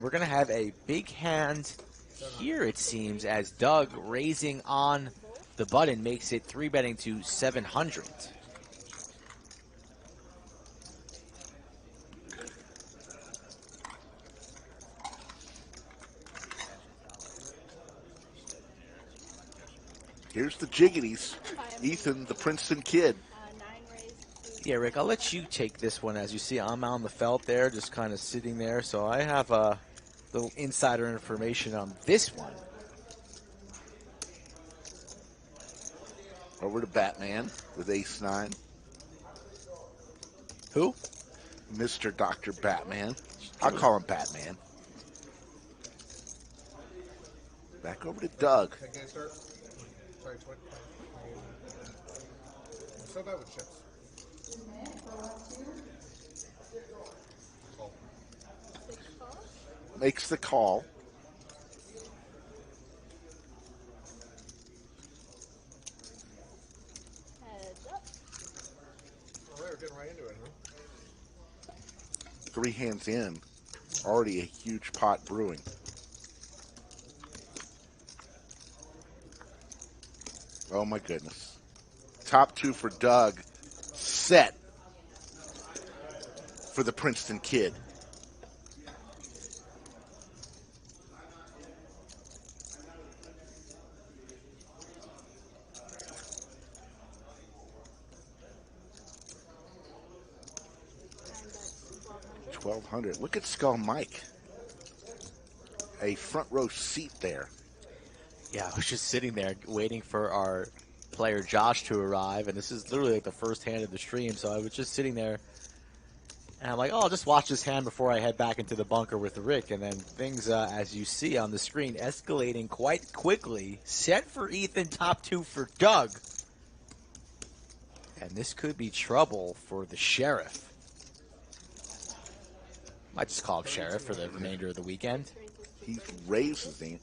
We're going to have a big hand here, it seems, as Doug raising on the button makes it 3-betting to 700. Here's the jiggities. Ethan, the Princeton kid. Yeah, Rick, I'll let you take this one. As you see, I'm on the felt there, just kind of sitting there. So I have a little insider information on this one. Over to Batman with ace-9. Who? Mr. Dr. Batman. I'll call him Batman. Back over to Doug. Can I start? Sorry, 20. I'm so bad with chips. Call. Makes the call. Heads up. All right, we're getting right into it, huh? 3 hands in. Already a huge pot brewing. Oh my goodness. Top 2 for Doug. Set for the Princeton kid. $1,200. Look at Skull Mike. A front row seat there. Yeah, I was just sitting there waiting for our player Josh to arrive, and this is literally like the first hand of the stream, so I was just sitting there, and I'm like, oh, I'll just watch this hand before I head back into the bunker with Rick, and then things, as you see on the screen, escalating quite quickly. Set for Ethan, top 2 for Doug. And this could be trouble for the Sheriff. Might just call him Sheriff for the remainder of the weekend. He raises him.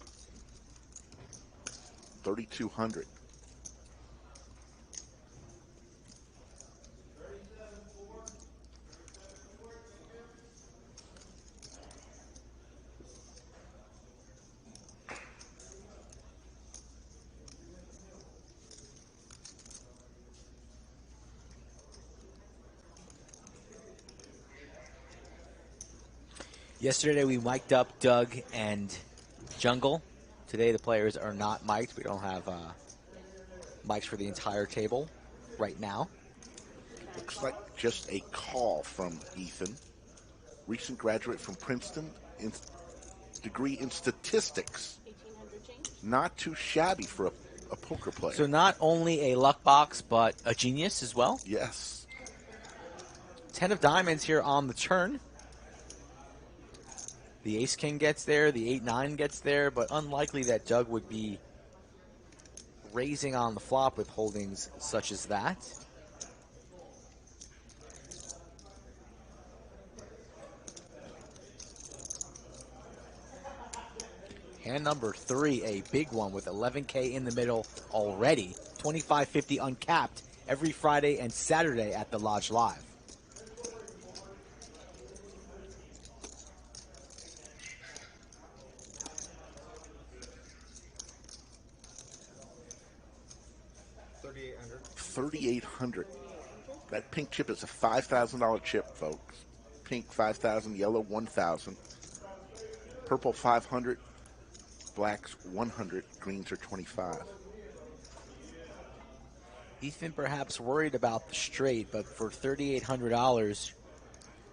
3,200. Yesterday we mic'd up Doug and Jungle. Today the players are not mic'd. We don't have mics for the entire table right now. Looks like just a call from Ethan. Recent graduate from Princeton, degree in statistics. Not too shabby for a poker player. So not only a luck box, but a genius as well. Yes. 10 of diamonds here on the turn. The ace-king gets there, the 8-9 gets there, but unlikely that Doug would be raising on the flop with holdings such as that. Hand number 3, a big one with 11K in the middle already. 25.50 uncapped every Friday and Saturday at the Lodge Live. $3,800. That pink chip is a $5,000 chip, folks. Pink 5,000, yellow 1,000, purple 500, blacks 100, greens are 25. Ethan perhaps worried about the straight, but for $3,800,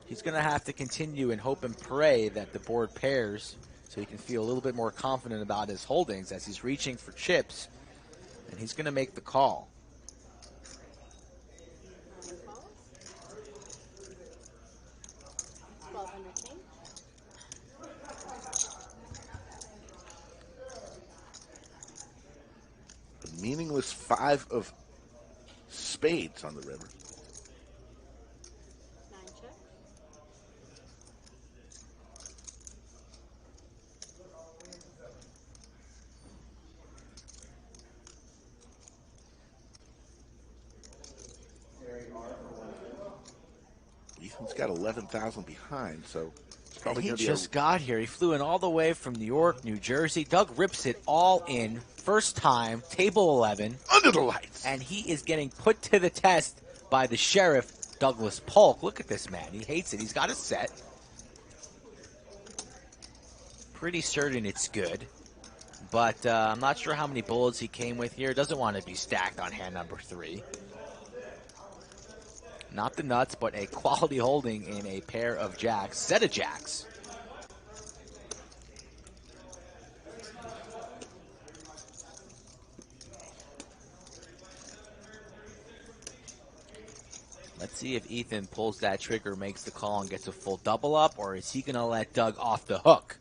he's going to have to continue and hope and pray that the board pairs so he can feel a little bit more confident about his holdings as he's reaching for chips, and he's going to make the call. A meaningless 5 of spades on the river. 9 check. Ethan's got 11,000 behind, so it's And he just got here. He flew in all the way from New York, New Jersey. Doug rips it all in. First time, table 11. Under the lights. And he is getting put to the test by the sheriff, Douglas Polk. Look at this man. He hates it. He's got a set. Pretty certain it's good. But I'm not sure how many bullets he came with here. Doesn't want to be stacked on hand number 3. Not the nuts, but a quality holding in a pair of jacks. Set of jacks. Let's see if Ethan pulls that trigger, makes the call, and gets a full double up, or is he going to let Doug off the hook?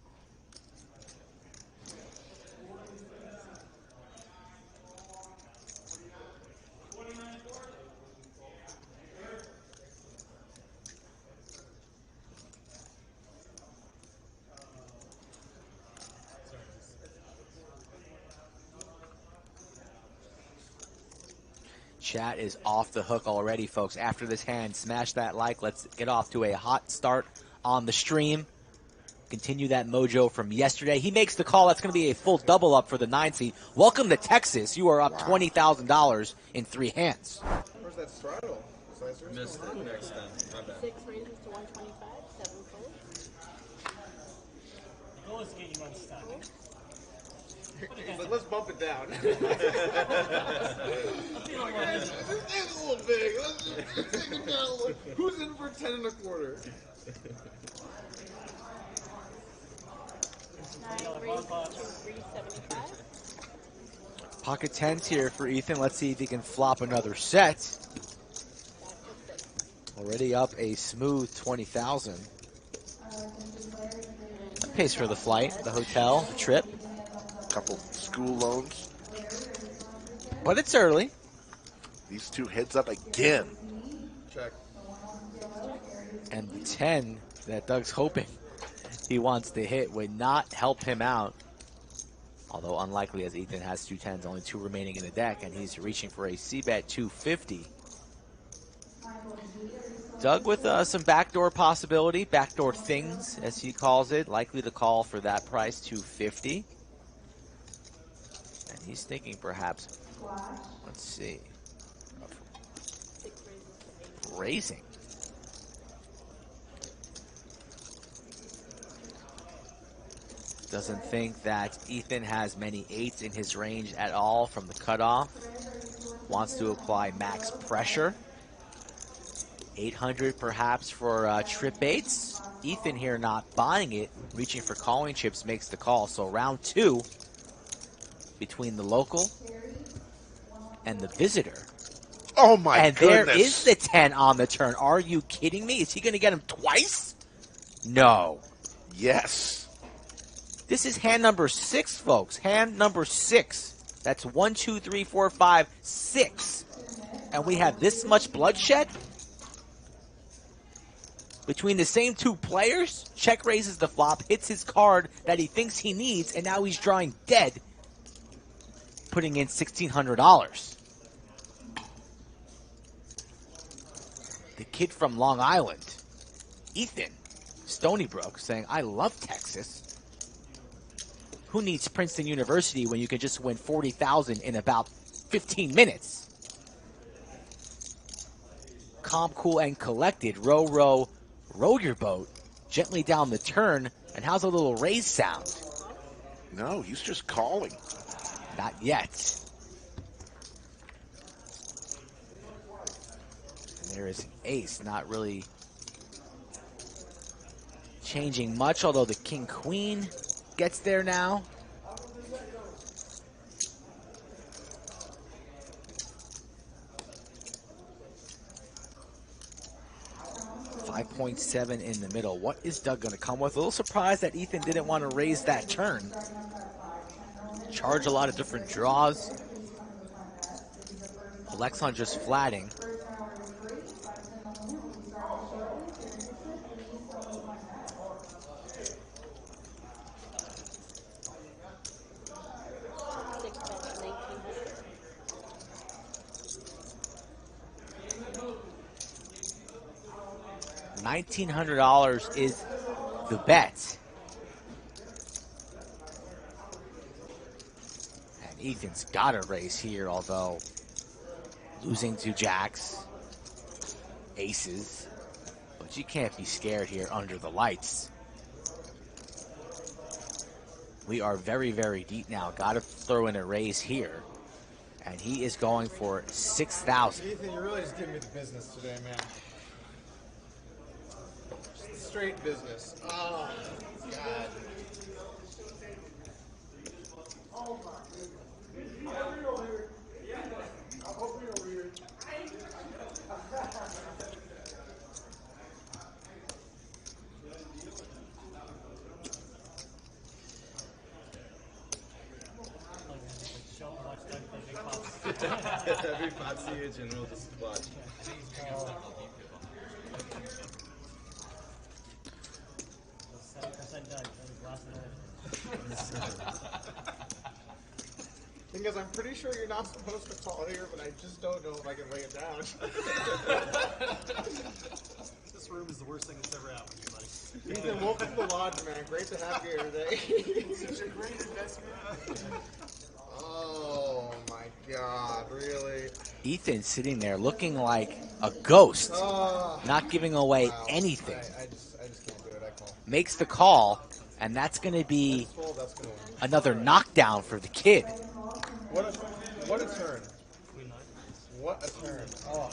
Chat is off the hook already, folks. After this hand, smash that like. Let's get off to a hot start on the stream. Continue that mojo from yesterday. He makes the call. That's going to be a full double up for the 9 seed. Welcome to Texas. You are up $20,000 in 3 hands. Where's that straddle? Missed it next time. My bad. 6 raises to 125, 7 folds. The goal is to get you unstuck. He's like, let's bump it down. Let's This is a little big. Let's take it down a little. Who's in for 10 and a quarter? 9 raises to 375. Pocket 10s here for Ethan. Let's see if he can flop another set. Back to 6. Already up a smooth 20,000. That pays for the flight, the hotel, the trip. Couple school loans. But it's early. These two heads up again. Check. And the 10 that Doug's hoping he wants to hit would not help him out. Although unlikely, as Ethan has 2 10s, only 2 remaining in the deck, and he's reaching for a C-bet 250. Doug with some backdoor possibility, backdoor things, as he calls it. Likely to call for that price, 250. And he's thinking perhaps, let's see, 6 raises to 8. raising. Doesn't think that Ethan has many 8s in his range at all from the cutoff. Wants to apply max pressure. 800 perhaps for trip 8s. Ethan here not buying it, reaching for calling chips, makes the call. So round 2 between the local and the visitor. Oh my and goodness. There is the 10 on the turn. Are you kidding me? Is he going to get him twice? No. Yes. This is hand number 6, folks. Hand number 6. That's 1, 2, 3, 4, 5, 6. And we have this much bloodshed between the same 2 players. Check raises the flop, hits his card that he thinks he needs, and now he's drawing dead, putting in $1,600. The kid from Long Island, Ethan, Stony Brook, saying, I love Texas. Who needs Princeton University when you can just win $40,000 in about 15 minutes? Calm, cool, and collected. Row, row, row your boat gently down the turn. And how's a little raise sound? No, he's just calling. Not yet. And there is ace, not really changing much, although the king-queen gets there now. .7 in the middle. What is Doug going to come with? A little surprised that Ethan didn't want to raise that turn. Charge a lot of different draws. Alexon just flatting. $1,900 is the bet. And Ethan's got a raise here, although losing to jacks, aces. But you can't be scared here under the lights. We are very, very deep now. Got to throw in a raise here. And he is going for 6,000. Ethan, you really just giving me the business today, man. Just straight business. Oh, God. Every Patsy general just watch. Thing is, I'm pretty sure you're not supposed to call here, but I just don't know if I can lay it down. This room is the worst thing that's ever happened to you, buddy. Ethan, welcome to the lodge, man. Great to have you here today. Such a great investment. Oh my God, really? Ethan sitting there looking like a ghost, Oh, not giving away wow. anything. I just can't do it. I call. Makes the call, and that's going to be Well, that's gonna win. another knockdown for the kid. What a turn. What a turn. Oh.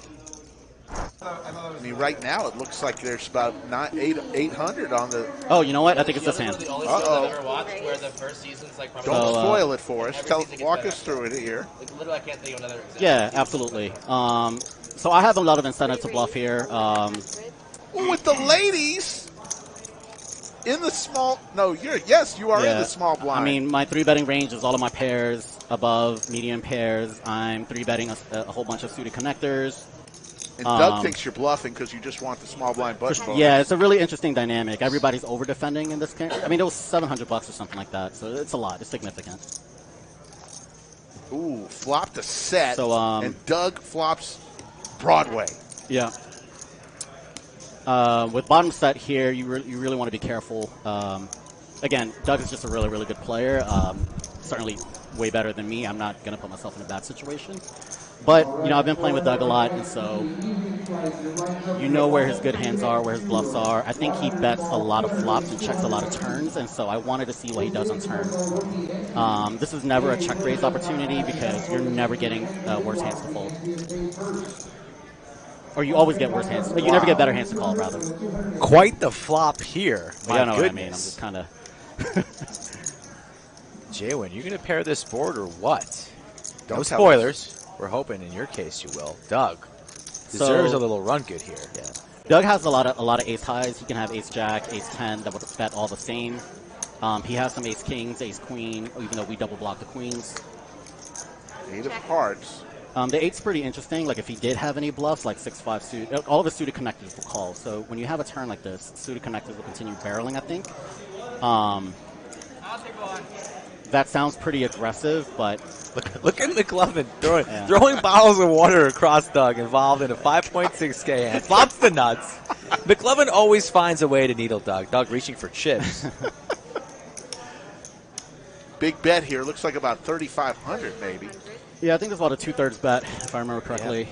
I mean, right now it looks like there's about 800 on the. Oh, you know what? I think it's this hand. The only show I've ever watched where the first season's like probably Don't So, spoil it for us. everything gets Walk better. us through it here. like literally I can't think of another example. Yeah, absolutely. So I have a lot of incentive to bluff here. With the ladies in the small. No, you are in the small blind. I mean, my 3-betting range is all of my pairs above medium pairs. I'm 3-betting a whole bunch of suited connectors. and Doug thinks you're bluffing because you just want the small blind button bonus. Yeah, it's a really interesting dynamic. Everybody's over defending in this game. I mean, it was $700 or something like that, so it's a lot. It's significant. Ooh, flopped a set, So, and Doug flops Broadway. Yeah. With bottom set here, you really want to be careful. Again, Doug is just a really, really good player. Certainly way better than me. I'm not going to put myself in a bad situation. But, I've been playing with Doug a lot, and so you know where his good hands are, where his bluffs are. I think he bets a lot of flops and checks a lot of turns, and so I wanted to see what he does on turn. This is never a check raise opportunity because you're never getting worse hands to fold. Or you always get worse hands. But you never get better hands to call, rather. Quite the flop here. I My don't know what I goodness. mean. I'm just kind of... Jaywin, you going to pair this board or what? Don't No tell spoilers. We're hoping in your case you will. Doug deserves a little run good here. Yeah. Doug has a lot of ace highs. He can have ace jack, ace 10 that would bet all the same. He has some ace kings, ace queen, even though we double block the queens. 8 of hearts. The 8's pretty interesting. Like if he did have any bluffs, like 6-5 suit, all of his suited connectors will call. So when you have a turn like this, suited connectors will continue barreling, I think. That sounds pretty aggressive, but Look at McLovin throwing bottles of water across Doug, involved in a 5.6K hand. Flops the nuts. McLovin always finds a way to needle Doug. Doug reaching for chips. Big bet here. Looks like about 3,500 maybe. yeah, I think there's about a 2/3 bet, if I remember correctly.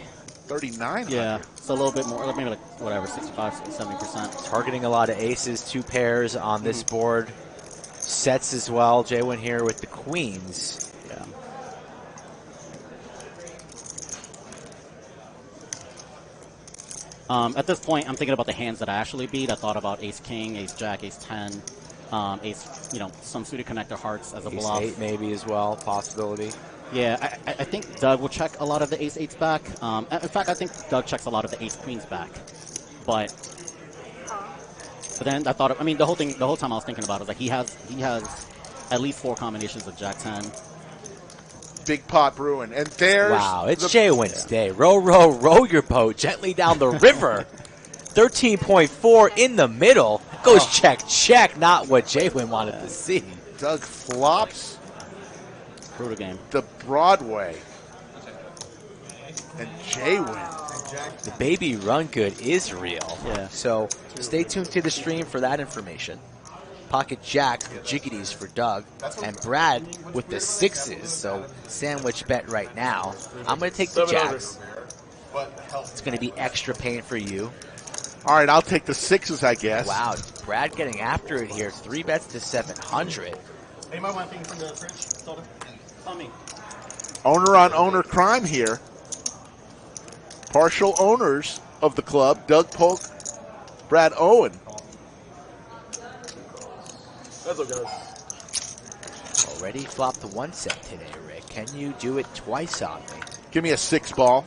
3,900. Yeah, so a little bit more, maybe like whatever, 65, 70%. Targeting a lot of aces, 2 pairs on this board. Sets as well. Jaywin here with the queens. Yeah. At this point, I'm thinking about the hands that I actually beat. I thought about ace king, ace jack, ace 10, ace, some suited connector hearts as a Ace bluff. 8 maybe as well, possibility. Yeah, I think Doug will check a lot of the ace 8s back. In fact, I think Doug checks a lot of the ace queens back. But then I thought, the whole time I was thinking about it was like he has at least 4 combinations of jack 10. Big pot brewing. And there's Wow, it's Jaywin's day. Row, row, row your boat gently down the river. 13.4 in the middle. Goes check, check. Not what Jaywin wanted to see. Doug flops Brutal game. the Broadway. And Jaywin. The baby run good is real. Yeah. So stay tuned to the stream for that information. Pocket Jacks, the jiggities for Doug, and Brad with the 6s. So sandwich bet right now. I'm going to take the Jacks. It's going to be extra pain for you. All right, I'll take the 6s, I guess. Wow, Brad getting after it here. 3 bets to 700. Anybody want anything from the fridge? Soda? On me. Owner on owner crime here. Partial owners of the club, Doug Polk, Brad Owen. That's okay. Already flopped the 1 set today, Rick. Can you do it twice on me? Give me a 6 ball.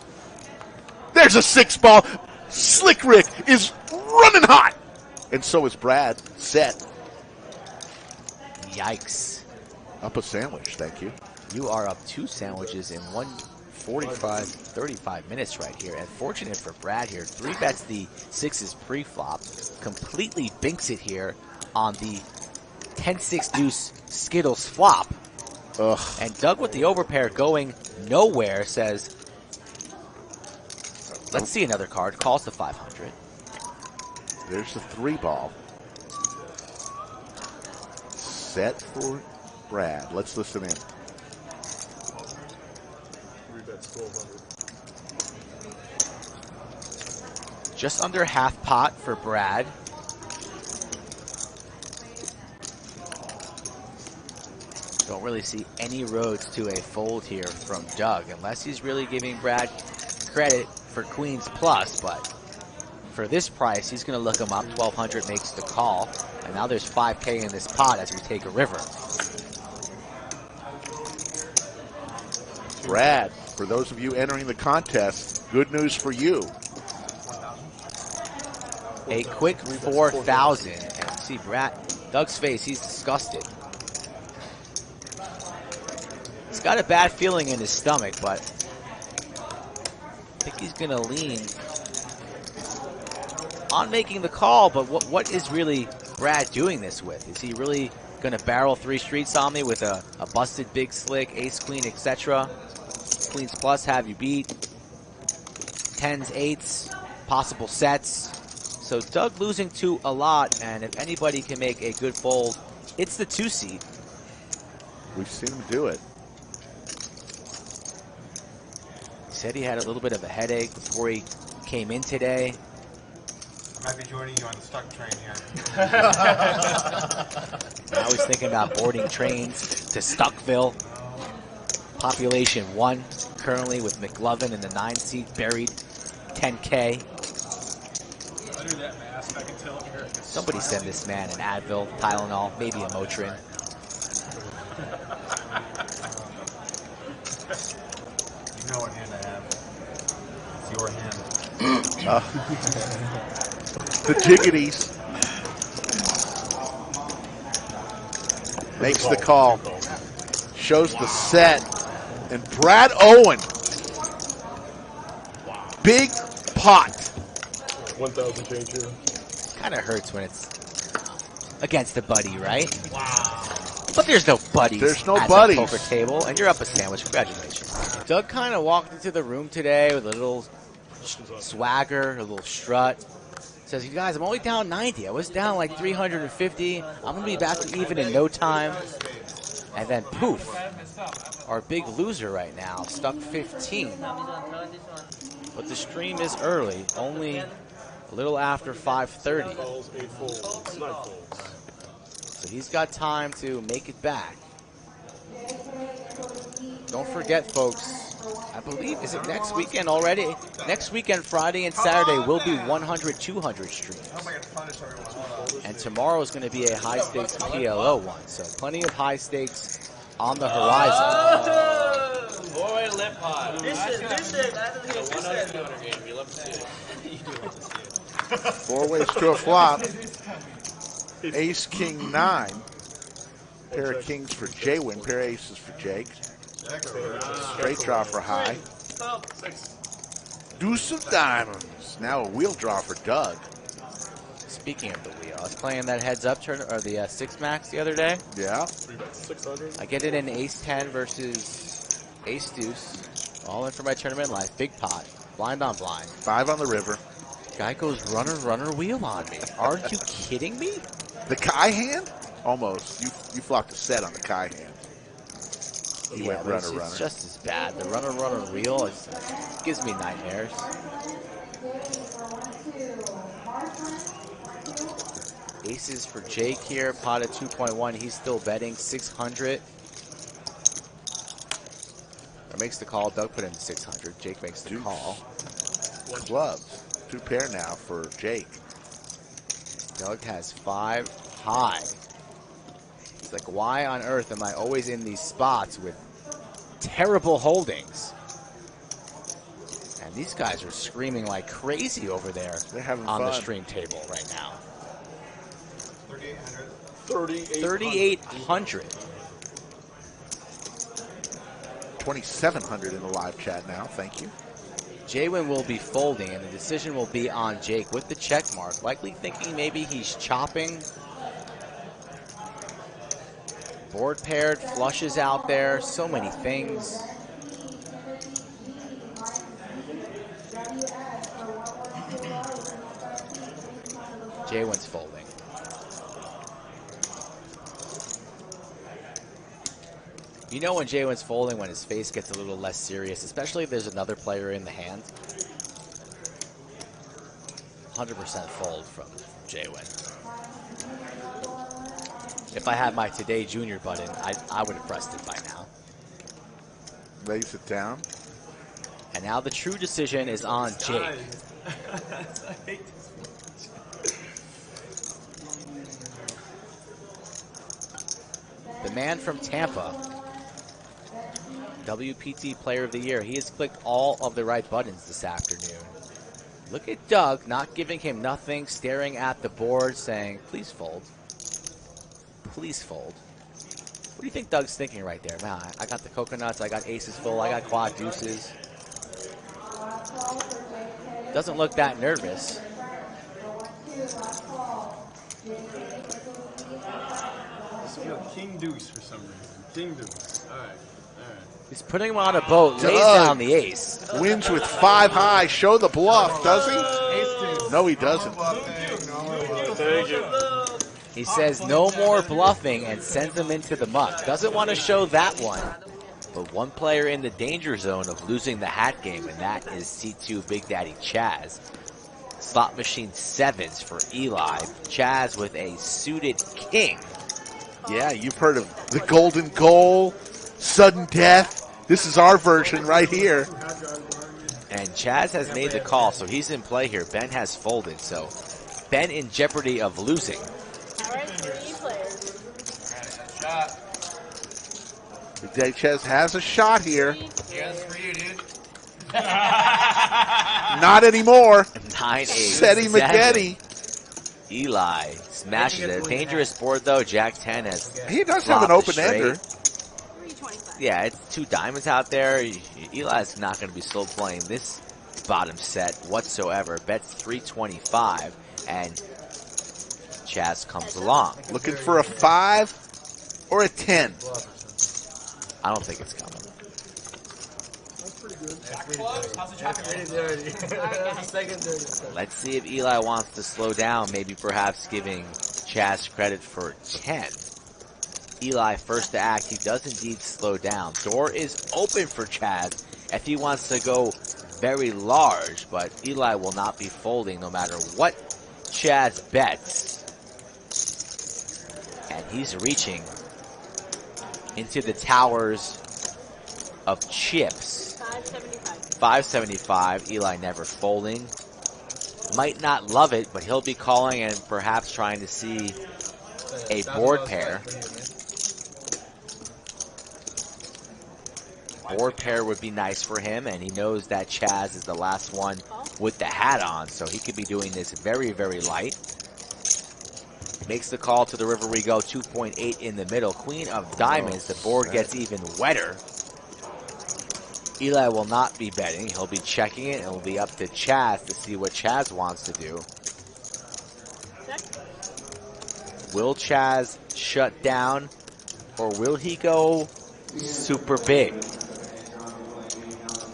There's a 6 ball. Slick Rick is running hot. And so is Brad. Set. Yikes. Up a sandwich, thank you. You are up 2 sandwiches in 35 minutes right here. And fortunate for Brad here, 3 bets the 6s pre-flop. Completely binks it here on the 10-6 deuce Skittles flop. Ugh. And Doug with the overpair going nowhere says, let's see another card. Calls the 500. There's the 3 ball. Set for Brad. Let's listen in. 3 bets, 1,200. Just under half pot for Brad. Don't really see any roads to a fold here from Doug, unless he's really giving Brad credit for Queens Plus, but for this price, he's going to look him up. 1,200 makes the call, and now there's 5K in this pot as we take a river. Brad, for those of you entering the contest, good news for you. A quick 4,000, and see Brad, Doug's face, he's disgusted. He's got a bad feeling in his stomach, but I think he's going to lean on making the call, but what is really Brad doing this with? Is he really going to barrel 3 streets on me with a busted big slick, ace, queen, etc.? Queens plus have you beat. 10s, 8s, possible sets. So Doug losing to a lot, and if anybody can make a good fold, it's the 2 seed. We've seen him do it. He said he had a little bit of a headache before he came in today. I might be joining you on the stuck train here. Now he's thinking about boarding trains to Stuckville. Population 1 currently with McLovin in the 9 seat, buried 10K. Under that mask, I can tell here. Somebody send this man an Advil, Tylenol, maybe a Motrin. You know what hand I have. It's your hand. The jiggities. Makes the call. Shows the set. And Brad Owen. Big pot. 1,000 change here. Kind of hurts when it's against a buddy, right? Wow. But there's no buddies. There's no at buddies. the poker table, and you're up a sandwich. Congratulations. Doug kind of walked into the room today with a little swagger, a little strut. Says, you guys, I'm only down 90. I was down like 350. I'm going to be back to even in no time. And then poof, our big loser right now, stuck 15. But the stream is early, only a little after 5:30. Calls, 8 folds, 9 folds. So he's got time to make it back. Don't forget, folks, I believe, is it next weekend already? Next weekend, Friday and Saturday, will be 100-200 streams. And tomorrow is going to be a high-stakes PLO one. So plenty of high stakes on the horizon. Boy, lip hot. This shit. 100 game. You love to see it. 4 ways to a flop. Ace, king, 9. Pair of kings for J-Win. Pair of aces for Jake. Straight draw for high. Deuce of diamonds. Now a wheel draw for Doug. Speaking of the wheel, I was playing that heads-up turn or the 6 max the other day. Yeah. 600. I get it in ace 10 versus ace deuce. All in for my tournament life. Big pot. Blind on blind. 5 on the river. Guy goes runner, runner, wheel on me. Aren't you kidding me? The Kai hand? Almost. You flopped a set on the Kai hand. He went but runner, it's runner. just as bad. The runner, runner, wheel gives me nightmares. Aces for Jake here. Pot at 2.1. He's still betting 600. Or makes the call. Doug put in 600. Jake makes the call. Clubs. 2 pair now for Jake. Doug has 5 high. He's like, why on earth am I always in these spots with terrible holdings? And these guys are screaming like crazy over there. They're having on fun. The stream table right now. 3,800. 2,700 in the live chat now. Thank you. Jaywin will be folding, and the decision will be on Jake with the check mark. Likely thinking maybe he's chopping. Board paired, flushes out there, so many things. Jaywin's folding. You know when Jaywin's folding, when his face gets a little less serious, especially if there's another player in the hand. 100% fold from Jaywin. If I had my Today Junior button, I would have pressed it by now. Lays it down. And now the true decision is on Jake. The man from Tampa, WPT Player of the Year, he has clicked all of the right buttons this afternoon. Look at Doug, not giving him nothing, staring at the board, saying, please fold. Please fold. What do you think Doug's thinking right there? Man, I got the coconuts, I got aces full, I got quad deuces. Doesn't look that nervous. King deuce for some reason. King deuce. All right. He's putting him on a boat, lays down the ace. Wins with 5 high. Show the bluff, does he? No, he doesn't. He says no more bluffing and sends him into the muck. Doesn't want to show that one. But one player in the danger zone of losing the hat game, and that is C2 Big Daddy Chaz. Slot machine 7s for Eli. Chaz with a suited king. Yeah, you've heard of the golden goal, sudden death. This is our version right here. And Chaz has made the call, so he's in play here. Ben has folded, so Ben in jeopardy of losing. All right, 3 players. Big Daddy Chaz has a shot here. Yeah, that's for you, dude. Not anymore. 9-8. Seti Magetti. Eli smashes it. Dangerous board, though. Jack 10 has. He does have an open ender. Yeah, it's 2 diamonds out there. Eli's not going to be slow playing this bottom set whatsoever. Bets 325, and Chaz comes along. Looking for a 5 or a 10. I don't think it's coming. Let's see if Eli wants to slow down, maybe perhaps giving Chaz credit for 10. Eli first to act. He does indeed slow down. Door is open for Chaz if he wants to go very large, but Eli will not be folding no matter what Chaz bets. And he's reaching into the towers of chips. 575. Eli never folding. Might not love it, but he'll be calling and perhaps trying to see a board pair. Board pair would be nice for him, and he knows that Chaz is the last one with the hat on, so he could be doing this very, very light. Makes the call to the river we go, 2.8 in the middle. Queen of diamonds, the board gets even wetter. Eli will not be betting. He'll be checking it, and it'll be up to Chaz to see what Chaz wants to do. Will Chaz shut down, or will he go super big?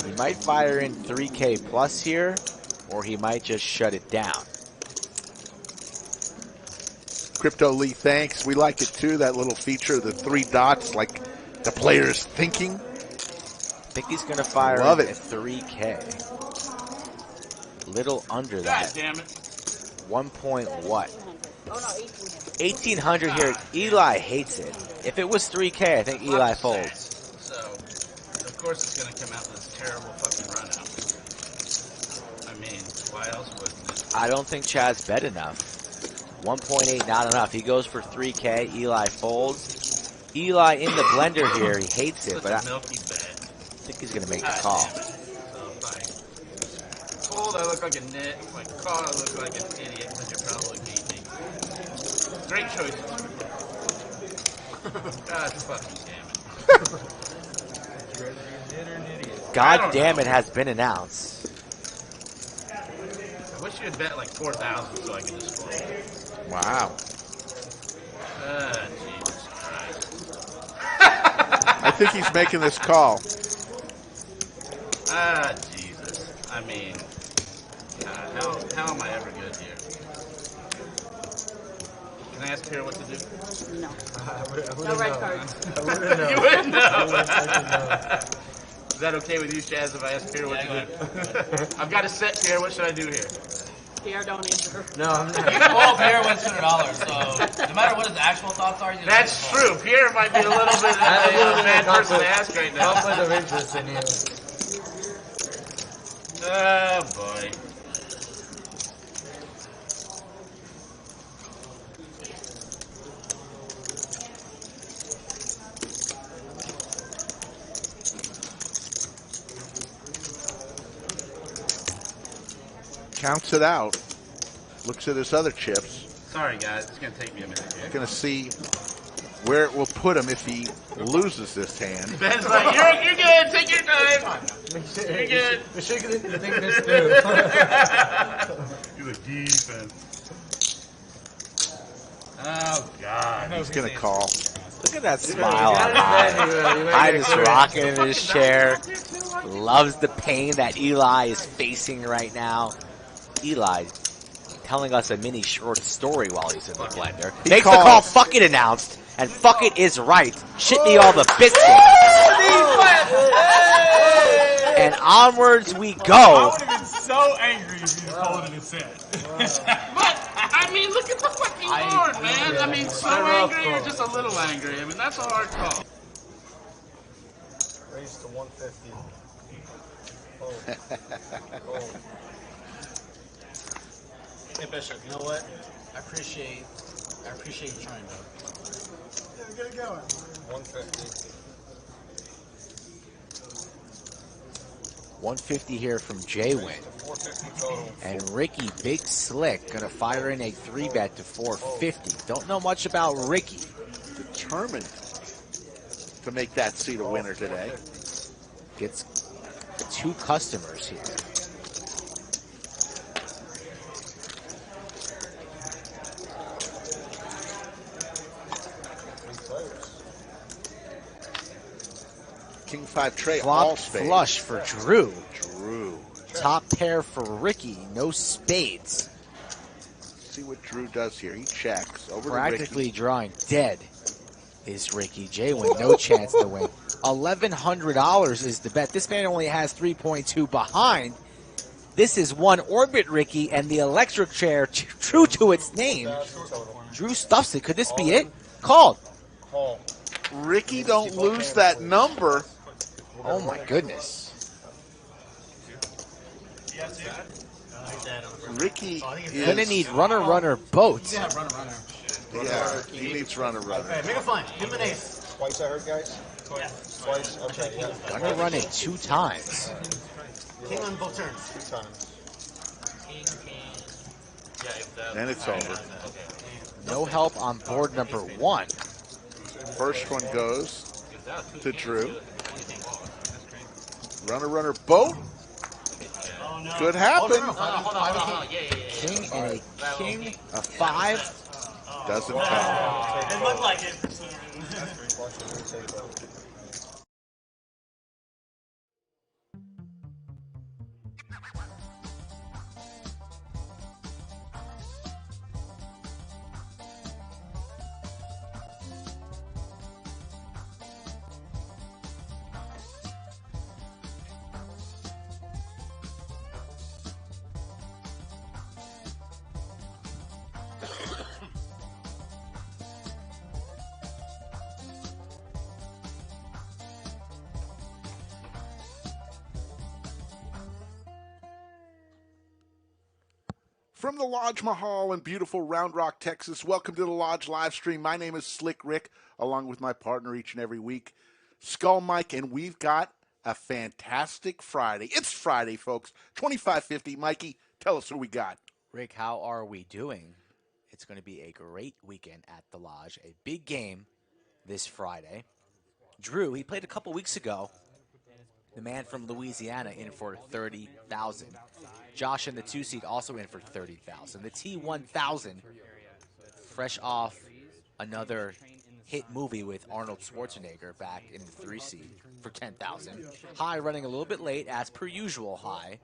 He might fire in 3K plus here, or he might just shut it down. Crypto Lee, thanks. We like it too, that little feature, the 3 dots, like the player's thinking. I think he's going to fire Love in it. at 3K. Little under God that. damn it. 1 point what? Oh no, 1800. 1800 here. Eli hates it. If it was 3K, I think Eli folds. So, of course it's going to come out with this terrible fucking run out. I mean, why else wouldn't it? I don't think Chad's bet enough. 1.8 not enough. He goes for 3K. Eli folds. Eli in the blender here. He hates it, Such but a I milky bet. think he's going to make the God call. damn it. So, fine. Fold, I look like a nit. If I call, I look like an idiot, but you're probably beat me. Great choices. God fucking damn it. God damn it has been announced. I wish you had bet like 4,000 so I could just fold. Wow. Jesus Christ. I think he's making this call. Jesus. I mean, how am I ever good here? Can I ask Pier what to do? No. No red cards. You wouldn't know. Is that okay with you, Chaz, if I ask Pier what to do? I've got a set, Pier. What should I do here? Pierre, don't answer. No, I'm not. Oh, Pierre wins $200, so no matter what his actual thoughts are, That's true. Pierre might be a little bit of a bad person to ask right now. Conflict of interest in you. Oh, boy. Counts it out. Looks at his other chips. Sorry, guys. It's going to take me a minute here. Going to see where it will put him if he loses this hand. Ben's like, you're good. Take your time. You're good. The shake of the thing this through. You're the defense. Oh, God. He's going to call. Look at that smile on Hyde. Is rocking in his chair. Loves the pain that Eli is facing right now. Eli telling us a mini short story while he's in the blender. Makes the call, fuck it announced, and fuck it is right. Shit me all the biscuits. And onwards we go. I would have been so angry if you called it a set. But, I mean, look at the fucking board, man. I mean, so angry or just a little angry. I mean, that's a hard call. Raise to 150. Hey Bishop, you know what? I appreciate you trying to. Yeah, get it going. 150. 150 here from J-Win. 450 total. And Ricky, big slick, gonna fire in a 3-bet to 450. Don't know much about Ricky. Determined to make that seat a winner today. Gets 2 customers here. King 5 tray, all Flop spades. flush for Drew. Drew. Top pair for Ricky, no spades. See what Drew does here. He checks over Practically to Ricky. drawing dead is Ricky. J-Win, no chance to win. $1,100 is the bet. This man only has 3.2 behind. This is one orbit, Ricky, and the electric chair, true to its name. Drew stuffs it. Could this be it? Called. Ricky, don't lose that number. Oh my goodness. Ricky Gonna is... need runner boats. Yeah, runner. Yeah, he needs runner. Hey, make it fun. Give him an ace. Twice, I heard, guys? Twice? Okay, yeah. Gonna run it 2 times. King on both turns. 2 times. Then it's over. No help on board number 1. First one goes to Drew. Runner boat. Could happen. King and a king, a 5. Doesn't count. It looked like it. From the Lodge Mahal in beautiful Round Rock, Texas, welcome to the Lodge live stream. My name is Slick Rick, along with my partner each and every week, Skull Mike, and we've got a fantastic Friday. It's Friday, folks. 2550. Mikey, tell us who we got. Rick, how are we doing? It's going to be a great weekend at the Lodge. A big game this Friday. Drew, he played a couple weeks ago. The man from Louisiana in for 30,000. Josh in the 2 seed also in for 30,000. The T1000, fresh off another hit movie with Arnold Schwarzenegger back in the 3 seed for 10,000. High running a little bit late, as per usual. High.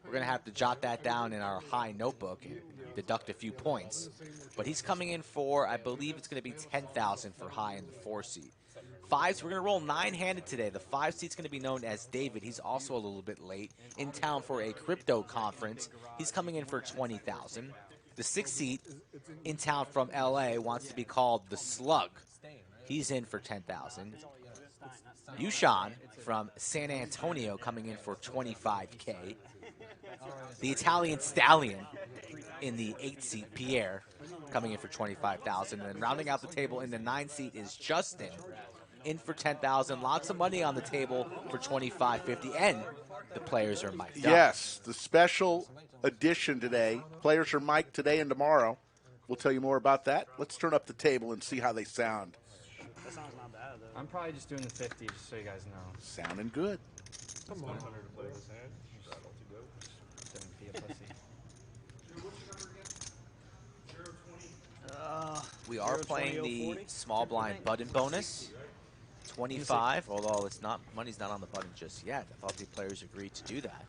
We're gonna have to jot that down in our High notebook and deduct a few points. But he's coming in for, I believe it's gonna be 10,000 for High in the 4 seed. Fives, we're going to roll 9-handed today. The 5 seat's going to be known as David. He's also a little bit late, in town for a crypto conference. He's coming in for 20,000. The 6 seat, in town from LA, wants to be called the Slug. He's in for 10,000. Yushan from San Antonio coming in for 25K. The Italian Stallion in the 8 seat, Pierre, coming in for 25,000. And then rounding out the table in the 9 seat is Justin, in for 10,000. Lots of money on the table for 25.50, and the players are mic'd up. Yes, the special edition today. Players are mic'd today and tomorrow. We'll tell you more about that. Let's turn up the table and see how they sound. That sounds not bad, though. I'm probably just doing the 50, just so you guys know. Sounding good. Come on. To play this hand. Don't be a pussy. We are playing the small blind button bonus. 25, although it's not, money's not on the button just yet. I thought the players agreed to do that.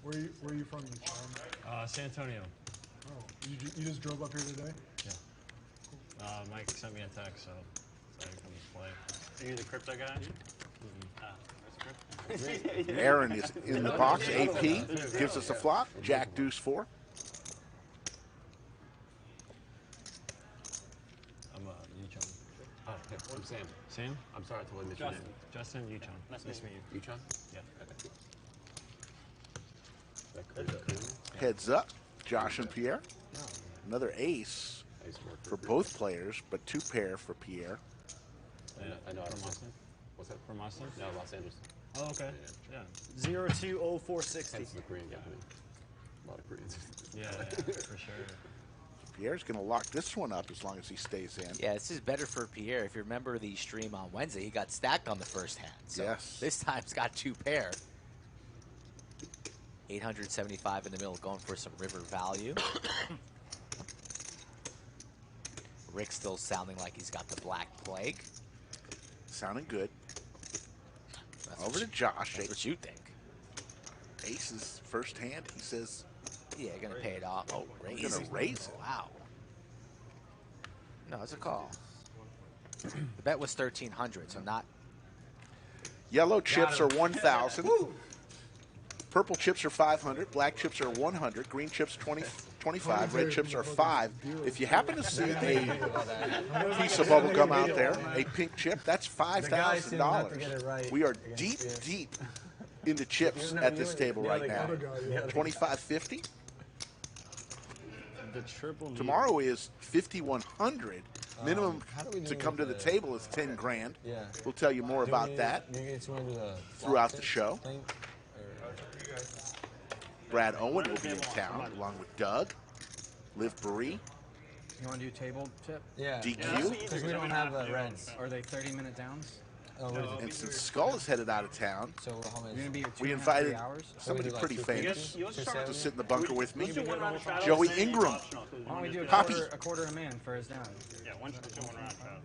Where are you from, Sean? San Antonio. Oh, you just drove up here today? Yeah. Mike sent me a text, so I can come to play. Are you the crypto guy? Aaron is in the box. AP gives us a flop. Jack, deuce, 4. I'm Sam. Sam? I'm sorry to limit you. Justin, Yukon. Nice to meet you. Uchon? Yeah. Heads up, Josh and Pierre. Another ace for both players, but 2 pair for Pierre. I know. From Austin? What's that? From Austin? No, Los Angeles. Oh, okay. Yeah. 020460. That's the Korean company. A lot of Koreans. Yeah, for sure. Pierre's going to lock this one up as long as he stays in. Yeah, this is better for Pierre. If you remember the stream on Wednesday, he got stacked on the first hand. So yes. This time's got 2 pair. 875 in the middle, going for some river value. Rick still sounding like he's got the Black Plague. Sounding good. That's Over to Josh. That's what you think. Aces first hand, he says. Yeah, gonna pay it off. Oh, raise Gonna raise it. Wow. No, it's a call. The bet was 1,300, so not. Yellow chips are 1,000. Purple chips are 500. Black chips are 100. Green chips 25. Red chips are 5. If you happen to see a piece of bubble gum out there, a pink chip, that's $5,000. We are deep into chips at this table right now. 25.50. The triple. Tomorrow is 5,100. Minimum to come to the table is 10 grand. We'll tell you more about that throughout the show. Brad Owen will be in town along with Doug, Liv Bree. You want to do table tip? Yeah. DQ. Because we don't have reds. Are they 30-minute downs? And since Skull is headed out of town, so we invited somebody pretty famous to sit in the bunker with me, Joey Ingram. Why don't we do a quarter a man for his down? Yeah, one round shot.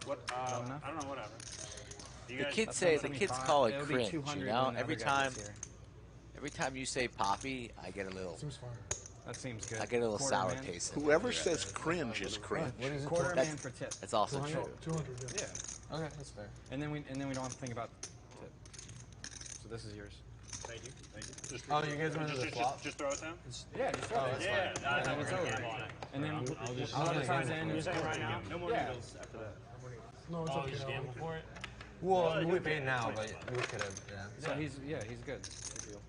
What? I don't know, whatever. The kids call it cringe, you know? Every time you say Poppy, I get a little. That seems good. I get a little sour taste. Whoever says cringe is cringe. Quarter man for tip. That's also true. 200. Yeah. Okay, that's fair. And then we don't have to think about tip. So this is yours. Thank you. Just, you guys want to do the flop? Just throw it down? Yeah, just throw it. Yeah, And it's over. And then I'll just right now. No more needles after that. No, it's okay. Just gamble for it? Well, we pay now, but we could have. Yeah. So he's good. Good deal.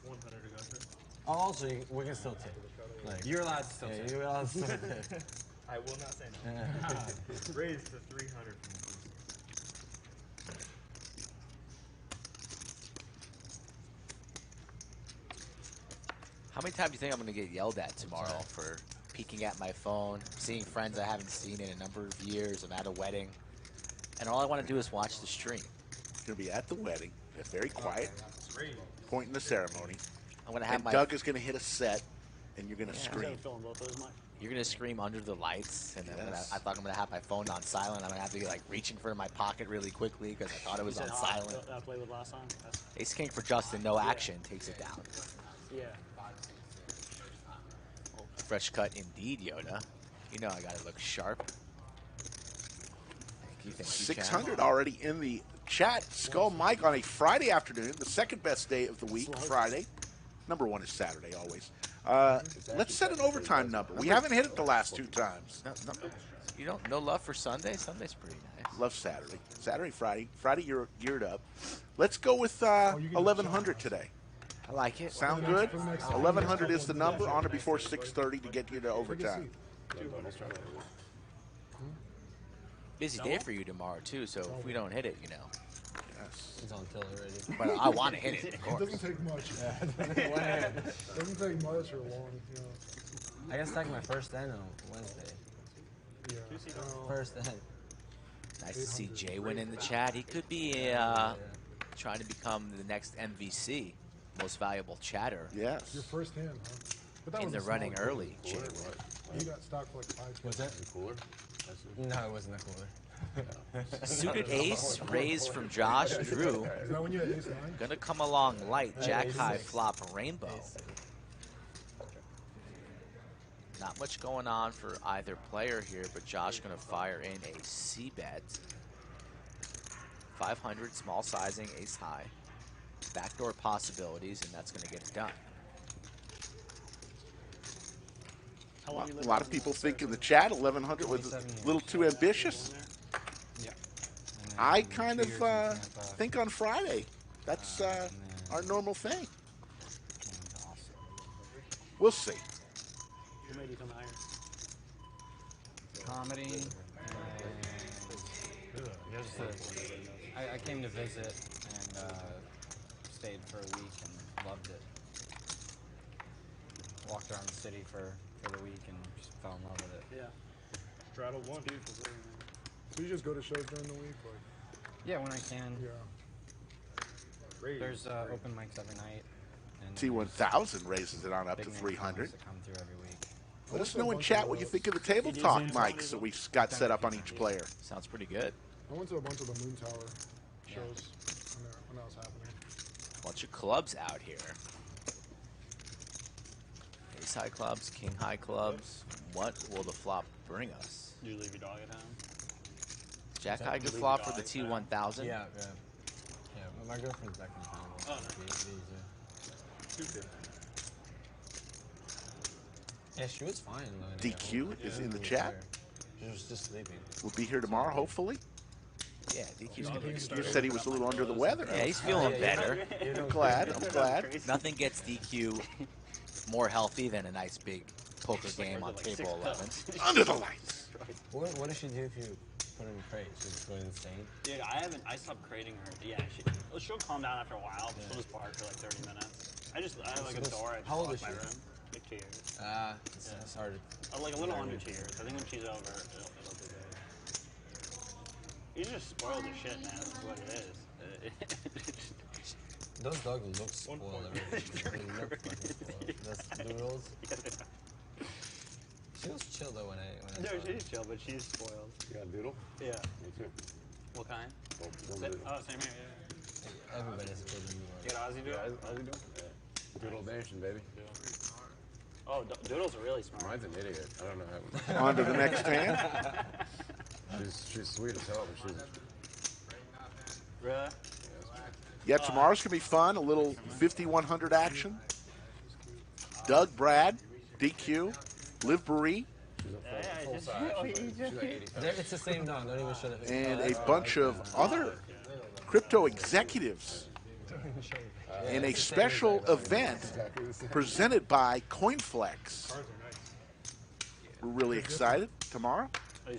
100 to go through. Oh, also, we can still tip. Like, You're allowed to still tip. You're allowed to still tip. I will not say no. Raise to 300 from the booster. How many times do you think I'm going to get yelled at tomorrow for peeking at my phone, seeing friends I haven't seen in a number of years? I'm at a wedding, and all I want to do is watch the stream. You're going to be at the wedding. It's very quiet. Point in the ceremony. I'm going to have and my Doug is going to hit a set, and you're going to scream. You're going to scream under the lights, and then Yes. I thought I'm going to have my phone on silent. I'm going to have to be like reaching for my pocket really quickly because I thought it was on silent. I played with last time. Ace King for Justin, no action, takes it down. Yeah. Fresh cut indeed, Yoda. You know I got to look sharp. Thank you, 600 Chad. already in the chat. Skull Mike on a Friday afternoon, the second best day of the week, Friday. Number one is Saturday, always. Let's set an overtime number. We haven't hit it the last 2 times. You don't no love for Sunday? Sunday's pretty nice. Love Saturday. Saturday, Friday. Friday, you're geared up. Let's go with 1,100 today. I like it. Sound good? 1,100 is the number. On or before 6:30 to get you to overtime. Busy day for you tomorrow, too, so if we don't hit it, you know. Yes. It's on tilt already. But I want to hit it, of course. It doesn't take much. It doesn't take much or long, you know. I got stuck my first end on Wednesday. Yeah. First end. Nice to see Jay win in the chat. He could be trying to become the next MVC, most valuable chatter. Yes. Your first hand, huh? But that In was the a small running cooler. early, Jay would. You got stock for like 5. Was that cooler? No, it wasn't a cooler. Suited ace, raised from Josh, Drew. Is that when you had ace 9? Gonna come along light, jack high, flop, rainbow. Not much going on for either player here, but Josh gonna fire in a C bet. 500, small sizing, ace high. Backdoor possibilities, and that's gonna get it done. A lot of people think in the chat 1,100 was a little too ambitious. Yeah. I kind of think on Friday. That's our normal thing. We'll see. Who made you come higher? Comedy. I came to visit and stayed for a week and loved it. Walked around the city for the week and just fell in love with it. Yeah. Straddle one. Beautiful city, man. So you just go to shows during the week? Like, Yeah, when I can. yeah. There's open mics every night. And T1000 raises it on up big to name 300. comics that come through every week. Let us know in chat what you think of the table talk mics that we've got set up on each player. Sounds pretty good. I went to a bunch of the Moon Tower shows when that was happening. Bunch of clubs out here. Ace high clubs, king high clubs. What will the flop bring us? Did you leave your dog at home? Jack high good flop for the T1000. Yeah. Yeah, my girlfriend's back in town. Oh, nice. Yeah, she was fine. DQ is in the chat. She was just sleeping. We'll be here tomorrow, hopefully. Yeah, DQ's gonna be You said he was a little under the weather. Yeah, he's feeling better. I'm glad. Nothing gets DQ more healthy than a nice big poker game on table 11. Under the lights. What does she do if you put her in crate? She just goes insane? Dude, I stopped crating her. Yeah, she'll calm down after a while, but she'll just bark for like 30 minutes. I have like a door. I just How old lock is my she? room. Like 2 years. It's hard. Like a little under 2 years. I think when she's over, it'll be good. He's just spoiled as shit, man. That's what it is. Those dogs look spoiled already. They look fucking spoiled. Those doodles. She was chill though when I No, saw her. she's chill, but she's spoiled. You got a doodle? Yeah. Me too. What kind? Oh, Same here, yeah. Everybody's a kid in New You got Ozzy doodle? How's he doing? Yeah. Doodle nation, baby. Oh, Doodle's really smart. Mine's an idiot. I don't know how. On to the next hand. She's sweet as hell, but she's. Really? Yeah, tomorrow's going to be fun. A little 5,100 action. Doug, Brad, DQ, Liv Marie, Full size. She's like 85. It's the same dog. Don't even show the and a bunch of other crypto executives in a special event presented by CoinFlex. We're really excited. Tomorrow? A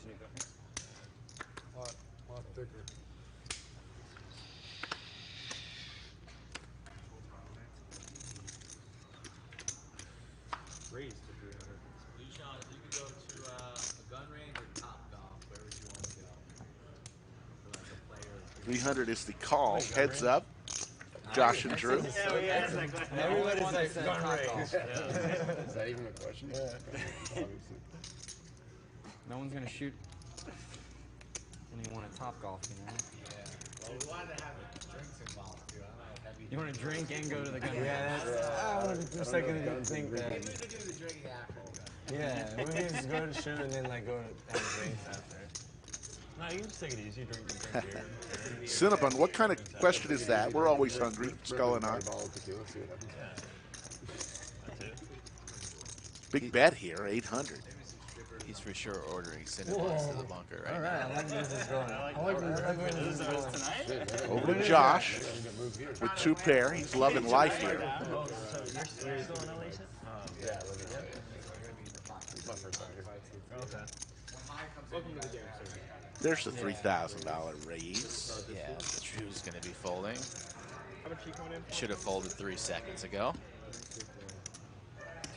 lot thicker. Raised to 300. Sean, if you could go to a gun range or Top Golf, where would you want to go? For like a player. 300 is the call. Heads up. Josh and Drew. Everybody's like gun range. Is that even a question? Yeah. No one's gonna shoot when you want a Top Golf, you know? Yeah. Well, we wanted to have drinks involved too. I don't know if that'd be. You want to drink and go to the gun range? Yeah, I was just second to think that. Maybe we could do the drinking after the gun. Yeah, we can just go to shoot and then like go to have drinks after. No, you can just take it easy. Drink beer. Cinnabon, what kind of question is that? We're always hungry. What's going on? Big bet here, 800. He's for sure ordering Cinnabons to the bunker right All right, I like where this is going. I like where this is going. Over to Josh with 2 pair. He's loving life here. There's the $3,000 raise. Yeah, Drew's going to be folding. Should have folded 3 seconds ago.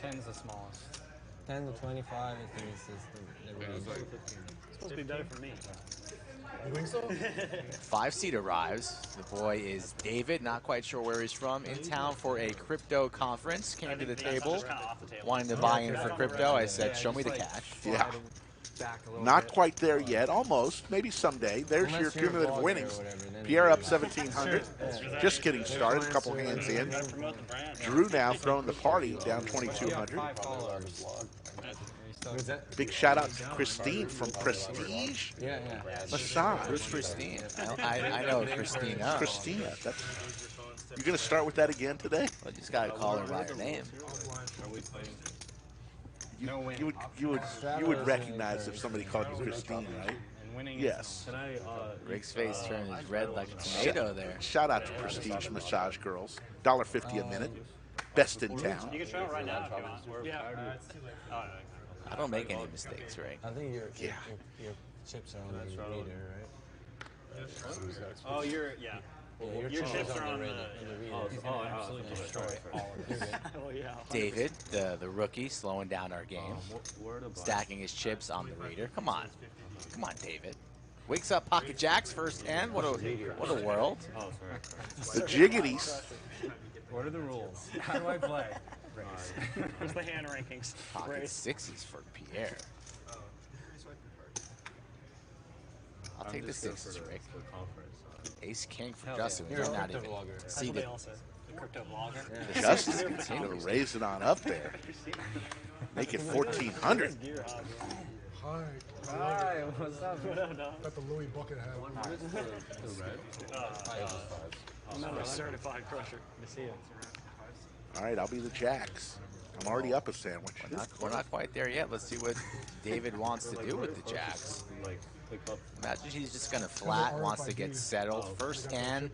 10's the smallest. 10 to 25, I think it's supposed to be better for me. You think so? 5-seat arrives. The boy is David, not quite sure where he's from, in town for a crypto conference. Came to the table, wanting to buy in for crypto. I said, show me the cash. Yeah. Not quite there yet, almost. Maybe someday. There's your cumulative winnings. Pierre up 1,700. Just getting started, a couple hands in. Drew now throwing the party down 2,200. Big shout out to Christine from Prestige Massage. Who's Christine? I know Christina. Christina. You going to start with that again today? Well, you just got to call her by her name. You would recognize if somebody called you Christine, right? Yes. Rick's face turned red like a tomato there. Shout out to Prestige Massage Girls. $1.50 a minute. Best in town. You can try it right now if you want. Yeah. I don't make any mistakes, Rick. I think your chips are on the reader, right? Oh, yeah. Your chips are on the Absolutely destroy all of it. David, the rookie, slowing down our game. Stacking his chips on the reader. Come on, David. Wakes up pocket jacks first hand. What a world. Oh, The sorry. Jiggities. What are the rules? How do I play? Where's the hand rankings? Pocket 6s for Pierre. I'll take the 6s, Rick. Ace King for Justin. We're not even see the crypto blogger. Justin's continuing to raise it on up there. Make it 1,400. Hi, what's up? got the Louis bucket hat. I'm a certified crusher. I see it. All right, I'll be the jacks. I'm already up a sandwich. We're not quite there yet. Let's see what David wants to do with the jacks. Imagine he's just going to flat, wants to get settled. First hand.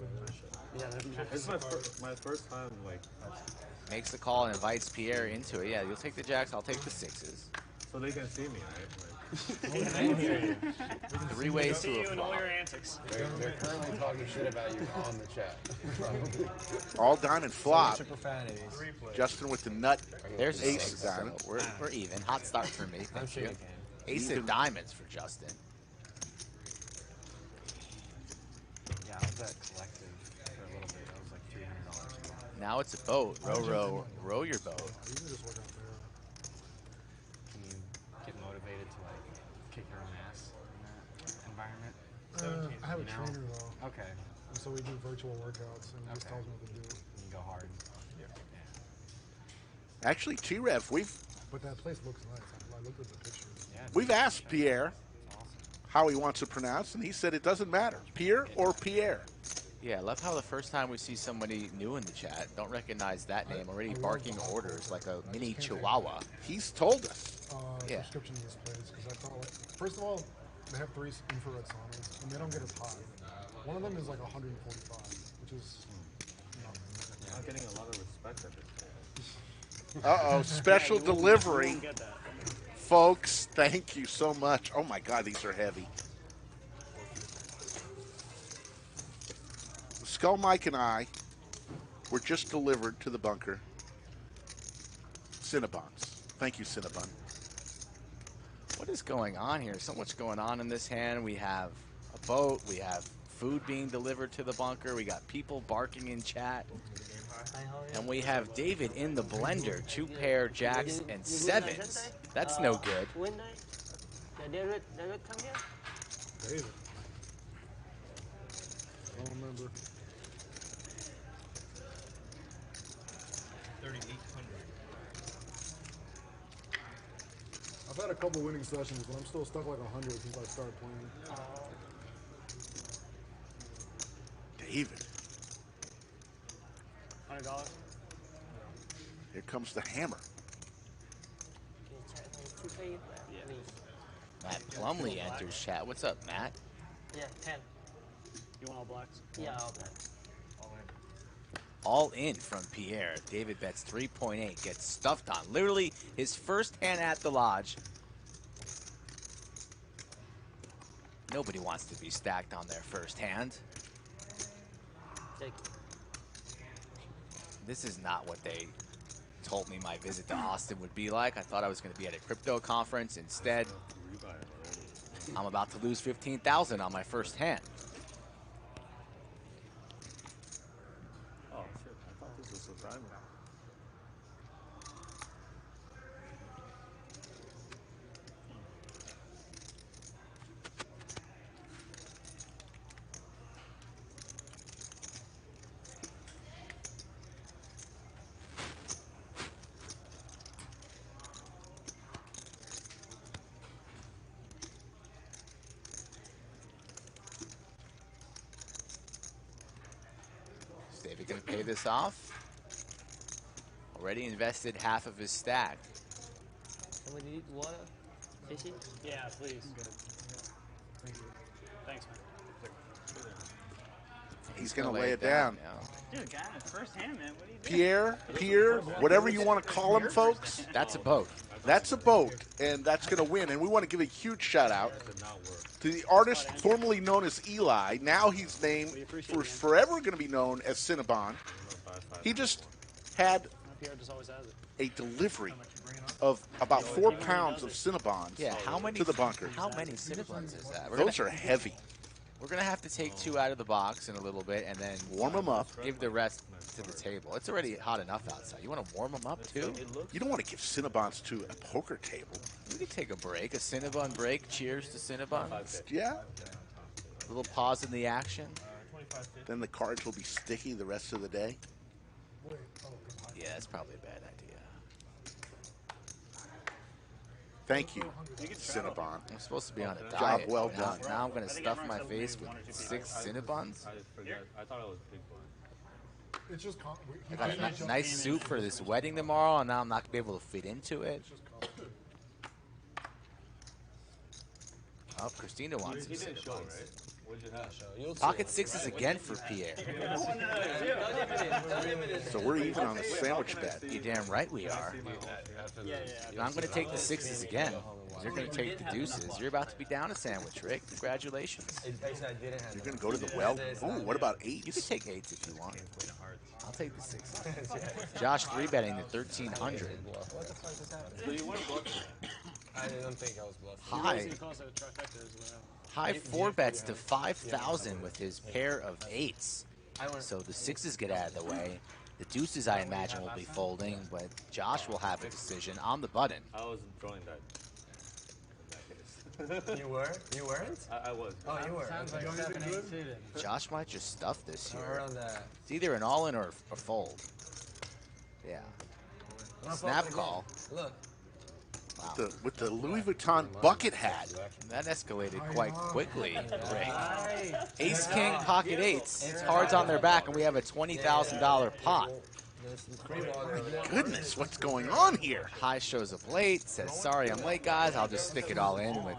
Yeah, it's my first time, like. Makes the call and invites Pierre into it. Yeah, you'll take the jacks, I'll take the 6s. So they can see me, right? Like, 3 ways to a flop. All your antics. They're currently talking shit about you on the chat. All diamond flop. Profanities. Justin with the nut. There's ace a 6, diamond. so we're even. Hot start for me. I'm sure you can. Ace of diamonds for Justin. Yeah, I was at collective for a little bit. That was like $300. Now it's a boat. Row your boat. You can just work out there. Can you get motivated to like kick your own ass in that environment? I have a trainer though. Okay. And so we do virtual workouts and he just tells me what to do. You can go hard. Yeah. Actually, T-Rev, But that place looks nice. I looked at the pictures. Yeah, we've asked Pierre how he wants to pronounce, and he said it doesn't matter. Pierre or Pierre. Yeah, I love how the first time we see somebody new in the chat, don't recognize that name, already barking orders like a mini chihuahua. He's told us. Yeah. Subscription to this place because I thought, like, first of all, they have 3 infrared saunas and they don't get as hot. One of them is like 145, which is not getting a lot of respect at this point. Uh-oh, special Yeah, you won't delivery. get that. Folks, thank you so much. Oh, my God, these are heavy. Skull Mike and I were just delivered to the bunker. Cinnabons. Thank you, Cinnabon. What is going on here? So much going on in this hand. We have a boat. We have food being delivered to the bunker. We got people barking in chat. And we have David in the blender. 2 pair jacks and 7s. That's no good. When David come here? David. I don't remember. 3,800. I've had a couple winning sessions, but I'm still stuck like 100 since I started playing. David. $100. Here comes the hammer. Matt Plumley enters chat. What's up, Matt? Yeah, 10. You want all blacks? Yeah, all black. All in from Pierre. David bets 3.8. Gets stuffed on. Literally his first hand at the lodge. Nobody wants to be stacked on their first hand. Take it. This is not what they told me my visit to Austin would be like. I thought I was going to be at a crypto conference. Instead, I'm about to lose 15,000 on my first hand. Oh shit! I thought this was a diamond. Is David going to pay this off? Already invested half of his stack. Somebody need water? Fishy? Yeah, please. Thanks, man. He's going to lay it down. Dude, guy in his first hand, man. What are you doing? Pierre, whatever you want to call him, folks. That's a boat. That's a boat, and that's going to win. And we want to give a huge shout out to the artist formerly known as Eli. Now he's named, forever going to be known as Cinnabon. He just had Pierre just always has it. a delivery of about 4 pounds of Cinnabons to the bunker. How many Cinnabons is that? Those are heavy. We're going to have to take 2 out of the box in a little bit and then warm them up. Give the rest to the table. It's already hot enough outside. You want to warm them up too? You don't want to give Cinnabons to a poker table. We could take a break, a Cinnabon break. Cheers to Cinnabon. Yeah. A little pause in the action. Then the cards will be sticky the rest of the day. Yeah, that's probably a bad idea. Thank you, Cinnabon. I'm supposed to be on a Job diet. well done. Now I'm going to stuff my face with 6 Cinnabons. I forgot. I thought it was big one. It's just I got a nice suit for this wedding tomorrow, and now I'm not going to be able to fit into it. Oh, Christina wants some Cinnabons. What'd you have? Pocket 6s again for Pierre. So we're even on the sandwich bet. You're damn right we are. And I'm going to take the 6s again. You're going to take the deuces. You're about to be down a sandwich, Rick. Congratulations. You're going to go to the well? Oh, what about 8s? You can take 8s if you want. I'll take the 6s. Josh 3-betting the 1,300. I didn't think I was bluffing. High 4 bets to 5,000 with his pair of 8s. So the 6s get out of the way. The deuces, I imagine, will be folding, but Josh will have a decision on the button. I was drawing that. You were? You weren't? I was. Oh, you were. Sounds like 7, 8 suited. Josh might just stuff this here. Around that. It's either an all-in or a fold. Yeah. Snap call. Look. Wow. With the Louis Vuitton bucket hat. That escalated quite quickly, Ray. Ace King pocket 8s. Cards on their back, and we have a $20,000 pot. Goodness, what's going on here? High shows up late, says, sorry I'm late, guys. I'll just stick it all in with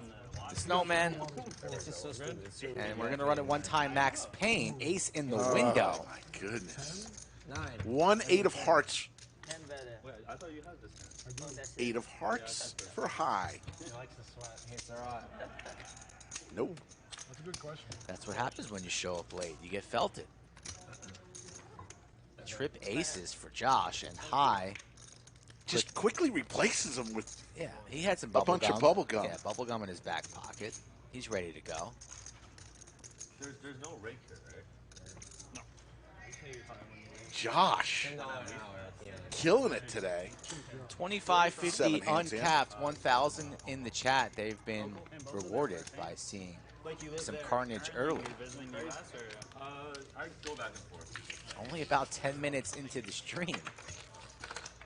the snowman. And we're going to run it one time, Max Payne. Ace in the window. Oh, my goodness. 9. 1 8 of hearts. 10 better. Wait, I thought you had this hand. Oh, that's 8 of hearts for high. He likes to sweat. Hates the rot. Nope. That's a good question. That's what happens when you show up late. You get felted. Trip aces for Josh and high. Just quickly replaces them with he had some a bubble bunch gum. of bubble gum. Yeah, bubble gum in his back pocket. He's ready to go. There's no rake here, right? No. Josh, killing it today. 25.50 7 hands in. uncapped, 1,000 in the chat. They've been rewarded by seeing some carnage early. I go back and forth. Only about 10 minutes into the stream.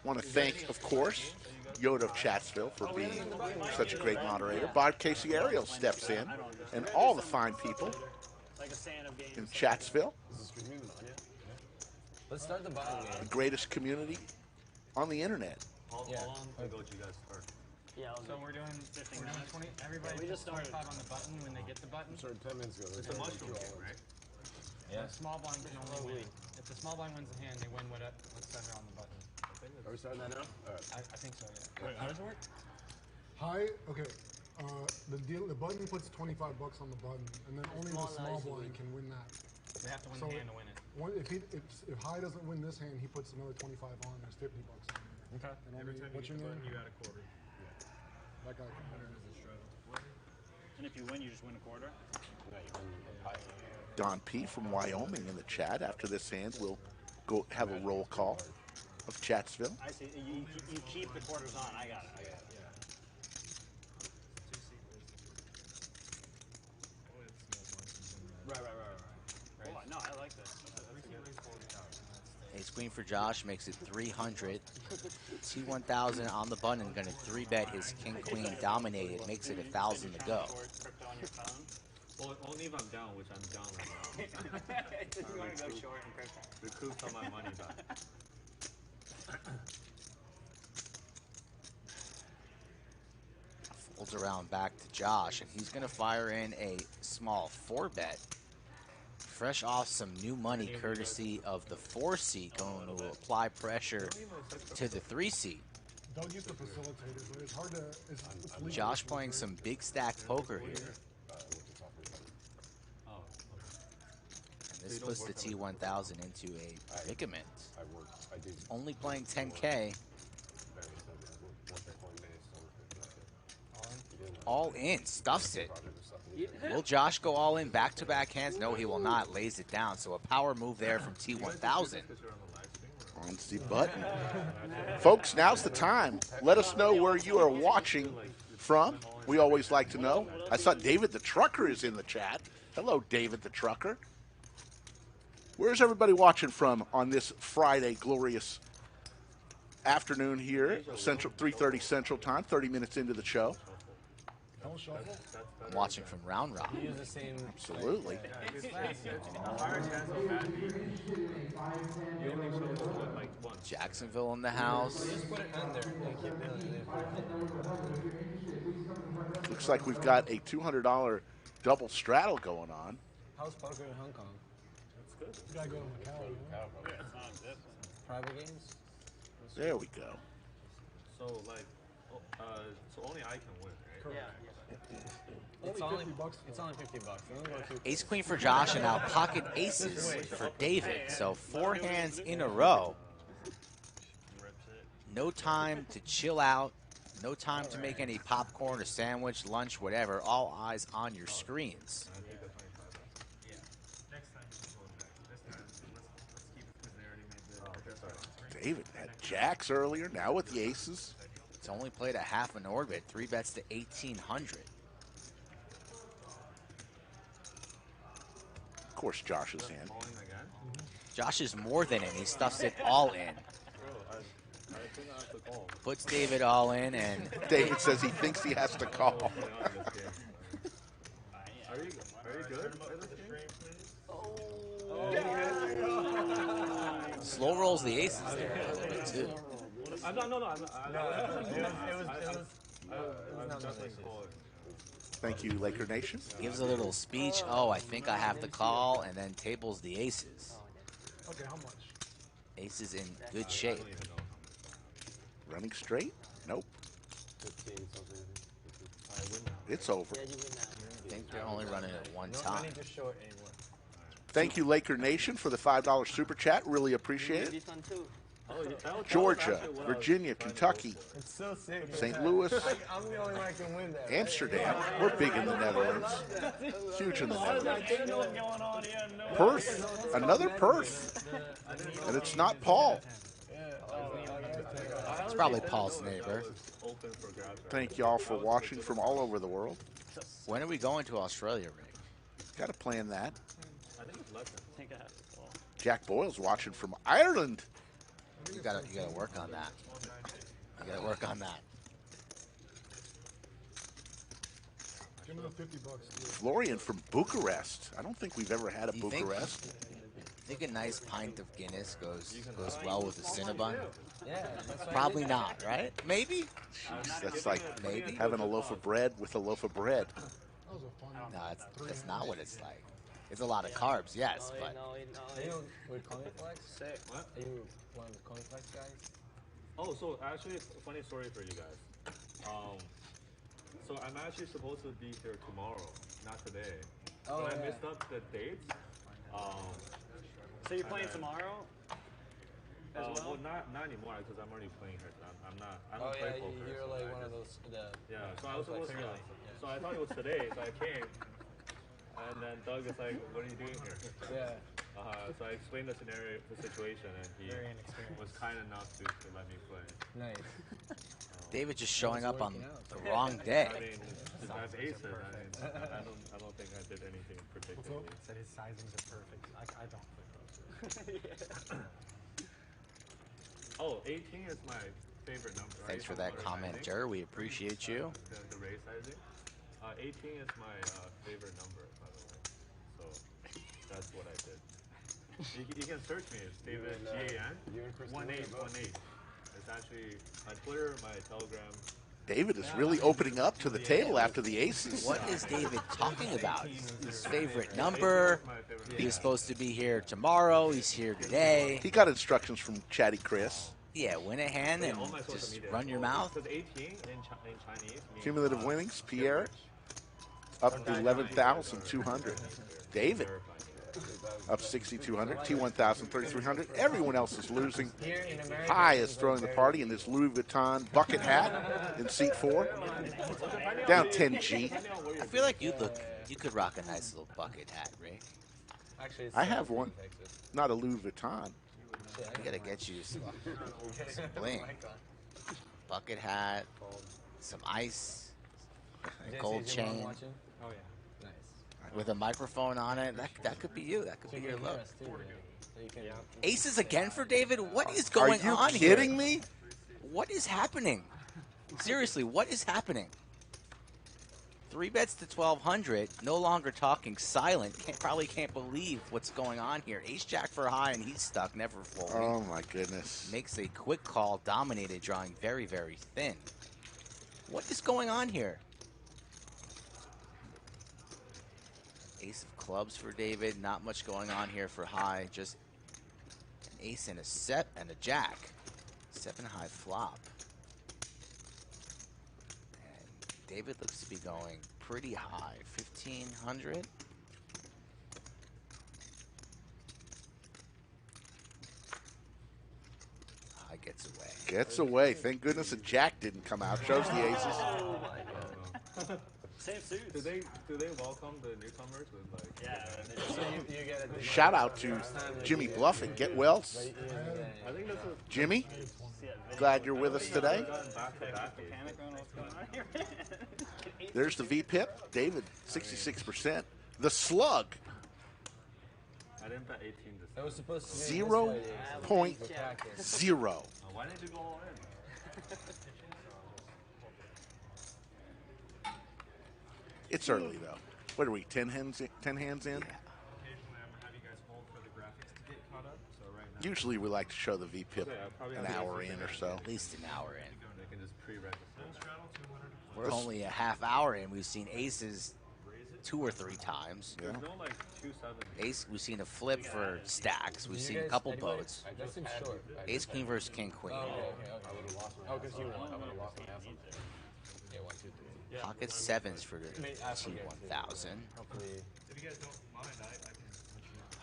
Want to thank, of course, Yoda of Chatsville for being such a great moderator. Bob Casey Ariel steps in, and all the fine people in Chatsville. Let's start the button game. The greatest community on the internet. How long ago did you guys start? Yeah, So we're doing 20. Everybody we puts just started. 25 on the button when they get the button. Started 10 minutes ago. It's a mushroom game, right? The small blind can only win. If the small blind wins the hand, they win what's center on the button. Are we starting that now? All right. I think so, yeah. How does it work? High, okay. The button puts $25 on the button, and then only the small blind can win that. They have to win So the hand to win it. If High doesn't win this hand, he puts another 25 on. There's $50 on there. Okay. And only, what's your name? You add a quarter. That guy can win. And if you win, you just win a quarter? Don P. from Wyoming in the chat. After this hand, we'll go have a roll call of Chatsville. I see. You keep the quarters on. I got it. Right. Oh, no, I like this. Ace queen for Josh makes it 300. T1000 on the button, going to 3-bet his king queen dominated, makes it 1,000 to go. Crypto on your phone. Well, only if I'm down, which I'm down right now. You want to go short and crypto? Recoup some of my money back. Folds around back to Josh, and he's going to fire in a small 4-bet. Fresh off some new money courtesy of the 4-seat, going to apply pressure to the 3-seat. Doug used to facilitate it, but it's hard to. It's legal. Josh playing some big stack poker here. And this puts the T1000 into a predicament. Only playing 10K. All in, stuffs it. Will Josh go all in back-to-back hands? No, he will not. Lays it down. So a power move there from T1000. On the button. Folks, now's the time. Let us know where you are watching from. We always like to know. I saw David the Trucker is in the chat. Hello, David the Trucker. Where's everybody watching from on this Friday glorious afternoon here, Central 3:30 Central Time, 30 minutes into the show? I'm watching from Round Rock. Absolutely. Jacksonville in the house. Looks like we've got a $200 double straddle going on. How's poker in Hong Kong? You gotta go to Macau. Private games? There we go. So, like, so only I can win, right? Yeah. It's only $50. It's only $50. Ace queen for Josh and now pocket aces for David. So 4 hands in a row. No time to chill out. No time to make any popcorn or sandwich, lunch, whatever. All eyes on your screens. David had jacks earlier, now with the aces. It's only played a half an orbit. 3-bets to 1,800. Of course, Josh's hand. Josh is more than in. He stuffs it all in. Puts David all in, and David says he thinks he has to call. Are you good? slow rolls the aces there a little bit too. I'm not. No. Thank you, Laker Nation. Gives a little speech. Oh, I think I have to call, and then tables the aces. Okay, how much? Ace is in good shape. Running straight? Nope. It's over. I think you're only running it one time. Thank you, Laker Nation, for the $5 super chat. Really appreciate it. This one too. Georgia, Virginia, Kentucky, It's so sick. St. Louis, I'm the only one that can win that. Amsterdam. We're big in the Netherlands. Huge in the Netherlands. Perth, another Perth. And it's not Paul. It's probably Paul's neighbor. Thank y'all for watching from all over the world. When are we going to Australia, Rick? Got to plan that. I think I have to call. Jack Boyle's watching from Ireland. You gotta work on that. You gotta work on that. Give me the $50. Florian from Bucharest. I don't think we've ever had a Do you think- Bucharest. Think a nice pint of Guinness goes well with a Cinnabon? Yeah. Probably not, right? Maybe. Jeez, that's like Maybe. having a loaf of bread with a loaf of bread. That was a fun No, that's not what it's like. It's a lot of carbs, yes, but Are you with Coniflex? What? Are you one of the Coniflex guys? Oh, so actually, funny story for you guys. So I'm actually supposed to be here tomorrow, not today. Oh, but I yeah. missed up the dates. So you're playing tomorrow? As Well, not anymore because I'm already playing here. I don't Oh play yeah, poker. you're so like I one of just- those. Yeah, so I was supposed to. clearly. So I thought it was today, so I came. And then Doug is like, "What are you doing here?" Yeah. So I explained the scenario, the situation, and he Very inexperienced. was kind enough to let me play. Nice. David just showing up on working out. the wrong day. I mean, since I have aces, I don't think I did anything particularly. Said his sizings are perfect. I don't play poker. Oh, 18 is my favorite number. Thanks for that comment, Jer. We appreciate you. The race sizing. 18 is my favorite number, by the way. So that's what I did. You can search me. It's David GAN 1818. It's actually my Twitter, my Telegram. David is really opening up to the table after the aces. What is David talking about? His favorite number. He was supposed to be here tomorrow. He's here today. He got instructions from Chatty Chris. Yeah, win a hand and All my social just media. run your mouth. Because 18 in Chinese means Cumulative winnings, Pierre up 11,200. David up 6,200. T1000, 3,300. Everyone else is losing. High is throwing the party in this Louis Vuitton bucket hat in seat 4. Down 10G. I feel like you could rock a nice little bucket hat, Ray. Actually, it's I have one. Not a Louis Vuitton. We gotta get you some bling. Bucket hat, some ice, a gold chain Oh yeah. Nice. with a microphone on it. That could be you. That could be your look. Too, so you can, Aces again for David? What is Are going you on kidding here? me? What is happening? Seriously, what is happening? 3 bets to 1,200. No longer talking. Silent. Probably can't believe what's going on here. Ace Jack for high, and he's stuck. Never folding. Oh my goodness. Makes a quick call. Dominated, drawing very, very thin. What is going on here? Ace of clubs for David. Not much going on here for high. Just an ace and a set and a jack. 7 high flop. And David looks to be going pretty high. 1,500. High gets away. Gets away. Thank goodness a jack didn't come out. Shows the aces. Oh my god. Same suits. Do they welcome the newcomers with like? Yeah. so you get a Shout out to Jimmy Bluffing. Get well. I think that's a Jimmy, glad you're with us today. There's the VPIP. David, 66%. The slug, I didn't bet 18 this That was supposed to be 0.0. Why didn't you go all in? It's early though. What are we? 10 hands in? 10 hands in? Occasionally, I'm gonna have you guys hold for the graphics to get caught up. So right now, Usually we like to show the VPIP an hour in or so. At least an hour in. they can just pre-register. We're only a half hour in. We've seen aces 2 or 3 times. There's no like 2-7. Ace, we've seen a flip for stacks. We've seen a couple boats. That seems short. Ace Queen versus King Queen. Oh, okay. I would have lost my ass. because you won. I would have lost my ass. Yeah, 1, 2, 3. Pocket 7s for the T1000. Hopefully. If you guys don't mind, I can.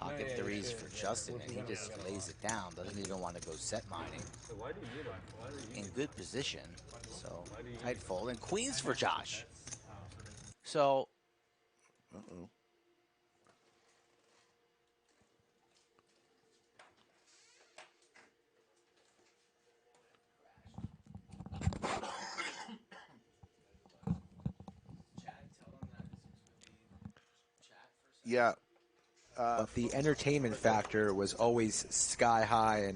Pocket 3s for Justin, and he just lays it down. Doesn't even want to go set mining. So why do you need them? Why do you In good position. So tight fold. And queens for Josh. So. Uh-oh. Yeah. But the entertainment factor was always sky high,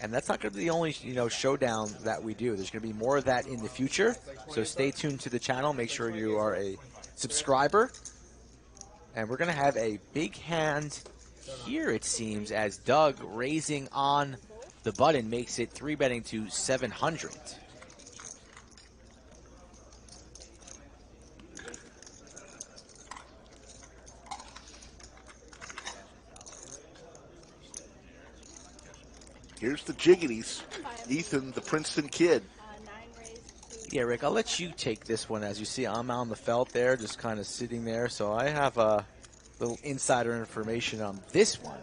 and that's not going to be the only showdown that we do. There's going to be more of that in the future. So stay tuned to the channel. Make sure you are a subscriber. And we're going to have a big hand here, it seems, as Doug raising on the button makes it 3-betting to 700. Here's the jiggities. Ethan, the Princeton kid. Yeah, Rick, I'll let you take this one. As you see, I'm on the felt there, just kind of sitting there. So I have a little insider information on this one.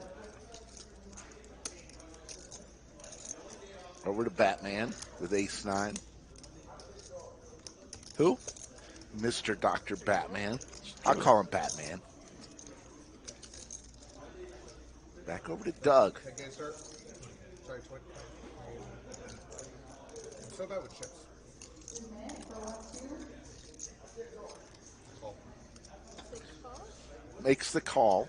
Over to Batman with ace-9. Who? Mr. Dr. Batman. I'll call him Batman. Back over to Doug. Again, sir. Sorry, 20. I'm so bad with chips. Makes the call.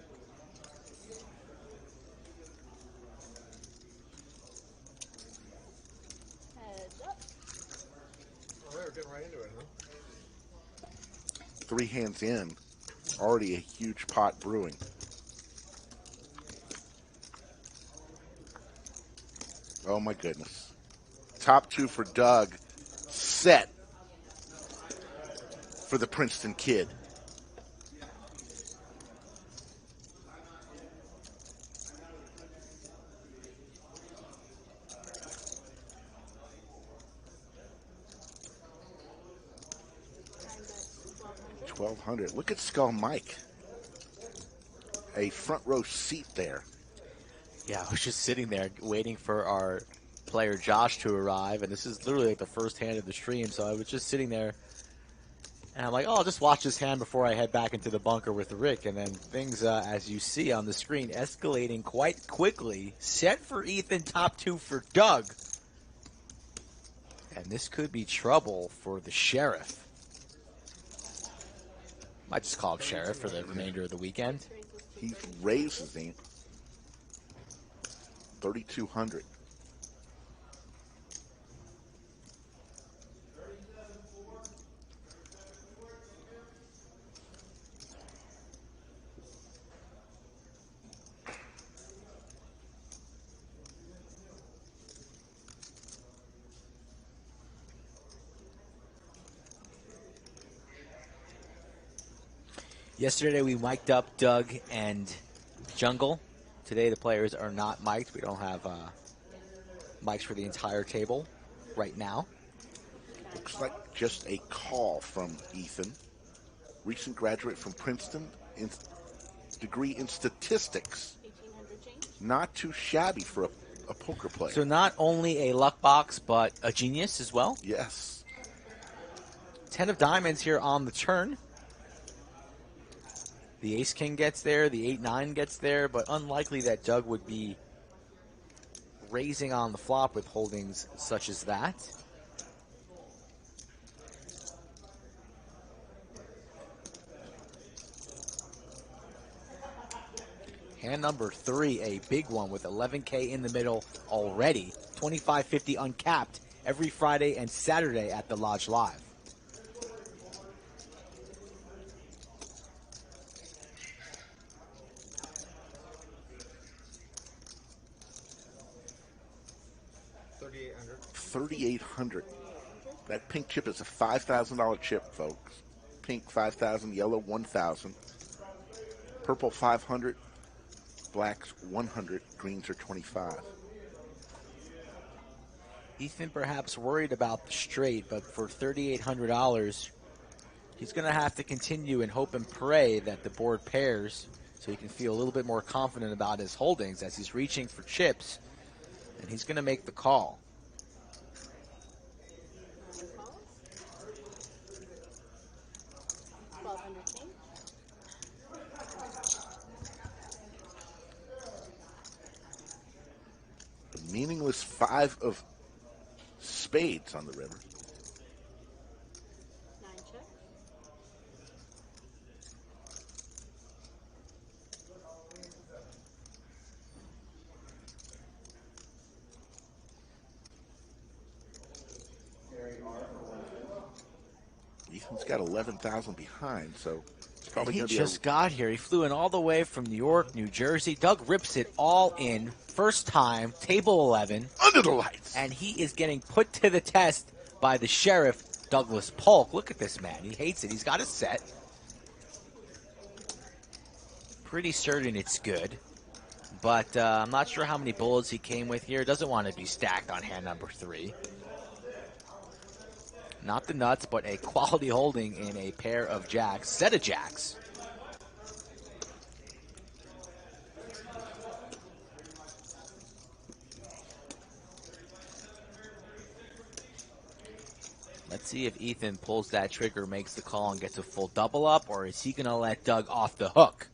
Heads up. Oh, we're getting right into it, huh? 3 hands in. Already a huge pot brewing. Oh my goodness. Top 2 for Doug. Set for the Princeton kid. $1,200. Look at Skull Mike. A front row seat there. Yeah, I was just sitting there waiting for our player Josh to arrive, and this is literally like the first hand of the stream, so I was just sitting there, and I'm like, oh, I'll just watch this hand before I head back into the bunker with Rick, and then things, as you see on the screen, escalating quite quickly. Set for Ethan, top 2 for Doug. And this could be trouble for the Sheriff. Might just call him Sheriff for the remainder of the weekend. He raises him. 3,200. Yesterday we mic'd up Doug and Jungle. Today the players are not mic'd. We don't have mics for the entire table right now. Looks like just a call from Ethan. Recent graduate from Princeton, degree in statistics. Not too shabby for a poker player. So not only a luck box, but a genius as well. Yes. 10 of diamonds here on the turn. The ace-king gets there, the 8-9 gets there, but unlikely that Doug would be raising on the flop with holdings such as that. Hand number 3, a big one with 11K in the middle already. 25.50 uncapped every Friday and Saturday at the Lodge Live. $3,800. That pink chip is a $5,000 chip, folks. pink 5,000, yellow 1,000, purple 500, blacks 100, greens are 25. Ethan perhaps worried about the straight, but for $3,800, he's going to have to continue and hope and pray that the board pairs so he can feel a little bit more confident about his holdings as he's reaching for chips, and he's going to make the call. The meaningless 5 of spades on the river. 9 checks. Ethan's got 11,000 behind, so it's probably He going to be just got here. He flew in all the way from New York, New Jersey. Doug rips it all in. First time, table 11. Under the lights. And he is getting put to the test by the sheriff, Douglas Polk. Look at this man. He hates it. He's got a set. Pretty certain it's good. But I'm not sure how many bullets he came with here. Doesn't want to be stacked on hand number 3. Not the nuts, but a quality holding in a pair of jacks. Set of jacks. Let's see if Ethan pulls that trigger, makes the call, and gets a full double up, or is he going to let Doug off the hook?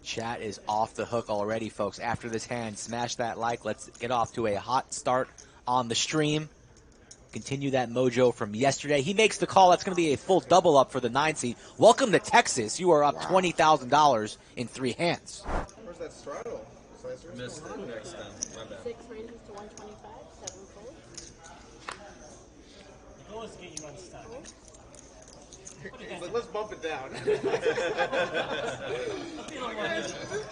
Chat is off the hook already, folks. After this hand, smash that like. Let's get off to a hot start on the stream. Continue that mojo from yesterday. He makes the call. That's going to be a full double up for the 9 seed. Welcome to Texas. You are up $20,000 in 3 hands. Where's that straddle? Missed it next time. My bad. 6 raises to 125, 7 folds. The goal is to get you unstuck. He's like, let's bump it down. This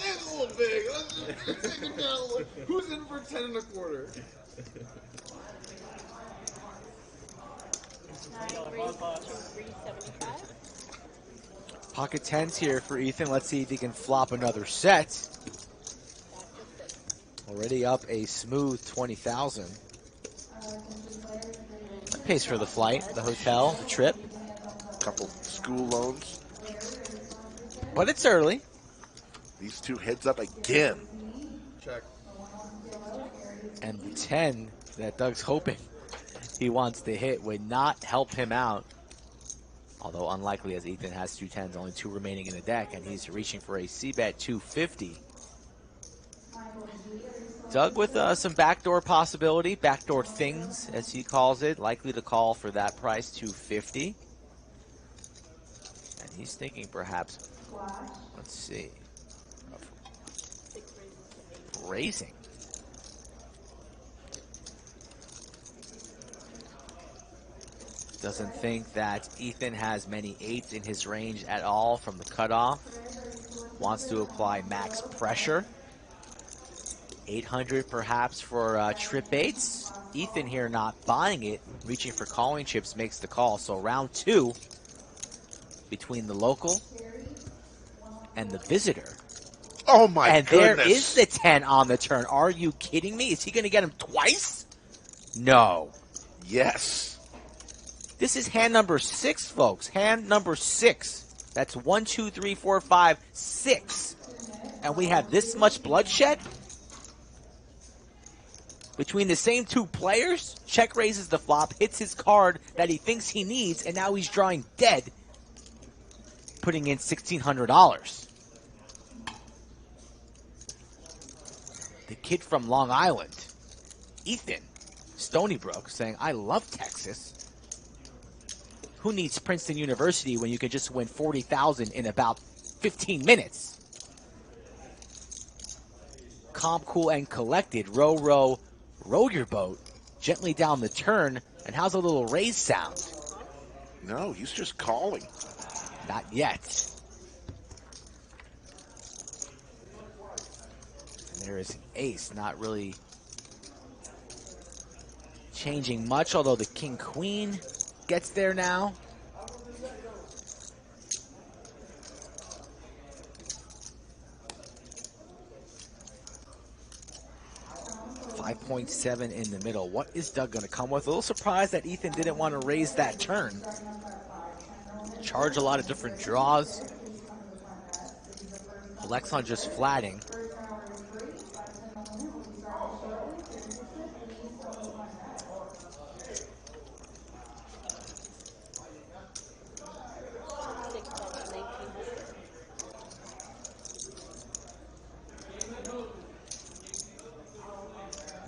is a little big. Let's just take it down a little. Who's in for 10 and a quarter? 9 raises to 375. Pocket 10s here for Ethan. Let's see if he can flop another set. Already up a smooth 20,000. Pays for the flight, the hotel, the trip. Couple school loans. But it's early. These two heads up again. Check. And the 10 that Doug's hoping he wants to hit would not help him out. Although unlikely, as Ethan has 2 10s, only 2 remaining in the deck, and he's reaching for a C-bet 250. Doug with some backdoor possibility, backdoor things, as he calls it. Likely to call for that price, 250. And he's thinking perhaps, let's see, raising. Doesn't think that Ethan has many 8s in his range at all from the cutoff. Wants to apply max pressure. 800 perhaps for trip 8s. Ethan here not buying it, reaching for calling chips, makes the call. So round 2 between the local and the visitor. Oh my and goodness. And there is the 10 on the turn. Are you kidding me? Is he going to get him twice? No. Yes. This is hand number 6, folks. Hand number 6. That's 1, 2, 3, 4, 5, 6. And we have this much bloodshed? Between the same 2 players? Check raises the flop, hits his card that he thinks he needs, and now he's drawing dead, putting in $1,600. The kid from Long Island, Ethan, Stony Brook, saying, I love Texas. Who needs Princeton University when you can just win $40,000 in about 15 minutes? Calm, cool, and collected. Row, row, row your boat gently down the turn. And how's a little raise sound? No, he's just calling. Not yet. And there is an ace, not really changing much, although the king-queen gets there now. .7 in the middle. What is Doug going to come with? A little surprised that Ethan didn't want to raise that turn. Charge a lot of different draws. Alexon just flatting.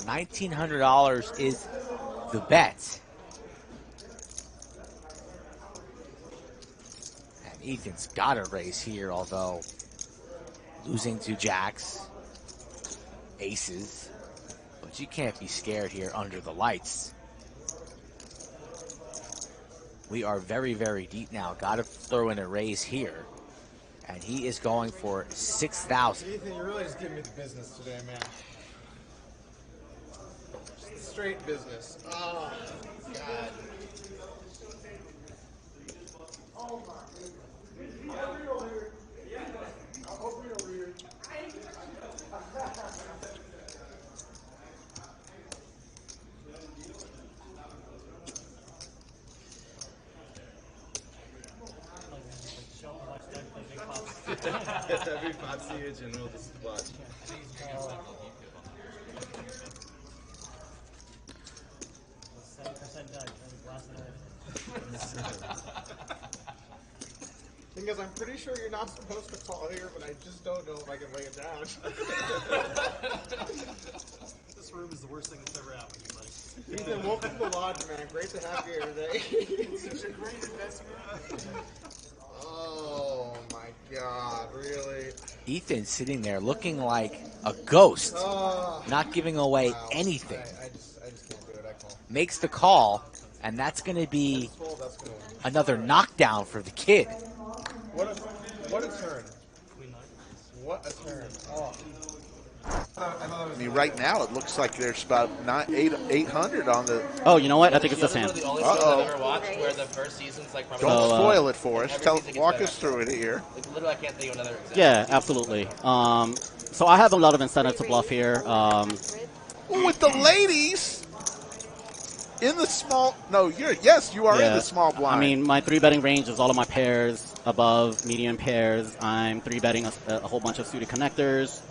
$1,900 is the bet. And Ethan's got a raise here, although losing to jacks, aces. But you can't be scared here under the lights. We are very, very deep now. Got to throw in a raise here. And he is going for 6,000. Ethan, you're really just giving me the business today, man. Straight business. Oh, God. Every Potsy and we'll just watch. Thing is, I'm pretty sure you're not supposed to call here, but I just don't know if I can lay it down. This room is the worst thing that's ever happened to me, buddy. Ethan, welcome to the lodge, man. Great to have you here today. Such a great investment. Oh my God, really? Ethan sitting there looking like a ghost, not giving away anything. I just can't do it. I call. Makes the call, and that's going to be another knockdown for the kid. What a turn. What a turn. Oh. I mean, right now it looks like there's about 800 on the. Oh, you know what? I think it's this hand. Uh-oh. Where the first season's like probably Don't spoil it for us. Walk us through it here. Like, literally, I can't think of another example. Yeah, absolutely. So I have a lot of incentive to bluff here. With the ladies in the small. No, you are in the small blind. I mean, my 3-betting range is all of my pairs above medium pairs. I'm 3-betting a whole bunch of suited connectors.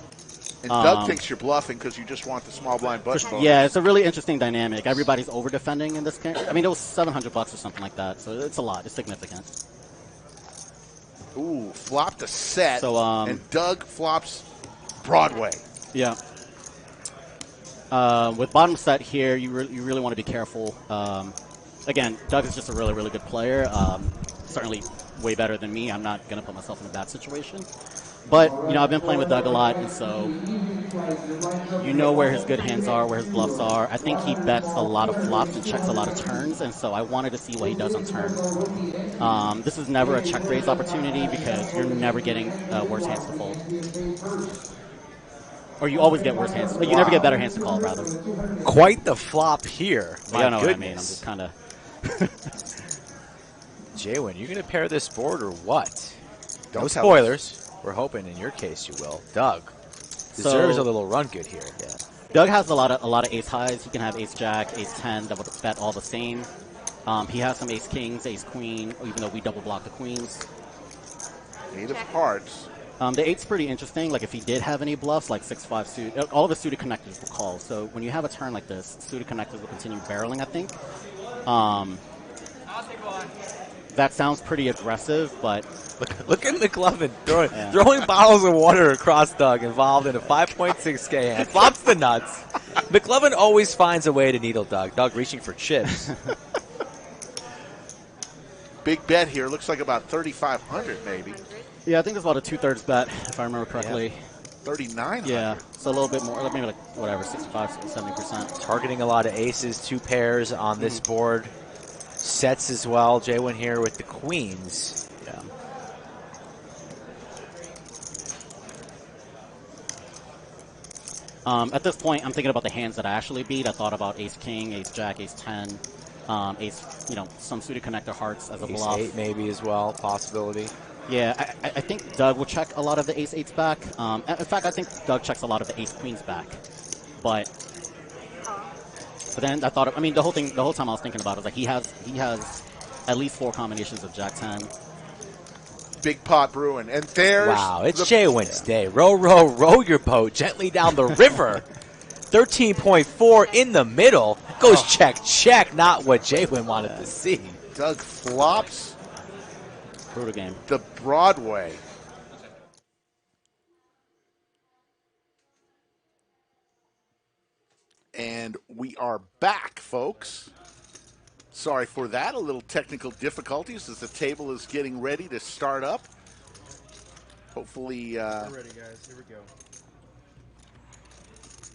And Doug thinks you're bluffing because you just want the small blind button bonus. Yeah, it's a really interesting dynamic. Everybody's over defending in this game. I mean, it was $700 or something like that, so it's a lot. It's significant. Ooh, flopped a set, so, and Doug flops Broadway. Yeah. With bottom set here, you really want to be careful. Again, Doug is just a really, really good player. Certainly way better than me. I'm not going to put myself in a bad situation. But, I've been playing with Doug a lot, and so you know where his good hands are, where his bluffs are. I think he bets a lot of flops and checks a lot of turns, and so I wanted to see what he does on turn. This is never a check raise opportunity because you're never getting worse hands to fold. Or you always get worse hands. You never get better hands to call, rather. Quite the flop here. My you know goodness. what I mean. I'm just kind of... Jaywin, you going to pair this board or what? Don't no tell spoilers. We're hoping in your case you will. Doug deserves a little run good here. Yeah. Doug has a lot of ace highs. He can have ace jack, ace 10 that would bet all the same. He has some ace kings, ace queen, even though we double block the queens. 8 of hearts. The 8's pretty interesting. Like if he did have any bluffs, like 6-5 suit, all the suited connectors will call. So when you have a turn like this, suited connectors will continue barreling, I think. I'll take one. That sounds pretty aggressive, but... Look at McLovin throwing bottles of water across Doug, involved in a 5.6K hand. Flops the nuts. McLovin always finds a way to needle Doug. Doug reaching for chips. Big bet here. Looks like about 3,500 maybe. Yeah, I think there's about a 2/3 bet, if I remember correctly. 39. Yeah, so a little bit more, maybe like whatever, 65, 70%. Targeting a lot of aces, 2 pairs on this board. Sets as well. Jay went here with the queens. Yeah. At this point, I'm thinking about the hands that I actually beat. I thought about ace king, ace jack, ace 10, ace, some suited connector hearts as a Ace bluff. 8 maybe as well, possibility. Yeah, I think Doug will check a lot of the ace 8s back. In fact, I think Doug checks a lot of the ace queens back. But then I thought, the whole time I was thinking about it was like he has at least 4 combinations of jack 10. Big pot brewing, and there's it's Jay Wednesday. Row, row, row your boat gently down the river. 13.4 in the middle. Goes check, check. Not what Jay Wynn wanted to see. Doug flops. Brutal game. The Broadway. And we are back, folks. Sorry for that. A little technical difficulties as the table is getting ready to start up. Hopefully, We're ready, guys. Here we go.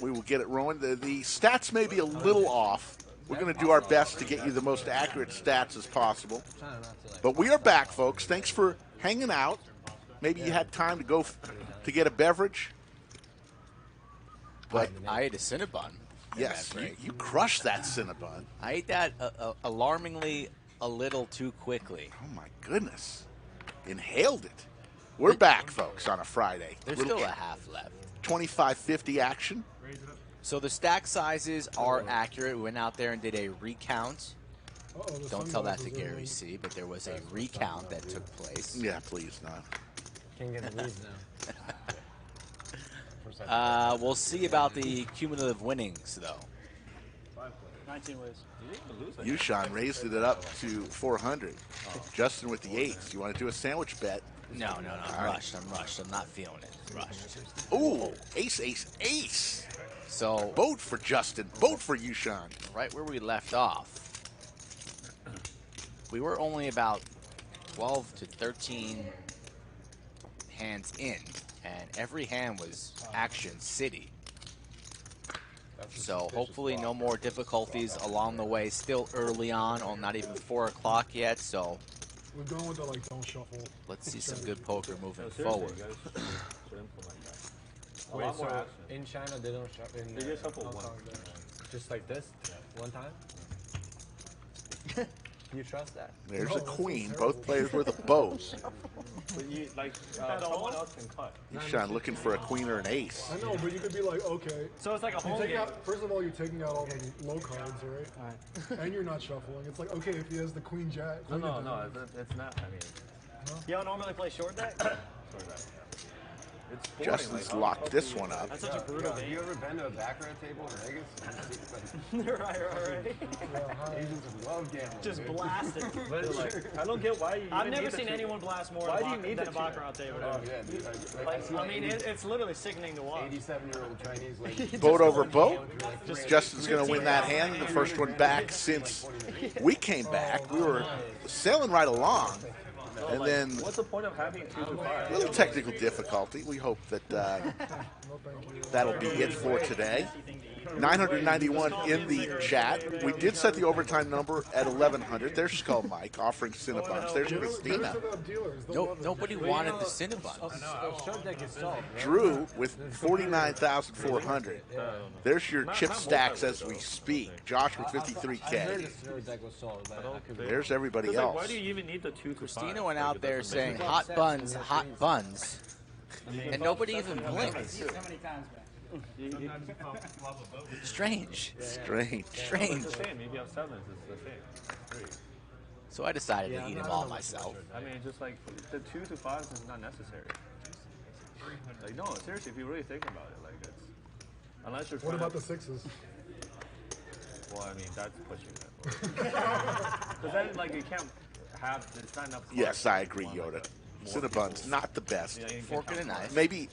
we will get it rolling. The stats may be a little off. We're going to do our best to get you the most accurate stats as possible. But we are back, folks. Thanks for hanging out. Maybe you had time to go to get a beverage. But I ate a Cinnabon. Yes, you crushed that Cinnabon. I ate that alarmingly a little too quickly. Oh, my goodness. Inhaled it. We're back, folks, on a Friday. There's still a half left. 25-50 action. So the stack sizes are accurate. We went out there and did a recount. Don't tell that to Gary C., but there was a recount that took place. Yeah, please not. Can't get the leads now. We'll see about the cumulative winnings, though. 19 ways. Yushan raised it up to 400. Justin with the 8s. You want to do a sandwich bet? No. I'm rushed. I'm not feeling it. Rushed. Ooh, ace, ace, ace. So vote for Justin. Vote for Yushan. Right where we left off, we were only about 12 to 13 hands in, and every hand was Action City. So hopefully no more difficulties along the way. Still early on, not even 4 o'clock yet, so we're going with the don't shuffle. Let's see some good poker moving forward. Wait, so in China they don't shuffle? They just shuffle one. Just like this? One time? You trust that? There's a queen. Both players were the bows. But someone else can cut. Yushan looking for a queen or an ace. I know, but you could be like, okay. So it's like a home game. First of all, you're taking out all the low cards, right? And you're not shuffling. It's like, okay, if he has the queen jack. No, it's not. I mean, you don't normally play short deck? Short deck. It's boring, Justin's locked this one up. That's such a brutal game. Have you ever been to a baccarat table in Vegas? right. Asians love gambling. Just blast it. But like, I don't get why you. I've never seen anyone blast more than a baccarat table. Oh, yeah. I mean, it's literally sickening to watch. 87-year-old Chinese lady. Boat over boat. Justin's going to win that hand. The first one back since we came back. We were sailing right along. And then what's the point of having 2 to 5? a little technical difficulty. We hope that that'll be it for today. 991 in the chat. We did set the overtime number at 1,100. There's Skull Mike offering Cinnabons. There's Christina. Nobody wanted the Cinnabons. Drew with 49,400. There's your chip stacks as we speak. Josh with 53K. There's everybody else. Why do you even need the 2 to 5? Christina went out there saying hot buns, and nobody even blinked. Strange. It's the same. If you have 7s, it's the same. So I decided to eat them all myself. I mean, just like the 2 to 5s is not necessary. Like, no, seriously, if you really think about it, like, it's unless you're. What about the 6s? Well, I mean, that's pushing it. Because then, like, you can't have it's not enough. Yes, I agree, Yoda. Cinnabons, not the best. Fork and a knife. Maybe you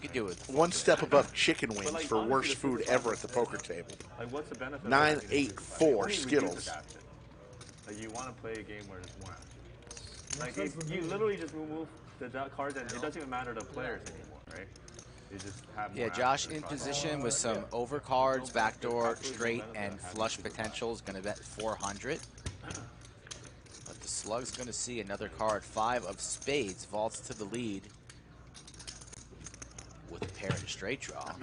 could do it. One step above chicken wings like, for honestly, worst food ever at the poker table. Like, what's the benefit? 984 Skittles. Like, you want to play a game where there's more action. Like, you literally just remove the cards, and it doesn't even matter the players anymore, right? You just have Yeah, more Josh action in across position the with some board. overcards, backdoor, Absolutely no straight, venom and that has flush to be potential is going to bet 400. But the slug's going to see another card. 5 of spades vaults to the lead with a pair and a straight draw.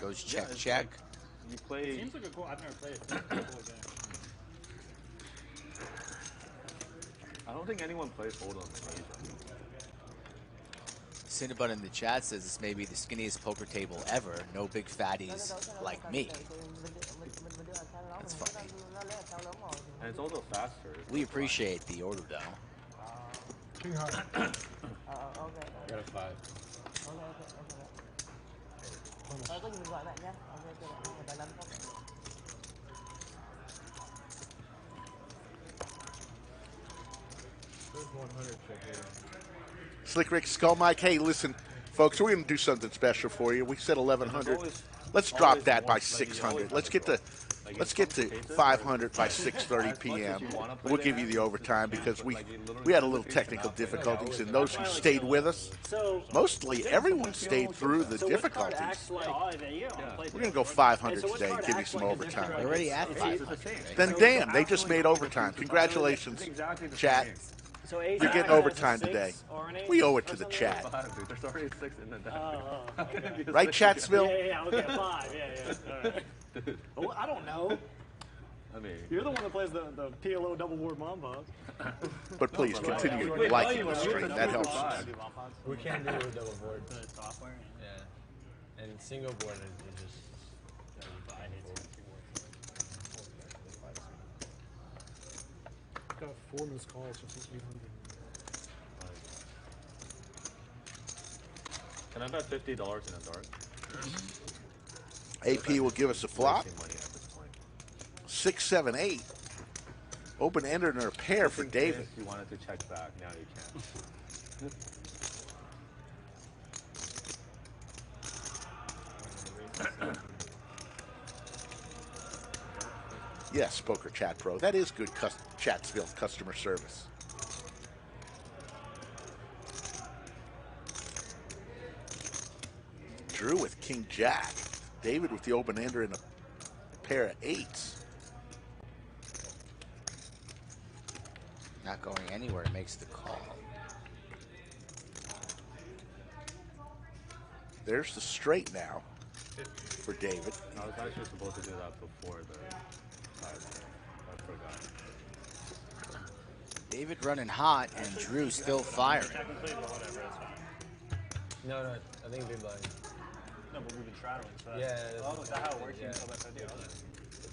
Goes check, Yeah, it's check. like you play. Seems like a cool. I've never played it. Seems like a cool game. I don't think anyone plays Hold'em in Asia. Cinnabon in the chat says this may be the skinniest poker table ever. No big fatties like me. That's funny. And it's also faster. We appreciate the order, though. King high. Got a 5. There's 100 check here. Slick Rick, Skull Mike. Hey, listen, folks, we're going to do something special for you. We said 1,100. Let's drop that by 600. Let's get to 500 by 6:30 p.m. We'll give you the overtime because we had a little technical difficulties, and those who stayed with us, mostly everyone stayed through the difficulties. We're going to go 500 today and give you some overtime. We're already at 500. Then damn, they just made overtime. Congratulations, chat. You're getting overtime today. We owe it to the chat. There's already 6 in the deck. Right, Chatsville? Yeah, okay, 5. Yeah. All right. Well, I don't know. I mean, You're the one that plays the PLO double board Mombos. But please continue liking the stream. That helps us. We can't do a double board. Software? Yeah. And single board is just. Got 4 missed calls for 1,600. can I bet $50 in a dark? AP will give us a flop. 6, 7, 8. Open ender and a pair for David. If you wanted to check back, now you can. Yes, Poker Chat Pro. That is good Chatsville customer service. Drew with King Jack. David with the open ender and a pair of 8s. Not going anywhere, makes the call. There's the straight now for David. I was actually supposed to do that before the 5. I forgot. David running hot and Drew still firing. Technically, but whatever, it's fine. No, I think big blind. No, but we've been shadowing, so Yeah. Oh, is that how it works? Yeah. You can tell that idea.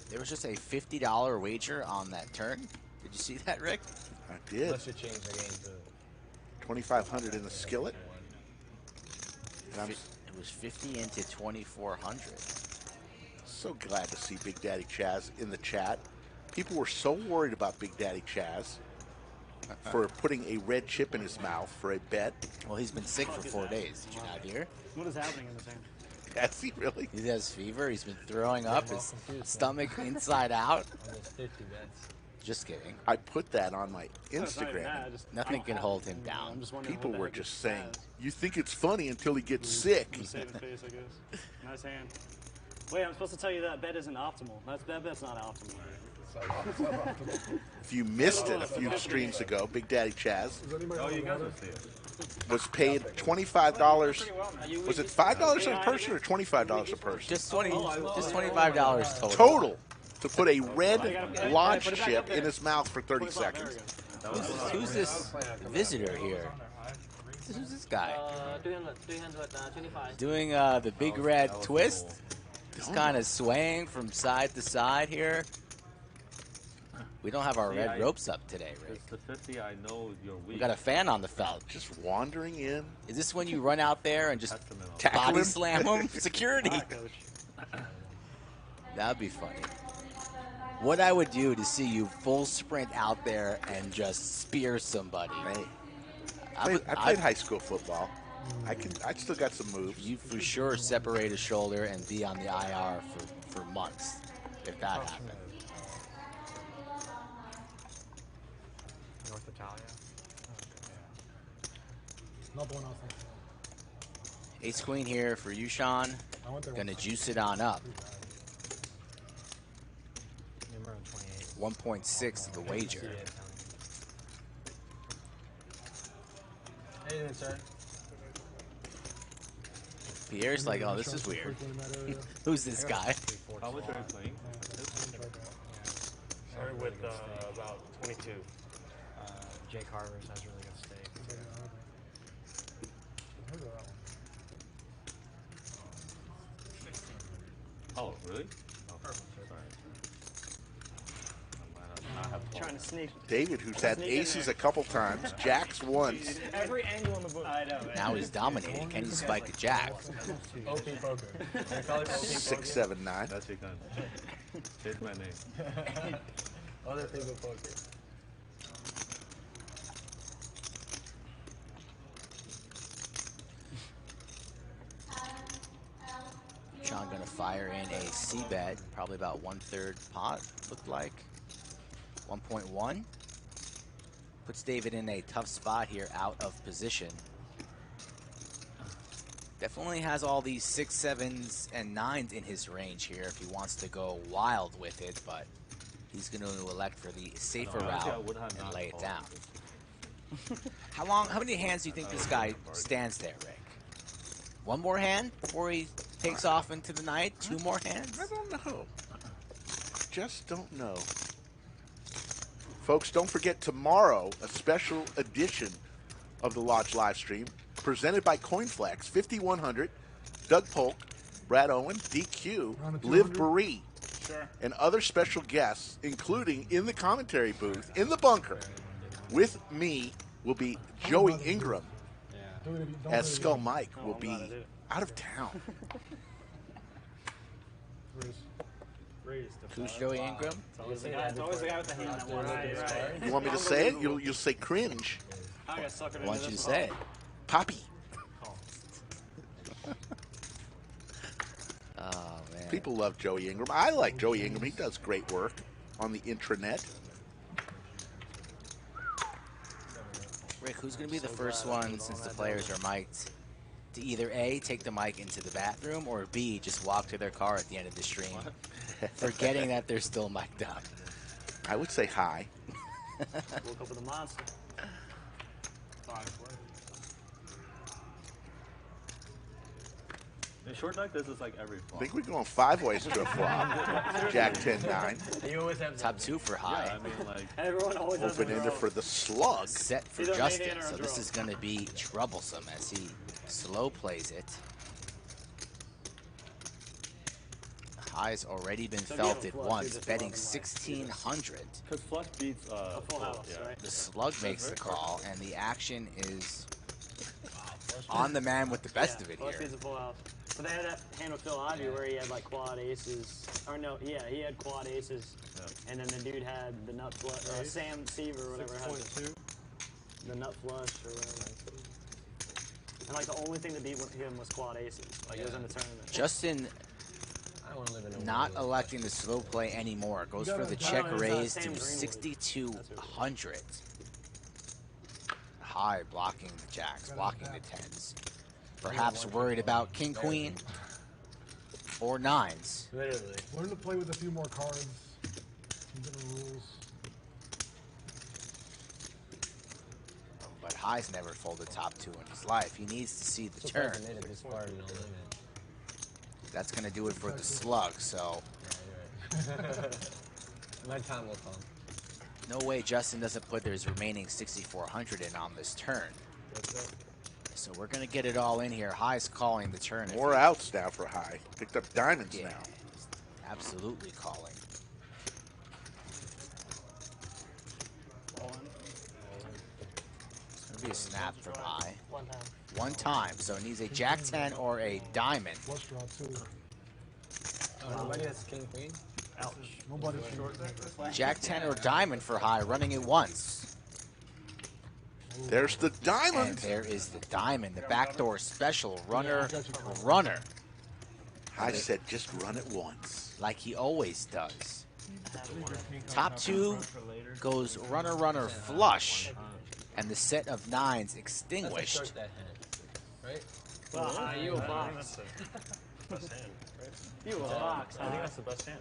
There was just a $50 wager on that turn. Did you see that, Rick? I did. Unless you change the game to 2,500 in the skillet. And I'm It was 50 into 2,400. so glad to see Big Daddy Chaz in the chat. People were so worried about Big Daddy Chaz for putting a red chip in his mouth for a bet. Well, he's been sick for 4 days. Did you not hear? What is happening in this game? Has he really? He has fever. He's been throwing up his stomach inside out. almost 50 bets. Just kidding. I put that on my It's not even that, Instagram. just- Nothing can hold him down. I'm just wondering People what the were heck just is saying, Chaz. you think it's funny until he gets sick. Just save the face, I guess. Nice hand. Wait, I'm supposed to tell you that bet isn't optimal. That bet's not optimal. If you missed it a few streams ago, Big Daddy Chaz Oh, you guys will see it. was paid $25. Was it $5 a person or $25 a person? Just $25 total. Total to put a red launch chip in his mouth for 30 seconds. Who's this visitor here? Who's this guy? 325. Doing the big red twist. Just kind of swaying from side to side here. We don't have our See, red ropes up today, Rick. It's the 50. I know you're weak. We got a fan on the felt. Just wandering in. Is this when you run out there and just Tackle body him? slam him? Security. That'd be funny. What I would do to see you full sprint out there and just spear somebody. Hey, I played high school football. I still got some moves. You for sure separate a shoulder and be on the IR for months if that happened. Not the one else. Ace queen here for you, Sean. Gonna juice it on up. 1.6 to the wager. Anything, sir? Pierre's like, oh, this is weird. Who's this guy? How much are you playing? Started with about 22. Jake Harvers has really good steak. Oh, really? Oh, Perfect. sorry. Trying to sneak. David, who's had aces a couple times, jacks once. Every angle on the book. I know. Now he's dominating. Can he spike a jack? OP poker. 679. That's your gun. Change my name. Other people poker. Sean gonna fire in a C bet, probably about 1/3 pot, looked like. 1.1. Puts David in a tough spot here, out of position. Definitely has all these 6s, 7s, and 9s in his range here if he wants to go wild with it, but he's going to elect for the safer route and lay it down. How many hands do you think this guy stands there, Rick? One more hand before he takes off into the night? Two more hands? I don't know. Just don't know. Folks, don't forget tomorrow, a special edition of the Lodge live stream presented by CoinFlex, 5100, Doug Polk, Brad Owen, DQ, Liv Marie, and other special guests, including in the commentary booth, in the bunker, with me will be Joey Ingram, as Skull Mike will be out of town. Who's Joey Ingram? It's always the guy with the hand that wants it. You want me to say it? You'll say cringe. I got suckered Why don't into you this say it? Poppy. Oh, man. People love Joey Ingram. I like Joey Ingram. He does great work on the intranet. Rick, who's going to be the first one, since the players are mic'd, to either A, take the mic into the bathroom, or B, just walk to their car at the end of the stream, forgetting that they're still mic'd up? I would say hi. Woke up with a monster. In short deck, this is like every I flop. think we're going 5 ways to a flop. Jack 10-9. You always have Top 2 for high. Yeah, I mean, like, Everyone always has a Open-ender draw. for the slug. Set for Either Justin, main hand or so a this draw. is going to be troublesome as he slow plays it. High's already been So felted give him flush, once, you just betting love him, like, 1,600. because flush beats A full house, yeah. right? The slug makes the call, and the action is on the man with the best of it Flush here. beats a full house. But they had that hand with Phil Ivey where he had like quad aces. Or no, yeah, he had quad aces. And then the dude had the nut flush. Sam Seaver or whatever had the nut flush or whatever. And like the only thing that beat him was quad aces. Like it was in the tournament. Justin I want to live in a not world. electing the slow play anymore. Goes for the check raise to 6,200. High blocking the jacks, blocking the tens. Perhaps worried about king queen or nines. Literally. Learn to play with a few more cards. Some different rules. But High's never folded top 2 in his life. He needs to see the turn. Made it this far, no limit. That's going to do it for the slug, so Yeah, you're right. My time will come. no way Justin doesn't put his remaining 6,400 in on this turn. So we're going to get it all in here. High's calling the turn. More outs now for High. Picked up diamonds Yeah, now. absolutely calling. It's going to be a snap from High. One time. One time, so it needs a jack 10 or a diamond. Flush draw too. Oh, nobody has king queen? Ouch. Nobody Jack 10 or diamond for High, running it once. There's the And diamond. there is the diamond, the backdoor special. Runner, runner, High said just run it once. like he always does. Top 2 goes runner, runner, flush, and the set of nines Let's extinguished. start that hand, right? Wow, you a fox. Best hand. You a fox, I think huh? that's the best hand.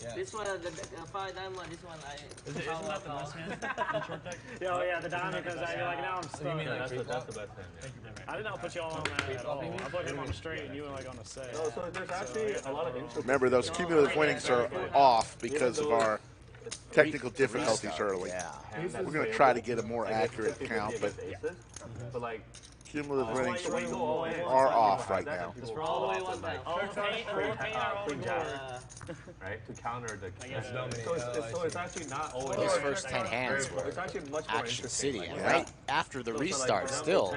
Yeah. This one, the 5 diamond, this one Isn't that the best hand in short deck? Yeah, oh yeah, the diamond comes out, you're like, now I'm stuck. You mean that's the best hand, I did not put you all on that at all. I put him on the straight and you were like on the set. No, so there's actually a lot of interesting. Remember, those cumulative winnings are off because of our technical difficulties early. Yeah. We're going to try to get a more accurate count, but But like, cumulative winnings are off right now. It's for all the way one time. Right, to counter the. So it's actually not always. Those first 10 hands were It's actually much more Action interesting. City, and right after the restart, still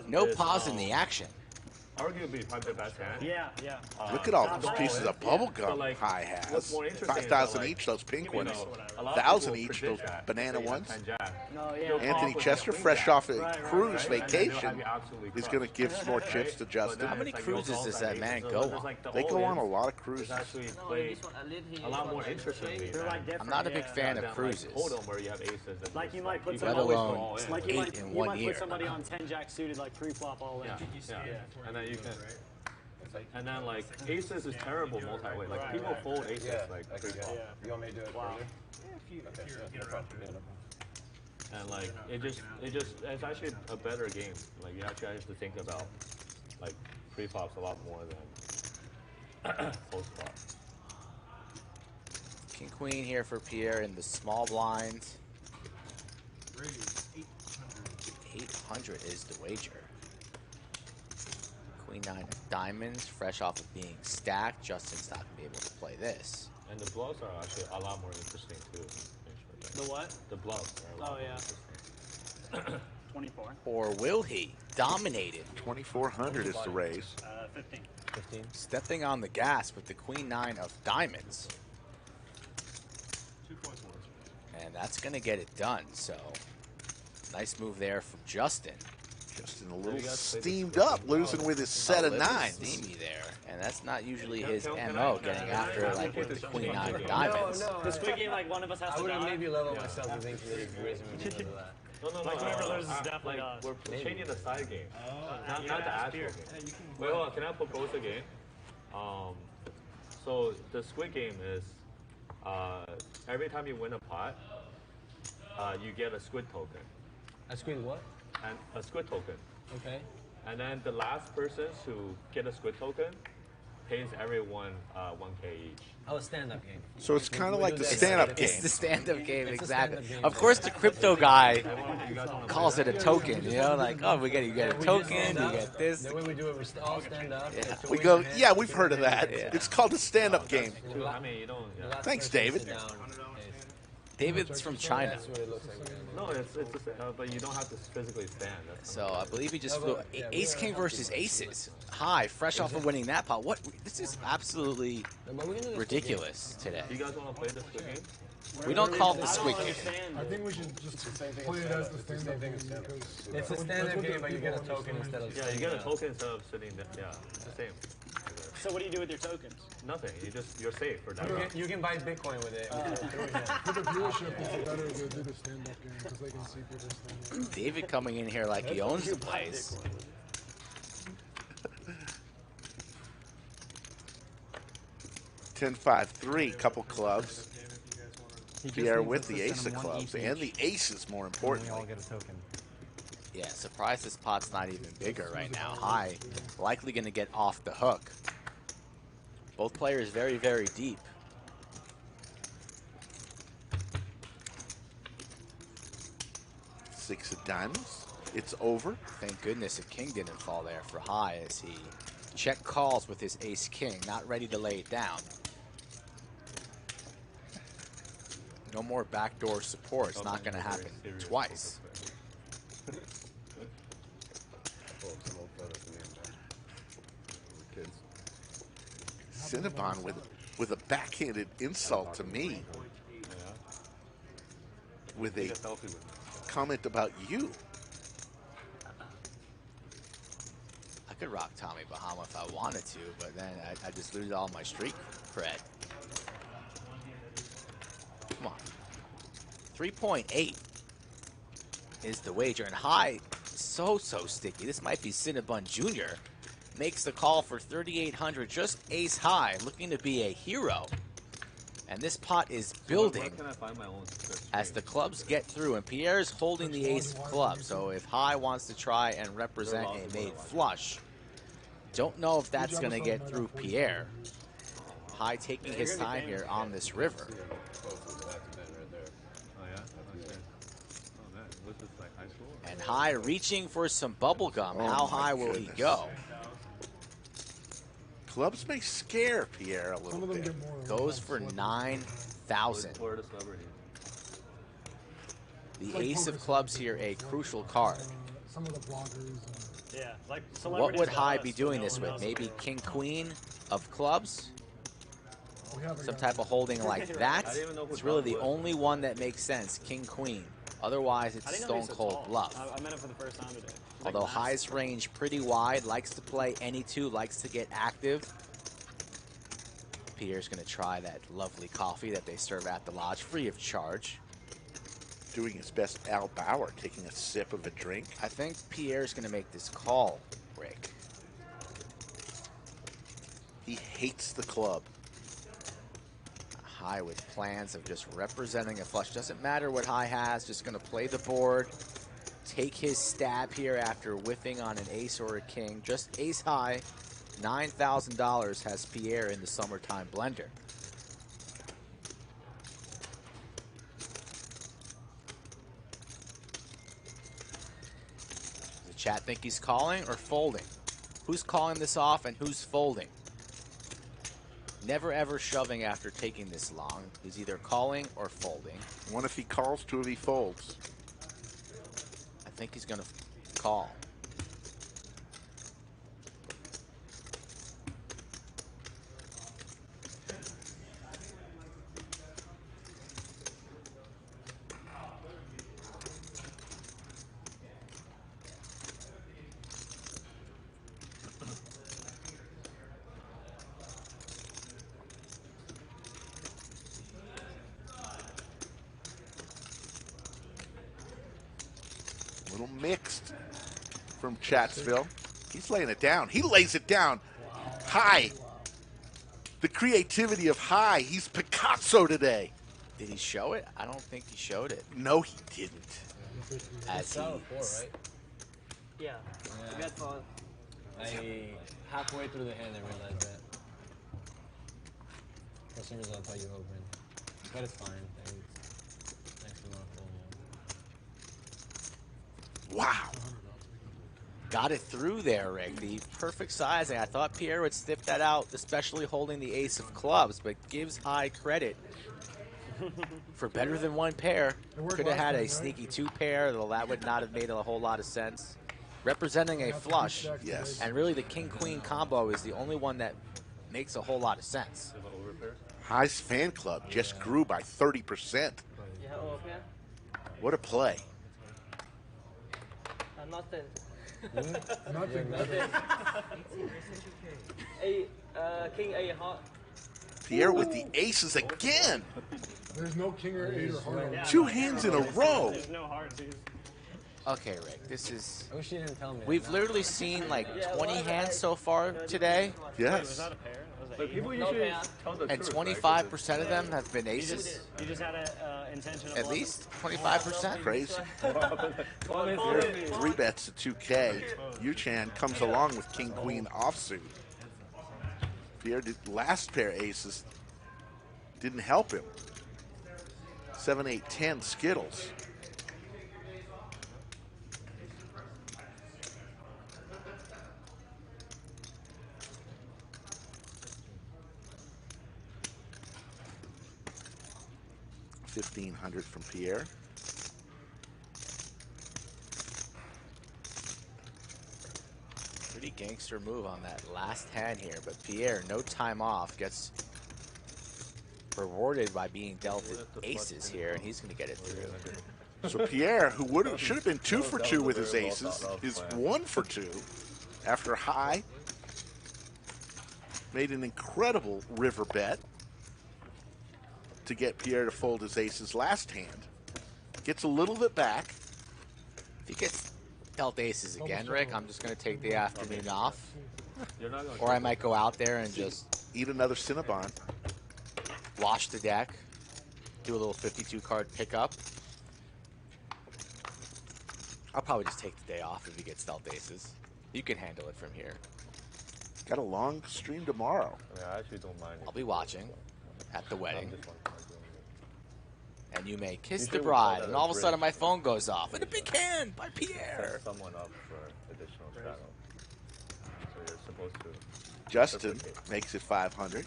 no pause in the action. Arguably probably the best hand. Yeah, yeah. Look at all those pieces of bubblegum High has. 5,000 each, those pink ones. 1,000 each, those banana ones. Anthony Chester, fresh off a cruise vacation, is going to give some more chips to Justin. How many cruises does that man go on? They go on a lot of cruises. A lot more interesting. I'm not a big fan of cruises. Where you have aces. Like you might put Let somebody, alone like you 8 might, in you 1 might year. put somebody on 10 jack suited like pre-flop all in. Yeah. And then you can. And then like aces is terrible multi-way. Like people fold aces like pre-flop. You want me to do it Wow. And like it's actually a better game. Like you actually have to think about like pre-flops a lot more than post-flop. King Queen here for Pierre in the small blinds. 800 is the wager. Queen 9 of diamonds, fresh off of being stacked. Justin's not going to be able to play this. And the bluffs are actually a lot more interesting too. The what? The bluffs are a lot Oh yeah. 24. Or will he? Dominated. 2,400 is the raise. 15. 15. Stepping on the gas with the Queen 9 of diamonds. And that's going to get it done. So, nice move there from Justin. Justin a little steamed up, losing with his set of 9s. Steamy there. And that's not usually his MO, getting after like with the Queen 9 of diamonds. The squid game, like one of us has to I would have die. maybe leveled myself to think that he's raising me because of that. No. Like whoever loses definitely like, does. we're changing the side game, not the actual game. Wait, hold on. Can I propose a game? So the squid game is every time you win a pot, you get a squid token. A squid what? And a squid token. Okay. And then the last person to get a squid token pays everyone 1K each. Oh, a stand-up game. So it's kind of like the stand-up game. It's the stand-up game, It's a exactly. stand-up game. Of course, the crypto guy calls it a token. You know, like, oh, you get a token, you get this. Then when we do it, we all stand up. Yeah. We go, yeah, we've heard of that. Yeah. It's called a stand-up game. I mean, you don't. Yeah. Thanks, David. David's from China. That's what it looks like. No, it's but you don't have to physically stand. That's So I believe he just flew Ace King versus Aces. High, fresh off of winning that pot. What? This is absolutely ridiculous today. You guys want to play the squid game? We don't call it the squid game. I think we should just play it as the stand-up game because It's a stand-up game, but you get a token instead of. Yeah, you get a token instead of sitting there. Yeah, it's the same. So what do you do with your tokens? Nothing. You're safe for that. You can buy Bitcoin with it. for the viewership, it's better to do the stand-up game because they can see people stand up. David coming in here like he owns the place. Ten, 5, 3, couple clubs. Pierre with the ace of clubs and the aces, more importantly. get a token. Yeah, surprised this pot's not even bigger right now. High, likely going to get off the hook. Both players very, very deep. Six of diamonds. It's over. Thank goodness a king didn't fall there for High as he check calls with his ace king, not ready to lay it down. No more backdoor support. It's not going to happen twice. Cinnabon with a backhanded insult to me. With a comment about you. I could rock Tommy Bahama if I wanted to, but then I just lose all my street cred. Come on. 3.8 is the wager, and High so sticky. This might be Cinnabon Jr. Makes the call for 3,800, just ace high, looking to be a hero. And this pot is building Where can I find my own as the clubs get through. And Pierre's holding the ace of clubs. So if High wants to try and represent a made flush, don't know if that's going to get through Pierre. High taking his time here on this river. And High reaching for some bubble gum. How high will he go? Clubs may scare Pierre a little bit. Goes for 9,000. The ace of clubs here, a crucial card. Some of the bloggers. Yeah, like What would High be doing this with? Maybe king queen of clubs? Some type of holding like that. It's really the only one that makes sense, king queen. Otherwise, it's stone cold bluff. I met him for the first time today. Although High's range pretty wide, likes to play any two, likes to get active. Pierre's going to try that lovely coffee that they serve at the lodge, free of charge. Doing his best Al Bauer, taking a sip of a drink. I think Pierre's going to make this call, Rick. He hates the club. High with plans of just representing a flush. Doesn't matter what High has, just going to play the board, take his stab here after whiffing on an ace or a king. Just ace high, $9,000 has Pierre in the summertime blender. Does the chat think he's calling or folding? Who's calling this off and who's folding? Never ever shoving after taking this long. He's either calling or folding. One if he calls, two if he folds. I think he's going to call. Little mixed from Chatsville. He's laying it down. He lays it down. High. The creativity of High. He's Picasso today. Did he show it? I don't think he showed it. No, he didn't. As he, right? Yeah. You got fun. I halfway through the hand I realized that. For some reason I thought you opened. But it's fine. Thanks for not pulling me. Wow. Got it through there, Rick. The perfect sizing. I thought Pierre would stiff that out, especially holding the ace of clubs, but gives High credit for better than one pair. Could have had a sneaky two pair, though that would not have made a whole lot of sense. Representing a flush, yes. And really the king-queen combo is the only one that makes a whole lot of sense. High's fan club just grew by 30%. Yeah, okay. What a play. Nothing. Nothing. King A hot. Pierre with the aces again. There's no king or eight or heart. Two hands in a row. There's no hearts. Okay, Rick, this is... I wish you didn't tell me. We've literally seen like 20 hands so far today. Yes. Was that a pair? Was But people usually tell the And truth, 25% of them have been You aces. just had an intention of At least 25%. Crazy. Three Three bets to 2K. Yuchan comes along with king queen offsuit. Pierre did last pair aces. Didn't help him. 7, 8, 10 Skittles. $1,500 from Pierre. Pretty gangster move on that last hand here, but Pierre, no time off, gets rewarded by being dealt aces here, and he's going to get it through. So Pierre, who should have been 2 for 2 with his aces, is 1 for 2 after High made an incredible river bet to get Pierre to fold his aces last hand. Gets a little bit back. If he gets dealt aces again, Rick. I'm just going to take the afternoon off. You're not gonna Or I might go out there and just eat another Cinnabon. Wash the deck. Do a little 52 card pickup. I'll probably just take the day off if he gets dealt aces. You can handle it from here. Got a long stream tomorrow. I mean, I actually don't mind. I'll be watching at the wedding. And you may kiss You the should bride, call that and a all of a bridge. sudden my phone goes off. And a big hand by Pierre. Set someone up for additional channel. So you're supposed to. Justin makes it 500.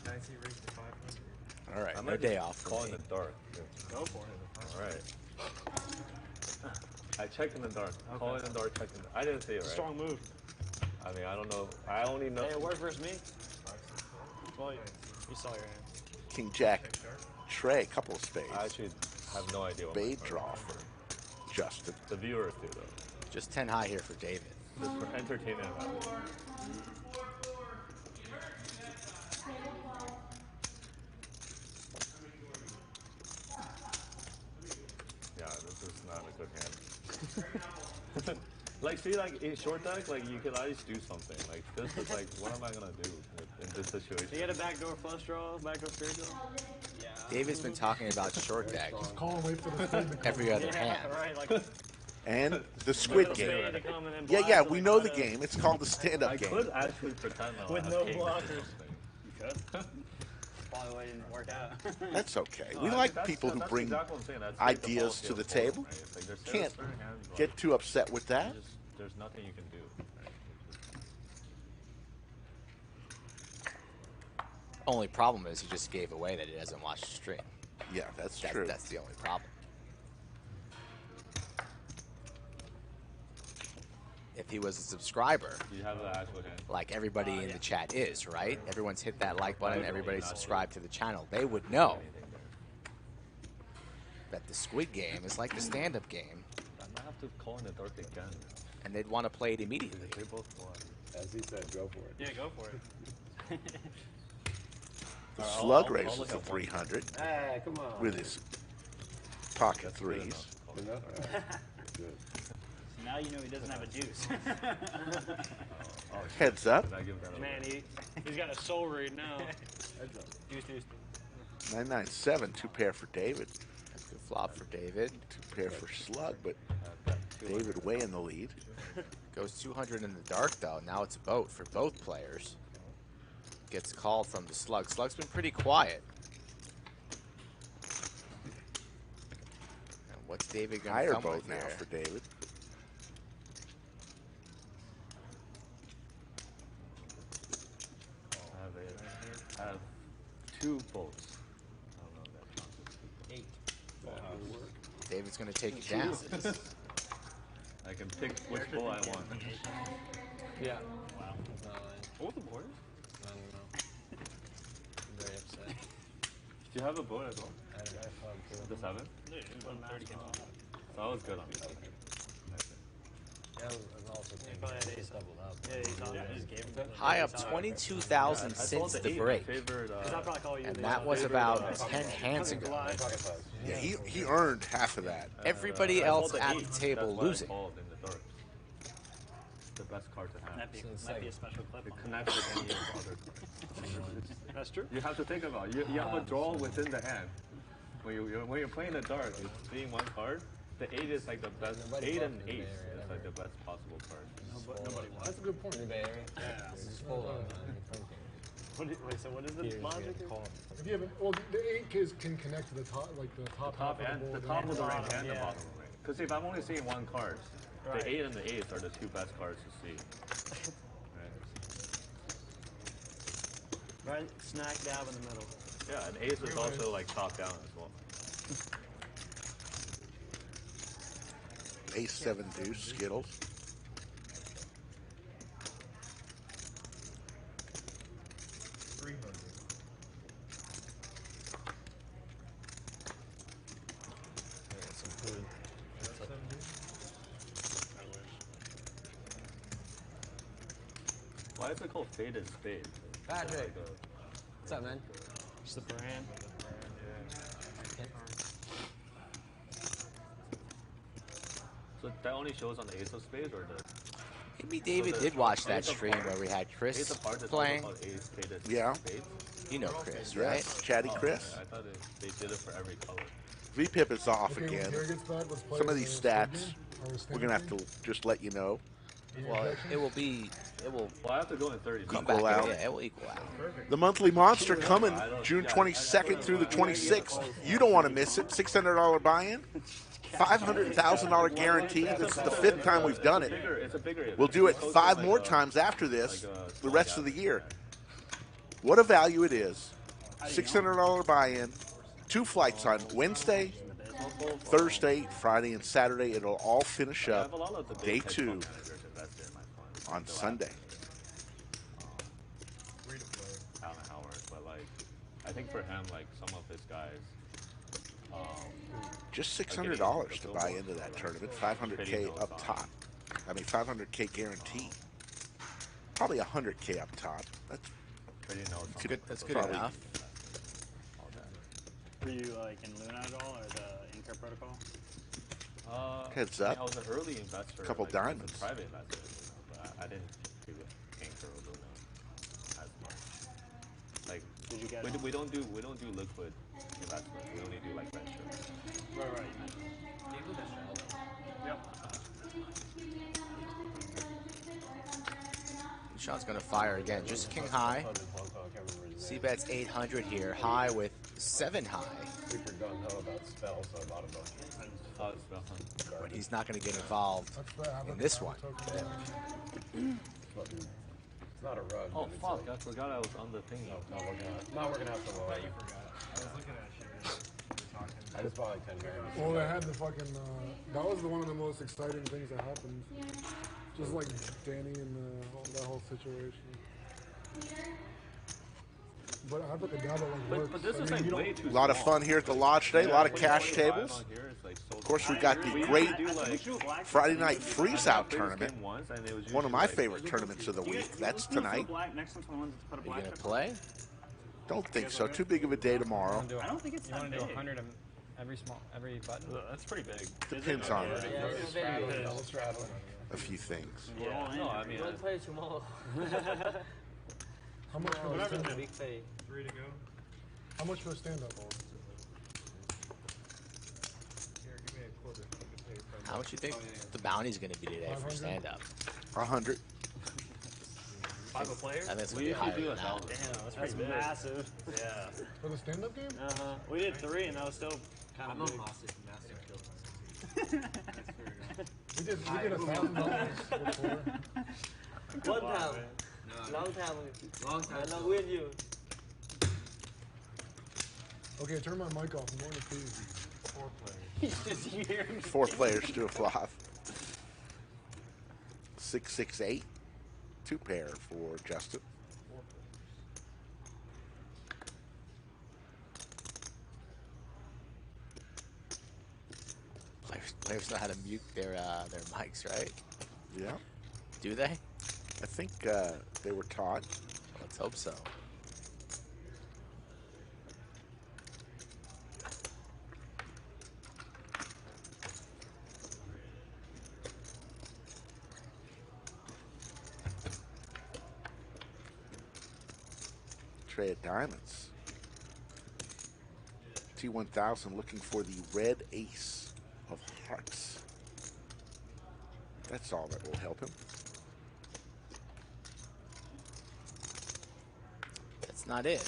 Nice, he raised to 500. All right, I no might day just off for call me. in the dark. Go for it. All right. I checked in the dark. Call in the dark, check in the I didn't say it right. Strong move. I mean, I don't know. I only know. Hey, it worked versus me. Well, you saw your hand. King Jack, Trey, couple of spades. I actually have no idea what my Spade card draw is. for Justin. The viewers do, though. Just 10 high here for David. Just for entertainment value. Yeah, this is not a good hand. Like, see, like, in short deck, like, you could always do something. Like, this is like, what am I gonna do in this situation? You get a backdoor flush draw, backdoor straight draw? Yeah. David's been talking about short deck Call and wait for the spade to come. every other Yeah, hand. right, like And the Squid Little Game. spade to come and then Yeah, block yeah, it we like know that. the game. It's called the stand-up I game. could actually pretend that With I no have king or blockers. something. You could. Probably why it didn't work out. That's okay. No, We I like think people who that's bring exactly what I'm saying. That's like the ideas policy to of the folding, table. right? It's like there's Can't certain hands, like, get too upset with that. there's nothing you can do. Right? Only problem is he just gave away that he doesn't watch the stream. Yeah, that's true. That's the only problem. If he was a subscriber, You have the actual hand. like everybody in the chat is, right? Everyone's hit that like button, everybody's subscribed to the channel. They would know that the Squid Game is like the stand-up game, I might have to call in the dark again. and they'd want to play it immediately. They both won. As he said, go for it. Yeah, go for it. The I'll- slug I'll raises look to at one. 300 Hey, come on. with his pocket That's good threes. enough. Good enough? All right. Good. So now you know he doesn't have a deuce. Oh, Heads up. did I give that away? Man, he's got a soul read now. Deuce, deuce. 997, two pair for David. That's a good flop for David. Two pair for Slug, but David way in the lead. Goes 200 in the dark, though. Now it's a boat for both players. Gets called from the Slug. Slug's been pretty quiet. And what's David going to Higher come boat with now here? for David. I have two boats. I don't know that counts. 8. David's going to take it down. I can pick which boat I want. Yeah. Wow. That's not lying. What the board? I don't know. I'm very upset. Do you have a boat as well? I had a guy club too. The 7? Dude, 30 games. So I was good on this. Yeah, I was also thinking probably had he ace. doubled up. Yeah, he's on. He just gave him. High up 22,000 since the break. Because I probably call you. And that was about 10 hands ago. Yeah, he earned half of that. Everybody else at the table losing. In the dark. The best card to have. Might be a special clip. It on connects with any of the other cards. that. That's true. You have to think about it. You have a draw within the hand. When you're playing the dark, it's being one card. The 8 is like the best. 8 and 8 is like the best possible card. Nobody wants. That's a good point. In the Bay Area? Yeah. Just fold on Wait, so what is the logic? If you have well, the 8 kids can connect to the top, like the top, Top half and of the the top board. of the range and the Yeah. bottom of the range. Because if I'm only seeing one card, Right. the 8 and the 8 are the two best cards to see. Right. Right smack dab in the middle. Yeah, and ace is also like top down as well. Ace 7 deuce, Skittles. Why is it called faded spade? Patrick. What's up, man? Just the brand. So So that only shows on the Ace of Spades or the. Maybe David did watch that stream where we had Chris playing. Yeah. You know Chris, Yes, right? Chatty Chris. I thought they did it for every color. VPIP is off Okay, when again. Gary gets back, let's play Some of the these stand stats, game, or we're stand going to have game. to just let you know. Well, it will. Well, I have to go in 30. Come Equal back. out. Yeah, it will equal out. The monthly monster coming June 22nd through the 26th. You don't want to miss it. $600 buy-in, $500,000 guarantee. This is the 5th time we've done it. We'll do it 5 more times after this, the rest of the year. What a value it is. $600 buy-in, 2 flights on Wednesday, Thursday, Friday, and Saturday. It'll all finish up day 2 on Sunday. Alan Howard, but like, I think for him, like some of his guys, just $600 to buy into that tournament. $500K up top. I mean, $500K guarantee. Probably $100K up top. That's good. That's good enough. Were you like in Luna at all, or the Inca protocol? Heads I up. mean, I was an early investor. Couple like, diamonds. As a private investor, but I didn't do Anchor or Luna as much. Like, Did you get we don't do liquid investment. We only do like venture. Right. Yep. Sean's gonna fire again. Just king high. C-bet's 800 here. High with 7 high. Super gung ho about spells, so I bought a bunch. But he's not gonna get involved in this one. It's not a rug. Oh but it's fuck! like- I forgot I was on the thing. Not working out so well. You forgot. I was looking at you. I just bought like 10 grand. Well, they had the fucking. That was one of the most exciting things that happened. Just like Danny and that whole situation. But I have like a guy that like works. But this I is mean, like you way don't- too A lot of fun here at the lodge today. A lot of cash 25 tables. on here is, like, so Of course, we got the great Friday night freeze-out Biggest tournament. game once, and it was One of usually, my like, favorite tournaments of the week. That's tonight. Black next to the ones that put a Are you black gonna chip play? Don't think so. Too big of a day tomorrow. I don't think it's You that want to do big. 100 every button? That's pretty big. Depends on Straddling. a few things. Yeah. No, I mean, play tomorrow. How much for a stand-up? Big pay. 3 to go. How much for a stand-up? Here, give me a quarter. How much you think the bounty's gonna be today for 500? stand-up? 100. 5 a player? I think it's gonna we be usually higher do than that. 1,000. Damn, that's That's pretty big. massive. Yeah. For the stand-up game? We did 3, and that was still kind I'm of not big. massive. We did $1,000 before. One time. Long time. Long time. I'm not with you. Okay, turn my mic off. I'm going to pee. 4 players. He's just here. 4 players to a flop. 6, 6, 8. 2 pair for Justin. Players know how to mute their mics, right? Yeah. Do they? I think they were taught. Let's hope so. Trey at diamonds. T1000 looking for the red ace of hearts. That's all that will help him. That's not it.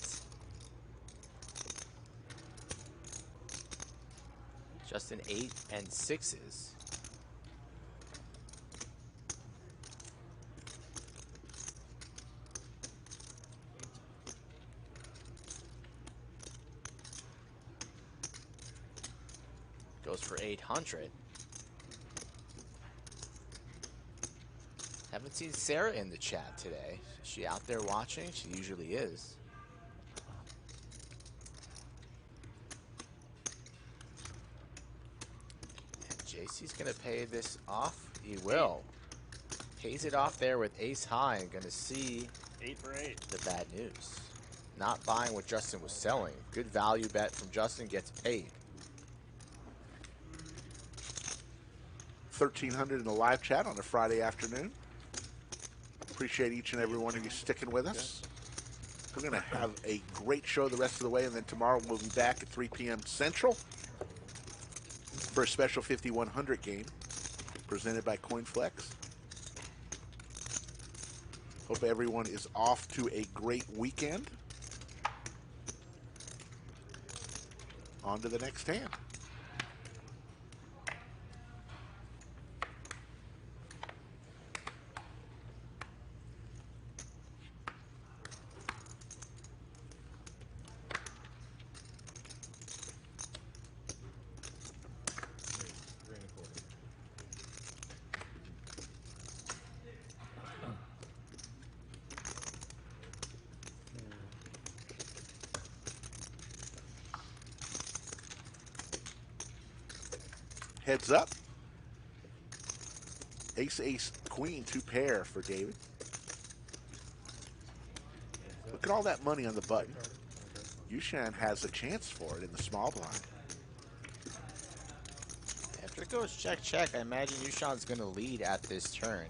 Just an 8 and 6s. Goes for 800. Haven't seen Sarah in the chat today. Is she out there watching? She usually is. And JC's gonna pay this off. He will. Pays it off there with ace high and gonna see 8 for 8. the bad news. Not buying what Justin was selling. Good value bet from Justin, gets paid. 1300 in the live chat on a Friday afternoon. Appreciate each and every one of you sticking with us. We're going to have a great show the rest of the way, and then tomorrow we'll be back at 3 p.m. Central for a special 5100 game presented by CoinFlex. Hope everyone is off to a great weekend. On to the next hand. Heads up. Ace, ace, queen, 2 pair for David. Look at all that money on the button. Yushan has a chance for it in the small blind. After it goes check, check, I imagine Yushan's going to lead at this turn.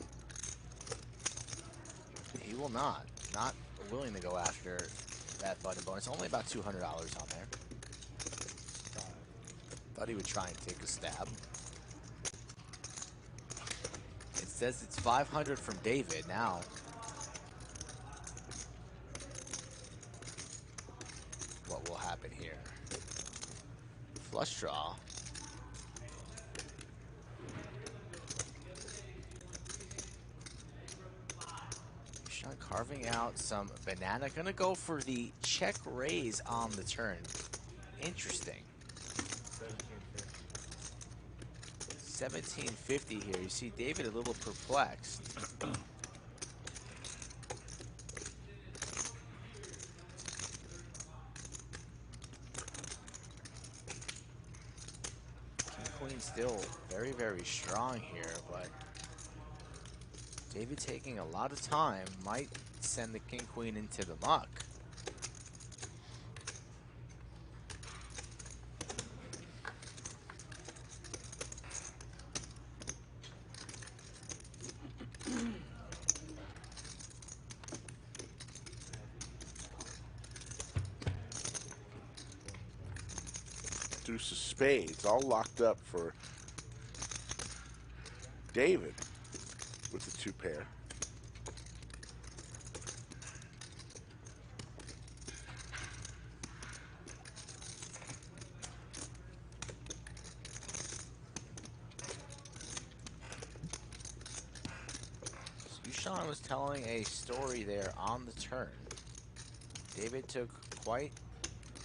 He will not. Not willing to go after that button bonus. Only about $200 on there. Thought he would try and take a stab. It says it's 500 from David now. What will happen here? Flush draw. Sean carving out some banana. Gonna go for the check raise on the turn. Interesting. 1750 here. You see David a little perplexed. King Queen still very, very strong here, but David taking a lot of time might send the King Queen into the muck. Deuce of spades, all locked up for David with the 2 pair. Yushan was telling a story there on the turn. David took quite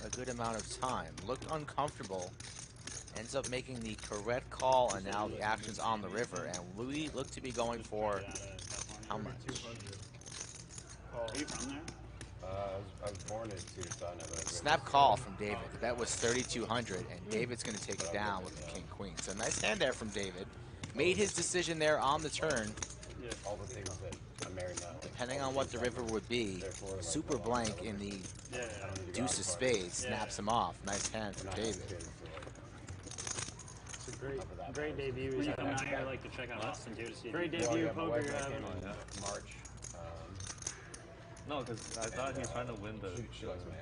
a good amount of time, looked uncomfortable, ends up making the correct call, and now the action's on the river, and Louis looked to be going for how much? Are you from there? I was born in Tucson. Snap call from David. The bet was 3,200, and David's going to take it down with the King Queen. So nice hand there from David. Made his decision there on the turn. All the things that I'm married now. Depending on what the river would be, super blank in the deuce of spades snaps him off. Nice hand from David. It's a great debut. When you come out here, I like to check out Austin too to see. Great debut poker you're having. March. No, because I thought he was trying to win the. She likes me.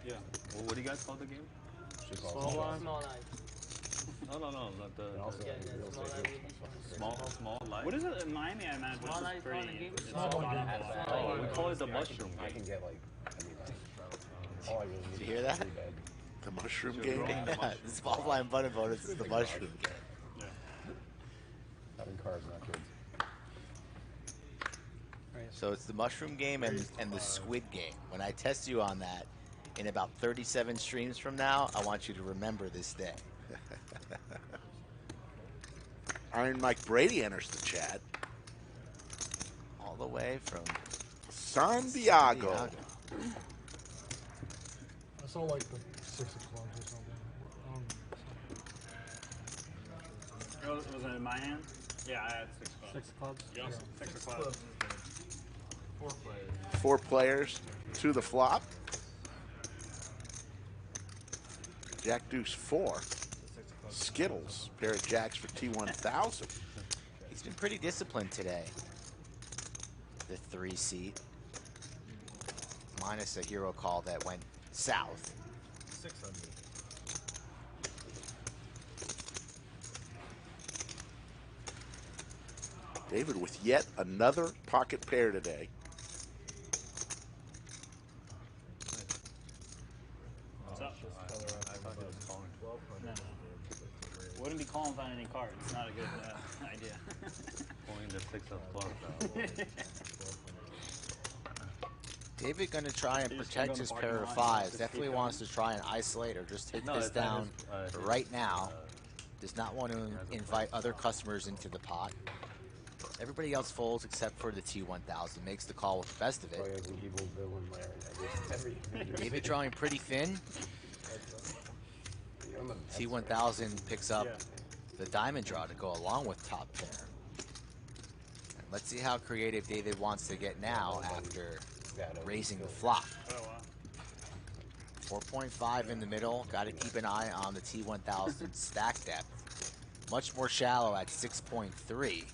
Yeah. Well, what do you guys call the game? Small line. No, not the. Small life. What is it in Miami? I imagine this is pretty. Oh, we call it the mushroom game. I can get like. All I really need. Did you hear that? The mushroom game? Yeah, the small blind button bonus is the mushroom game. Yeah. Having cards, not kids. So it's the mushroom game and the squid game. When I test you on that in about 37 streams from now, I want you to remember this day. Iron Mike Brady enters the chat. All the way from San Diego. I saw like the 6 of clubs or something. Was it in my hand? Yeah, I had 6 clubs. 6 clubs? Yep, Yeah. 6 clubs. 4 players. 4 players to the flop. Jack Deuce 4. Skittles, pair of jacks for T1000. He's been pretty disciplined today. The 3 seat. Minus a hero call that went south. 600. David with yet another pocket pair today. What's up? No. Wouldn't be calling on any cards. It's not a good idea. Pulling the 6 of clubs David going to try and protect his pair of 5s. Definitely wants to try and isolate or just hit this down right now. Does not want to invite other customers into the pot. Everybody else folds except for the T1000. Makes the call with the best of it. David drawing pretty thin. T1000 picks up the diamond draw to go along with top pair. And let's see how creative David wants to get now after raising the flop. 4.5 in the middle. Got to keep an eye on the T1000 stack depth. Much more shallow at 6.3.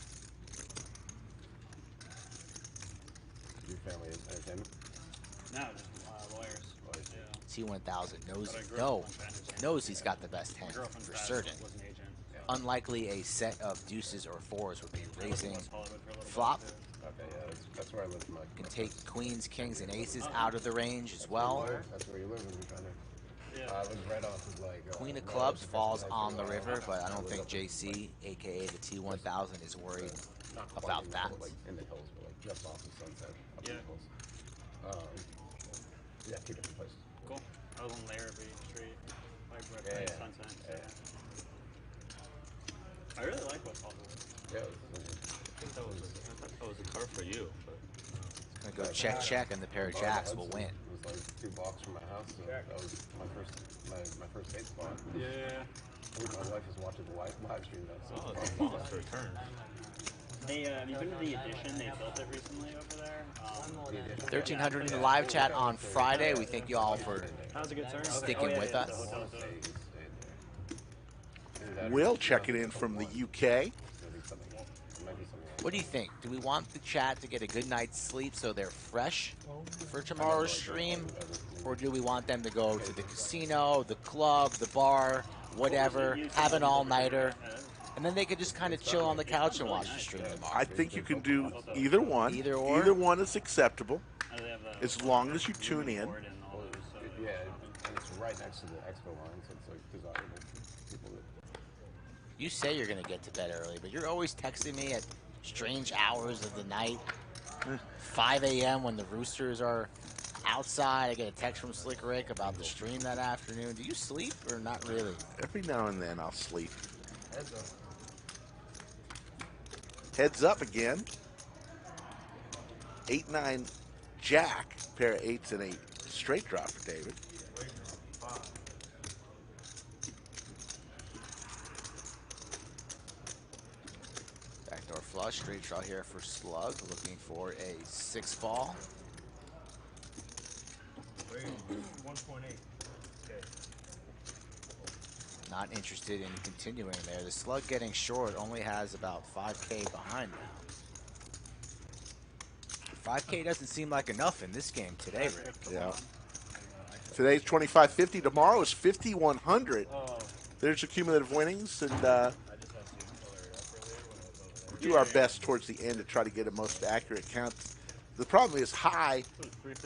Your family is entertainment? No, just lawyers. T1000 knows he's got the best hand for certain. Unlikely a set of deuces or 4s would be raising flop. Okay, yeah, that's where I live. Can take queens, kings, and aces out of the range as well. That's where you live when you're trying to. I live right off of like. Queen of clubs falls on the river, but I don't think JC, aka the T1000, is worried about that. Like in the hills, but like just off the Sunset. Up in the hills. Yeah, 2 different places. Cool. I was on Larrabee Street, like right by Sunset. Yeah. I really like what's possible. Yeah. I think that was a card for you. But, Gonna go check, and the pair of jacks will win. It was like 2 blocks from my house. So that was my first date spot. Yeah. My wife is watching the live stream. Oh, it's a monster turn. They, have you been to the Edition? They built it recently over there. 1300 in the live chat on Friday. We thank you all for sticking with us. Will checking in from the UK. What do you think? Do we want the chat to get a good night's sleep so they're fresh for tomorrow's stream? Or do we want them to go to the casino, the club, the bar, whatever, have an all-nighter, and then they could just kind of chill on the couch and watch the stream tomorrow? I think you can do either one. Either or? Either one is acceptable, as long as you tune in. Yeah, and it's right next to the expo line, so it's like desirable. People that You say you're going to get to bed early, but you're always texting me at strange hours of the night. 5 a.m. when the roosters are outside. I get a text from Slick Rick about the stream that afternoon. Do you sleep or not really? Every now and then I'll sleep. Heads up again. 8-9 jack. Pair of 8s and a straight drop for David. Backdoor flush, straight draw here for Slug, looking for a 6 ball. 1.8. Okay. Not interested in continuing there. The Slug getting short only has about 5K behind now. 5K doesn't seem like enough in this game today, Rick. Yeah. Today's 25.50. Tomorrow is 5,100. There's your cumulative winnings, and we'll do our best towards the end to try to get a most accurate count. The problem is High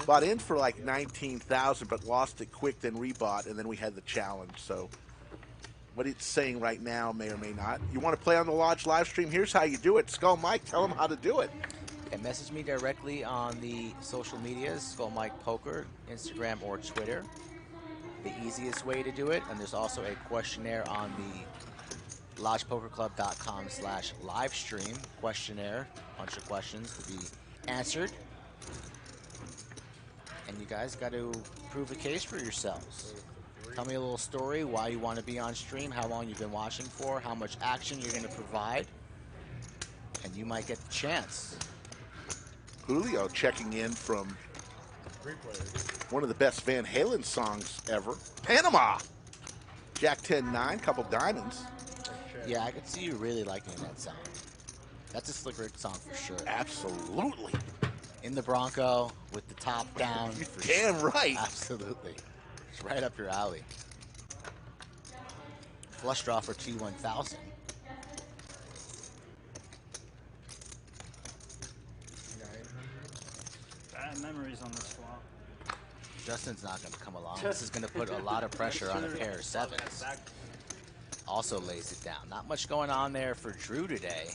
bought in for like 19,000, but lost it quick, then rebought, and then we had the challenge. So what it's saying right now may or may not. You want to play on the Lodge live stream? Here's how you do it. Skull Mike, tell them how to do it. And message me directly on the social medias, Skull Mike Poker, Instagram or Twitter. The easiest way to do it. And there's also a questionnaire on the lodgepokerclub.com/livestream questionnaire. Bunch of questions to be answered. And you guys got to prove a case for yourselves. Tell me a little story, why you want to be on stream, how long you've been watching for, how much action you're going to provide, and you might get the chance. Julio checking in from one of the best Van Halen songs ever, Panama. Jack 10-9, couple diamonds. Yeah, I could see you really liking that sound. That's a Slick Rick song for sure. Absolutely. In the Bronco with the top down. For Damn sure. right. Absolutely. It's right up your alley. Flush draw for T1000. Bad memories on this flop. Justin's not going to come along. This is going to put a lot of pressure on a pair of sevens. Also lays it down. Not much going on there for Drew today.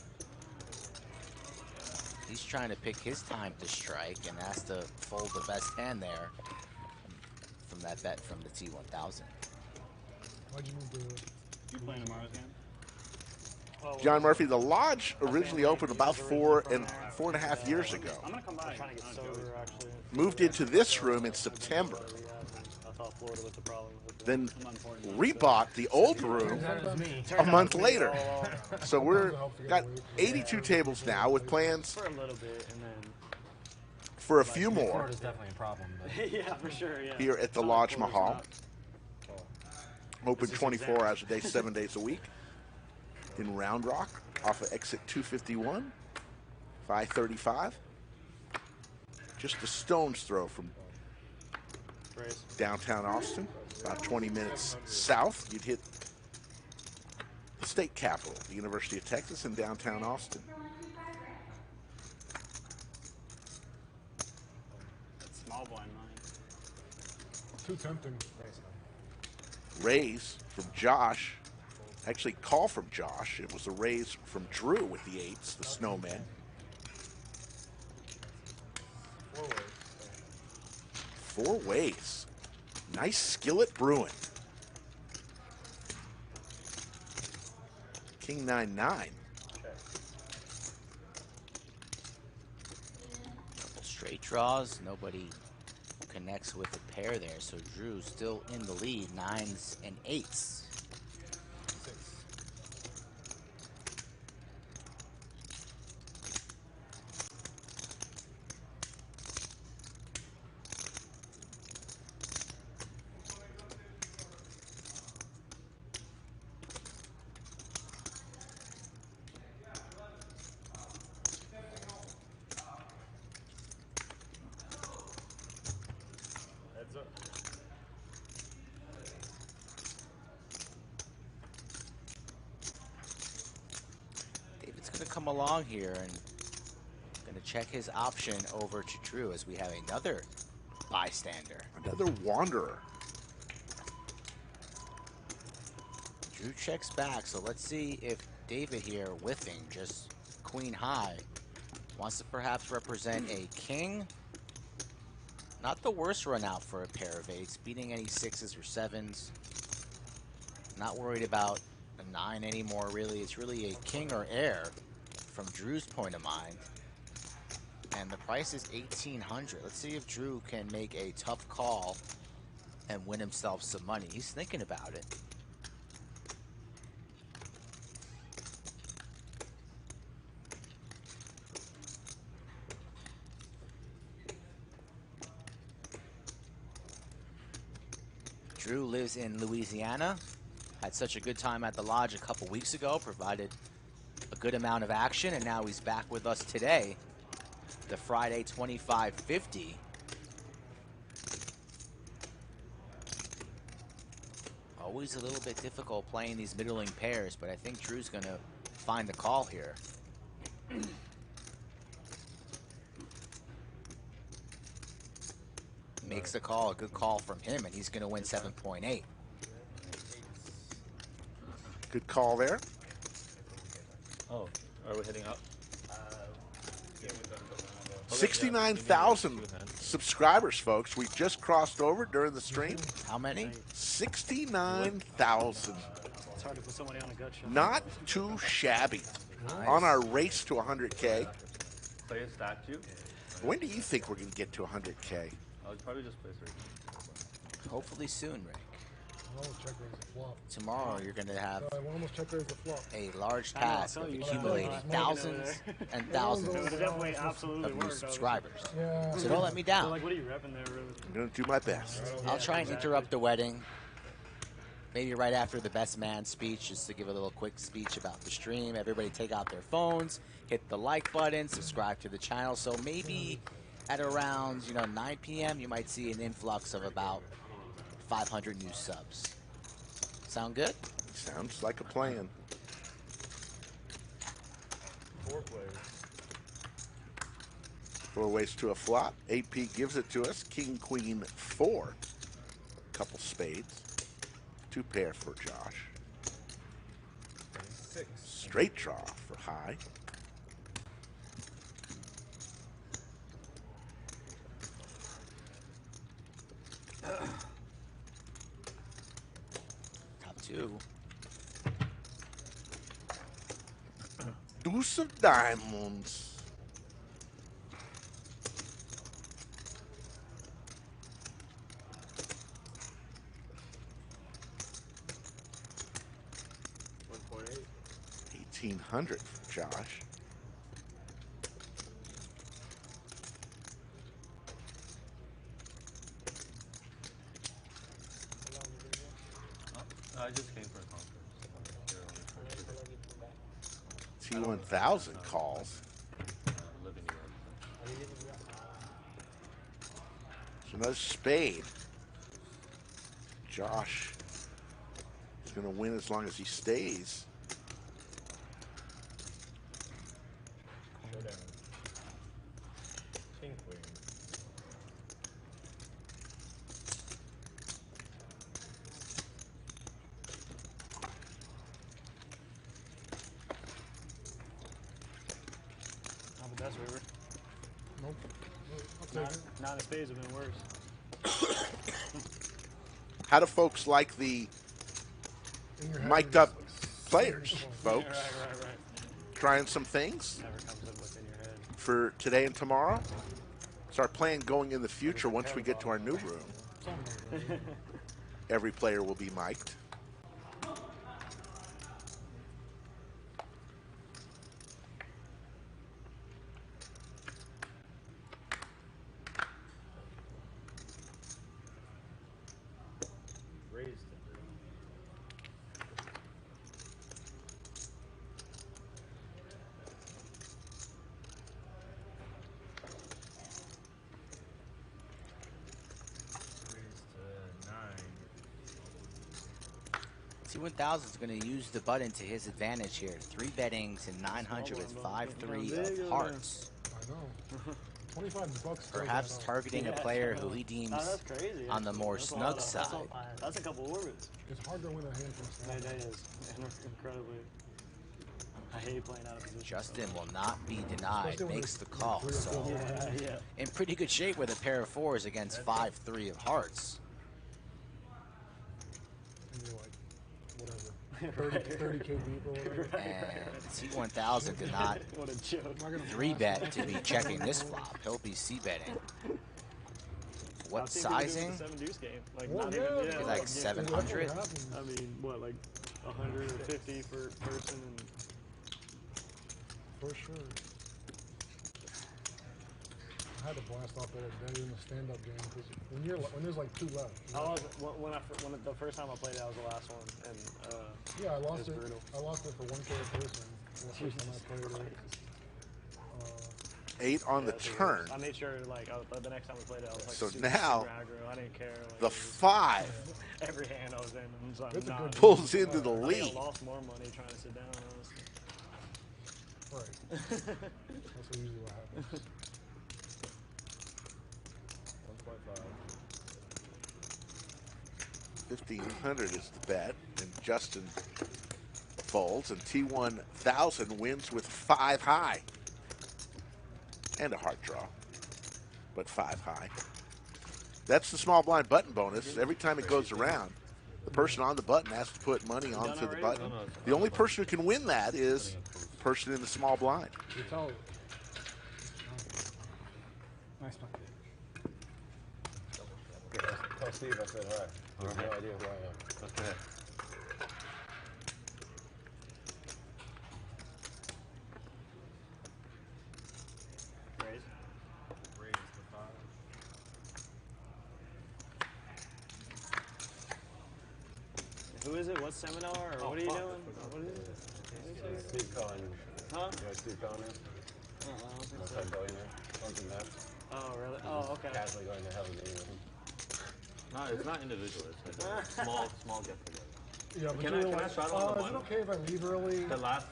He's trying to pick his time to strike and has to fold the best hand there from that bet from the T1000. Why'd you move the... You playing tomorrow's game? John Murphy, the lodge originally opened about 4.5 years ago. I'm gonna come by. Trying to get sober, actually. Moved into this room in September. I thought Florida was the problem. Then rebought the old room a month later. So we're got 82 tables now with plans For a little bit, and then... for a few more Florida's definitely a problem. But yeah, for sure, yeah. here at the Lodge Mahal. Open 24 hours a day, 7 days a week. In Round Rock, off of exit 251, 535. Just a stone's throw from downtown Austin. About 20 minutes south, you'd hit the state capital, the University of Texas in downtown Austin. Small blind money. Too tempting. Raise from Josh. Actually, call from Josh. It was a raise from Drew with the eights, the snowman. Four ways. Nice skillet brewing. King 9-9. Couple straight draws. Nobody connects with a pair there. So Drew's still in the lead. 9s and 8s. Heads up. David's going to come along here and going to check his option over to Drew as we have another bystander. Another wanderer. Drew checks back, so let's see if David here whiffing just queen high wants to perhaps represent a king. Not the worst run out for a pair of eights, beating any sixes or sevens. Not worried about a 9 anymore, really. It's really a king or heir from Drew's point of mind. And the price is $1,800. Let's see if Drew can make a tough call and win himself some money. He's thinking about it. Drew lives in Louisiana. Had such a good time at the lodge a couple weeks ago, provided a good amount of action, and now he's back with us today. The Friday 25-50. Always a little bit difficult playing these middling pairs, but I think Drew's going to find the call here. Makes the call, a good call from him, and he's going to win 7.8. Good call there. Oh, are we heading up? 69,000 subscribers, folks. We just crossed over during the stream. How many? 69,000. It's hard to put somebody on a gut shot. Not too shabby. Nice. On our race to 100K. Play a statue? When do you think we're going to get to 100K? I'll probably just play certain. Hopefully soon, Rick. Almost check raise the flop. Tomorrow you're going to have Almost check raise the flop. a large task of accumulating thousands and thousands of new subscribers. Yeah. So don't let me down. Like, what are you repping there, really? I'm going to do my best. I'll try and interrupt the wedding maybe right after the best man speech, just to give a little quick speech about the stream. Everybody take out their phones, hit the like button, subscribe to the channel. So maybe at around 9 p.m. you might see an influx of about 500 new subs. Sound good? Sounds like a plan. 4 players. 4 ways to a flop. AP gives it to us. King, queen, 4. Couple spades. 2 pair for Josh. 6. Straight draw for high. Top 2. Deuce of diamonds. $1,800 for Josh. I just came for a conference. T1000 calls. So another spade. Josh is going to win as long as he stays. Showdown. King queen. Not the best river. Nope. I'll take it. Nine of spades have been worse. How do folks like the mic'd up players, folks? Right. Trying some things Never comes in what's in your head. for today and tomorrow. It's our plan going in the future once we get to our new room. Every player will be mic'd. Raised it. T1000 is going to use the button to his advantage here. 3 betting to 900 with 5-3 of hearts. I know. $25. Perhaps targeting a player who he deems that's crazy, on the more That's a snug lot of- side. That's a couple orbits. It's hard to win a hand from That stand. is incredibly. I hate playing out of position. Justin will not be denied, Especially when makes the there's call. 3 or 4 So hands. Yeah. in pretty good shape with a pair of 4s against 5-3 of hearts. And you're like, whatever. 30K deep or whatever. And T1000 did not What a joke. 3-bet to be checking this flop. He'll be C-betting. What I've seen people do it sizing? with the 7-deuce game. Like, Well, not yeah, even, yeah, Like yeah. 700? I mean, what, like 150 per person? And For sure. I had to blast off that day in the stand-up game because when there's like 2 left. I was when the first time I played it, that was the last one, and Yeah, I it lost was it. brutal. I lost it for 1K a person. The first time I played it. 8 on the that's turn. worst. I made sure, like, the next time we played it, I was like, So super, now, super aggro. I didn't care. Like, the it was- 5 every hand I was in, and so I'm That's a not. good pulls into the I think I lead. lost more money trying to sit down, honestly. Right. That's usually what happens. 1.5. 1,500 is the bet, and Justin folds, and T1000 wins with 5 high. And a heart draw, but 5 high. That's the small blind button bonus. Every time it goes around, the person on the button has to put money onto the button. The only person who can win that is the person in the small blind. You tell. Nice one. Tell Steve I said hi. You have no idea who I am. Okay. Raise. Raised to 5. Who is it? What's seminar or what are you doing? What is it? Steve Cohen. Huh? You know what Steve Cohen is? I don't think so. Multi-billionaire. Something that. Oh, really? Oh, okay. Casually going to have a meeting with him. No, it's not individual. It's like a small get together. Yeah, but Can you I were like, try one is it okay if I leave early? The I'm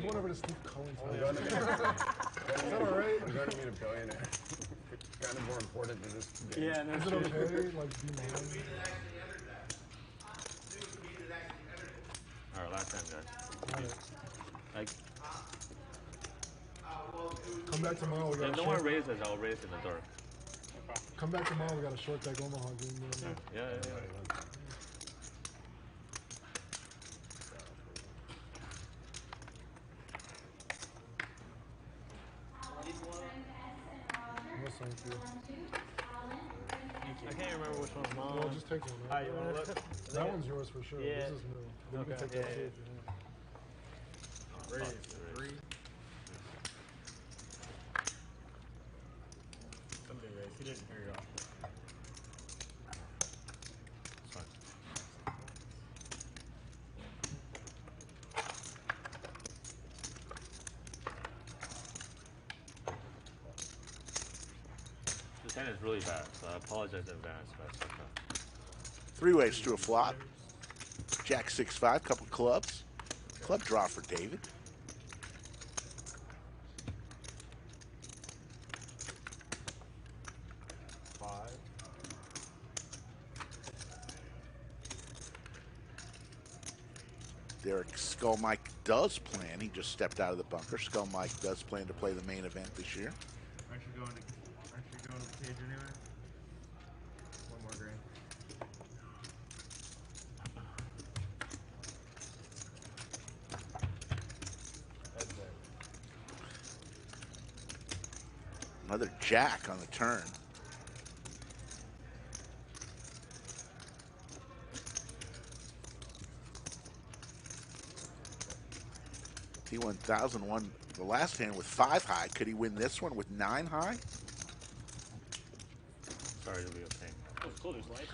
going over to Steve Cohen's house. I'm going to meet Is that alright? I'm going to meet a billionaire. Kind of more important than this game. Yeah, no, is it okay? Like, be mine? All right, last time, guys. Like, Come back tomorrow. We got if a no short. one raises, I'll raise in the dark. Come back tomorrow. We got a short deck Omaha game. Yeah. Yes, thank you. I can't remember which one's mine. Well, just take one. Alright, you want to look? That one's yours for sure. Yeah. This is new. Then you can take that too if you want. Raise. Three. Somebody raised. He didn't hear you off. It's fine. This hand is really bad, so I apologize in advance. But Three ways to a flop. Jack 6-5, couple clubs. Club draw for David. Five. Derek Skull Mike does plan. He just stepped out of the bunker. Skull Mike does plan to play the main event this year. aren't you going to the cage anyway? One more grand. That's it. Another jack on the turn. T1000 won the last hand with 5 high. Could he win this one with 9 high? Sorry to be a pain. Oh, it's cool. There's lights.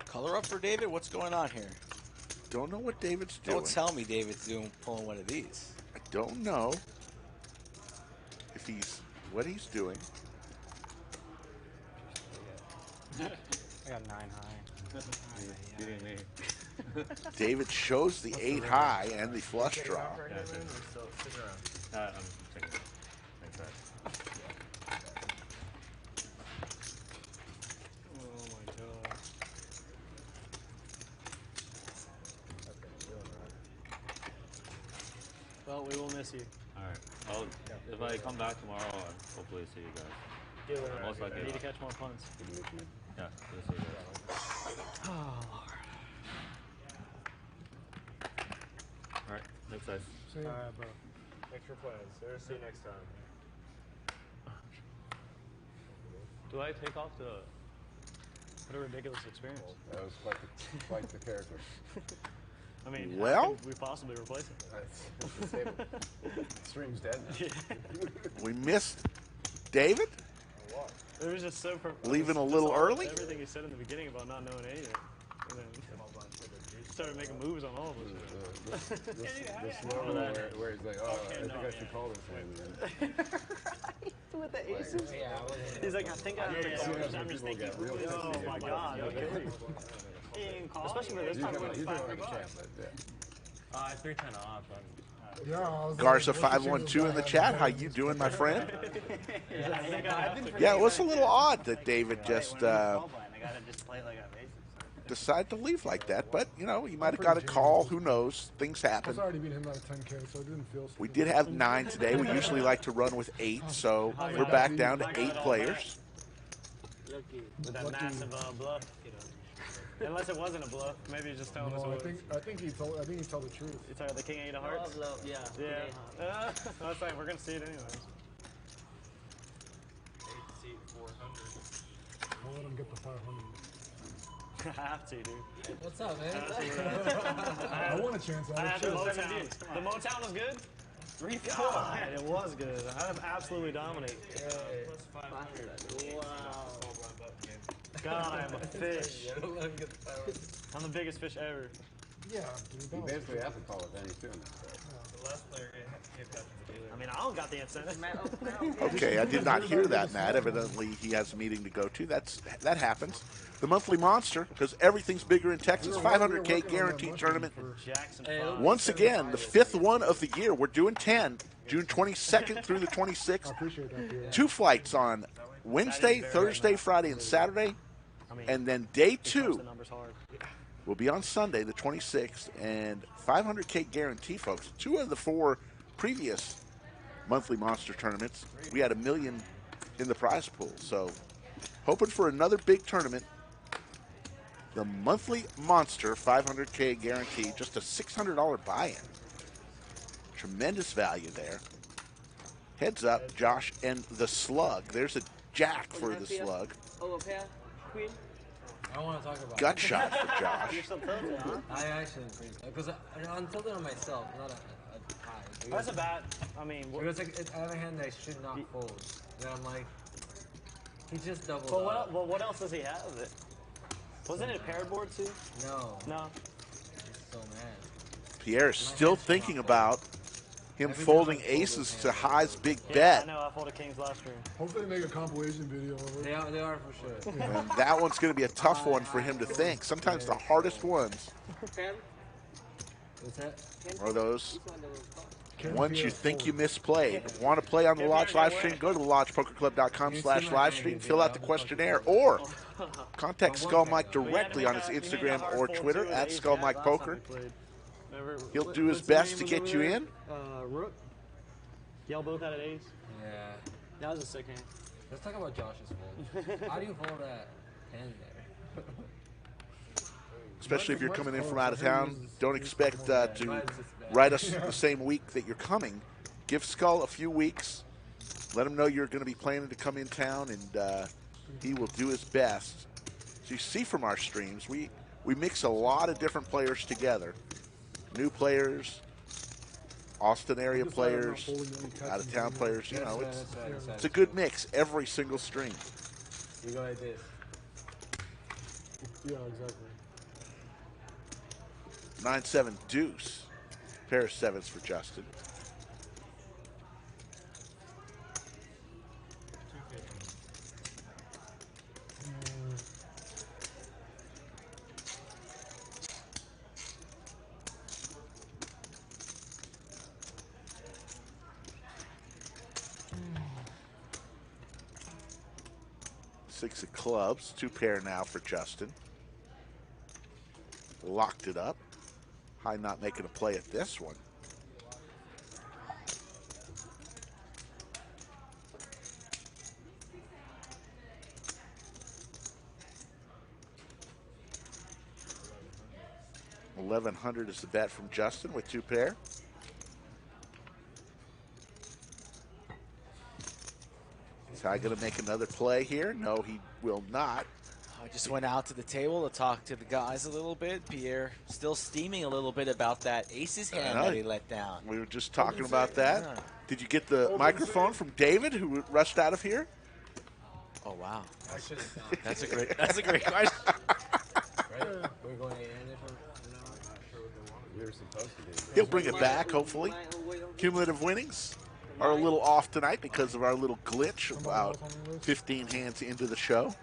Color up for David? What's going on here? Don't know what David's doing. Don't tell me David's pulling one of these. I don't know if what he's doing. I got 9 high. Beating me. David shows the 8 high and the flush draw. Yeah, I'm taking it. Thanks, guys. Oh my god. Well, we will miss you. Alright. If I come back tomorrow, I'll hopefully see you guys. Get it. Most likely. I need to catch more punts. Yeah, good to see you guys. Oh, Lord. Alright, thanks, guys. Alright, bro. Thanks for playing, sir. See you next time. Do I take off the... What a ridiculous experience. That was quite the character. I mean, well, how could we possibly replace it? It's disabled. Stream's dead now. We missed David. It was just so... Leaving a little early? Everything he said in the beginning about not knowing anything. And then started making moves on all of us. This moment where he's like, oh, I think I should call this hand. With the aces? Yeah, he's like, I think I have the cards. I'm just thinking, oh my god, it'll kill you. He didn't call. Especially for this time, He's doing like a $5. champ, but yeah. 310 off. Garza 512 in the chat. How you doing, my friend? Yeah, it was a little odd that David just decided to leave like that. But you know, he might have got a call. Who knows? Things I happen. was already beating him out of 10K, so it didn't feel so We did have 9 today. We usually like to run with 8, so we're back down to 8 players. With that massive bluff. Unless it wasn't a bluff, maybe he's just telling us what it was. I think he told the truth. You tired of the king 8 of hearts? Yeah. Yeah. That's like, we're gonna see it anyways. 8 seat 400. I'll let him get the 500. I have to, dude. What's up, man? I want a chance at I it, had too. the Motown. The Motown was good? 3-4. God, it was good. I had him absolutely dominate. Wow. God, I'm a fish. I'm the biggest fish ever. Yeah, You basically have to call it any too in this set. The last player came back from the dealer. I mean, I don't got the incentive. Okay, I did not hear that, Matt. Evidently, he has a meeting to go to. That happens. The monthly monster, because everything's bigger in Texas. 500K guaranteed tournament. Once again, the 5th one of the year. We're doing 10, June 22nd through the 26th. 2 flights on Wednesday, Thursday, Friday, and Saturday. And then day 2 will be on Sunday, the 26th. And 500K guarantee, folks. 2 of the 4 previous monthly monster tournaments, we had $1 million in the prize pool. So, hoping for another big tournament. The monthly monster 500K guarantee, just a $600 buy-in. Tremendous value there. Heads up, Josh and the slug. There's a jack for the slug. Oh, a pair? Queen? I don't want to talk about Gut shot for Josh. You're still tilted, huh? I actually think so. Because I'm tilted on myself, not a high. That's a bad, I mean... Because I have a hand that I should not fold. And I'm like, he just doubled up. Well, what else does he have? Wasn't it a paired board too? No. No. He's so mad. Pierre is still thinking about him folding aces to High's big bet. I know, I folded kings last room. Hopefully they make a compilation video of it. They are for sure. And that one's going to be a tough one for him to think. Sometimes the hardest ones What's that? are those ones you think you misplayed. Want to play on the Lodge live stream? Go to thelodgepokerclub.com/livestream, fill out the questionnaire, or contact Skull Mike directly on his Instagram or Twitter at Skull Mike Poker. He'll do his best to get you in. Rook. Y'all both had an ace. Yeah. That was a sick hand. Let's talk about Josh's fold. How do you fold that hand there? Especially if you're coming in from out of town, don't expect to write us the same week that you're coming. Give Skull a few weeks. Let him know you're going to be planning to come in town, and he will do his best. So you see from our streams, we mix a lot of different players together. New players, Austin area players, out of town players. You know, it's a good mix every single stream. You go like this. Yeah, exactly. 9-7 deuce. Pair of sevens for Justin. Six of clubs, 2 pair now for Justin. Locked it up. High not making a play at this one. $1,100 is the bet from Justin with 2 pair. Is High going to make another play here? No, he will not. I just went out to the table to talk to the guys a little bit. Pierre still steaming a little bit about that aces hand that he let down. We were just talking about that. Yeah. Did you get the microphone from David, who rushed out of here? Oh wow, that's a great question. Right? We're going to end it from We were supposed to be. He'll bring it back, hopefully. Cumulative winnings are a little off tonight because of our little glitch about 15 hands into the show.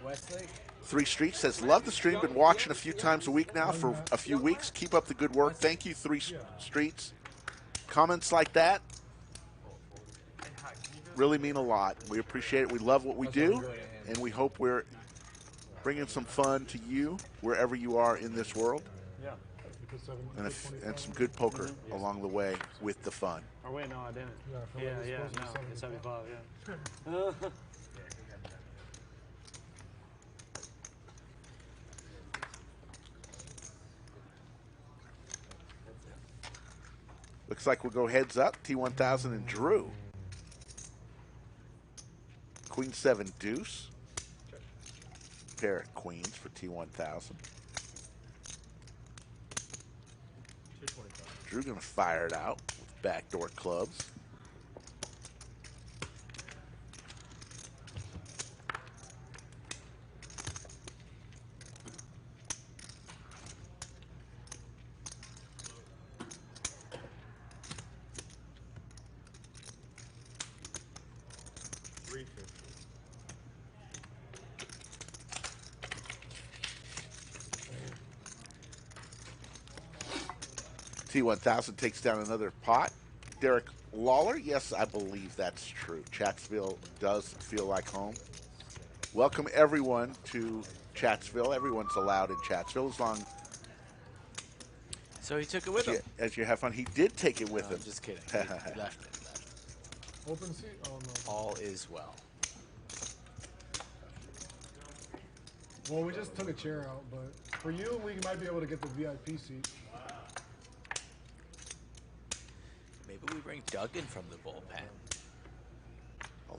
Westlake? 3 Streets says, love the stream, been watching a few times a week now for a few weeks. Keep up the good work. Thank you, 3 Streets. Comments like that really mean a lot. We appreciate it. We love what we do, and we hope we're bringing some fun to you wherever you are in this world. Yeah. And some good poker along the way with the fun. Or wait, no, I didn't. Yeah, no, it's 75, yeah. Looks like we'll go heads up, T1000 and Drew. Queen 7 deuce. Pair of queens for T1000. Drew going to fire it out with backdoor clubs. T1000 takes down another pot. Derek Lawler, yes, I believe that's true. Chatsville does feel like home. Welcome everyone to Chatsville. Everyone's allowed in Chatsville as long So he took it with him. as you have fun. He did take it with him. I'm just kidding. He left it. Open seat? Oh, no. All is well. Well, we just took a chair out, but for you, we might be able to get the VIP seat. Maybe we bring Doug in from the bullpen.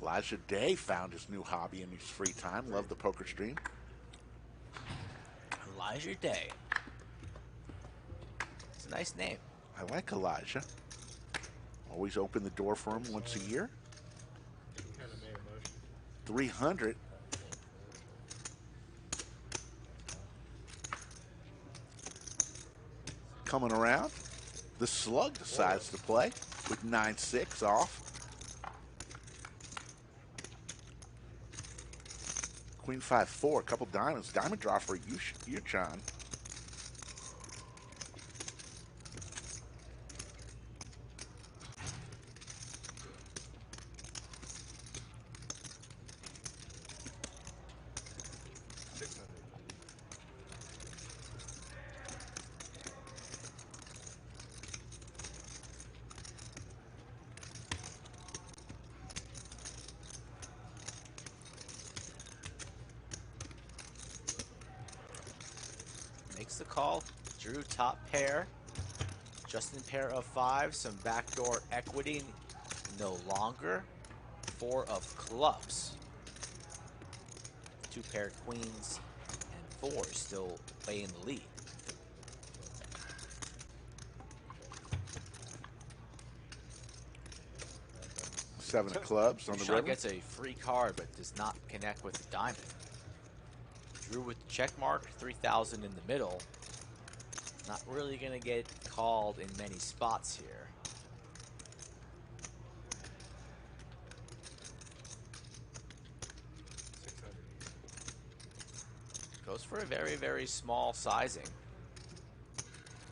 Elijah Day found his new hobby in his free time. Love the poker stream. Elijah Day. It's a nice name. I like Elijah. Always open the door for him once a year. 300. Coming around. The slug decides to play with 9-6 off. Queen 5-4, a couple diamonds. Diamond draw for you, John. Makes the call. Drew top pair. Justin pair of 5. Some backdoor equity. No longer. 4 of clubs. 2 pair queens and 4 still way in the lead. Seven of clubs on the Sean river. gets a free card but does not connect with the diamond. Drew with the check mark, 3,000 in the middle. Not really going to get called in many spots here. Goes for a very, very small sizing.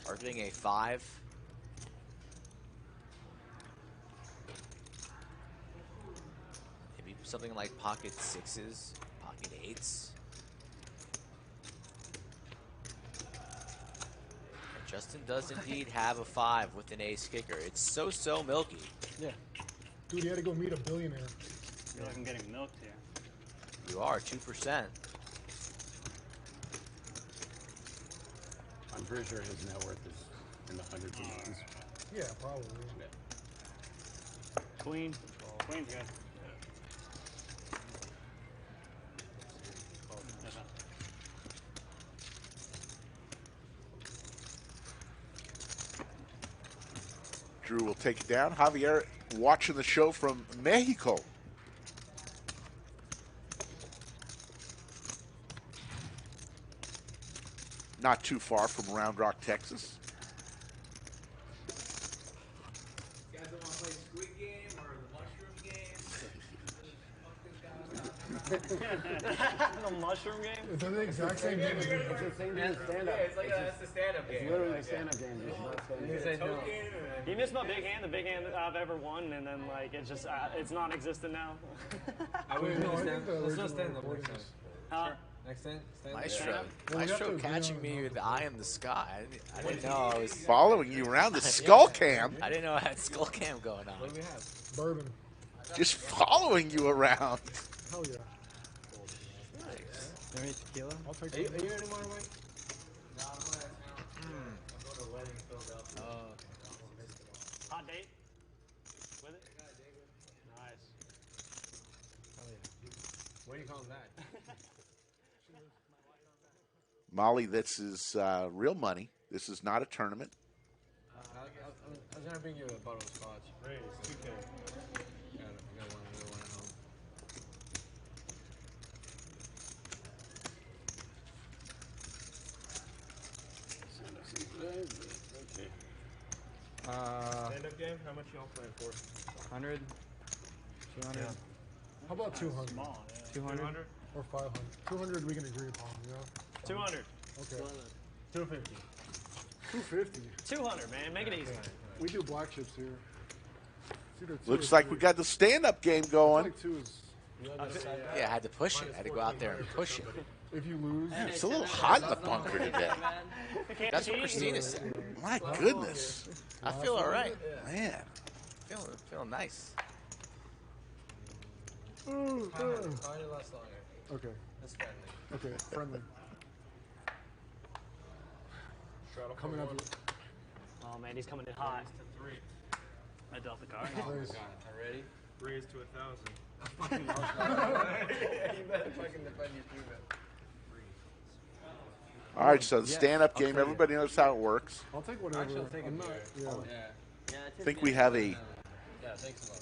Targeting a 5. Maybe something like pocket 6s, pocket 8s. Justin does indeed have a 5 with an ace kicker. It's so milky. Yeah. Dude, he had to go meet a billionaire. I feel like I'm getting milked here. You are 2%. I'm pretty sure his net worth is in the hundreds of millions. Yeah, probably. Queen. Queen's good. Drew will take it down. Javier watching the show from Mexico. Not too far from Round Rock, Texas. You guys don't want to play Squid Game or the Mushroom Game? The mushroom game? It's the exact same game. It's the same game as stand-up. Yeah, it's like that's the stand-up game. It's literally Like, a stand-up game. Just not stand-up. It's a token. He missed my big hand, the big hand that I've ever won, and then like it's just it's non-existent now. Let's not stand up next time. Huh? Next time? Maestro. Maestro catching me with the eye in the sky. I didn't know I was following you around the skull cam. I didn't know I had skull cam going on. What do we have? Bourbon. Just following you around. Hell yeah. All right, tequila. I'll take Are you it. anymore, Mike? Hot date? With it? Nice. calling back? Molly, this is real money. This is not a tournament. I was gonna bring you a bottle of scotch. Raise, 2K. Got one at home. Okay. Stand-up game, how much y'all playing for? 100, 200. Yeah. How about 200? Small, yeah. 200? Or 500? 200 we can agree upon, yeah? 200. Okay. 250. 250. 200, man. Make it easy. We do black chips here. It's either 2 Looks or like 3. we got the stand-up game going. Like 2 is... Yeah, I had to push it. I had to go out there and push it. If you lose... Man, it's a little hot in the bunker today. That's what Christina said. My goodness. I feel all right. Man. Feeling nice. Probably last longer. Okay. That's friendly. Okay, friendly. Coming up. Oh man, he's coming in hot. Raise to 3. I dealt the card. Oh my god. Ready? Raise to 1,000. You better fucking defend your team. All right, so the stand-up game, everybody knows how it works. I'll take whatever. Actually, I'll take I'm a not, beer. yeah. I think we have a... Yeah, thanks a lot.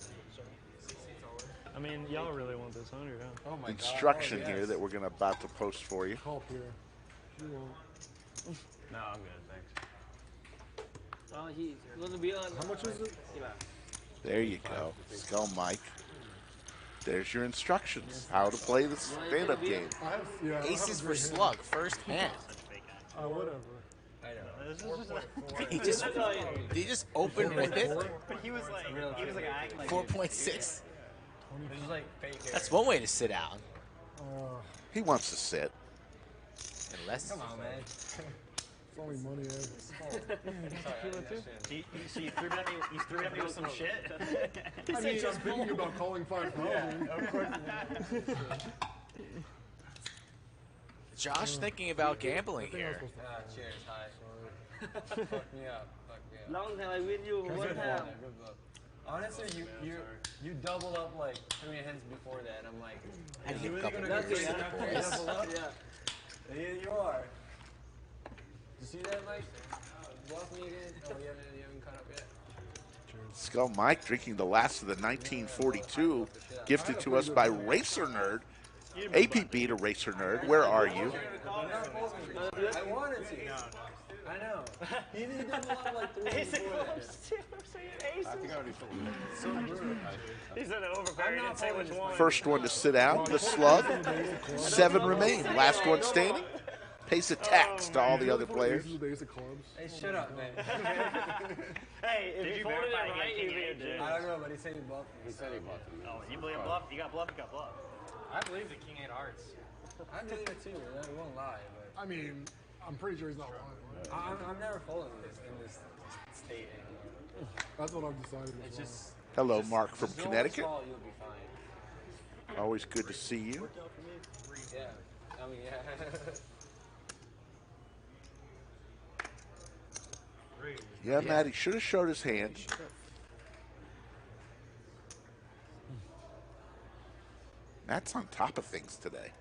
I mean, y'all really want this 100, huh? Oh my instruction God. Oh, yes. here that we're about to post for you. Call Pier. You won't. No, I'm good, thanks. Oh, he's going to be on. How much is it? There you go. Skull Mike. There's your instructions. How to play the stand-up game. I have, yeah, Aces for slug, first hand. Whatever. I know. Did he just open with it? But he was like acting like 4.6. This is like fake. That's one way to sit down. He wants to sit. Unless. Come on, man. It's only money, Ed. So you threw at me with some shit. I mean, I'm thinking about calling 5,000. Of course. Josh thinking about gambling here. Cheers, hi. Fuck me up. Long time I win you one time. Honestly, you doubled up like 3 hands before that. I'm like, I is need he a really couple gonna of beers double up? boys. Yeah. Here you are. Did you see that, Mike? Block me again? Oh, you haven't caught up yet. Skull Mike drinking the last of the 1942, gifted to us by Racer Nerd. APB to Racer Nerd. Where are you? I wanted to. I know. He did double up like 3 Ace of before that. clubs, too. I'm saying aces. I think I already told you. So he said it overpaid. He didn't say which one. First one to sit out, the slug. 7 remain. Last one standing. Pays a tax to all the other players. Hey, shut up, man. Hey, if you folded it right, you did. I don't know, but he said he bluffed. He said he bought them. Oh, you believe bluff? You got bluff, you got bluff. I believe the king 8 hearts. I believe it too. I won't lie, but I mean, I'm pretty sure he's not lying. I'm never folding in this state anymore. That's what I've decided. It's just Hello, Mark from just no Connecticut. small, you'll be fine. Always good to see you. Yeah, I mean, yeah. Yeah, Matt, he should have showed his hand. Matt's on top of things today.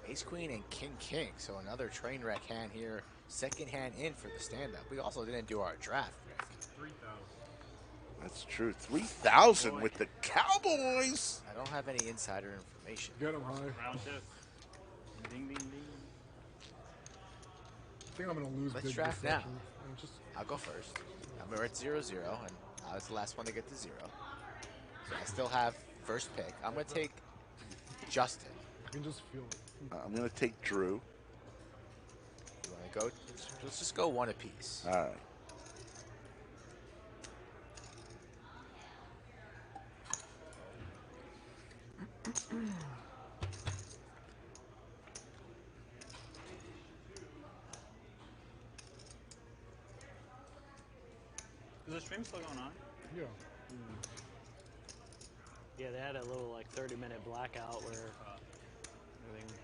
Ace Queen and King King. So another train wreck hand here. Second hand in for the stand-up. We also didn't do our draft. 3,000. That's true. 3,000 with the Cowboys. I don't have any insider information. Get him high. Round 2. Ding, ding, ding. I think I'm going to lose Let's big draft now. deception. I'll go first. We're at 0-0, and I was the last one to get to 0. So I still have first pick. I'm going to take Justin. I can just feel it. I'm going to take Drew. You want to go? Let's just go one apiece. All right. Is the stream still going on? Yeah. Yeah, they had a little like 30-minute blackout where everything.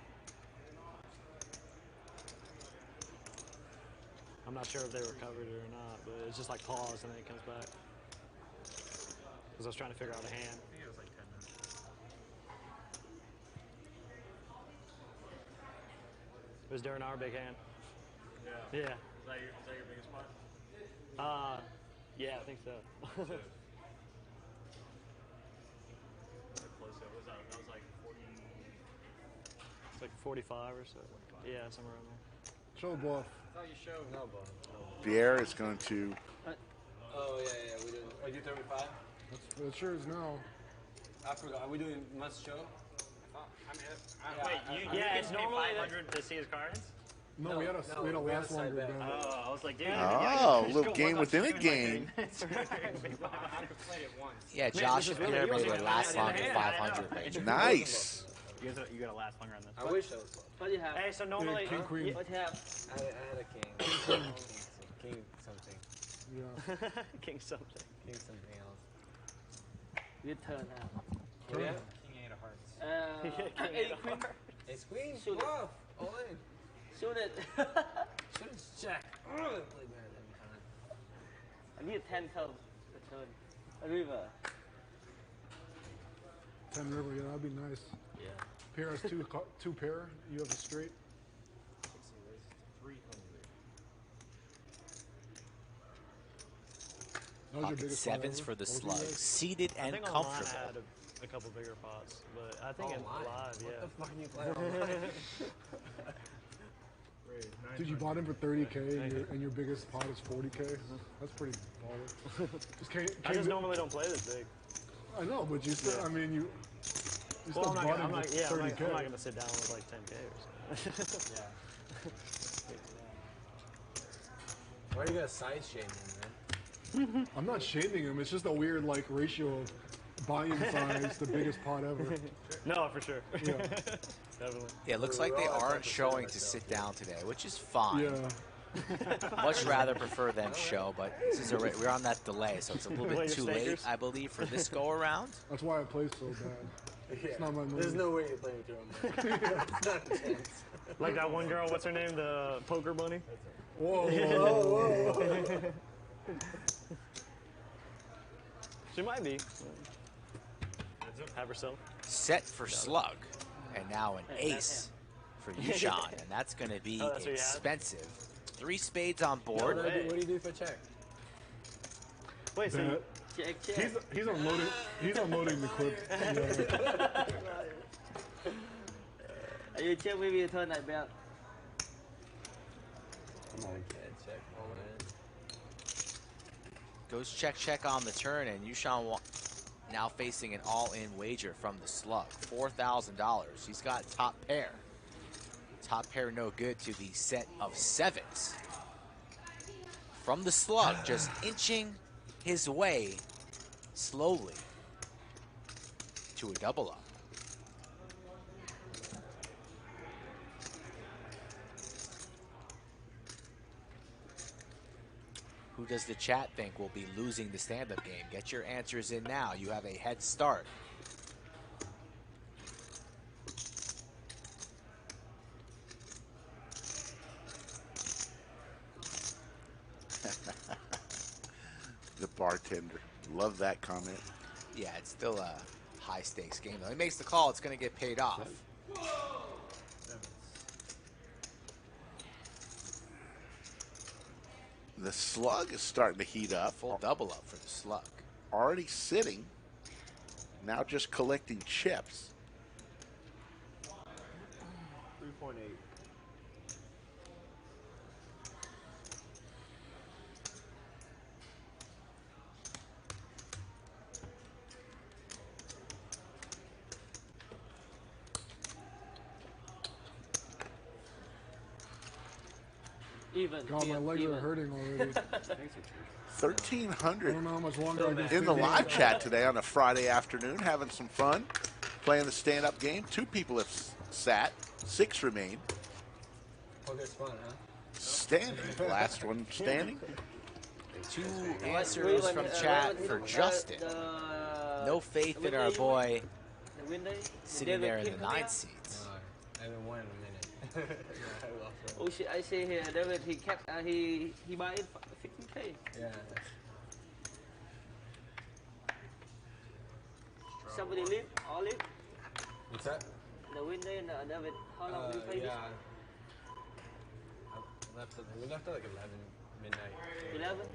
I'm not sure if they recovered it or not, but it's just like pause and then it comes back. Because I was trying to figure out a hand. I think it was like 10 minutes. was during our big hand. Yeah. Yeah. Is that your biggest spot? Yeah, I think so. Close to it. That was like 40. It's like 45 or so. Yeah, somewhere around there. Show bluff. I thought you showed. No, bro. Pierre is going to. Oh, yeah, we did. Are you 35? It sure is now. I forgot. Are we doing must show? It's normally 500 to see his cards. No, we had a last longer bet. Oh, I was like, dude. Oh, a little game within a game. I could play it once. Yeah, Josh and Pierre made a last longer 500 range. Nice. You got a last longer on this. I wish I was. What do you have? Hey, so normally, King, queen. What do you have? I had a king. King something. Yeah. King something. King something else. Your turn now. What do you have? King 8 of hearts. Eight queen. Ace queen. Shoot it. Bluff. All in. Shoot it. Shoot it. Jack. Play better than time. I need a 10 come. Return. A river. 10 river, yeah, that'd be nice. Yeah. Pierre has two pair. You have a straight. 300. That was your Pocket biggest sevens pot for the ever? slug. Seated I and think online I comfortable. had a couple bigger pots, but I think it's Online? live, yeah. What the fuck are you playing online? Dude, you bought him for 30K and your biggest pot is 40K. That's pretty baller. I just normally don't play this big. I know, but you still, I mean, you still Well, bought him for I'm 30K. not going to sit down with like 10K or something. Yeah. Why are you gonna side shame him, man? I'm not shaming him. It's just a weird like ratio of buy-in size to biggest pot ever. No, for sure. Yeah. Definitely. Yeah, it looks like they aren't showing to sit down today, which is fine. Yeah. Much rather prefer them show, but this is we're on that delay, so it's a little bit too late, I believe, for this go around. That's why I play so bad. It's not my move. There's no way you're playing with your own money. It's not a chance. Like that one girl, what's her name? The poker bunny? Whoa. She might be. Have herself. Set for slug, and now an ace for Yushan, and that's going to be Oh, that's what you had? expensive. 3 spades on board. What do you do for check? Wait, so Bet. Check. He's unloading. He's unloading the clip. Yeah. You check maybe a turn like that. Come on, kid. Check. All in. Goes check on the turn, and Yushan now facing an all-in wager from the slug, $4,000. He's got top pair. Top pair no good to the set of sevens. From the slug, just inching his way slowly to a double up. Who does the chat think will be losing the stand-up game? Get your answers in now. You have a head start. The bartender. Love that comment. Yeah, it's still a high-stakes game, though. He makes the call. It's going to get paid off. The slug is starting to heat up. Full double up for the slug. Already sitting. Now just collecting chips. 3.8. Even. God, my legs are hurting already. 1,300 I don't know how much longer I can in the stay live here. chat today on a Friday afternoon, having some fun, playing the stand-up game. 2 people have sat, 6 remain. Poker's fun, huh? Standing, last one standing. 2 answers from chat for Justin. No faith in our boy sitting there in the 9th seat. I haven't won in a minute. Oh shit! I see here, David. He kept. He buy it 15K. Yeah. Somebody leave or leave. What's that? The window and David. How long do you play this? Yeah. We left at like 11 midnight. 11? 11,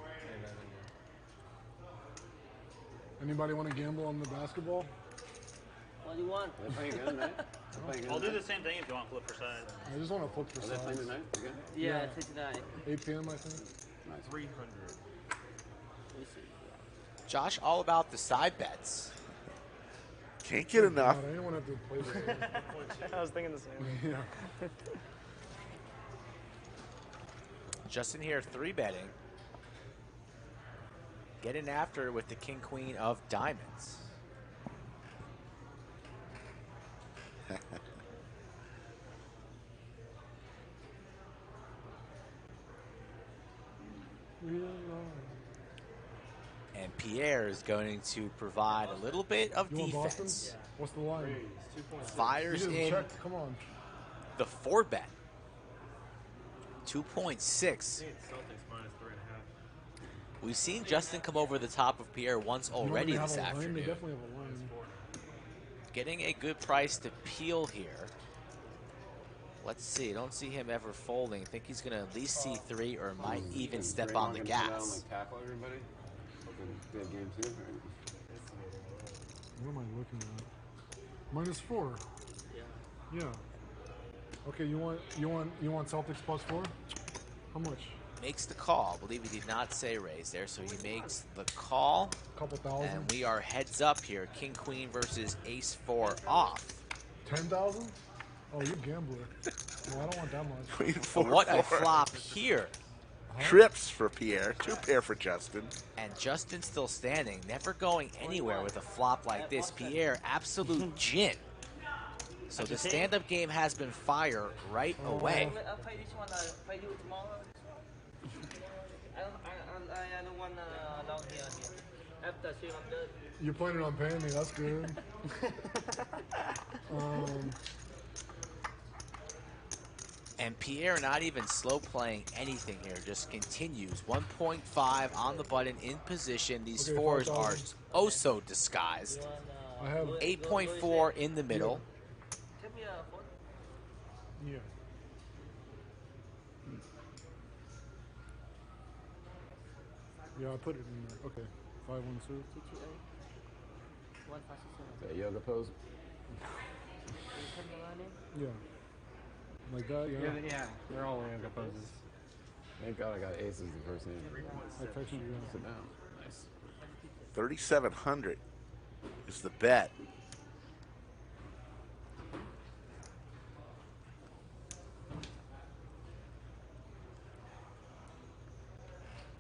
Anybody want to gamble on the basketball? What do you want? Are they playing again tonight? They're playing again I'll do tonight? the same thing if you want flip for size. I just want to flip for Are they playing size. tonight again? Yeah, it's tonight. 8 p.m. I think. Nice. 300. Josh, all about the side bets. Can't get enough. God, I didn't want to have to play this. I was thinking the same. Yeah. Justin here, 3-betting. Getting after it with the king, queen of diamonds. And Pierre is going to provide a little bit of You want Boston? defense. What's the line? Fires You didn't in check. Come on. the 4-bet. 2.6. Celtics -3.5. We've seen Justin come over the top of Pierre once already You want this them to have a line? They afternoon. definitely have a line. Getting a good price to peel here. Let's see. Don't see him ever folding. Think he's going to at least see 3 or might even step on the Draymond gonna come down and, gas. like, tackle everybody? Like a game 2, right? What am I looking at? -4. Yeah. Okay, you want Celtics +4? How much? Makes the call. I believe he did not say raise there, so he makes the call. Couple thousand. And we are heads up here. King, queen versus ace 4 off. 10,000? Oh, you gambler. No, I don't want that much. Queen But 4, what a 4. flop here. Trips for Pierre. 2 pair for Justin. And Justin still standing, never going anywhere with a flop like this. Pierre, absolute gin. So the stand-up game has been fire right away. I'll play this one. Play you tomorrow. I don't want long here. After 300. You're planning on paying me. That's good. And Pierre not even slow playing anything here, just continues. 1.5 on the button in position. These Okay, 4s are 5,000. oh so disguised. I have 8.4 in the middle. Give me a phone. Yeah. Yeah, I put it in there. Okay. 512. 157. Is that yoga pose? Yeah. Like that, yeah. Yeah, they're all yoga poses. Thank God I got aces the first hand. I texted you. Sit down. Nice. 3,700 is the bet.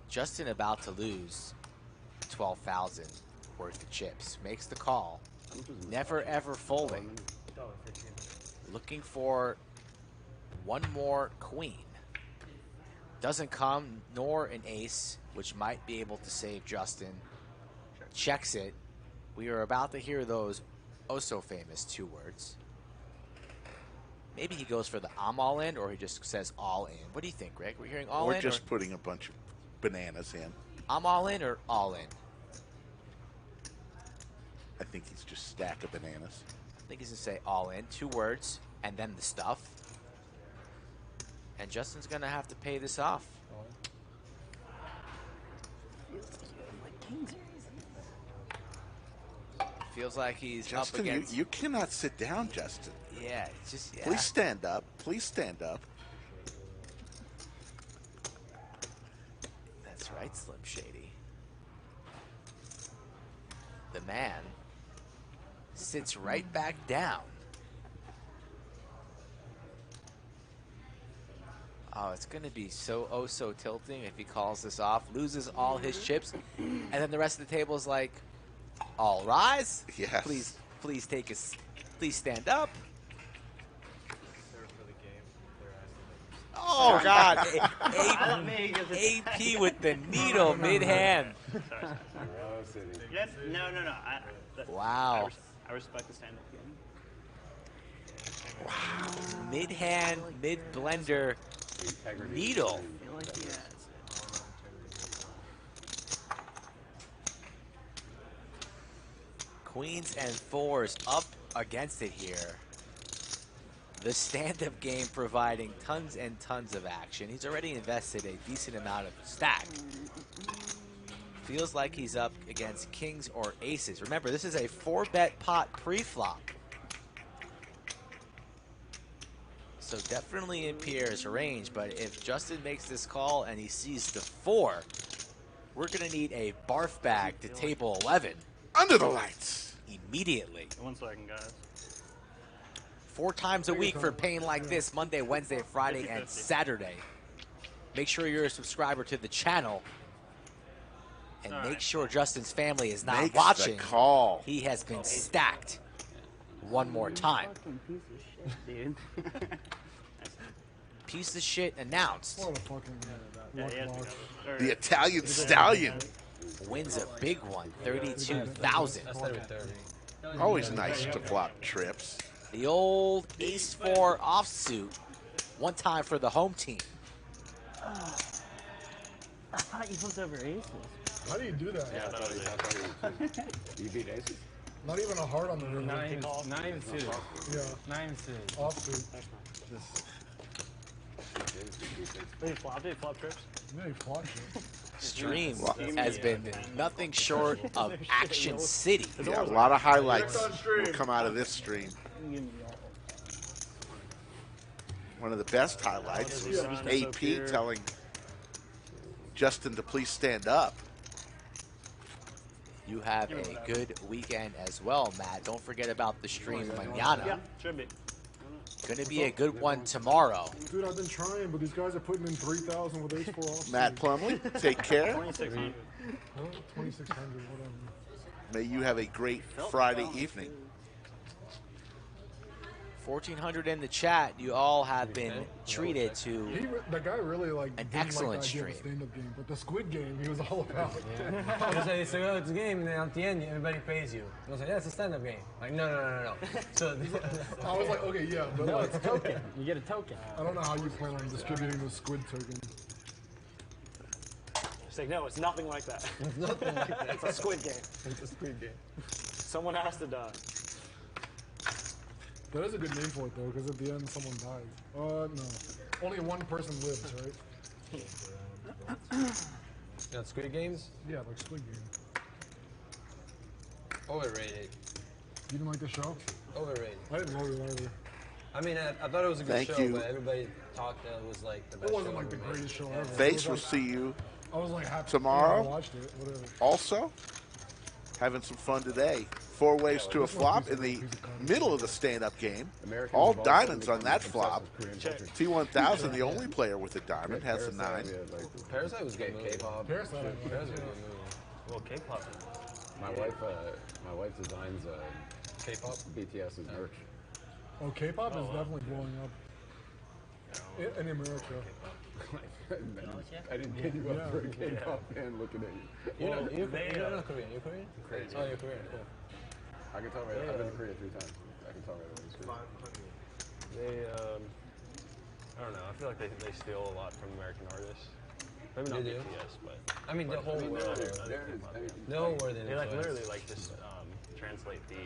Justin about to lose 12,000 worth of chips. Makes the call. Never ever folding. Looking for one more queen. Doesn't come, nor an ace, which might be able to save Justin. Checks it. We are about to hear those oh so famous 2 words. Maybe he goes for the I'm all in, or he just says all in. What do you think, Greg? We're hearing all Or in? just putting a bunch of bananas in. I'm all in or all in? I think he's just stack of bananas. I think he's going to say all in, 2 words, and then the stuff. And Justin's going to have to pay this off. Feels like he's Justin, up against... you cannot sit down, Justin. Yeah, it's just... Yeah. Please stand up. Please stand up. That's right, Slim Shady. The man sits right back down. Oh, it's going to be so tilting if he calls this off, loses all his chips, and then the rest of the table is like, all rise. Yes. Please take us. Please stand up. Oh God! AP with the needle mid-hand. Yes, no. Wow. I respect the stand-up game. Wow. Mid-hand, mid-blender, needle. Queens and 4s up against it here. The stand-up game providing tons and tons of action. He's already invested a decent amount of stack. Feels like he's up against kings or aces. Remember, this is a 4-bet pot pre-flop. So definitely in Pierre's range, but if Justin makes this call and he sees the 4, we're going to need a barf bag to table 11. Under the lights. Immediately. 1 second, guys. 4 times a week for pain like this, Monday, Wednesday, Friday, and Saturday. Make sure you're a subscriber to the channel. And make sure Justin's family is not watching. The call. He has been stacked one more time. Piece of shit announced. The Italian Stallion. Wins a big one, 32,000. Always nice to flop trips. The old ace-4 offsuit, one time for the home team. I thought you flipped over aces. How do you do that? Yeah, that was it. You beat aces? Not even a heart on the river. 9-2. Yeah. 9-2. Offsuit. Wait, flop trips? Yeah, he flopped it. Stream has been nothing short of Action City. Yeah, a lot of highlights will come out of this stream. One of the best highlights was AP telling Justin to please stand up. You have a good weekend as well, Matt. Don't forget about the stream mañana. Yeah, should be. Gonna be a good one tomorrow. Dude, I've been trying, but these guys are putting in 3,000 with ace-4 offsuit. Matt Plumley, take care. 2,600. 2,600, whatever. May you have a great Friday evening. 1,400 in the chat. You all have been treated to That guy really an didn't excellent like the idea of a stream. stand-up game, but the Squid Game, he was all about. It's a game, and then at the end, everybody pays you. I was like, yeah, it's a stand-up game. Like, no. So I was like, okay, yeah, but No, it's a token. You get a token. I don't know how you plan on distributing the Squid token. It's like, no, it's nothing like that. It's nothing like that. It's a Squid Game. It's a Squid Game. Someone has to die. That is a good name for it, though, because at the end, someone dies. No. Only one person lives, right? Yeah, Squid Games? Yeah, like Squid Game. Overrated. You didn't like the show? Overrated. I didn't love it either. I mean, I thought it was a good Thank show, you. but everybody talked that it was like the best It wasn't show like the ever made. greatest show ever. Face will see you I was like happy. tomorrow. I watched it, whatever. Also, having some fun today. 4 ways to a flop in the middle of the stand-up game. All diamonds on that flop. T1000, the only player with a diamond, has a 9. Parasite was good. K-pop. Parasite. Parasite was a good movie. Well, K-pop. My wife designs K-pop? BTS's merch. Oh, K-pop is definitely blowing up in America. I didn't get you up for a K-pop fan looking at you. You're not Korean. You're Korean? Oh, you're Korean. Cool. I can tell right. I've been to Korea 3 times. I can tell right away. It's Korean. They, I don't know. I feel like they steal a lot from American artists. Maybe not They do? BTS, but I mean, the whole world. They No word in They like influence. literally like just translate the.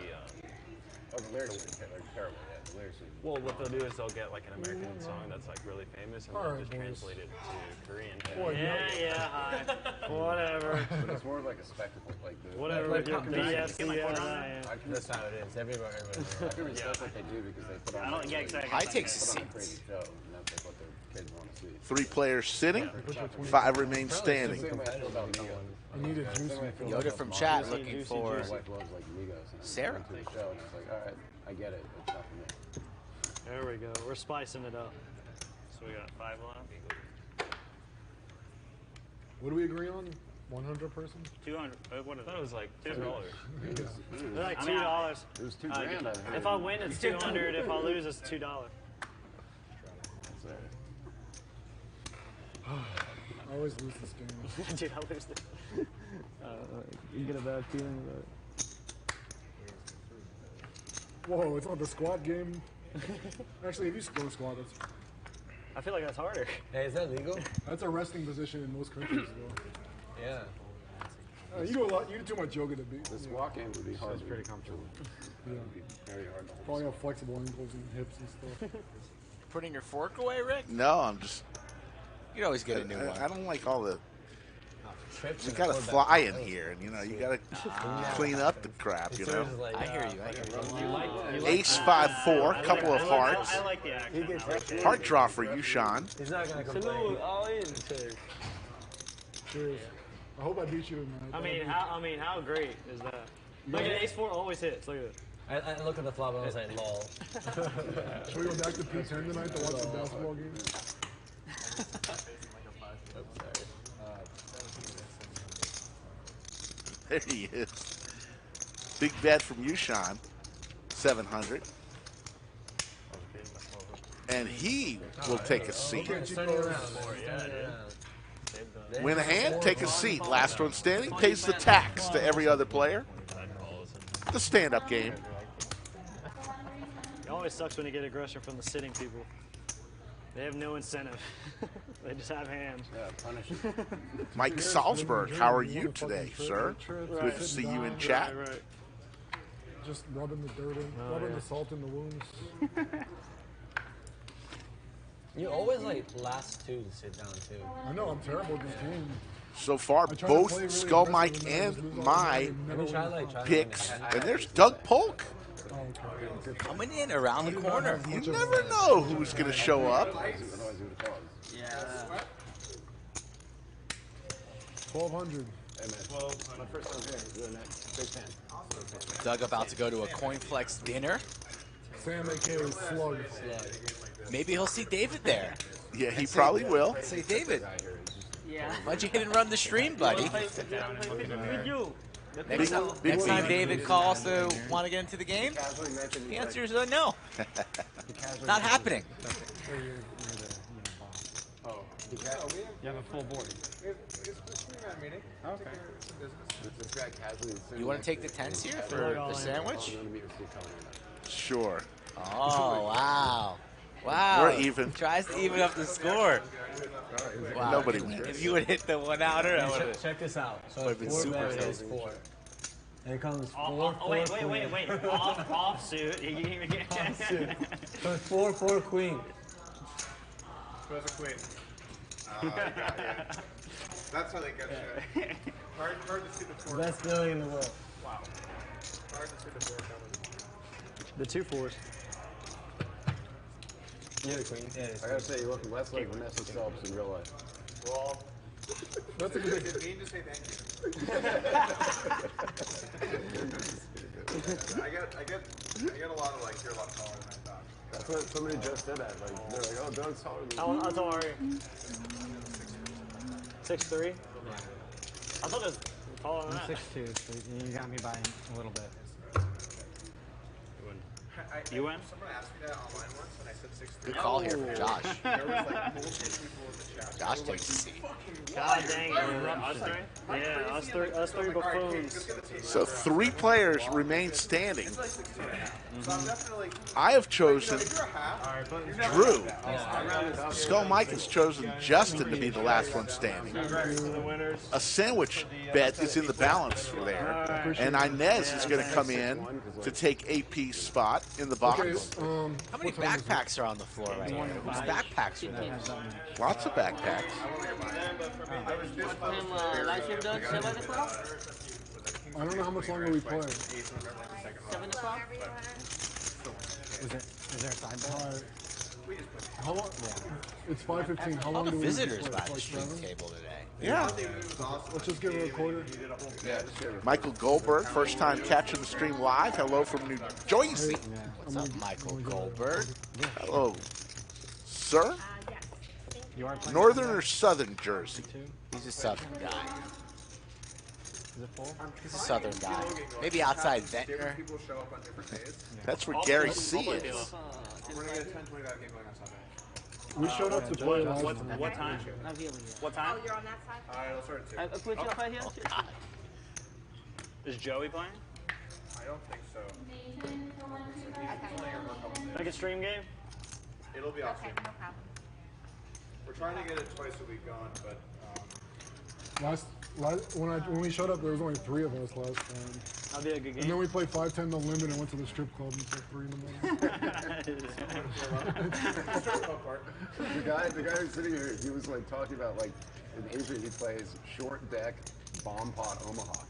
Oh, the lyrics are terrible. Yeah, the lyrics are. Well, what they'll do is they'll get like an American song that's like really famous and they'll Alright, just boys. translate it to Korean. Boy, Hi. Whatever. But it's more like a spectacle. Like the. Whatever. Like Your pop BS, That's how it is. Everybody. I can respect what they do because they put on. I don't get like, exactly. High takes a put on a seat. creative show, and that's like what their kids want to see. 3 players sitting, 5 remain standing. Same way I feel about Migos. I needed juice. Same way I feel Yoda about from Migos. chat looking My for wife loves like Migos. And I Sarah. went to the show and I was like, all right, I get it. It's not for me. There we go. We're spicing it up. So we got 5 left. What do we agree on? 100 person? 200. What is That was like $2. They're like I mean, $2. It was $2 grand. If I win, it's 200. If I lose, it's $2. I always lose this game. Dude, I lose this. You get a bad feeling about it. Whoa, it's not the squat game. Actually, if you slow squat, I feel like that's harder. Hey, is that legal? that's a resting position in most countries, though. Yeah. You do a lot. You do too much yoga to beat. This walk-in would be hard. It's pretty comfortable. Yeah. Very hard. Probably have flexible ankles and hips and stuff. Putting your fork away, Rick? No, I'm just. You'd always get a new one. I don't like all the. Trips You and got to quarterback fly in throws. here, and you got to clean up the crap. You know. I hear you. Ace 5-4, couple of hearts. I like the action. Heart draw for you, Sean. He's not gonna complain. Salute, all in. Cheers. I hope I beat you tonight. I mean, how great is that? Look at Ace 4 always hits. Look at it. I look at the flop and I was like, lol. Should we go back to Pier tonight to watch the basketball game? There he is. Big bet from you, Sean. 700. And he will take a seat. Win a hand, take a seat. Last one standing pays the tax to every other player. The stand-up game. It always sucks when you get aggression from the sitting people. They have no incentive. They just have hands. Yeah, punish it. Mike Salzberg, how are you today, sir? Good to see you in chat. Right. Just rubbing the dirt in, rubbing the salt in the wounds. You always like last two to sit down too. I know I'm terrible at this game. So far, I try to play both really Skull Mike aggressive and and lose all the my time. Never Try, win. like, picks. And there's Doug Polk. Oh, okay. Coming in around the corner. You never know who's going to show up. Yeah. 1,200. Well, my first time here. Doing that. Big fan. Doug about to go to a coin flex dinner. Sam A.K.A. Slug. Maybe he'll see David there. Yeah, he probably will. Say, David, Yeah. why'd you hit and run the stream, buddy? With you. Next time David calls to want to get into the game, the answer is no. Not happening. You have a full board. Okay. This guy casually. You want to take the tents here for the sandwich? Sure. Oh, wow. Wow. We're even. Tries to even up the score. Wow. Nobody wins. If you would hit the 1 outer, I would have. Check this out. So Would've been 4 super bet is close. 4. And it comes 4, Oh, wait. Offsuit. Offsuit. So it's 4, 4, queen. Where's the queen? Yeah. That's how they get you. Hard to see the four. Best feeling in the world. Wow. Hard to see the four coming. The 2 4s. Yeah, the queen. Yeah, I gotta say, you're looking less like Vanessa Phelps in real life. Well, That's a good is it mean to say thank you? I get a lot of like, you're a lot taller than I thought. That's what somebody just said that. Like, they're like, oh, Doug's taller than you. How tall are you? 6'3"? Yeah. I thought it was taller than that. 6'2", so you got me by a little bit. You win? Someone asked me that online once, and I said 6'3". Good call here from Josh. There was like bullshit people in the chat. Josh takes a seat. God dang it. Us three? Yeah, us three buffoons. So 3 players remain standing. It's like 16.5. So I'm definitely. I have chosen If you're a half, Drew. Skull Mike has chosen Justin to be the last one standing. A sandwich bet is in the balance for there. And Inez is going to come in to take AP's spot in the box. Okay, How many backpacks are on the floor right here? Whose backpacks are there? Lots of backpacks. Live stream done 7 o'clock? I don't know how much longer we play. 7 o'clock? Is there a sidebar? How long? It's 5:15. How All long the do we visitors play? by the Like stream 7? table today. Yeah. Let's just give it a quarter. Michael Goldberg, first time catching the stream live. Hello from New Jersey. What's up, Michael Goldberg? Hello, sir. You are playing Northern or Southern Jersey? He's a southern guy. Is it full? He's a southern guy. Maybe outside Ventnor. People show up on different days. That's where Gary C is. We're gonna get a 10-20 game going on Sunday. We showed up to play last What time. time? I'm feeling you. What time? You're on that side? Alright, let's start at 2. I put you up right here? Is Joey playing? I don't think so. Like a stream game? It'll be off stream. We're trying to get it twice a week going, but When we showed up, there was only 3 of us last time. That'll be a good game. And then we played 5-10 no limit and went to the strip club until 3 in the morning. The guy who's sitting here, he was like talking about like in Asia he plays short deck, bomb pot Omaha.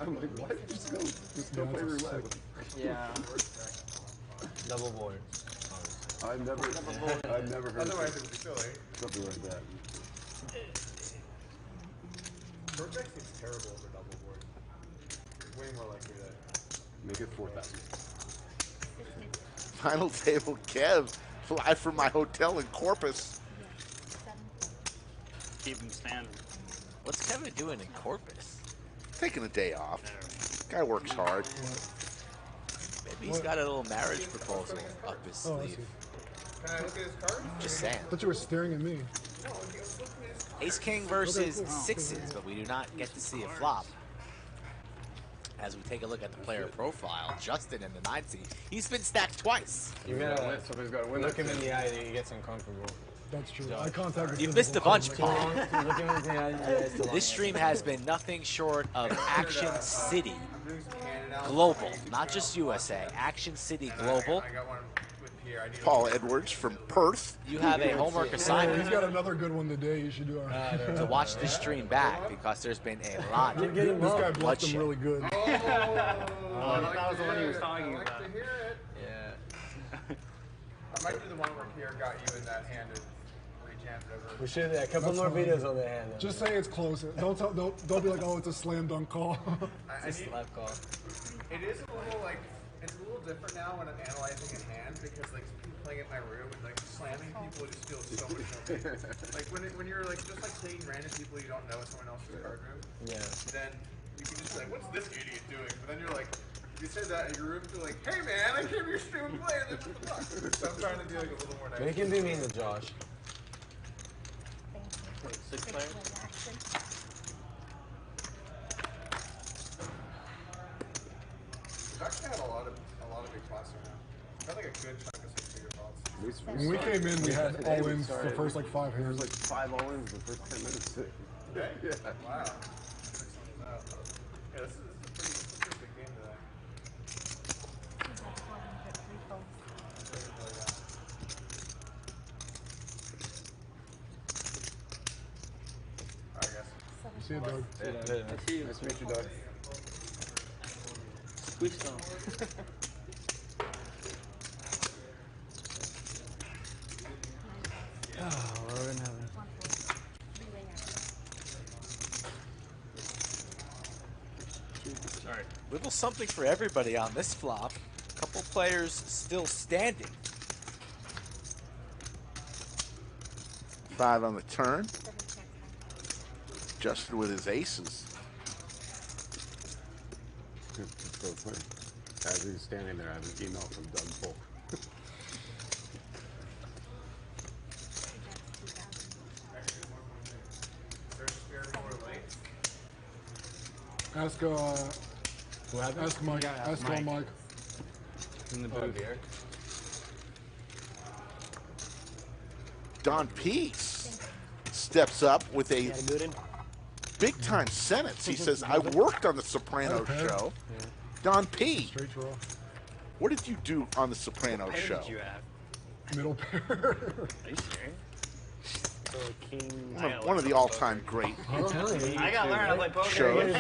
I'm like, what? Just go play roulette. Yeah. Double board. I've never heard Otherwise, of it would be silly. something like that. Short deck seems terrible over double board. Way more likely that. Make it 4,000. Final table, Kev, fly from my hotel in Corpus. Keep him standing. What's Kevin doing in Corpus? Taking a day off. Guy works hard. Maybe he's got a little marriage proposal up his Oh, I sleeve. see. Can I look at his card? Just saying. I thought you were staring at me. Ace King versus sixes, but we do not get to see a flop. As we take a look at the player profile, Justin in the 9 seed, he's been stacked twice. You gotta somebody's gotta win. Look him in the eye, he gets uncomfortable. That's true. I contacted. You've missed a bunch, Paul. Look him in the eye. This stream has been nothing short of Action City Global, not just USA. Action City Global. I got one with Pier. I need Paul Edwards from Perth. You have a homework assignment. He's got another good one today. You should do it. To watch this stream back because there's been a lot of This guy bluffed him bloodshed. really good. Oh, that was the one he was talking I like about. to hear it. Yeah. I might do the one where Pier got you in that hand and rejammed over. We should a couple more videos on the hand. Just say it's close. Don't be like, oh, it's a slam dunk call. It's a slap call. It is a little like it's a little different now when I'm analyzing a hand because like people playing in my room and like slamming people just feels so much more. Like when you're like just like seeing random people you don't know in someone else's card room. Yeah. Then you can just be like, what's this idiot doing? But then you're like, if you say that in your room, you're like, hey man, I came here to play. What the fuck? So I'm trying to be like a little more nice. Make him be mean to Josh. 6 players. We've actually had a lot of big pots right now. I've had like a good chunk of 6-figure pots. When we came in, we had all-ins the first like 5 There hands. was like 5 all-ins the first 10 minutes. Okay. Yeah. Wow. Yeah, this is a pretty big game today. Alright, guys. See you, Doug. Nice to meet you, Doug. Squeeze them. Oh, Lord in heaven. Sorry. Little something for everybody on this flop. Couple players still standing. 5 on the turn. Justin with his aces. It's so funny. As he's standing there, I have an email from Doug Polk. Ask ask Mike. Ask Mike. In the booth here. Don Peace steps up with a big time sentence. He says, I worked on the Sopranos show. Don P, Straight draw. what did you do on the Sopranos What show? did you have? Middle pair. Are you serious? So king. One of the all-time great I gotta learn how to play poker. shows.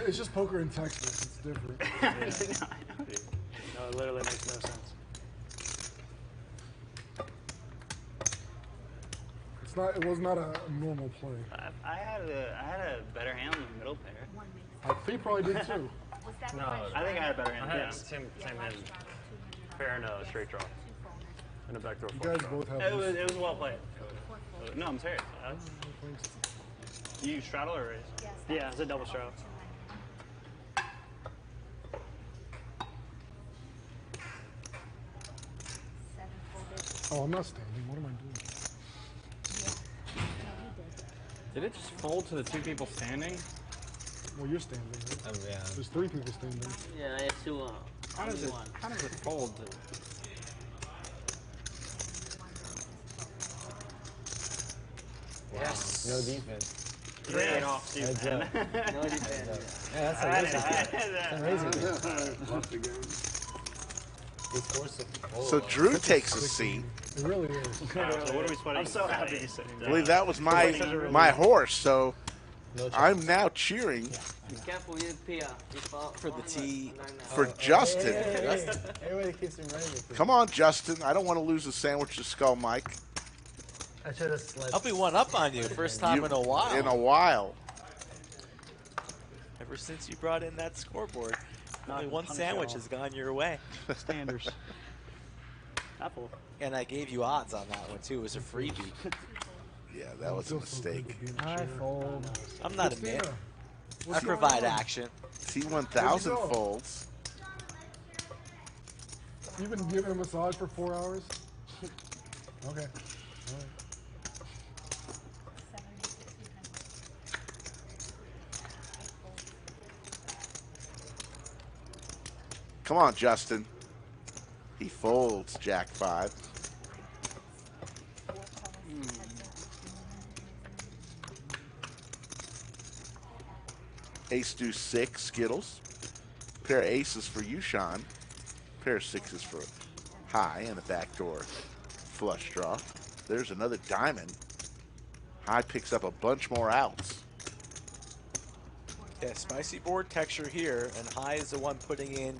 It's just poker in Texas. It's different. No, it literally makes no sense. It was not a normal play. I had a better hand than the middle pair. He probably did too. No, I think I had a better hand. I had Yeah. same hand. Pair and a straight draw. And a back throw. You guys both have It this. was well played. No, I'm serious. You straddle or raise? Yeah, it's a double straddle. Oh, I'm not standing. What am I doing? Did it just fold to the 2 people standing? Well, you're standing. Right? Oh, yeah. There's 3 people standing. Yeah, I have two. How does it fold to... Yes. No defense. Great offsuit, man. No defense. Yeah, that's I had a it. Left again. This course So Drew takes a seat. It really is. So what are we sweating? I'm so happy you said I that. believe that was my horse, so I'm now cheering Be careful with Pier. For the tee. for Justin. Everybody keeps him ready. Come on, Justin. I don't want to lose a sandwich to Skull Mike. I should have slept. I'll be one up on you. First time in a while. In a while. Ever since you brought in that scoreboard. Not Only one punish sandwich y'all. has gone your way. Standers. Apple. And I gave you odds on that one, too. It was a freebie. Yeah, that was a mistake. I fold. I'm not a man. I provide action. T1000 folds. You've been giving a massage for 4 hours? Okay. All right. Come on, Justin. He folds Jack 5. Ace deuce 6, Skittles. Pair of aces for you, Sean. Pair of sixes for High and a backdoor flush draw. There's another diamond. High picks up a bunch more outs. Yeah, spicy board texture here, and High is the one putting in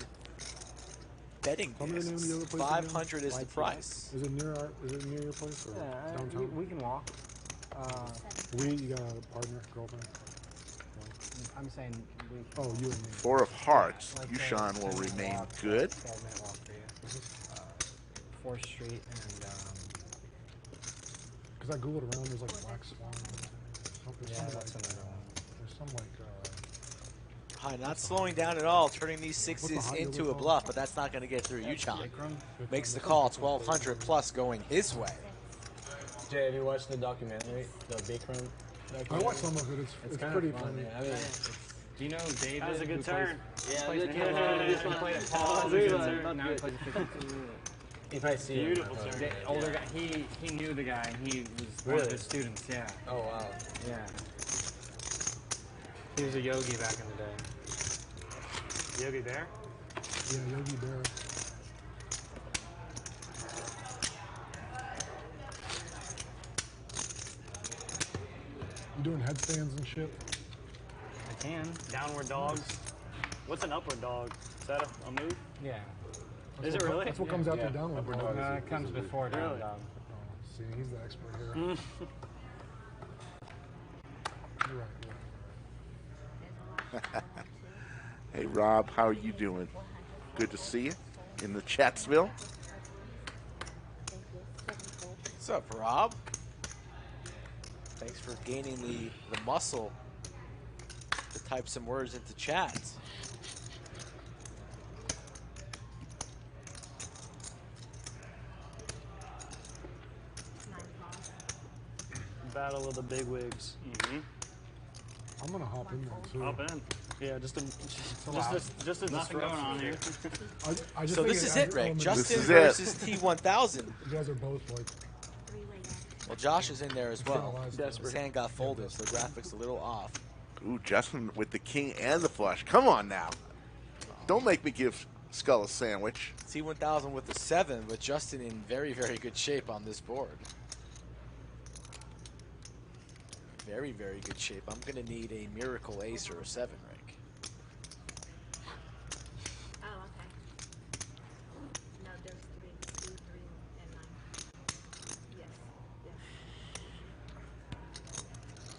betting Tell me the name of the other discs. place again. 500 is the price. Is it near your place or downtown? We can walk. You got a partner, girlfriend? I'm saying we. Oh, you and me. 4 of hearts. Like Yushan will 10-minute remain walk, good. 12-minute walk for you. 4th Street and. Because I googled around, there's like Black Swan. There's Yeah, some that's like, another one. there's some like. High not slowing down at all, turning these What's sixes the high into yield a called? bluff, but that's not going to get through Yuchan. Makes the call, 1,200 plus going his way. Jay, have you watched the documentary, the Bikram documentary? I watched some of it. It's kind pretty of fun. funny. Yeah. I mean, do you know David? That was a good who turn. Yeah, plays good he turn. This one. played at That was Paul. good one. Now he plays at 52. If I see Beautiful him. turn. The older guy, he knew the guy, and he was one Really? of his students. Yeah. Oh wow. Yeah. He was a yogi back in the day. Yogi Bear? Yeah, Yogi Bear. You doing headstands and shit? I can. Downward dogs. What's an upward dog? Is that a move? Yeah. Is it really? That's what comes after downward dog. It comes before down Really? dog. Oh, see, he's the expert here. You're right. Hey, Rob, how are you doing? Good to see you in the Chatsville. What's up, Rob? Thanks for gaining the muscle to type some words into chat. Battle of the bigwigs. Mm-hmm. I'm gonna hop in there too. Hop in. Yeah, just a Nothing going on here. I just So think this is adds it, Rick. element- Justin is it. versus T1000. You guys are both like. Well, Josh is in there as well. Desperate. His hand got folded, so the graphic's a little off. Ooh, Justin with the king and the flush. Come on now. Don't make me give Skull a sandwich. T1000 with the 7, with Justin in very, very good shape on this board. Very, very good shape. I'm going to need a miracle ace or a 7, Rick. Oh, okay. No, there's 3, 2, 3, and 9. Yes.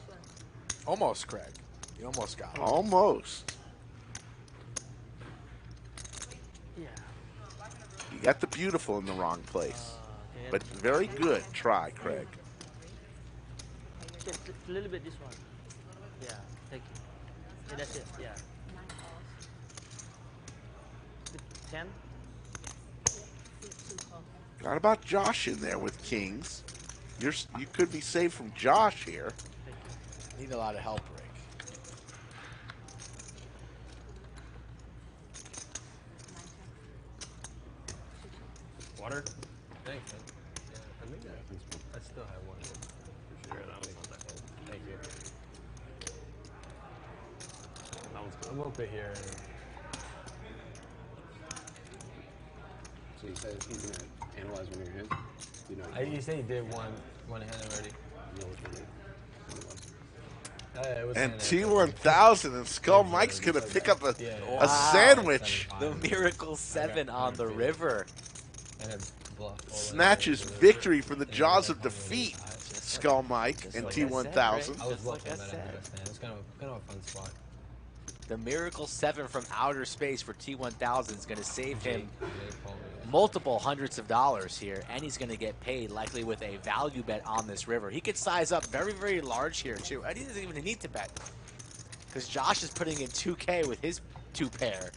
Sure. Almost, Craig. You almost got it. Almost. Yeah. You got the beautiful in the wrong place. But very good try, Craig. Just a little bit this one. Yeah, thank you. Yeah, that's it, yeah. 10? Got about Josh in there with kings. You could be saved from Josh here. Need a lot of help, Rick. Water? Thanks, man. Yeah, I still have one. Sure, that was not that cold. Thank you. a little bit here. So you said he's gonna analyze one of your hands? You know. You say he did one hand already. You know which one It was And hand T1000 and Skull Mike's going to pick up a sandwich. The Miracle 7 on the river. Snatches victory from the jaws of defeat. Skull Mike and T1000. I was looking at it. It's kind of a fun spot. The Miracle 7 from outer space for T1000 is going to save him multiple hundreds of dollars here, and he's going to get paid likely with a value bet on this river. He could size up very, very large here too. And he doesn't even need to bet because Josh is putting in 2K with his 2-pair.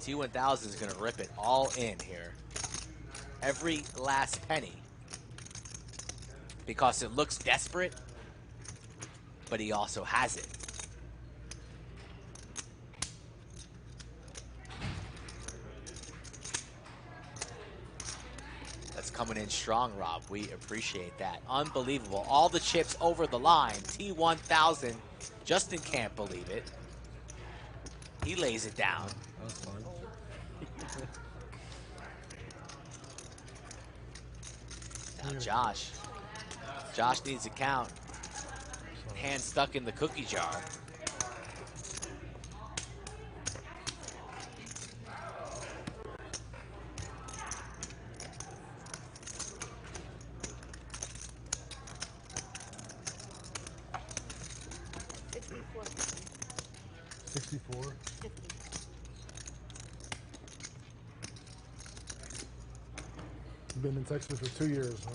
T1000 is going to rip it all in here. Every last penny. Because it looks desperate, but he also has it. That's coming in strong, Rob. We appreciate that. Unbelievable. All the chips over the line. T1000. Justin can't believe it. He lays it down. That was fun. Now Josh. Josh needs a count. Hand stuck in the cookie jar. Been in Texas for 2 years, huh?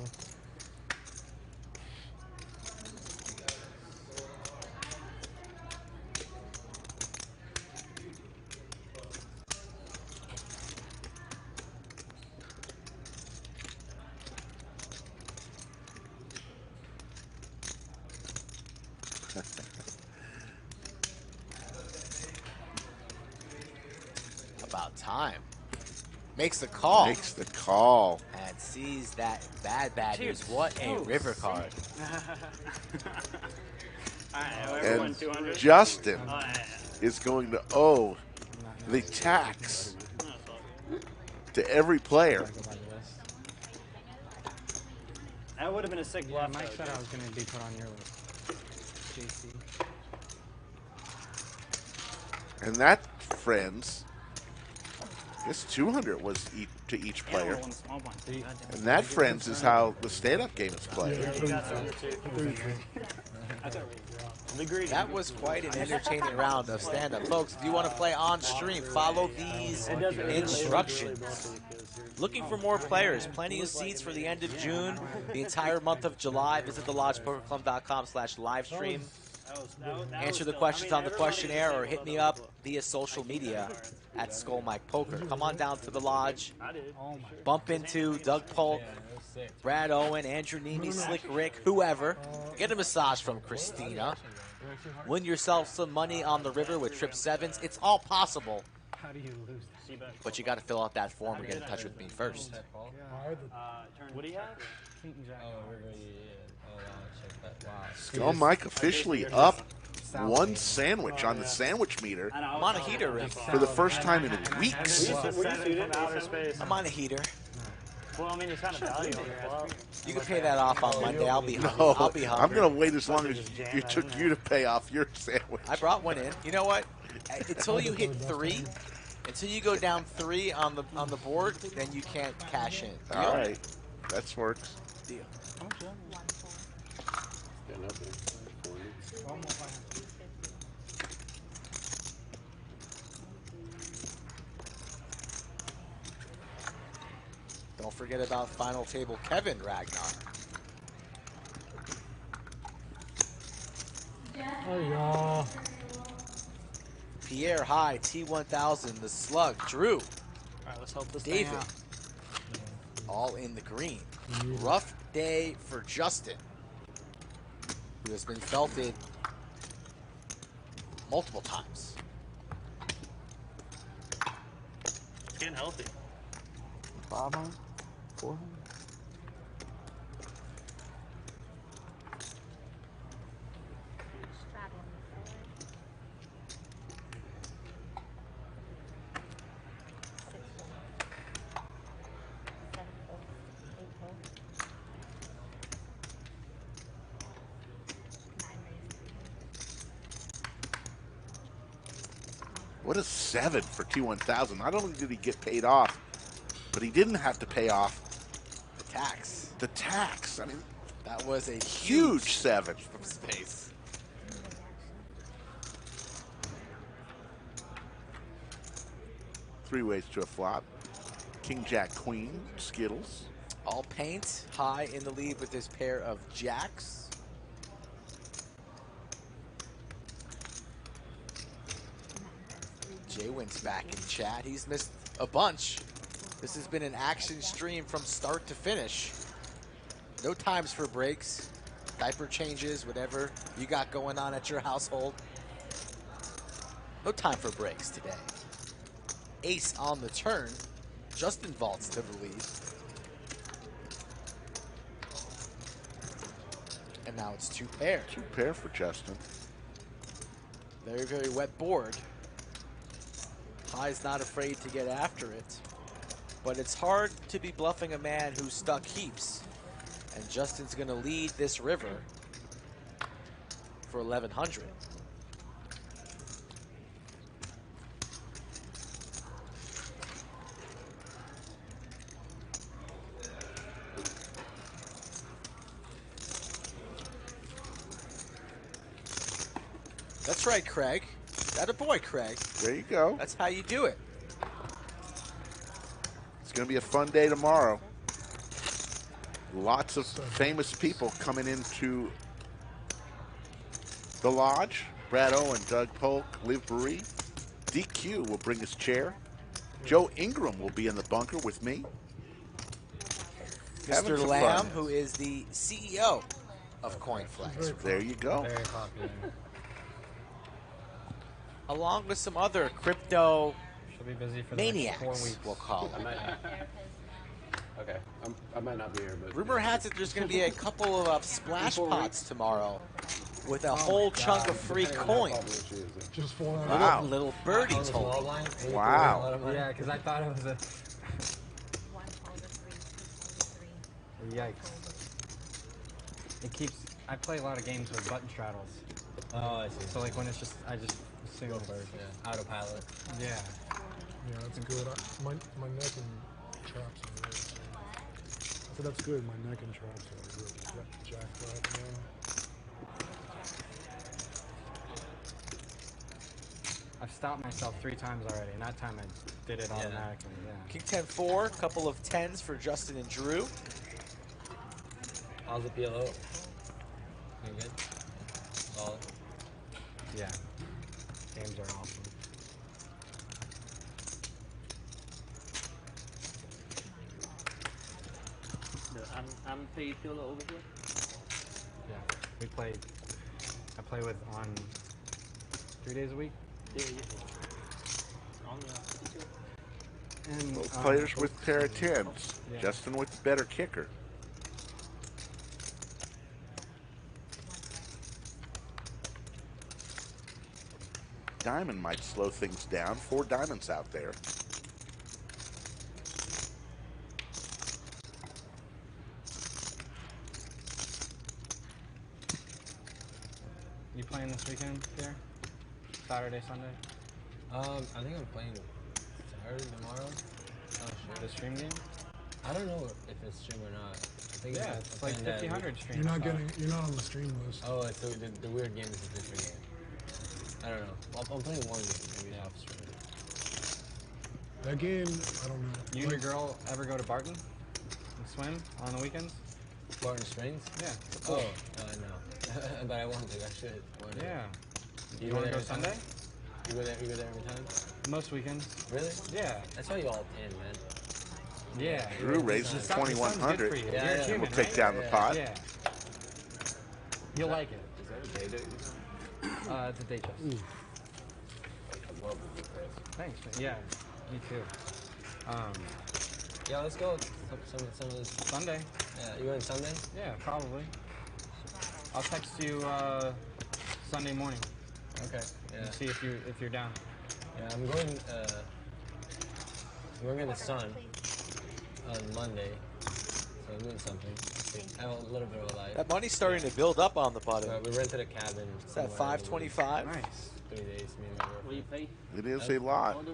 About time. Makes the call. Makes the call. And sees that bad news. What a river card. And Justin is going to owe the tax to every player. That would have been a sick bluff. Mike said I was going to be put on your list. JC. And that, friends, this 200 was to each player. And that, friends, is how the stand-up game is played. That was quite an entertaining round of stand-up. Folks, if you want to play on stream, follow these instructions. Looking for more players. Plenty of seats for the end of June, the entire month of July. Visit thelodgepokerclub.com/livestream. Answer the questions on the questionnaire or hit me up via social media at Skull Mike Poker. Come on down to the lodge. Bump into Doug Polk, Brad Owen, Andrew Nemi, Slick Rick, whoever. Get a massage from Christina. Win yourself some money on the river with Trip 7s. It's all possible. How do you lose that? But you got to fill out that form or get in touch with me first. What do you have? Skull Mike officially up one sandwich on the sandwich meter. I'm on a heater, Rick. For the first time in weeks. I'm on a heater. Well, I mean, it's kind of value on there as well. You can pay that off on Monday. I'll be hungry. No, I'll be hungry. I'm going to wait as long as it took you to pay off your sandwich. I brought one in. You know what? Until you hit 3, until you go down 3 on the board, then you can't cash in. Deal? All right. That works. Deal. Don't forget about final table Kevin Ragnar. Oh, yeah. Pierre High, T1000, the Slug, Drew. All right, let's help this David. thing out. All in the green. Rough day for Justin, who has been felted multiple times. Getting healthy. 500, 400. What a 7 for T1000. Not only did he get paid off, but he didn't have to pay off The tax. the tax. I mean, That was a huge 7 from space. Three ways to a flop. King, Jack, Queen, Skittles. All paint, high in the lead with this pair of jacks. Jay Wins back in chat. He's missed a bunch. This has been an action stream from start to finish. No times for breaks, diaper changes, whatever you got going on at your household. No time for breaks today. Ace on the turn. Justin vaults to the lead. And now it's 2 pair. 2 pair for Justin. Very, very wet board. High's not afraid to get after it. But it's hard to be bluffing a man who's stuck heaps. And Justin's going to lead this river for 1,100. That's right, Craig. That a boy, Craig. There you go. That's how you do it. It's going to be a fun day tomorrow. Lots of famous people coming into the lodge. Brad Owen, Doug Polk, Liv Marie. DQ will bring his chair. Joe Ingram will be in the bunker with me. Having Mr. some Lamb, fun. who is the CEO of CoinFlex. There you go. Very popular. Along with some other crypto She'll be busy for the maniacs, next 4 weeks. we'll call I them. might, okay, I might not be here, but Rumor has it there's going to be a couple of splash 4 pots tomorrow with a Oh whole my chunk God. of free depending on how coins. popular she is. Just 4 out Wow. Little birdie told me. Wow. Yeah, because I thought it was a 1 folder 3, 2 folder 3. yikes. It keeps. I play a lot of games with button straddles. Oh, I see. So like when it's just, I just assume. Go first, yeah. Autopilot. Yeah. Yeah, that's good. My neck and traps are good. So that's good. My neck and traps are good. Jack flat, I've stopped myself 3 times already, and that time I did it automatically. Yeah. King 10-4, couple of 10s for Justin and Drew. How's the PLO? You good? Solid. Yeah. Games are awesome. The unpaid PLO over here? Yeah. We play. I play with on 3 days a week. Yeah, yeah. On the 52. And Both players with pair of 10s. Yeah. Justin with the better kicker. Diamond might slow things down. 4 diamonds out there. You playing this weekend, Pierre? Saturday, Sunday? I think I'm playing Saturday tomorrow. Oh shit. The stream game? I don't know if it's stream or not. I think Yeah, it's like 1500 stream. You're not on the stream list. Oh, so the weird game is a different game. I don't know. I'm playing one game, maybe off stream. That game, I don't know. You and your girl ever go to Barton and swim on the weekends? Barton Springs? Yeah. Oh, no. But I want to. I should. One day. Yeah. You You want to there go every time? Sunday? You go there every time? Most weekends. Really? Yeah. I saw you all 10, man. Yeah. Drew raises The sun's good 2100. for you. Yeah, You're a yeah. human, We'll take right? down the pot. Yeah. You'll like it. Is that a day date? It's a day chest. I love the press. Thanks. Man. Yeah. Me too. Yeah, let's go. Some of this. Sunday. Yeah, you going Sunday? Yeah, probably. I'll text you Sunday morning. Okay. Yeah. And see if you're down. Yeah, I'm going. I'm going in the sun on Monday. So it means something. I have a little bit of a life. That money's starting to build up on the button. We rented a cabin. Is that 525? Nice. 3 days, me and my girlfriend. What do you pay? It is a lot.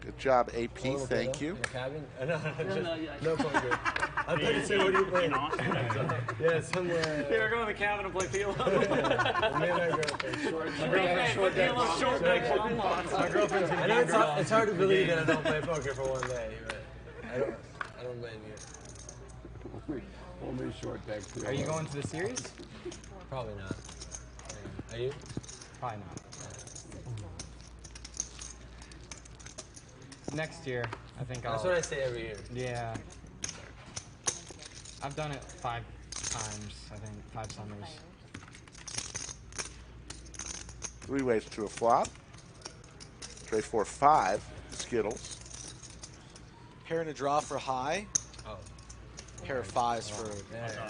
Good job, AP. Thank you. In a cabin? No poker. I thought you said, what do you play? Yeah, somewhere. Yeah, we're going to the cabin to play Peel. Me and my girlfriend. Short deck. My girlfriend's I know it's hard to believe that I don't play poker for one day, but I don't blame you. Only short deck. Are you going to the series? Probably not. Are you? Probably not. Next year, I think I'll. That's what I say every year. Yeah. I've done it 5 times, I think, 5 summers. 3 ways to a flop. Trade for 5 Skittles. Pair and a draw for high. Oh. Pair of 5s for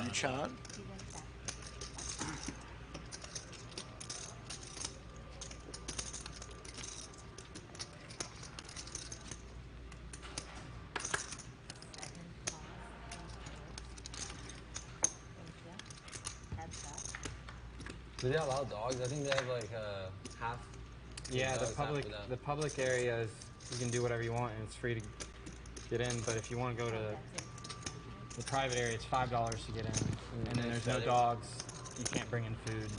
Uchan. Do they allow dogs? I think they have like half. Yeah, the dogs, half public without. the public area is you can do whatever you want and it's free to get in. But if you want to go to the private area, it's $5 to get in, and then there's no dogs. You can't bring in food.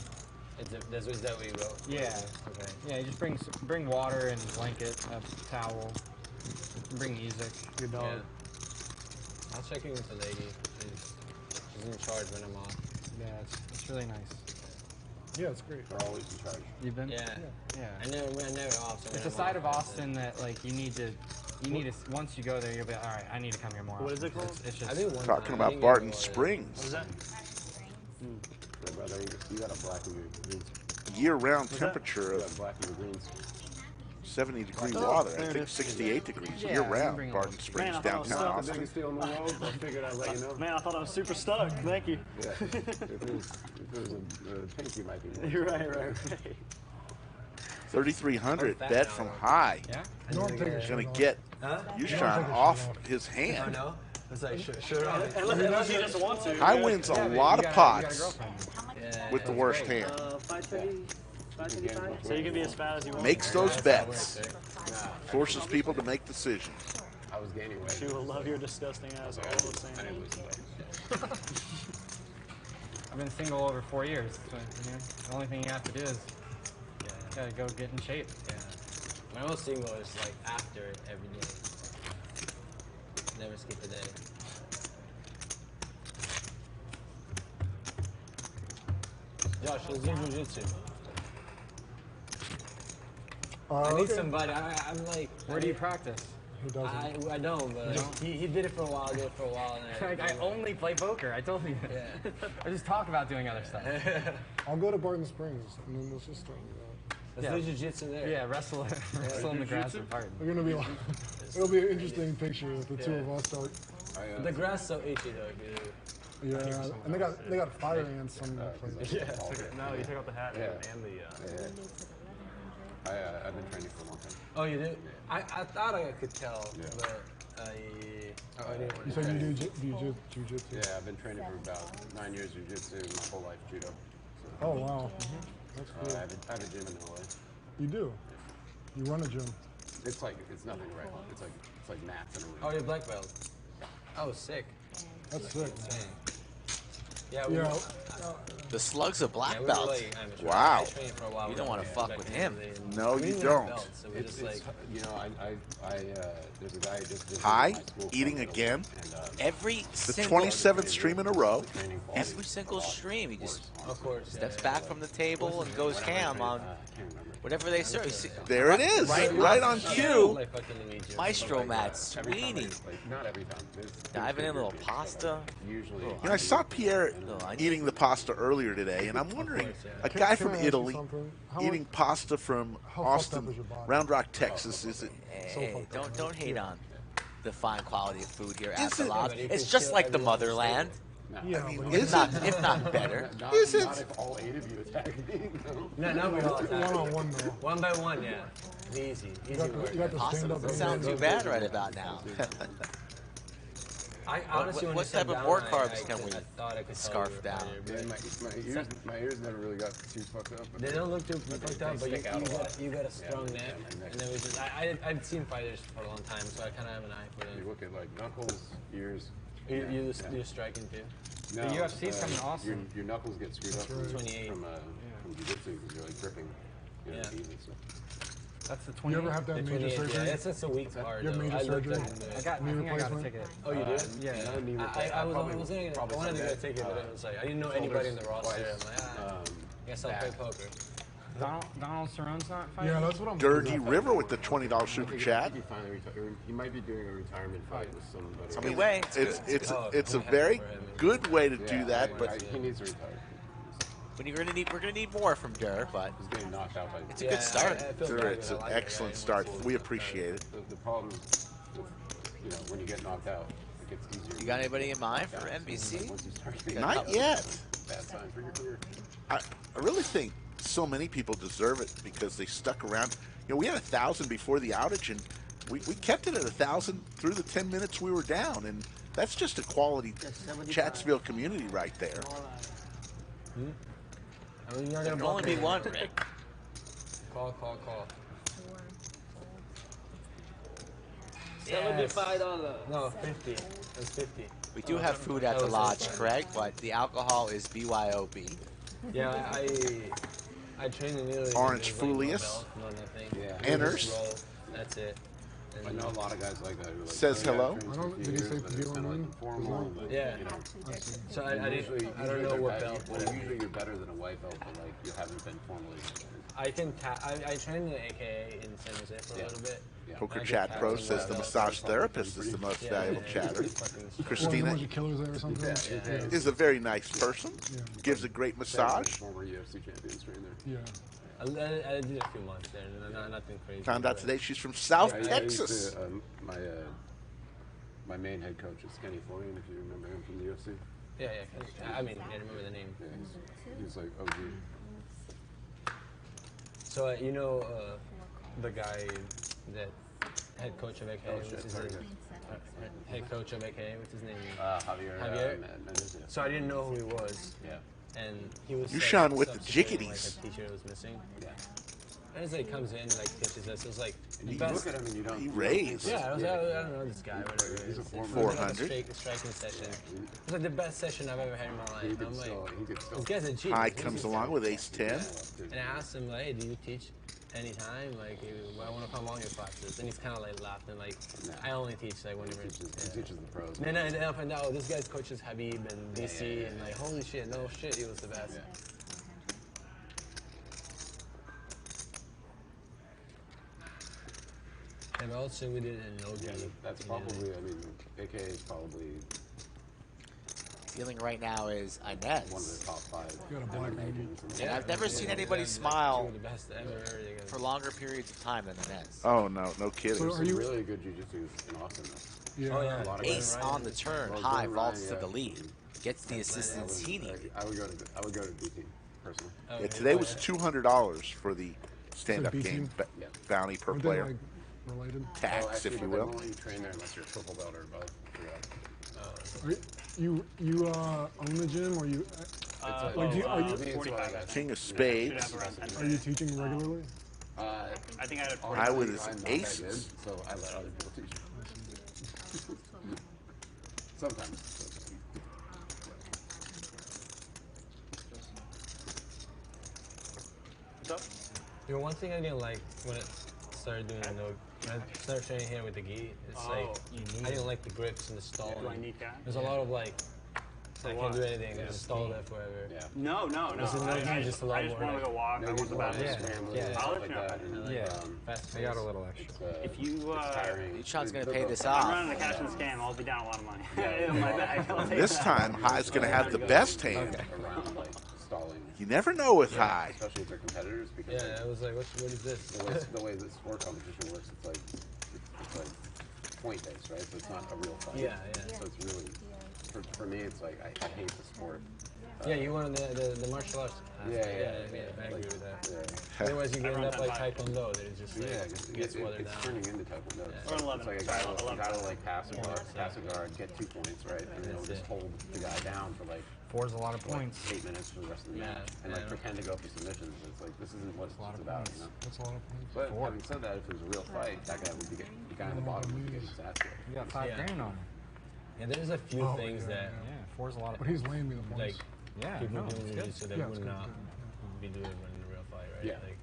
Is that where you go? Yeah. Okay. Yeah, you just bring water and blanket, a towel. Bring music. Your dog. Yeah. I'll check in with the lady. She's in charge when I'm off. Yeah, it's really nice. Yeah, it's great. They're always in charge. You've been? Yeah. Yeah. I never off. So It's a side of Austin that like you need to once you go there you'll be like, all right, I need to come here more. What is it called? It's just Talking about Barton Springs. What is that? My brother, you got a black in your greens. Year-round temperature You got of black in your greens. 70-degree Oh, water. there I it think is. 68 degrees Yeah, year-round. bring it Barton on. Springs, Man, I thought I was downtown stuck. Austin. Biggest deal in the world. I figured I'd let you know. Man, I thought I was super stuck. Thank you. Yeah. If it was a pink, you might be more. You're right. 3,300 Fat bet now, from though. high. Yeah? You don't take your Going shirt to off. get Huh? Yushan off his hand. Oh no. It's like shirt on. Unless you just want to. High wins a Yeah, but lot you of got a pots girlfriend. Yeah, with the worst hand. 520, 525. So you can be as fat as you want. Makes those bets. Nah, Forces people to make decisions. I was gaining weight. She will love your disgusting ass all the same. I've been single over 4 years. So, you know, the only thing you have to do is gotta go get in shape. Yeah. My own single is like after every day. Never skip a day. Josh, let's do jiu-jitsu. I need Okay. somebody. I'm like. Where do you practice? Who doesn't? I don't, but he did it for a while. I did it for a while. And I only play poker. I told you. Yeah. I just talk about doing other stuff. I'll go to Barton Springs and then let's just start with that. Let's do jiu-jitsu there. Yeah, wrestle in the grass in Barton. We're gonna be. It'll be an interesting picture if the two of us start. The grass so itchy though, dude. Yeah, and they got fire ants on the place. Yeah. No, you take out the hat Yeah. and the. I've been training for a long time. Oh, you do? I thought I could tell, Yeah. but I didn't want You to. said you do jujitsu? Yeah, I've been training for about 9 years jiu-jitsu, my whole life judo. So, Oh wow, that's cool. I have a gym in LA. You do. You run a gym. It's nothing right. It's like mats and everything. Oh, you're black belt. Oh, sick. That's sick. Yeah. Yeah. The Slug's a black Yeah, we were belt. like amateur. Wow. I trained for a while You don't want to fuck with him. No, We you didn't have don't. belts, so we It's, just like. you know, there's a guy just visited High, my school eating from Italy, again. and, Every The single 27th stream in a row. training for every single stream, he just Of course. steps back from the table and goes ham on I can't remember. whatever they serve. You see- There it is, right on cue. Like fucking Luigi. Maestro Matt Every time Sweeney not every time. diving in a little pasta. Usually. You know, I saw Pierre eating the pasta earlier today, and I'm wondering, a guy from Can I ask you Italy something? How eating pasta from how fucked up Austin, is your body? Round Rock, Texas, is it? Hey, don't hate on the fine quality of food here at Is the it- lodge. It's just like the motherland, Yeah, I mean, but is if not better. Is it? Not if all 8 of you attack me. No, no, we all one on one though. One by one, yeah. Easy You got work. the stand Pasta up. doesn't sound too bad right about now. I honestly, when what you sat type of down, more I carbs can we I thought I could tell scarf you were down? fighter, Yeah, my ears never really got too fucked up. But they don't look too fucked up, but stick out a lot. you got a strong Yeah, neck, my neck. and it was just I've seen fighters for a long time, so I kind of have an eye for them. You look at like knuckles, ears. You're striking too. No, The UFC's coming awesome. Your knuckles get screwed up right. from 28. from jiu-jitsu because you're like gripping, Yeah. teeth and stuff. That's the You 20. ever have to have major surgery? Yeah, that's a weak part. You have though. major I looked surgery? at it. I think I got a ticket. Oh, you did? Yeah. No knee I replacement. wanted to go take it, but it was like I didn't know anybody in the roster. I'm like, I guess I'll play poker. Donald Cerrone's not fighting? Yeah, that's what I'm Dirty River with the $20 super chat. He might be doing a retirement fight with somebody. I mean, way. It's a very good way to do that, but he needs to retire. When we're gonna need more from Durr, but He's getting knocked out by. it's a good start. it's an excellent start. We appreciate it. The problem is, when you get knocked out, it gets easier. You got anybody in mind for NBC? Once you start getting Not yet. bad sign for your career. I really think so many people deserve it because they stuck around. We had 1,000 before the outage, and we kept it at 1,000 through the 10 minutes we were down, and that's just a quality Chatsville community right there. There can only be one, Rick. Call. $75. No, 50. It's 50. We do have food at the lodge, Craig, but the alcohol is BYOB. Yeah, I trained in Italy. Orange Foulius. Enters. That's it. And I know a lot of guys like that who like Says hello. Did he say informal? Yeah. So I don't know what belt. Well, usually you're better than a white belt, but like you haven't been formally. I trained in AKA in San Jose for a little bit. Poker Chat Pro says the massage therapist is the most valuable chatter. Christina is a very nice person. Gives a great massage. Former UFC champions trainer. Yeah. I did a few months there, nothing crazy. Found out today she's from South I used Texas. to, my main head coach is Kenny Florian, if you remember him from the UFC. Yeah. I remember the name. Yeah, he's like OG. So the guy that head coach of AKA, what's his name? Head coach of AKA, what's his name? Javier. So I didn't know who he was. Yeah. And he was. You shone with the substituting, jiggities. Like a teacher was missing. Yeah. And as he comes in, like pitches us, it was like And you best. look at him and you don't. He raised. Yeah, I was like, I don't know this guy, whatever. He's a It former. was like 400. a striking session. It was like the best session I've ever had in my life. He I'm could like, still. this guy's a genius. High comes along with Ace 10. And I asked him, like, hey, do you teach anytime? Like, I want to come on your classes. And he's kind of like laughing, like, I only teach like whenever. He teaches the pros. And then I found out, this guy's coaches Habib and DC, and like, holy shit, no shit, he was the best. Yeah. And also we did it in no Yeah, that's probably. I mean, AKA is probably Feeling right now is one of Inez. the top 5. You got a black lady. And I've never seen anybody smile the best ever. for longer periods of time than Inez. Oh, no kidding. So There's some really good jiu-jitsu in Austin, though. Yeah. Oh, yeah. A lot of Ace guys. on the turn, Well, high, Gordon vaults Ryan, to yeah. the lead. Gets the assistance he needed. I would go to DT personally. Yeah, today was $200 for the stand-up B game team? bounty per Aren't they, player. like, related? Tax, actually, if you but they will. won't let you train there unless you're a purple belt or above. You own the gym, or you? Like, are you 45. King of Spades. are you teaching regularly? I think I had I was I'm not that aces. good, so I let other people teach. Sometimes. What's up? You know, one thing I didn't like when I started doing the when I started training here with the gi, it's like I didn't like the grips and the stalling. Do I need that? There's a lot of like I can't do anything. Yeah. Just stall there forever. Yeah. No. This is I just a lot I just more want to go walk. I want the bathroom. I'll let you know. Yeah. Fast I got a little extra. If you, Sean's going to pay this I'm off. running a cash and scam, I'll be down a lot of money in my bag. I'll take This that. time, High's going to have the best hand. Around like stalling. You never know with High. Especially if they're competitors, because Yeah, I was like, what is this? the way this sport competition works, it's like point based, right? So it's not a real fight. Yeah. So it's really, for me, it's like I hate the sport Yeah, you wanted the martial arts. Yeah, I agree with that. Yeah. Otherwise, you end up like Taekwondo. That is just like, gets watered it's down. turning into Taekwondo. Or 11. It's like a guy will like pass a guard, get 2 points, right, and then he'll just hold the guy down for like 4's a lot of points. 8 minutes for the rest of the match, and like pretend to go for submissions. It's like this isn't what it's about, you know. That's a lot of points. But having said that, if it was a real fight, that guy would be the guy on the bottom would be getting his ass kicked. You got 5 grand on him. Yeah, there's a few things that 4's a lot of But he's laying me the points. like people no, do it's good. so they Yeah, would it's not good. be doing in a real fight, right? Yeah. Like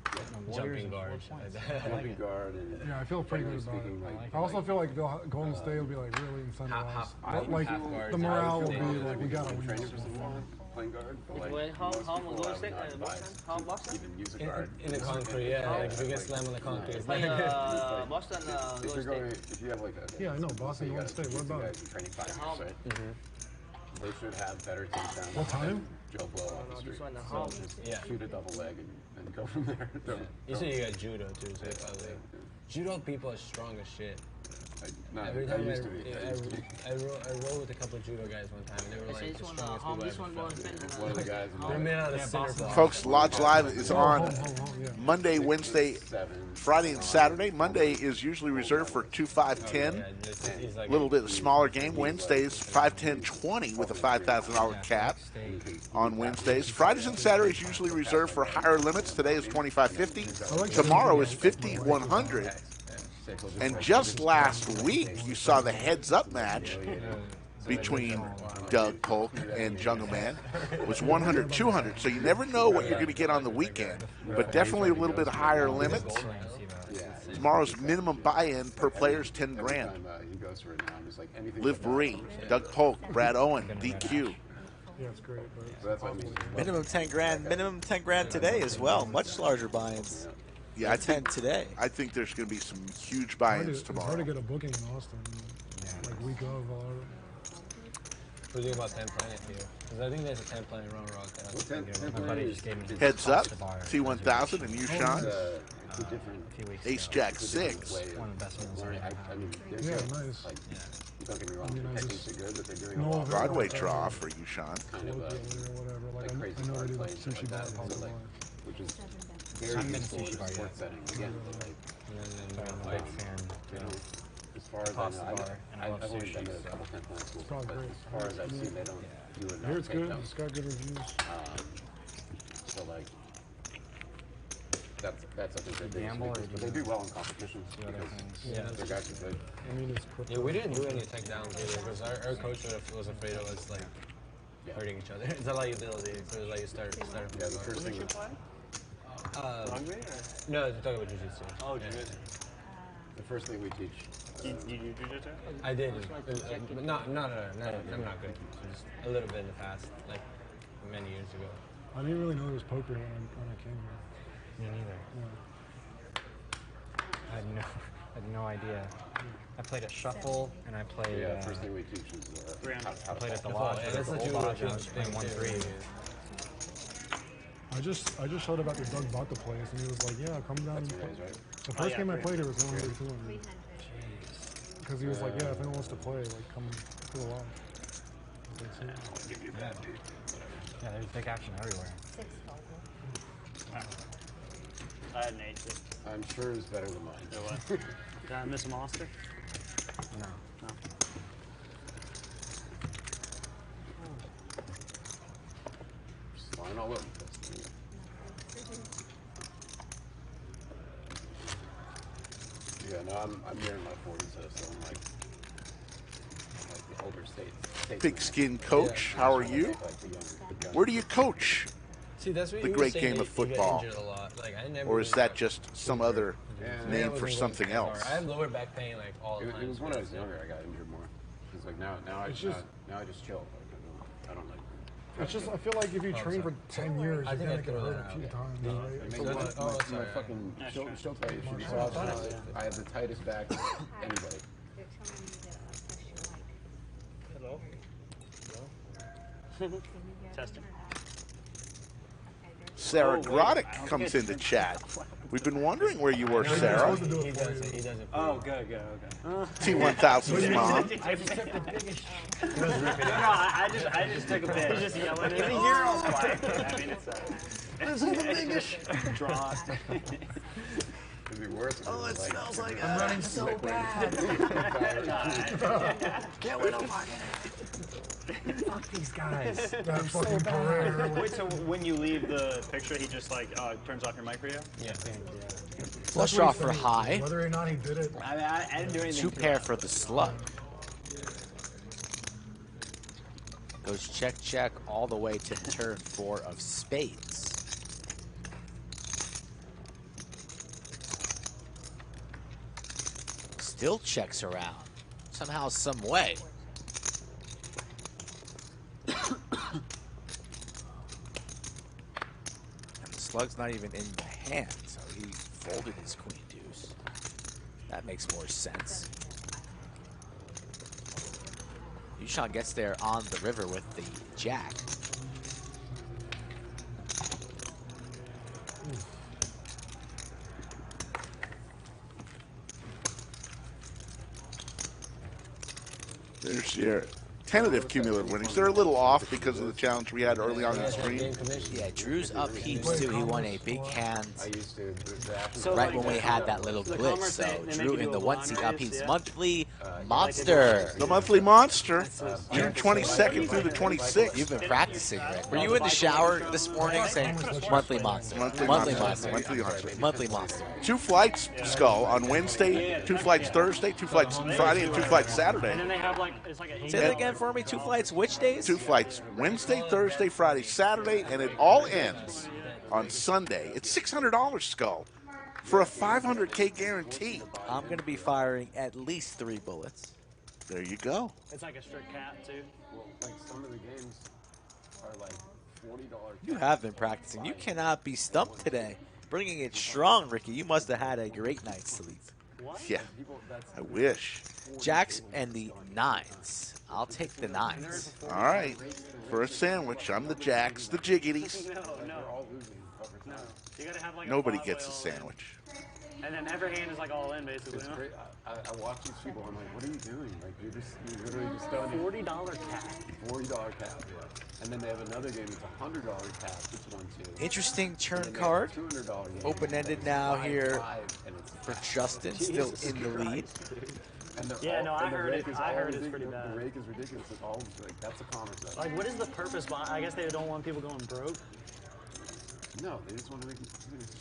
Warriors jumping and 4 guards. points. Jumping guard and Yeah, I feel pretty good about speaking, it. like, I also feel like Golden State will be like really incentivized. Like guards, the morale will be like we gotta I'm win training this for some one. more playing guard, but like Wait, how most am I people going I to say? would not advise How to Boston? even use a guard. In the concrete, yeah. Like if you get slammed on the concrete, it's Playing like Boston, if you're Golden going, State. if you have like a Yeah, I know, Boston, Golden State, what about it? Training 5 years, right? They should have better takedowns. What time? Joe Blow on the street. This one, So just shoot a double leg and go from there. You say you got judo too, so probably judo people are strong as shit. Every I time used to be. I rolled with a couple of judo guys one time, and they were like the strongest people I ever felt. One of the guys. They're made out of cinder block. Folks, Lodge Live is on Monday, Wednesday, Friday, and Saturday. Monday is usually reserved for 2, 5, 10. A little bit of smaller game. Wednesdays, 5, 10, 20 with a $5,000 cap on Wednesdays. Fridays and Saturdays usually reserved for higher limits. Today is 25.50. Tomorrow is 50-100. And just last week, you saw the heads-up match between Doug Polk and Jungle Man. It was 100-200, so you never know what you're going to get on the weekend, but definitely a little bit higher limits. Tomorrow's minimum buy-in per player is 10 grand. Liv Marie, Doug Polk, Brad Owen, DQ. Yeah, it's great. Minimum 10 grand. Minimum 10 grand today as well. Much larger buy-ins. Yeah, I think today. I think there's going to be some huge It's buy-ins hard to tomorrow. get a booking in Austin. Like week of. What do you think about 10 Planet here? Because I think there's a 10 Planet Round Rock that I was thinking. My buddy just gave me his Heads up, cost T1000 and you, Sean. It's a different Ace Jack 6. One of the best ones. I mean, Yeah, nice. Like, don't get me wrong, I mean, the I techniques just are good, but they're doing know a lot of it, Broadway like, draw for you, Sean. kind of whatever. Like, like crazy I know card already plays what and sushi like bar that. probably So, like, like. which is very I'm in useful in sushi a bar, sports yeah. setting. Again, but like, Big fan. you know, as far as I Pasta know, bar, and I love I've only sushi, been to a so. couple 10 plant schools, Probably but great. as far as I've seen, they don't do enough Here it's good. takedowns. It's got good reviews. So like, that's I think their biggest Gamble or weakness, but they do well in competitions because their guys are good. I mean, it's quick. Yeah, we didn't do any takedowns either because our coach was afraid of us like hurting each other. It's a liability, so it's like you start from Yeah, the first thing. No, you're talking about jiu-jitsu. Oh, jiu-jitsu. The first thing we teach. You do jiu-jitsu? I did, but I'm not good. Just a little bit in the past, like many years ago. I didn't really know there was poker when I came here. Me neither. Yeah. I had no idea. I played at Shuffle and I played. Yeah, first thing we teach is how I played at the to lodge. Yeah, That's that's the what old you lodge. I was playing 1-3. I just showed up after Doug bought the place, and he was like, "Yeah, come down." And play. The first game I played, it was 100, 200. Because he was like, "Yeah, if anyone wants to play, like, come to the lodge." Yeah, there's big action everywhere. I had an 8. I'm sure it's better than mine. So what? Did I miss a monster? No. No. Just line all over the place. Yeah, no, I'm nearing my 40s, so I'm like the older states. Big Skin Coach, how are you? Where do you coach? See, that's what The you were great saying, game that of you get football. injured a lot. Like, I never Or is really that got just some other name for something else? I have lower back pain like all the time. It was when I was younger I got injured more. It's like now I just chill. Like, I don't like. It's just, I feel like if you train for 10 years, you're gonna get hurt a few times, right? My fucking Showtime issue. So I have the tightest back of anybody. Hello? Testing. Sarah Groddick comes into chat. We've been wondering where you were, No, Sarah. he doesn't. He doesn't. Oh, good, okay. T1000's mom. I just took the biggest. He was ripping. No, I just took a bit. He's just yelling. He's a hero. I mean, it's this is the biggest. Draw. It'd be worse. Oh, it smells like I'm running so bad. Can't wait on pocket. Fuck these guys. That fucking career. Wait, so when you leave the picture, he just like turns off your mic for you? Yeah. Flush draw for high. Whether or not he did it. I didn't do anything. 2 pair for the slug. Goes check, check all the way to turn 4 of spades. Still checks around. Somehow, some way. And the slug's not even in the hand, so he folded his queen deuce. That makes more sense. Yushan gets there on the river with the jack. There's your tentative cumulative winnings. They're a little off because of the challenge we had early on in the stream. Yeah, Drew's up heaps too. He won a big hand I used to. right when we had that little glitch. So Drew in the 1 seat up heaps monthly monster. The monthly monster, June 22nd through the 26th. You've been practicing, Rick. Were you in the shower this morning saying monthly monster? Monthly monster. Monthly monster. Monthly monster. 2 flights, Skull, on Wednesday, 2 flights Thursday, 2 flights Friday, and 2 flights Saturday. And then they have like it's like a. Say that again for me. 2 flights, which days? 2 flights Wednesday, Thursday, Friday, Saturday, and it all ends on Sunday. It's $600, Skull, for a $500K guarantee. I'm going to be firing at least 3 bullets. There you go. It's like a strict cap too. Well, like some of the games are like $40. You have been practicing. You cannot be stumped today. Bringing it strong, Ricky. You must have had a great night's sleep. What? Yeah, I wish. Jacks and the 9s. I'll take the 9s. All right, for a sandwich, I'm the Jacks, the Jiggities. No. You gotta have like Nobody a gets a flywheel. sandwich. And then every hand is like all in basically. It's Huh? great. I watch these people. I'm like, what are you doing? Like, you're literally just done. $40 cap. $40 cap, yeah. And then they have another game that's $100 cap. It's 1-2. Interesting turn And then they card. have a $200 game. Open-ended now here 5-5, and it's for Justin, still in the lead. And Yeah, no, I heard it. I heard it's pretty bad. The rake is ridiculous. It's all like that's a commerce. Though. Like, what is the purpose behind? I guess they don't want people going broke. No, they just want to make it.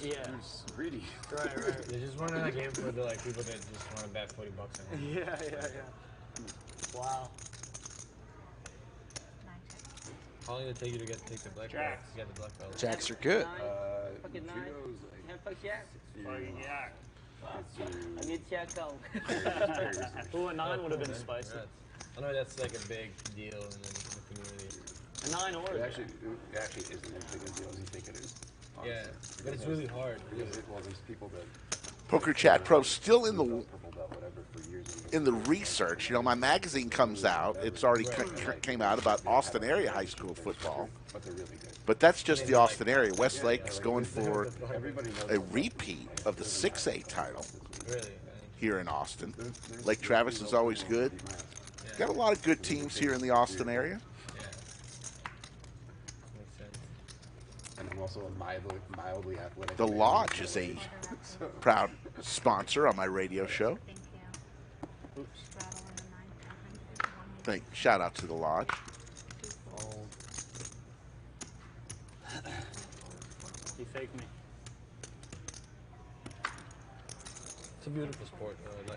Yeah. They're just greedy. Right. They just want a game for the like people that just want to bet $40 on it. Yeah. Wow. How long did it take you to take the black belt? Jacks. You got the black belt. Jacks are good. Fucking nice. Judo's Yeah, fuck yeah. Fucking yeah. I get checked out. Ooh, a 9 would have been spicy. I know that's like a big deal in the community. A 9 or It actually isn't as big a deal as you think it is. Honestly. Yeah, but it's really hard. Because there's people that Poker Chat Pro still in the purple belt whatever for years. in the research. You know, my magazine comes out. It's already came out about Austin area high school football. But they're really good. But that's just the Austin area. Westlake is going for a repeat of the 6A title Really? here in Austin. Lake Travis is always good. Got a lot of good teams here in the Austin area. Makes sense. And I'm also a mildly athletic. The Lodge is a proud sponsor on my radio show. Shout out to the Lodge. You faked me. It's a beautiful sport, though. I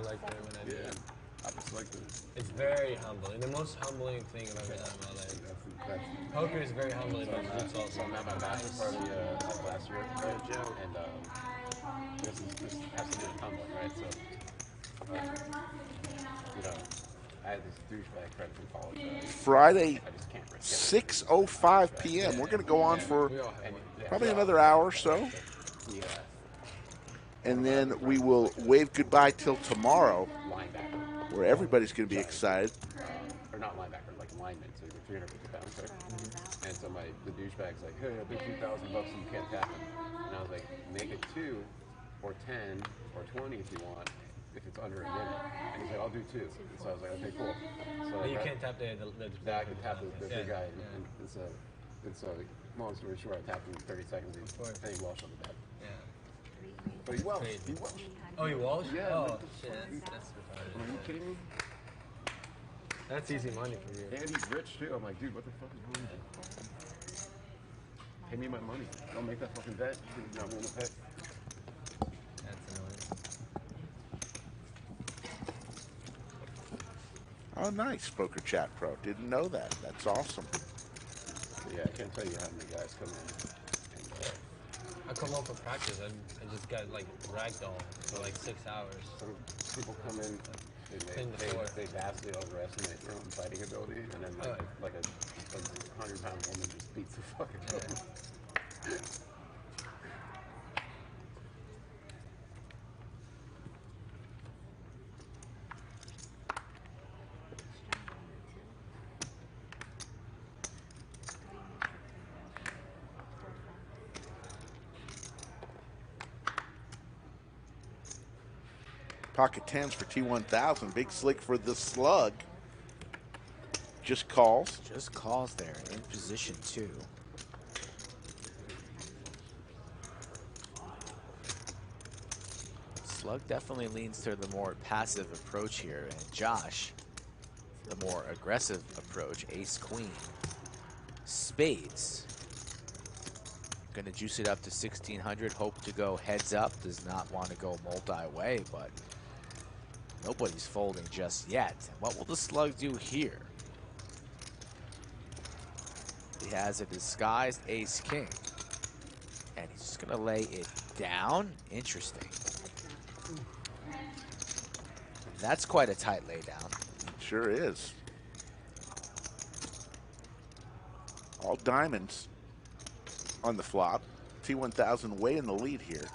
like it when I do it. I just like the. It's very humbling. The most humbling thing I've ever done in my life. Poker is very humbling, but it's also I'm at my bachelor party last year, and this has to do with humbling, right? So, you know, I had this douchebag friend from college. Friday, I just can't risk it. 6:05 p.m. We're going to go on for probably another hour or so. Yeah. And then we will wave goodbye till tomorrow, Linebacker. where everybody's going to be excited. Or not linebacker, like like lineman, so you're 350 pounds, right? And so the douchebag's like, hey, I bet you $1,000 you can't tap him. And I was like, make it 2 or 10 or 20 if you want, if it's under a minute. And he's like, I'll do 2. And so I was like, okay, cool. So But you can't tap the I can tap the big guy. And so, long story short, I tapped him in 30 seconds. And he Walsh on the back. Yeah. But he Walsh. Crazy. He Walsh. Oh, you Walsh? Yeah. Oh, shit. That's retarded. Are you kidding me? That's easy money for you. And he's rich too. I'm like, dude, what the fuck is wrong with you? Pay me my money. Don't make that fucking bet. You're not willing to pay. That's annoying. Oh, nice, Poker Chat Pro. Didn't know that. That's awesome. But yeah, I can't tell you how many guys come in. I come home from practice. I just got like ragdoll for like 6 hours. Some people come in. They vastly overestimate their own fighting ability, and then like a 100-pound woman just beats the fucking out of them. Pocket 10s for T1000. Big slick for the slug. Just calls. Just calls there in position 2. Slug definitely leans to the more passive approach here, and Josh, the more aggressive approach. Ace Queen. Spades. Gonna juice it up to 1600. Hope to go heads up. Does not want to go multi-way, but nobody's folding just yet. What will the slug do here? He has a disguised ace king, and he's just gonna lay it down. Interesting. That's quite a tight lay down. Sure is. All diamonds on the flop. T1000 way in the lead here.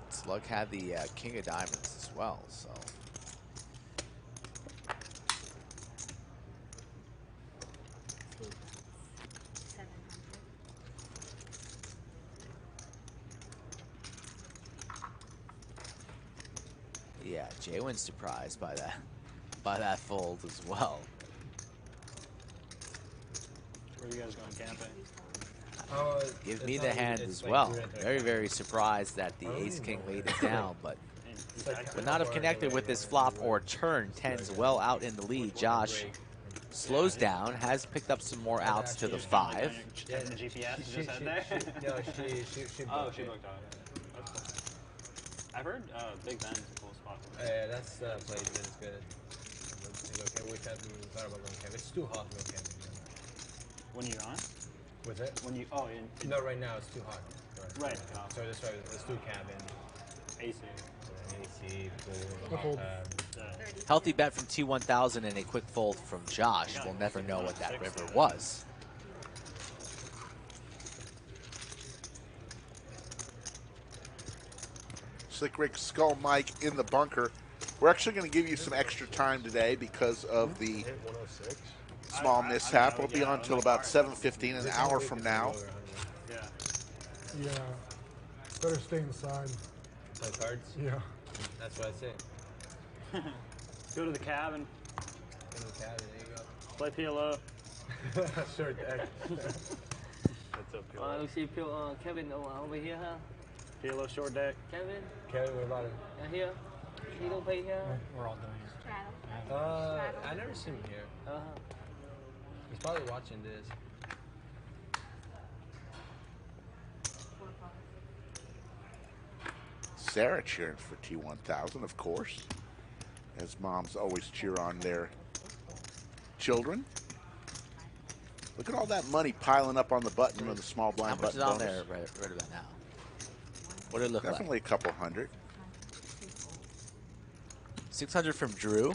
Slug had the king of diamonds as well, so. Yeah, Jaywin's surprised by that fold as well. Where are you guys going camping? Give me the hand as well. Very, very surprised that the ace king laid it down, but would not have connected with this flop or turn. 10's well out in the lead. Josh slows down, has picked up some more outs to the 5. Checking the GPS you just had there? she Oh, she looked on it. That's cool. I've heard Big Ben's a cool spot. Yeah, that's place is good. Okay, we thought about going camping. It's too hot to go camping. When you're on? What's it? When you no, right now it's too hot. Right. So that's why let's do cabin. AC. AC, pool. Healthy bet from T1000 and a quick fold from Josh. We'll never know what that river was. Slick Rick Skull Mike in the bunker. We're actually going to give you some extra time today because of the small mishap. We'll be on until about 7:15, an hour from now. Yeah. Better stay inside. Play cards? Yeah. That's what I say. Go to the cabin. Go to the cabin, there you go. Play PLO. Sure, deck. What's up, Let's see Kevin over here, huh? PLO short deck. Kevin, what about him? Here. He don't play here? We're all doing it. I never seen him here. He's probably watching this. Sarah cheering for T1000, of course, as moms always cheer on their children. Look at all that money piling up on the button on the small blind button. How much is on there right about now? What did it look like? Definitely a couple hundred. 600 from Drew.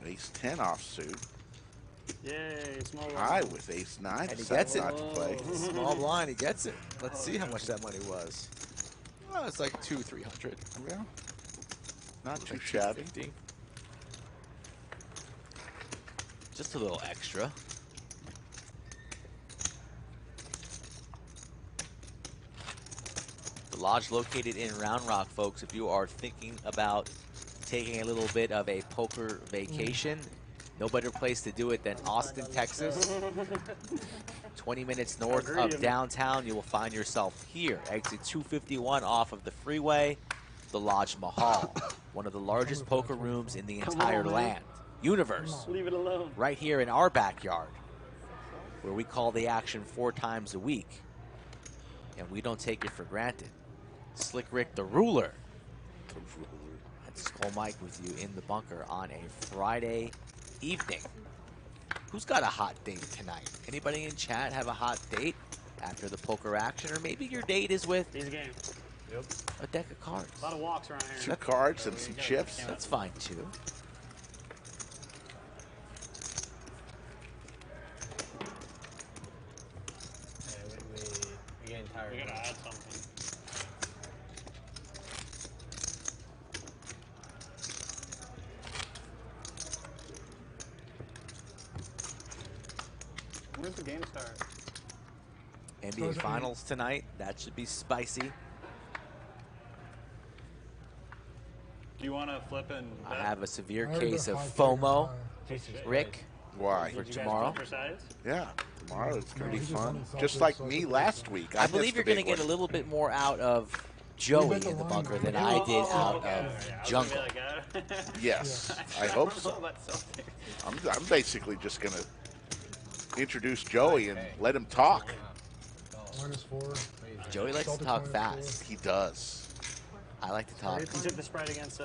Ace 10 offsuit. Yay, small blind. High with ace 9. And he gets it. Not to play. Small blind, he gets it. Let's see how much that money was. Oh, it's like 200-300. Yeah. Not too shabby. Just a little extra. The lodge located in Round Rock, folks. If you are thinking about taking a little bit of a poker vacation, no better place to do it than Austin, Texas. 20 minutes north of downtown, you will find yourself here. Exit 251 off of the freeway, the Lodge Mahal. One of the largest poker rooms in the entire land. Universe. Leave it alone. Right here in our backyard, where we call the action 4 times a week. And we don't take it for granted. Slick Rick the Ruler. And Skull Mike with you in the bunker on a Friday evening. Who's got a hot date tonight? Anybody in chat have a hot date after the poker action? Or maybe your date is with He's a game. a deck of cards. A lot of walks around here. Some cards and some chips. That's fine too. We're getting tired. We gotta add something. Where's the game start? NBA Finals tonight. That should be spicy. Do you want to flip and I bet? have a severe case of FOMO. Rick, Why? for tomorrow. Yeah, tomorrow it's going to be fun. Just like me last week. I believe you're going to get a little bit more out of Joey in the bunker than I did out of Jungle. Yes, I hope so. I'm basically just going to introduce Joey and let him talk. -4. Joey likes to talk fast. He does. I like to talk. He took the spread against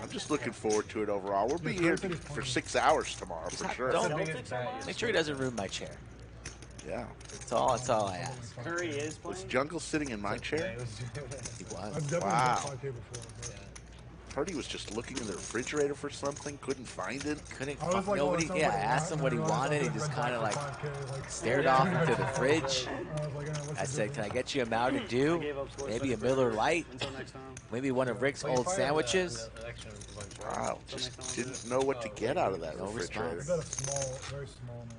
I'm just looking forward to it overall. We'll be here for 6 hours tomorrow for sure. Don't make sure he doesn't ruin my chair. Yeah. That's all I ask. Curry is playing. Was Jungle sitting in my chair? He was. I've definitely Wow. done 5K before. But Heard he was just looking in the refrigerator for something, couldn't find it. Couldn't I was like, nobody. oh, it sounds Yeah, like I asked him what he wanted. He just kind of like 5K, like stared off into the fridge. I was like, what's I the said, "Can I difference?" get you a Mountain Dew? Maybe a Miller Lite? Maybe one of Rick's old sandwiches?" Wow, just didn't know what to get out of that No refrigerator. I bet a small, very small man.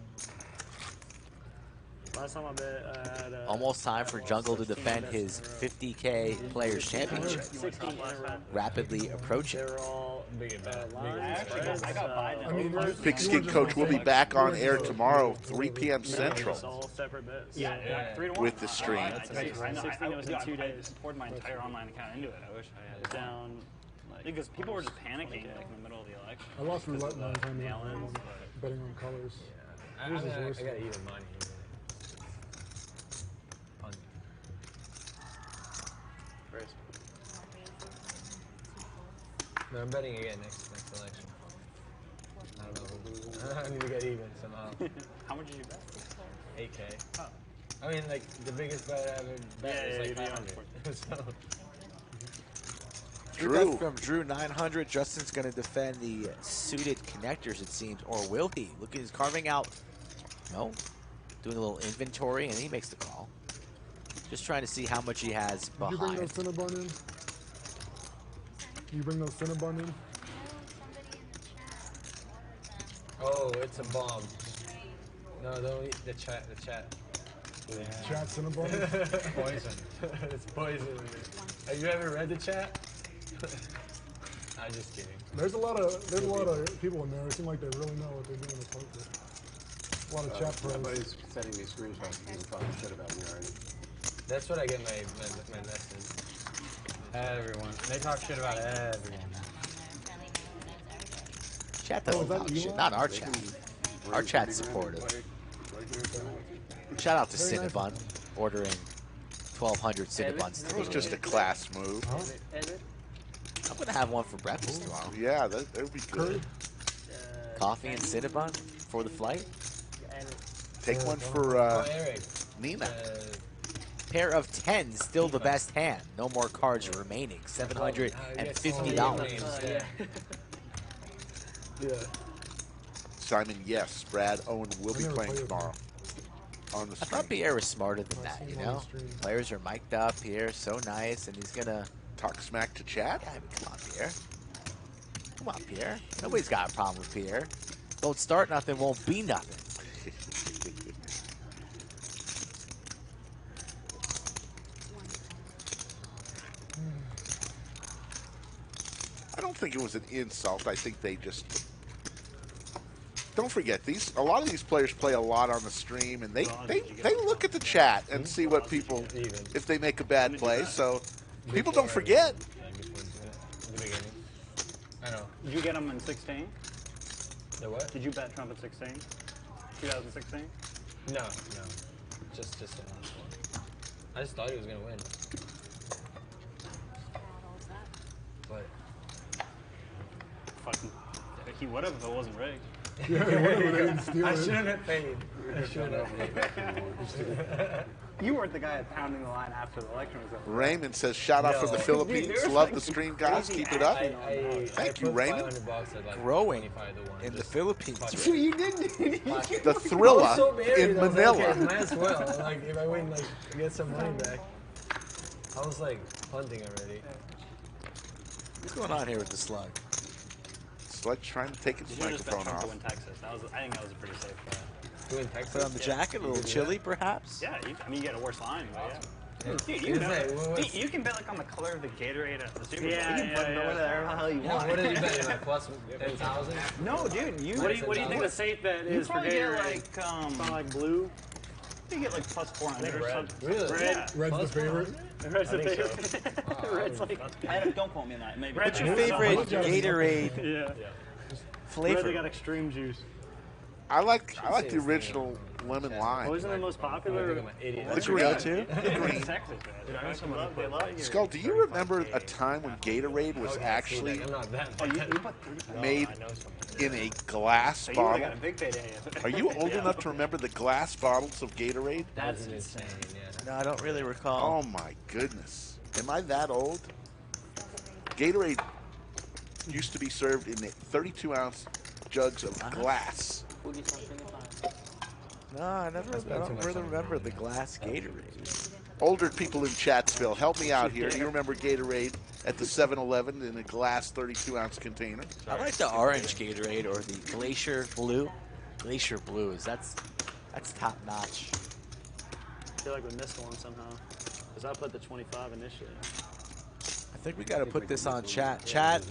Last time I bet, I had Almost time for Jungle to defend his 50K Players Championship. 16 in a row. Rapidly approaching. They were all lines. I got Biden. Pigskin Coach will be back on air tomorrow, 3 p.m. Central, It's all separate bets. Yeah, 3 to 1. with the stream. I know. 16 was in 2 I days. poured my entire online account into it. I wish I had it Down. because people were just panicking like in the middle of the election. I lost roulette because of one the time mail-ins, betting on colors. I Yours is worse. got even money. No, I'm betting again next election. I don't know. I need to get even somehow. How much did you bet? 8K. Oh. I mean, like, the biggest bet I ever bet was like 500. So. Drew from Drew 900. Justin's going to defend the suited connectors, it seems, or will he? Look at he's carving out. No, doing a little inventory, and he makes the call. Just trying to see how much he has Did you bring behind. those Cinnabon in? You bring those Cinnabon in? Oh, it's a bomb. No, don't eat the chat. The chat. Yeah. Chat Cinnabon? Poison. It's poison. Have you ever read the chat? I'm just kidding. There's a lot of people in there. It seem like they really know what they're doing with poker. A lot of chat pros. Somebody's sending me screenshots and talking shit about me already. That's what I get my message. Everyone. They talk shit about everyone. Chat doesn't talk shit. Not our chat. Our chat's supportive. Shout out to Cinnabon ordering 1,200 Cinnabuns. It was just a class move. I'm going to have one for breakfast tomorrow. Yeah, that would be good. Coffee and Cinnabon for the flight. Take one for Nina. Pair of 10, still the best hand. No more cards remaining. $750. Yeah. Simon, yes. Brad Owen will be playing tomorrow on the I stream. thought Pierre was smarter than that, you know? Players are mic'd up. Pierre's so nice, and he's going to talk smack to chat. Yeah, I mean, come on, Pierre. Come on, Pierre. Nobody's got a problem with Pierre. Don't start nothing, won't be nothing. I don't think it was an insult. I think they just don't forget these. A lot of these players play a lot on the stream, and they look at the chat and see what people if they make a bad play. So people don't forget. I know. Did you get him in 16? The what? Did you bet Trump in 16? 2016? No. Just the last one. I just thought he was gonna win. But fucking, he would have if it wasn't rigged. Yeah, he would have. They didn't steal I it. shouldn't have paid. I shouldn't have. You weren't the guy pounding the line after the election was over. Raymond says, shout out from the Philippines. Love the stream, guys. Keep it up. Thank you, Raymond. Growing in the Philippines. You didn't. The Thrilla in I was Manila. like, okay, might as well. Like, if I win, like, get some money back. I was like punting already. What's going on here with the slug? Slug's trying to take his You just bet microphone Trump to off. win Texas. I think that was a pretty safe bet. To win Texas? Put on the jacket, a little chilly, perhaps? Yeah, I mean, you get a worse line, but yeah. Dude, Is that- you can bet like on the color of the Gatorade at the Super Bowl. Yeah, You can put yeah, whatever the hell you Yeah, want. what did you bet? Like plus 10,000? No, dude. What do you think the safe bet You is for probably get Gatorade? like Something like blue. You get like plus 400 or red. something. Really? Red. Yeah. Red's the favorite. Red's the I think favorite. Red's like. Don't quote me on that. Maybe. What's your favorite Gatorade Yeah. flavor? Red, they got extreme juice. I like the original lemon lime. What wasn't the most popular? What's your go-to? Green. Texas, man. They love you. Skull, do you remember a time when Gatorade was actually I'm not that. Oh, you put made in a glass So you would've bottle? got a big payday. Are you old enough to remember the glass bottles of Gatorade? That's insane, yeah. No, I don't really recall. Oh my goodness. Am I that old? Gatorade used to be served in 32-ounce jugs of glass. No, I don't really remember the glass Gatorade. Older people in Chatsville, help me out here. Do you remember Gatorade at the 7-Eleven in a glass 32-ounce container? I like the orange Gatorade or the Glacier Blue. Glacier Blue that's top notch. I feel like we missed one somehow. Because I put the 25 initially. I think we got to put this on chat. Chat,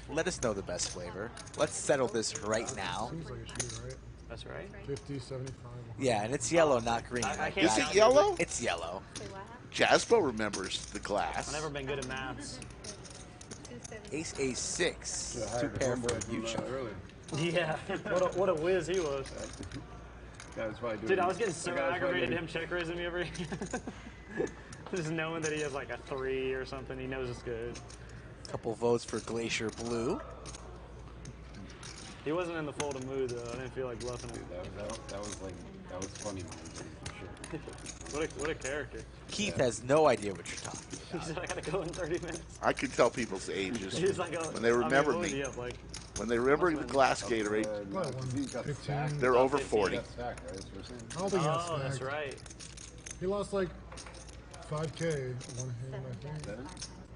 let us know the best flavor. Let's settle this right now. Seems like it should be right. That's right. 50, 75. Yeah, and it's yellow, not green. I Is it yellow? It's yellow. Jaspo remembers the glass. I've never been good at maths. Ace A6. Two pair for future. Yeah. What a whiz he was. Dude, I was getting so aggravated him check raising me every just knowing that he has like a 3 or something. He knows it's good. Couple votes for Glacier Blue. He wasn't in the fold of mood though. I didn't feel like bluffing him. That was funny for sure. What a character. Keith has no idea what you're talking He said I gotta go in 30 minutes. I can tell people's ages He's like, when they remember what would me. he have, like, When they remember the glass Gatorade, What, 115? they're over 40. I don't think he got oh, that's snagged. right. He lost like 5K one hand,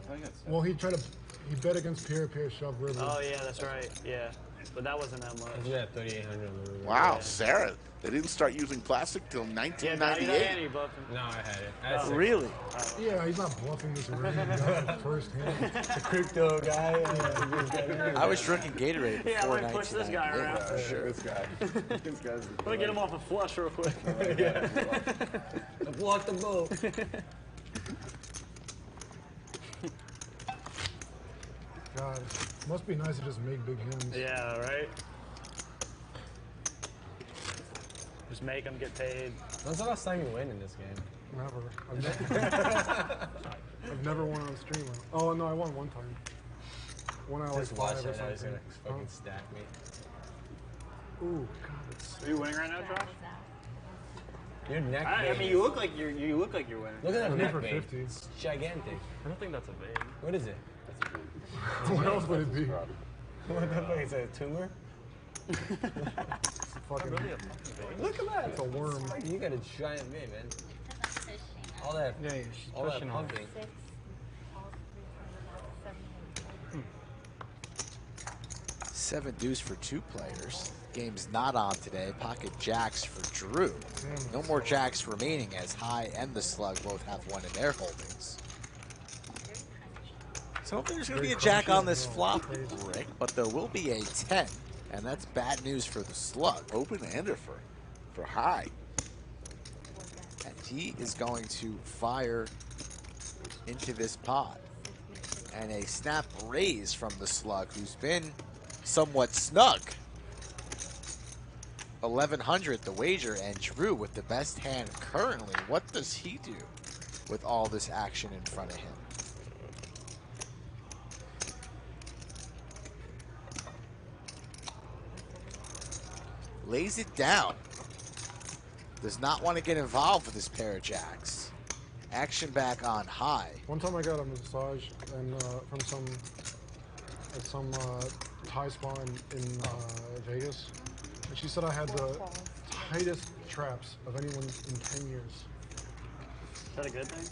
I think. Well, he bet against Pierre shoved river. Oh yeah, that's right. Yeah, but that wasn't that much. Yeah, 3,800. Wow, Sarah. They didn't start using plastic till Yeah, 1998. No, I had it. I had about. six. Really? Yeah, he's not bluffing this already. He got it first hand. The crypto guy. I was drinking Gatorade Yeah, before I'm gonna push this guy 1998. around. For sure. This guy's Let me get him off a flush real quick. Block the boat. God, must be nice to just make big hands. Yeah, right. Just make them get paid. When's the last time you win in this game? Never. I've never won on a stream. Oh no, I won one time. One out Just like watch live or it. Now he's something. gonna fucking stack me. Ooh, God, it's Are you winning right now, Josh? Your neck. I vein mean, is- you look like you're winning. Look at that I'm neck for vein. 50. It's gigantic. I don't think that's a vein. What is it? What else would it be? What the fuck is that? A tumor? It's a fucking, Look at that. it's a worm. You got a giant vein, man. All that. Yeah, she's all that pushing on. pumping. 7 deuce for 2 players. Game's not on today. Pocket jacks for Drew. No more jacks remaining as High and the Slug both have 1 in their holdings. So I don't think there's going to be a jack on this flop, Rick, but there will be a 10, and that's bad news for the Slug. Open-ender for High. And he is going to fire into this pot. And a snap raise from the Slug, who's been somewhat snug. 1100 the wager, and Drew with the best hand currently. What does he do with all this action in front of him? Lays it down. Does not want to get involved with this pair of jacks. Action back on High. One time I got a massage and from some Thai spa in Vegas, and she said I had the tightest traps of anyone in 10 years. Is that a good thing?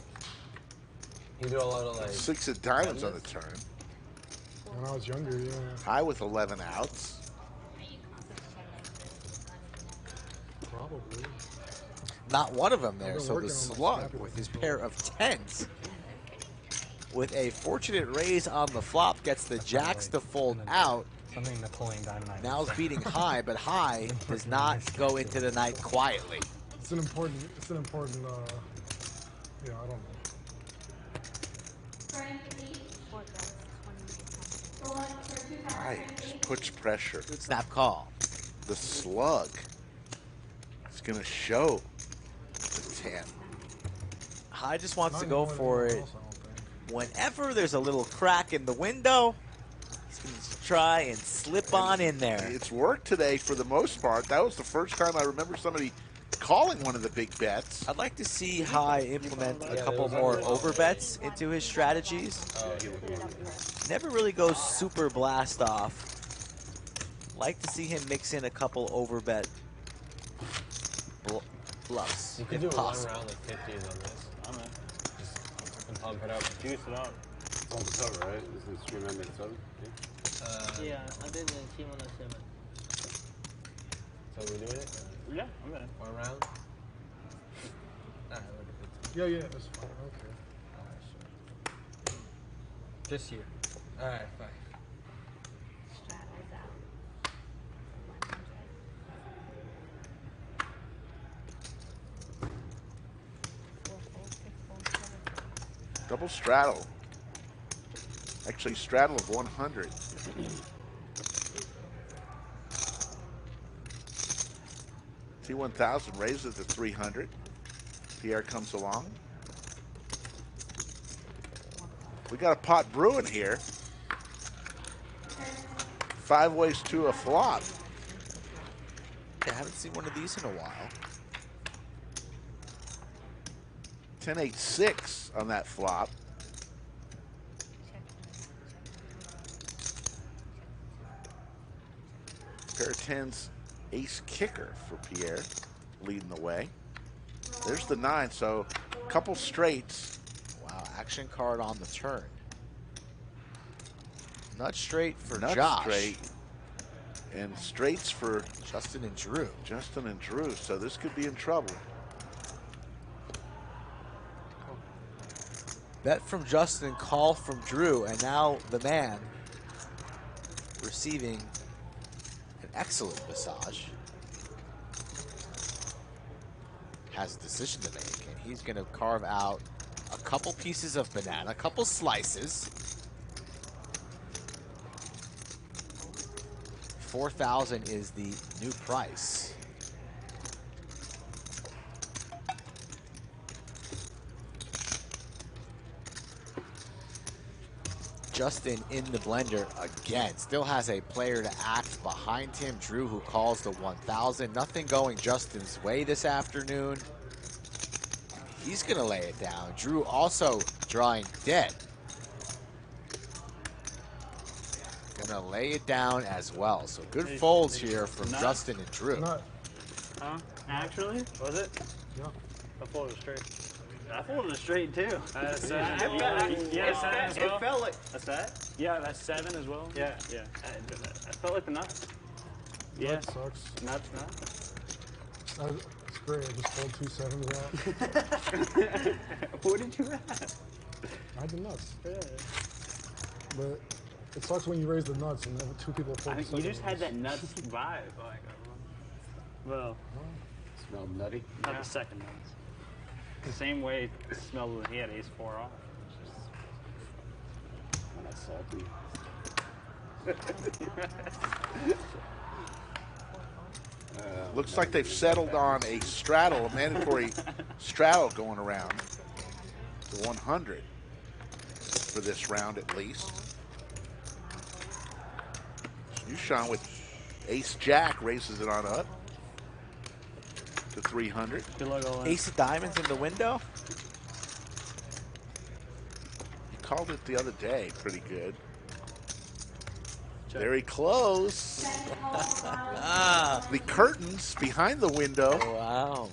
You do a lot of like 6 of diamonds on the turn. When I was younger, yeah. High with 11 outs. Probably. Not one of them there, so the Slug with his pair of 10s. With a fortunate raise on the flop, gets the jacks to fold out. Something Napoleon Dynamite. Now it's beating High, but High does not go into the night quietly. It's an important, yeah, I don't know. High just puts pressure. Good snap call. The Slug is going to show the 10. High just wants to go for it. Whenever there's a little crack in the window, he's going to try and slip on in there. It's worked today for the most part. That was the first time I remember somebody calling one of the big bets. I'd like to see High implement a couple more overbets into his strategies. Never really goes super blast off. Like to see him mix in a couple overbet bluffs. You could do one round like 50s on this. I'm in. And pump it up. Juice it up. It's on the server, right? This is remember the server? Yeah, I did the team on the 7. So we doing it? Yeah, I'm in. One round? Yeah, that's fine. Okay. This year. Alright, fine. Double straddle. Actually, straddle of 100. T1000 raises to 300. Pierre comes along. We got a pot brewing here. 5 ways to a flop. Yeah, I haven't seen one of these in a while. 10-8-6 on that flop. Pair of 10s, ace kicker for Pierre, leading the way. There's the 9, so a couple straights. Wow, action card on the turn. Nut straight for Nut Josh. straight. And straights for Justin and Drew. Justin and Drew, so this could be in trouble. Bet from Justin, call from Drew, and now the man receiving an excellent massage. Has a decision to make, and he's going to carve out a couple pieces of banana, a couple slices. 4,000 is the new price. Justin in the blender again. Still has a player to act behind him. Drew, who calls the 1,000. Nothing going Justin's way this afternoon. He's going to lay it down. Drew also drawing dead. Going to lay it down as well. So good folds here from Justin and Drew. Huh? Actually? Was it? Yeah. I thought it was straight. I pulled it straight too. That's Yeah, seven. yeah, seven as well. It felt like That's that? Yeah, that's seven as well. Yeah. Yeah. I felt like the nuts. Yeah. That sucks. Nuts, nuts. It's great. I just pulled 2 sevens out. What did you have? I had the nuts. Yeah. But it sucks when you raise the nuts and then 2 people pull I the think you sevens. just had that nuts vibe. Like, well, Smelled nutty. not the second nuts. The same way it smelled when he had ace 4 off. It's just, salty. Looks like they've settled on a straddle, a mandatory straddle going around to 100 for this round at least. Yushan with ace jack raises it on up to 300. Good luck, all Ace of diamonds in the window. You called it the other day pretty good. Very close. The curtains behind the window. Oh, wow.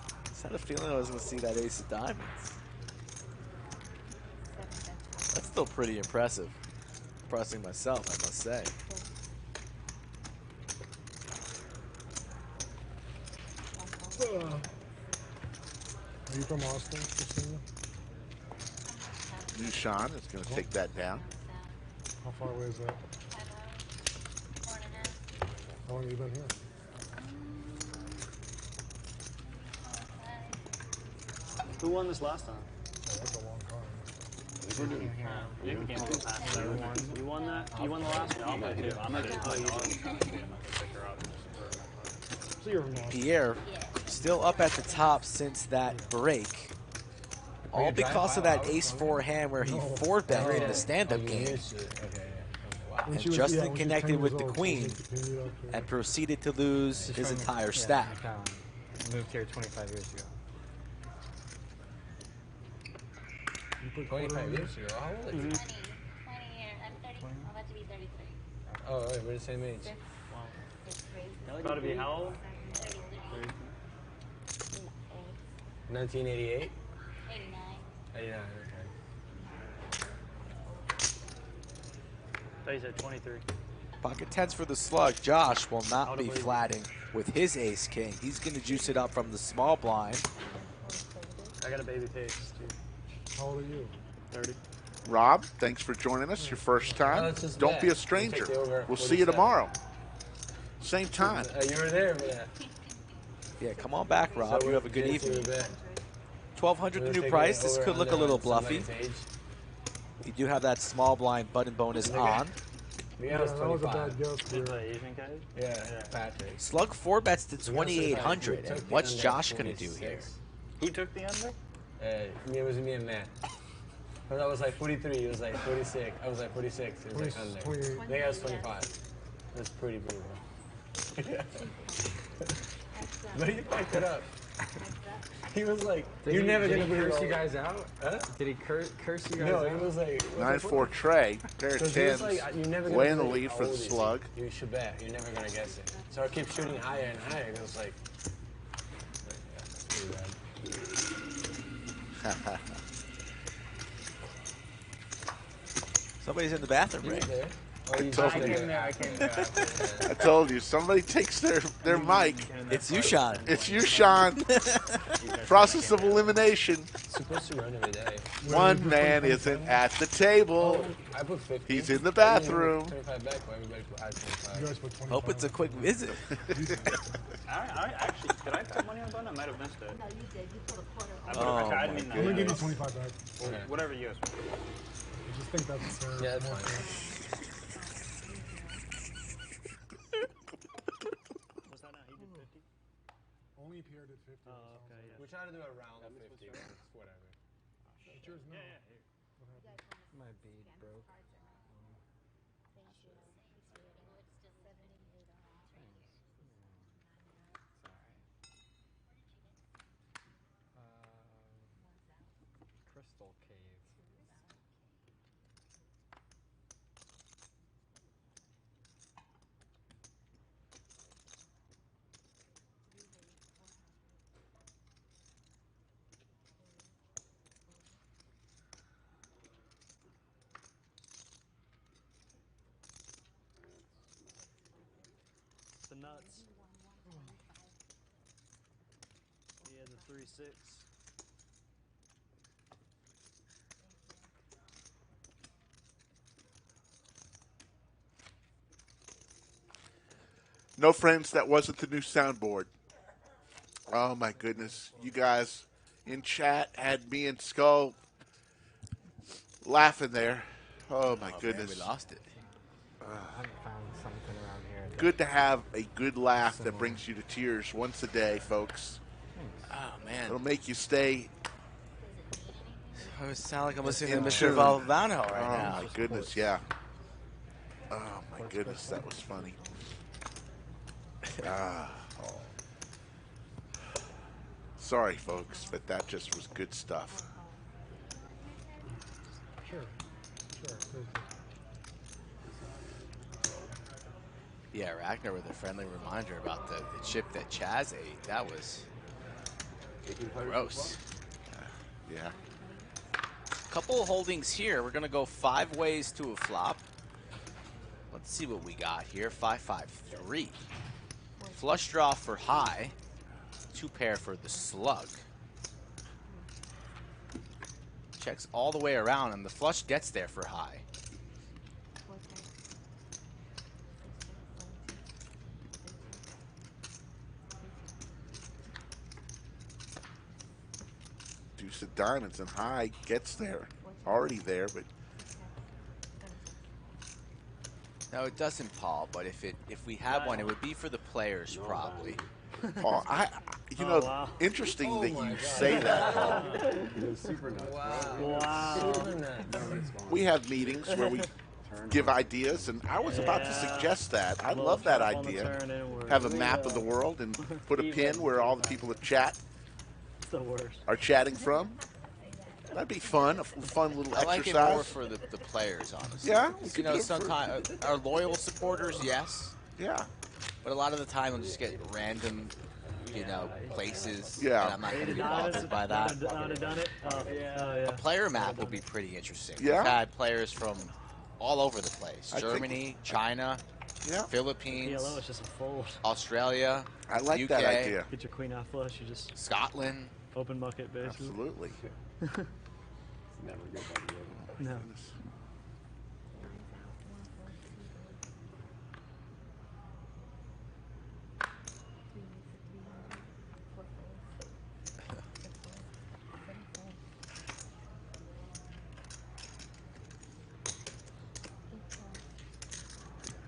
I just had a feeling I was going to see that ace of diamonds. That's still pretty impressive. Impressing myself, I must say. Are you from Austin, Christina? Yushan is going to take that down. How far away is that? How long have you been here? Who won this last time? Oh, that's a long time. You came up with past that. You won that? You won the last one? I'm going to do. I'm going to play Pierre still up at the top since that break. All because of that ace-4 hand where he 4-bet in the stand-up game. And Justin connected with the queen and proceeded to lose his entire stack. Moved here 25 years ago. 25 years ago? How old are you? 20 years. I'm 30. I'm about to be 33. Oh, all right, we're the same age. About to be how old? 1988? 89. 89, okay. I thought you said 23. Pocket tens for the slug. Josh will not be flatting with his ace-king. He's going to juice it up from the small blind. I got a baby face, too. How old are you? 30. Rob, thanks for joining us. Your first time. that's just Don't bad. be a We'll stranger. take you over We'll see you 47. tomorrow. Same time. You were there for that. Yeah, come on back, Rob. So You have a good Jason, evening. we're back. 1,200 the We're new taking price. it This over could look a under little bluffy. somebody's age. You do have that small blind button bonus on. Yeah, that was a bad guess. Asian guy? Yeah, Patrick. Slug 4 bets to 2,800. And what's Josh going to do here? Who took the under? It was me and Matt. Because I was like 43, he was like 46. I was like 46, he was like under. I think I was 25. That's pretty brutal. But he picked it up. He was like, "You're never gonna curse you guys out? Huh? Did he curse you guys No, out? he was like 9-4 Trey. Pair of tens. You're never Way in gonna the be lead how for the old is he? slug. You should bet. You're never gonna guess it. So I kept shooting higher and higher. It was like, that's pretty bad. Somebody's in the bathroom, You Ray. were there. I you told just you. there. I came there. I told you, somebody takes their mic. It's Yushan. It's Yushan. Process of elimination. Supposed to run every day. One man isn't at the table. I put 50. He's in the bathroom. 25 back for everybody put 25. Hope it's a quick visit. I actually, did I put money on the button? I might have missed it. No, you did. You put a quarter I on. put Oh, I didn't mean I'm going to give you that. 25 back. Well, whatever you guys want. I just think that's fair. Yeah, that's More fine. fair. What's that now? He did 50? Only Pierre did 50. Oh, okay, yeah. We try to do a round of 50, but it's whatever. It's yours now. My bead broke. Crystal Cave. nuts. He had the 3-6. No, friends, that wasn't the new soundboard. Oh, my goodness. You guys in chat had me and Skull laughing there. Oh, my goodness. Man, we lost it. I haven't found something around here. Good to have a good laugh that brings you to tears once a day, folks. Oh, man. It'll make you stay. I sound like I'm listening in to Mr. tune. Valvano right now. Oh, my goodness, yeah. Oh, my goodness, that was funny. Sorry, folks, but that just was good stuff. Sure. Yeah, Ragnar with a friendly reminder about the chip that Chaz ate. That was gross. Yeah. Couple of holdings here. We're going to go 5 ways to a flop. Let's see what we got here. 5-5-3. Flush draw for high. 2 pair for the slug. Checks all the way around, and the flush gets there for high. Deuce of diamonds and high gets there. Already there, but No, it doesn't, Paul. But if we had one, it would be for the players, probably. Paul, interesting that you say that, Paul. We have meetings where we give ideas, and I was about to suggest that. I love that idea. Have a map of the world and put a pin where all the people that chat are chatting from. That'd be fun, a fun little I like exercise. it more for the players, honestly. Yeah? You know, sometimes our loyal supporters, yes. Yeah. But a lot of the time, we'll just get random, places. Yeah. And I'm not going to be bothered by that. I would have done it. Oh, yeah. A player map would be pretty interesting. Yeah? We've had players from all over the place. I think- Germany, China, Yeah. Philippines, PLO is just a fold. Australia, I like UK, that idea. Get your queen half flush. You just Scotland. open bucket, basically. Absolutely. Never a good idea. No.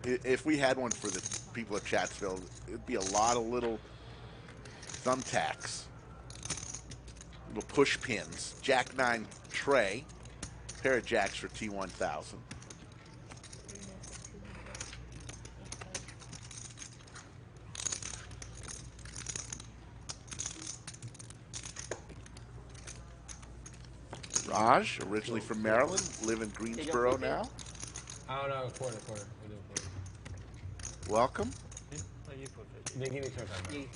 If we had one for the people of Chatsville, it'd be a lot of little thumbtacks, little push pins, Jack 9 tray, pair of jacks for T1000. Raj, originally from Maryland, live in Greensboro now. I don't know, quarter. We do a quarter. Welcome. They give me turn time.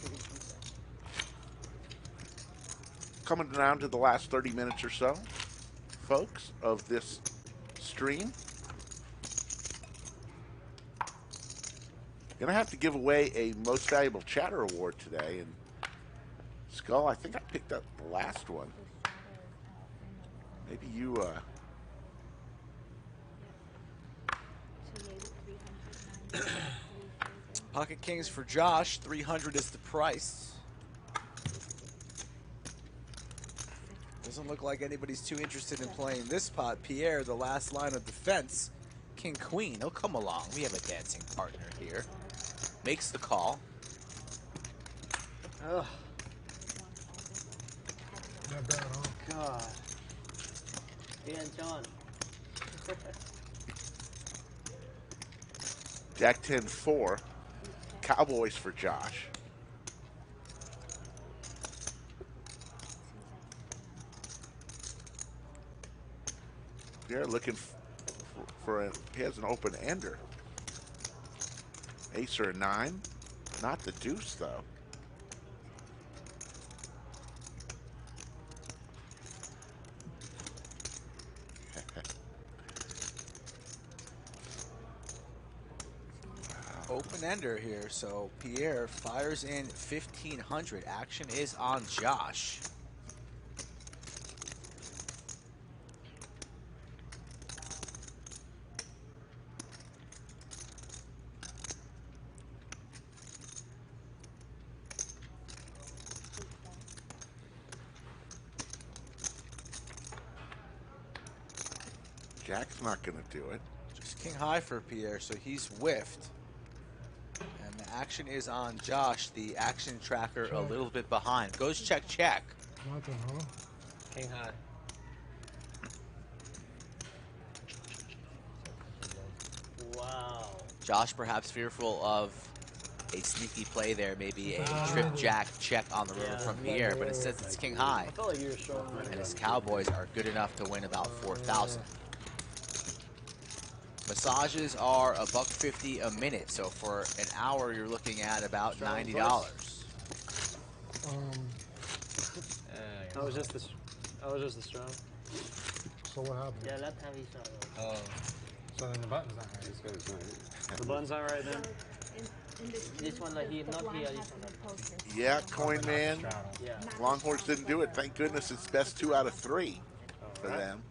Coming down to the last 30 minutes or so, folks, of this stream. Gonna have to give away a Most Valuable Chatter Award today, and Skull, I think I picked up the last one. Maybe you, Pocket Kings for Josh. 300 is the price. Doesn't look like anybody's too interested in playing this pot. Pierre, the last line of defense. King Queen, he'll come along. We have a dancing partner here. Makes the call. Ugh. Not bad, huh? God. Dan John. Jack 10-4. Cowboys for Josh. They're looking he has an open ender. Ace or a 9. Not the deuce, though. open-ender here, so Pierre fires in 1,500. Action is on Josh. Jack's not going to do it. Just king high for Pierre, so he's whiffed. And the action is on Josh, the action tracker a little bit behind. Goes check, check. Nothing, huh? King high. Wow. Josh perhaps fearful of a sneaky play there, maybe a trip jack check on the river from Pierre, but it says it's king high. I felt like you were showing. And his Cowboys are good enough to win about 4,000. Massages are $1.50 a minute, so for an hour you're looking at about $90. I was just the strong. So what happened? Yeah, that's how he started. Oh. So then the button's not right. The button's not right then? This one, like, he not here. This one. Yeah, Coin Man. Yeah. Longhorns didn't do it. Thank goodness it's best 2 out of 3 for them.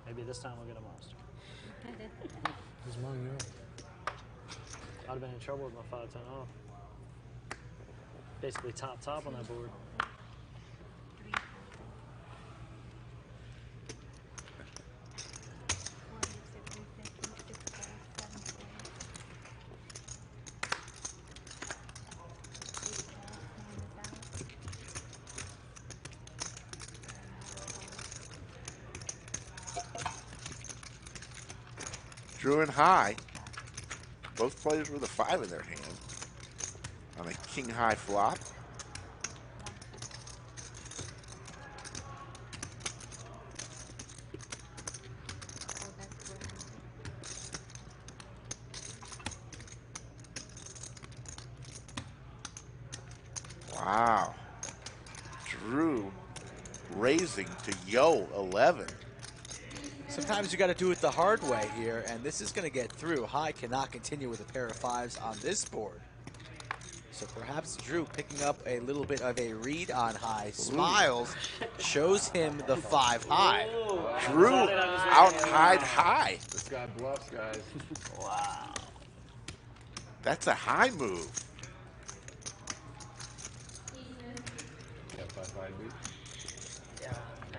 Maybe this time we'll get a monster. His money, yeah. I'd have been in trouble with my 5-10 off. Basically top on that board. Drew and high. Both players with a 5 in their hand on a king high flop. Wow. Drew raising to yo 11. Sometimes you got to do it the hard way here, and this is going to get through. High cannot continue with a pair of 5s on this board. So perhaps Drew picking up a little bit of a read on High. Smiles, shows him the 5 high. Drew out high. This guy bluffs, guys. Wow. That's a high move. Yeah, 5-5 beat.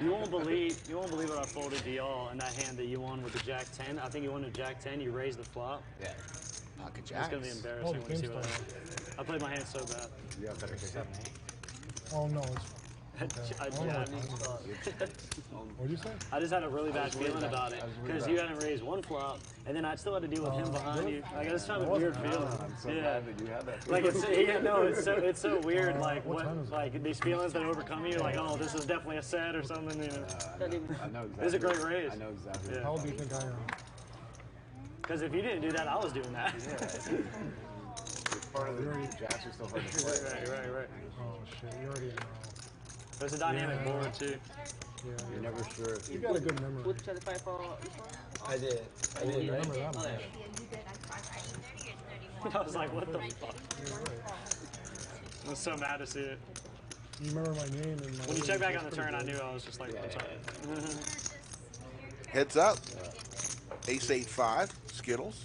You won't believe what I folded to y'all in that hand that you won with the Jack 10. I think you won a Jack 10. You raised the flop. Yeah. Pocket It's jacks. gonna be embarrassing when you see what I had. I played my hand so bad. You have better kick up. Oh, no. I What'd you say? I just had a really bad feeling about it because you hadn't raised one flop, and then I still had to deal with him behind you. Like it's kind of a weird feeling. I'm so glad that you had that Like it's so weird. Like like these feelings that overcome you. Like oh, this is definitely a set or something. You know. I know exactly. This is a great raise. I know exactly. How old do you think I am? Because if you didn't do that, I was doing that. It's part of the jacks are so hard to play. Right. Oh, shit. You already know. There's a dynamic board, too. Yeah, You're never sure. You got a good memory. Put 25 for this one? I did, I remember that much. I was like, what the fuck? I was so mad to see it. You remember my name and my when you check back on the turn, I knew I was just like, what's up? Heads up. Ace 8-5. Skittles.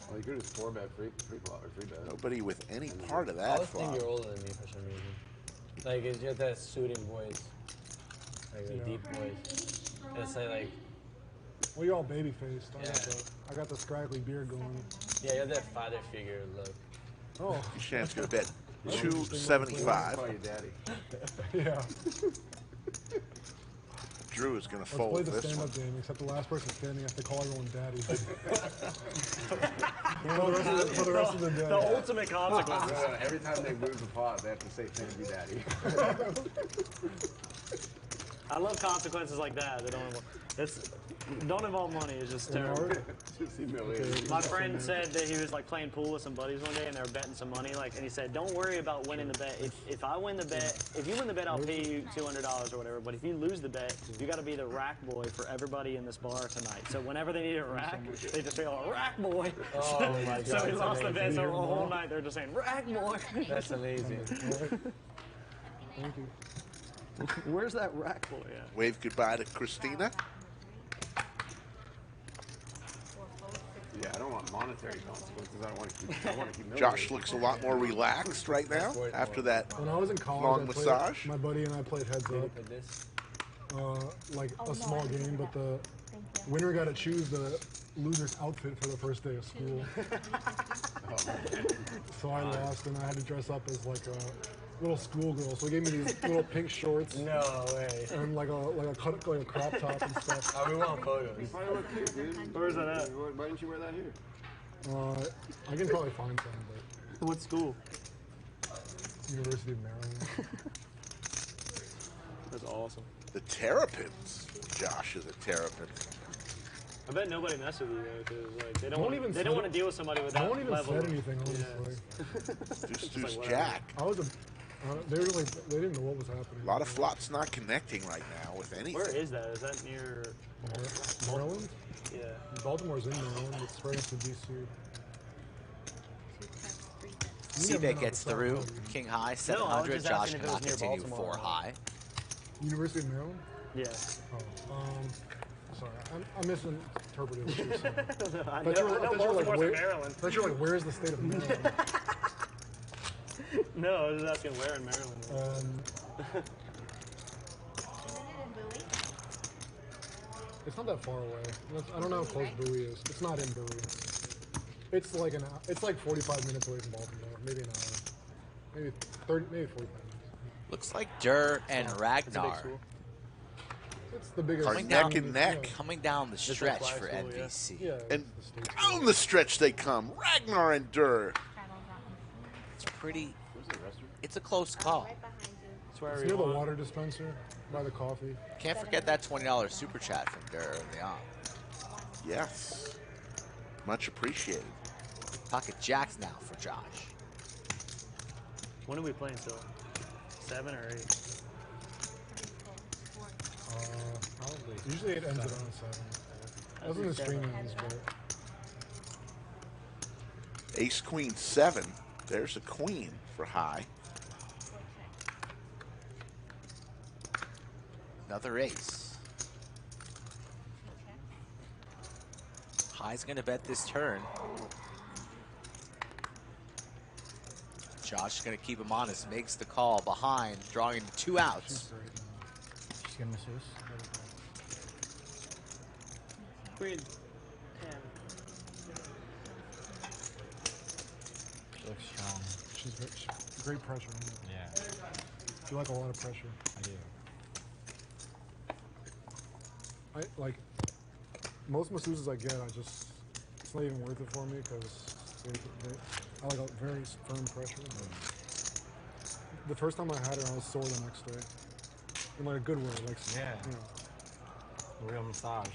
Well, you could just 4-bet free flop or 3-bet. Nobody with any part of I that always think flop. you're older than me for some reason. Like, it's just that soothing voice. Like, a deep voice. It's like... Well, you're all baby-faced. I got the scraggly beard going. Yeah, you have that father figure look. Oh. Shan's going to bet 275. Call you daddy. Yeah. Drew is going to Let's fold play the this one. stand-up game, except the last person standing has to call everyone daddy. for the rest of the day. The ultimate consequence. Every time they move the pot, they have to say thank you, daddy. I love consequences like that. That don't involve money. It's just terrible. My friend said that he was like playing pool with some buddies one day, and they were betting some money. Like, and he said, "Don't worry about winning the bet. If I win the bet, if you win the bet, I'll pay you $200 or whatever. But if you lose the bet, you got to be the rack boy for everybody in this bar tonight. So whenever they need a rack, they just say, "Oh, rack boy." Oh my God, So he that's lost the bet. So amazing. the whole night they're just saying, "Rack boy." That's amazing. Thank you. Where's that rack boy at? Wave goodbye to Christina. Yeah, I don't want monetary consequences. I want to keep Josh looks a lot more relaxed right now after that When I was in college, long I played, massage. my buddy and I played heads up. Like a small game, but the winner got to choose the loser's outfit for the first day of school. So I lost, and I had to dress up as like a little schoolgirl. So he gave me these little pink shorts. No way. And like a crop top and stuff. Oh, we want photos. You probably look cute, dude. Where's that at? Why didn't you wear that here? I can probably find some, but What school? University of Maryland. That's awesome. The Terrapins. Josh is a Terrapin. I bet nobody messes with you though, because like they don't No one want, even they said don't want it. to deal with somebody with No that one even level. said anything, honestly. Deuce like, Jack. I was they didn't know what was happening. A lot of flops not connecting right now with anything. Where is that? Is that near Maryland? Yeah. Baltimore's in Maryland. It's right next to DC. Seabait gets through. King high, No, I was 700. just Josh asking if it cannot was near continue Baltimore 4 or high. University of Maryland? Yeah. Oh, sorry, I misinterpreted what you were saying. I know Baltimore's in Maryland. I thought you were like, where's the state of Maryland? No, I was just asking where in Maryland. It's not that far away. I don't know how close Bowie is. It's not in Bowie. It's like it's like 45 minutes away from Baltimore. Maybe an hour. Maybe 30. Maybe 45 minutes. Looks like Durr and Ragnar It's the biggest. Are neck and neck. coming down the stretch for NBC. Yeah. And down the stretch they come. Ragnar and Durr. It's pretty. It's a close call. It's near the water dispenser by the coffee. Can't forget that $20 super chat from Durr early on. Yes. Much appreciated. Pocket jacks now for Josh. When are we playing still? 7 or 8? Probably. Usually it ends around 7. That's when the stream ends, but Ace Queen 7. There's a queen for high. Another ace. High's gonna bet this turn. Josh is gonna keep him honest. Makes the call behind, drawing 2 outs. She's gonna masseuse. Queen. She looks strong. she's great pressure. Yeah, You like a lot of pressure. I do. I like most masseuses I get. It's not even worth it for me because I like a very firm pressure. But the first time I had her, I was sore the next day. In like a good way, like Yeah. You know. Real massage.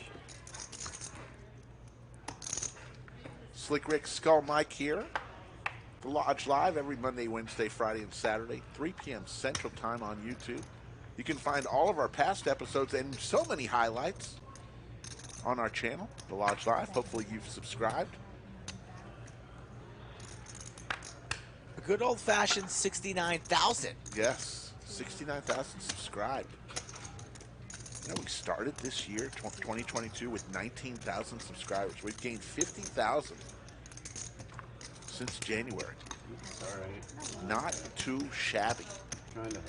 Slick Rick Skull Mike here. The Lodge Live every Monday, Wednesday, Friday, and Saturday, 3 p.m. Central Time on YouTube. You can find all of our past episodes and so many highlights on our channel, The Lodge Live. Hopefully you've subscribed. A good old-fashioned 69,000. Yes, 69,000 subscribed. You know, we started this year, 2022, with 19,000 subscribers. We've gained 50,000 since January. All right. Not too shabby. Kind of.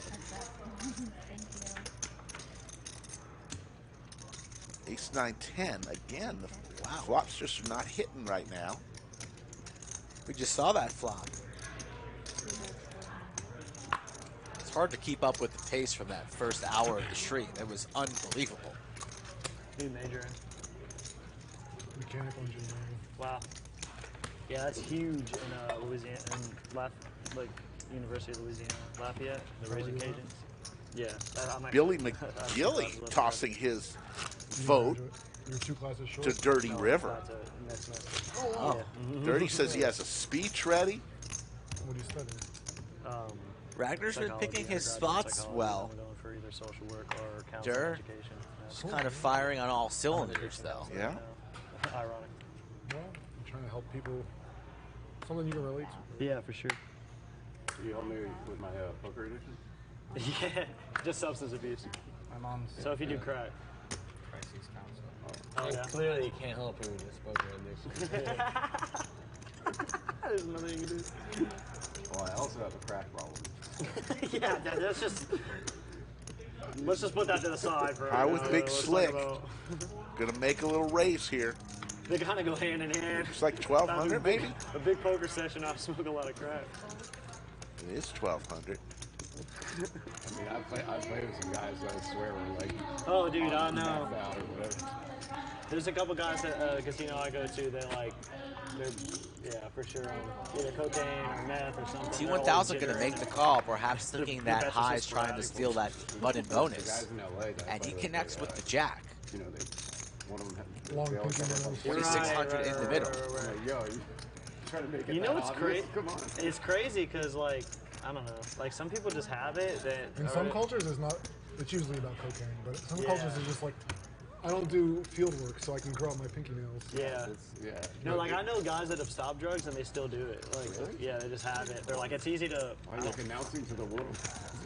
Ace 9-10 again. The flops just are not hitting right now. We just saw that flop. It's hard to keep up with the pace from that first hour of the stream. It was unbelievable. New major. Mechanical engineering. Wow. Yeah, that's huge in Louisiana, in University of Louisiana, Lafayette, the Raising Cajuns. Yeah. Billy McGilly tossing his vote You're 2 classes short. to Dirty River. Next semester. Oh, Yeah. Dirty says he has a speech ready. What are you studying? Ragner's been picking his spots well. I'm going for either social work or counseling Dur, education. just kind of firing on all cylinders, though. Yeah. Ironic. Well, I'm trying to help people. Something you can relate to. Yeah, for sure. You help me with my poker addiction? Yeah, just substance abuse. My mom's. So if you do crack. Crisis counselor. Oh, yeah. Clearly, you can't help her with this poker addiction. There's nothing you can do. Well, I also have a crack problem. Yeah, that's just. Let's just put that to the side for. High with Big let's talk Slick. about- Gonna make a little race here. They kind of go hand in hand. It's like 1,200 maybe. A big poker session. I smoke a lot of crack. It is 1,200. I mean, I play with some guys that I swear were like. Oh, dude, I know. knocked out or whatever. There's a couple guys at a casino I go to that they're yeah, for sure either cocaine or meth or something. T1000 going to make the call, perhaps thinking that High is trying to steal that button bonus. Guys in LA that And he play connects with they, the jack. You know, one of them had Long they all pinky have, nails. 4,600 in the middle. I'm like, yo, you trying to make it You know that what's obvious? crazy? Come on. It's crazy because like I don't know, like some people just have it that. In some cultures, it's not. It's usually about cocaine, but some cultures it's just like, I don't do field work, so I can grow out my pinky nails. Yeah. Yeah. No, like I know guys that have stopped drugs and they still do it. Like, Really? yeah, they just have it. They're like, it's easy to. Why are you like announcing to the world?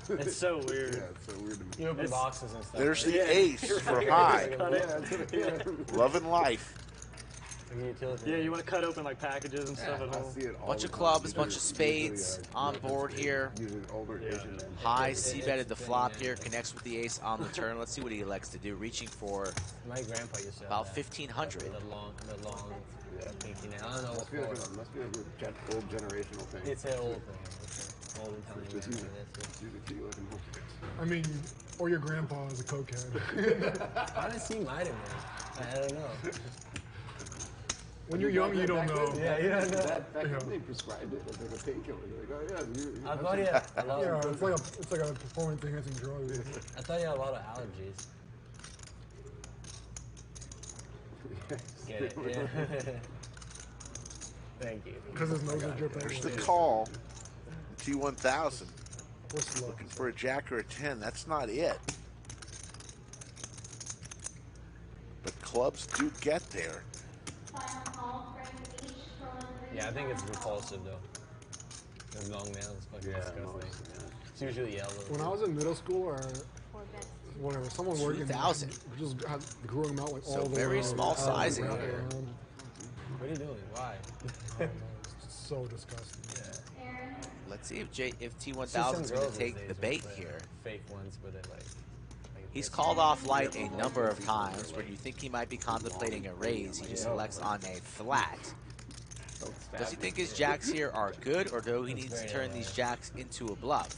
It's so weird. Yeah, it's so weird to me. You open boxes and stuff. There's the Yeah. ace for High. Cut it. Love and life. Yeah, you want to cut open like packages and stuff at I home. see it all Bunch the of time. clubs, bunch of Usually, spades on board here. Usually older Asian men. High C-betted the flop here, connects with the ace on the turn. Let's see what he elects to do. Reaching for My grandpa used to have about that. 1,500. The long pinky nail. I don't know Must what be like for. a, must be like a old generational thing. It's an old thing. It's an old Italian Just use grandpa. it. Just use it to looking home. I mean, or your grandpa is a cokehead. Honestly, he might have been. I don't know. When you're young, you don't know. Yeah, you don't know. Back then they prescribed it as like a painkiller. They're like, oh yeah, you I thought he had a lot Yeah, of, it's like a performance enhancing drug. I thought he had a lot of allergies. Get it? Yeah. Thank you. Because his nose is dripping. There's the call. T1000. We're slow. Looking for a jack or a 10. That's not it. But clubs do get there. Yeah, I think it's repulsive though. Those long nails, fucking disgusting. It's usually yellow. When I was in middle school or whatever, someone working 2,000. just had grew them out like So all the very way small around, sizing wrapped here. around. What are you doing? Why? I don't know, it's so disgusting. Let's see if See T1000 some is going girls to take these the days bait with here. Fake ones where they like He's called off light a number of times. When you think he might be contemplating a raise, he just selects on a flat. Does he think his jacks here are good, or do he needs to turn these jacks into a bluff?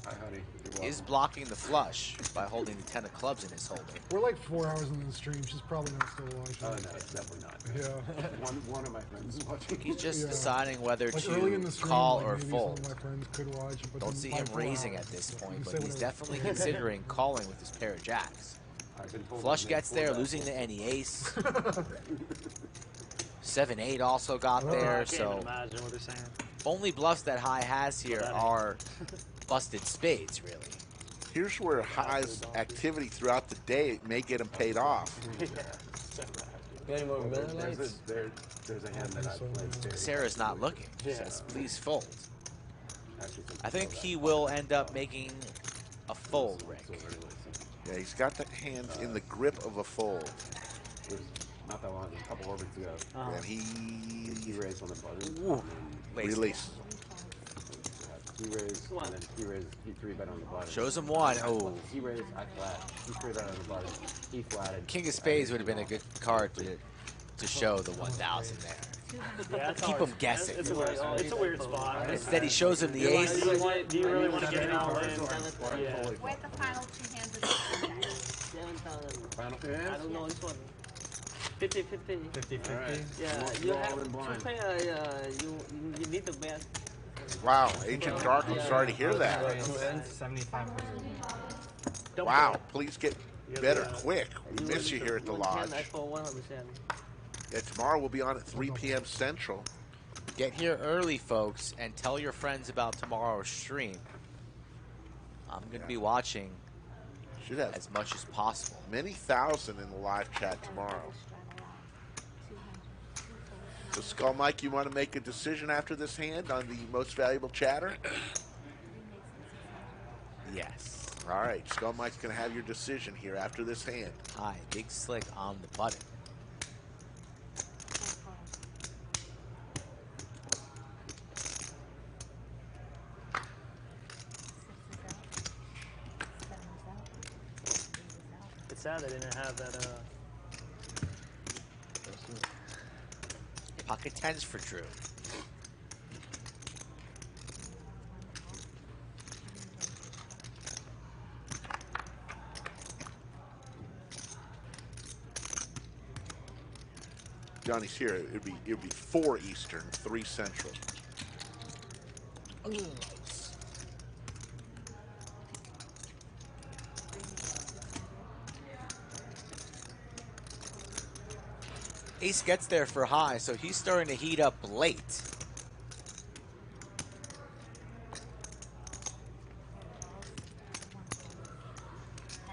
Hi, honey. Is blocking the flush by holding the 10 of clubs in his holder. We're like 4 hours into the stream. She's probably not still watching. Oh no, it's definitely not. Yeah. One of my friends is watching. He's just Yeah. deciding whether Like early in to the stream, call like or maybe fold. Some of my friends could watch, but Don't then see by him 4 raising hours, at this point, you but say he's whatever. definitely considering calling with his pair of jacks. I've been told Flush to gets make there, four losing bets. to any ace. 7-8 also got I there, can't even so imagine what they're saying. only bluffs that High has here are busted spades, really. Here's where High's activity throughout the day may get him paid off. You got any more Well, Miller there's Lights? a hand that I played very Sarah's not looking. She Yeah. says, please fold. actually I think he will end up making a fold, Rick. Yeah, he's got the hands in the grip of a fold. There's not that long, a couple orbits ago. And He raised on the button. Ooh. And releases. he raised, and then he raised, he 3-bet on the button. Shows him one. Oh. He raised, I flat. He 3-bet on the button. He flatted. King of spades would have been a good card to show the 1,000 there. Yeah, it's Keep hard. him guessing. It's a weird spot. Instead, he shows him the ace. Do you really want to get it all in? Yeah. Where's the final 2 hands of the 7,000. Final two I hands? don't know this one. 50-50. 50-50. Alright. Yeah, Go you all have in blind. you need the bet. Wow, Agent Dark, I'm sorry to hear that. 7,500. Wow, please get better quick. We miss you here at the lodge. 100%. Yeah, tomorrow we'll be on at 3 p.m. Central. Get here early, folks, and tell your friends about tomorrow's stream. I'm going to be watching Should have as much as possible. many thousand in the live chat tomorrow. So, Skull Mike, you want to make a decision after this hand on the most valuable chatter? Yes. All right, Skull Mike's going to have your decision here after this hand. Hi, Big Slick on the button. It's sad they didn't have that. Pocket tens for Drew. Johnny's here. It'd be 4 Eastern, 3 Central. Ace gets there for high, so he's starting to heat up late.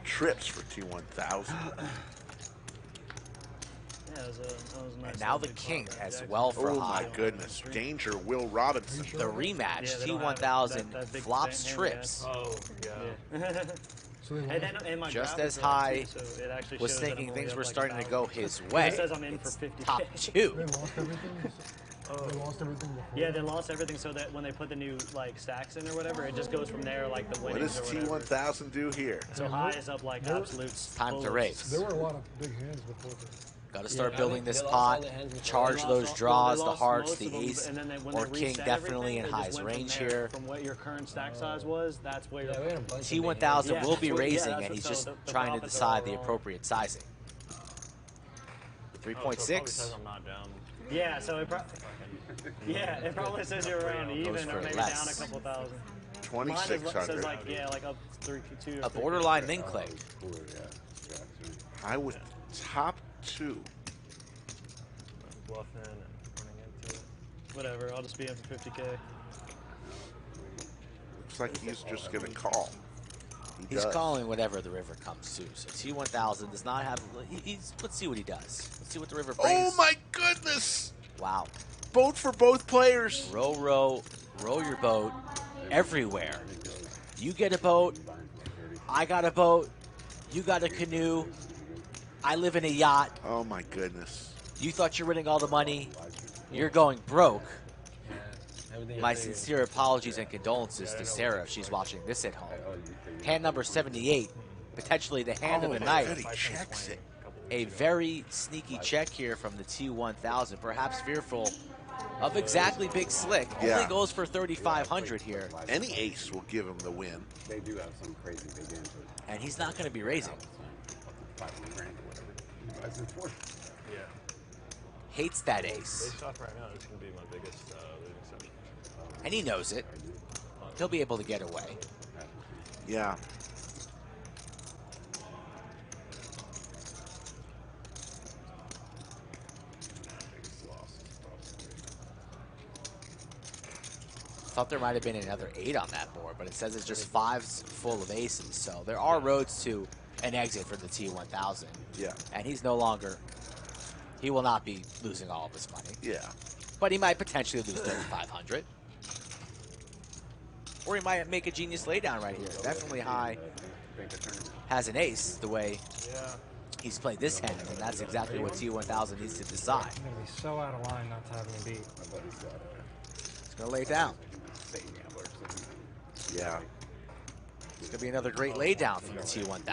Trips for T1000. That was a nice And now the big king pop as Jackson. well for Oh high. my goodness. Danger, Will Robinson. The rematch, Yeah, they don't have T1000 that big flops hand trips. Oh, yeah. And my Just graphics as are high too, so it actually was shows that I'm thinking only things up were like starting to 1,000. go his It way. says I'm in for It's 50K. top 2. They lost everything. They lost everything before. Yeah, they lost everything so that when they put the new like stacks in or whatever, it just goes from there like the What winnings does or whatever. T1000 do here? So high is up like absolutes. Time to bullets. race. There were a lot of big hands before this. Got to start Yeah, building they this lost all pot, the hands before. charge They those lost draws, they the lost hearts, most the of them, ace, and then when or they king reset definitely in everything, they high's just went range from there. here. From what your current stack size was, that's where your T1000 will be raising, and he's just trying to profits are decide all the wrong. appropriate sizing. So it probably 3.6. says I'm not down. Yeah, so it probably says you're around even for or maybe less. down a couple thousand. 2,600. Mine says like like up 2. A borderline min click. I would top 2. Bluffing and running into it. Whatever, I'll just be in for 50K. Looks like he's just going to call. He's calling whatever the river comes to. So T1000 does not have. Let's see what he does. Let's see what the river brings. Oh my goodness! Wow. Boat for both players. Row your boat everywhere. You get a boat. I got a boat. You got a canoe. I live in a yacht. Oh my goodness. You thought you're winning all the money. You're going broke. My sincere apologies and condolences to Sarah if she's watching this at home. Hand number 78, potentially the hand of the night. He checks it. A very sneaky check here from the T1000, perhaps fearful of exactly Big Slick. Yeah. Only goes for 3,500 here. Any ace will give him the win. They do have some crazy big hands. And he's not going to be raising. 500 grand or whatever. He buys it for. Yeah. Hates that ace. Based off right now, this is going to be my biggest losing session. And he knows it. He'll be able to get away. Yeah. Thought there might have been another 8 on that board, but it says it's just 5s full of aces. So there are roads to an exit for the T1000. Yeah. And he's no longer, he will not be losing all of his money. Yeah. But he might potentially lose 3,500. Or he might make a genius laydown right here. Definitely high has an ace the way he's played this hand, and that's exactly what T1000 needs to decide. I'm going to be so out of line not to have him beat. He's going to lay down. Yeah. It's going to be another great laydown from the T1000. Like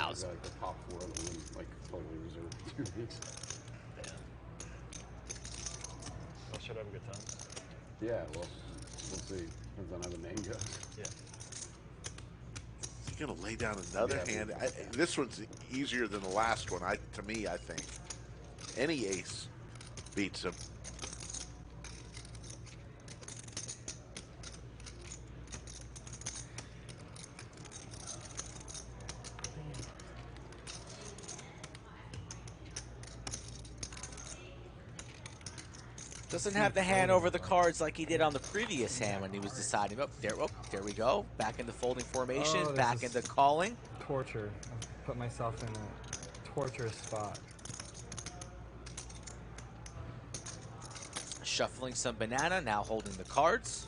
the top 4 of them, like totally reserved 2 weeks. I should have a good time. Yeah, well, we'll see. Depends on how the name goes. Yeah. He's going to lay down another hand. This one's easier than the last one, to me, I think. Any ace beats him. Doesn't have the hand over the cards like he did on the previous hand when he was deciding. Oh, there we go. Back into folding formation, Oh, this back is into calling. Torture. I've put myself in a torturous spot. Shuffling some banana, now holding the cards.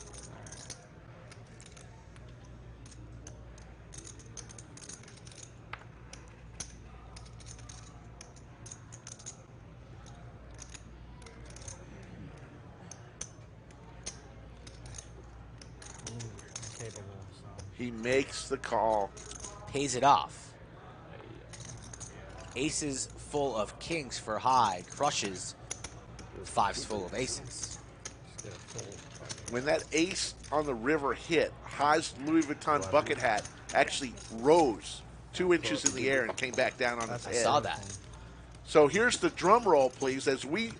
He makes the call. Pays it off. Aces full of kings for high. Crushes fives full of aces. When that ace on the river hit, High's Louis Vuitton bucket hat actually rose 2 inches in the air and came back down on his head. I saw that. So here's the drum roll, please, as we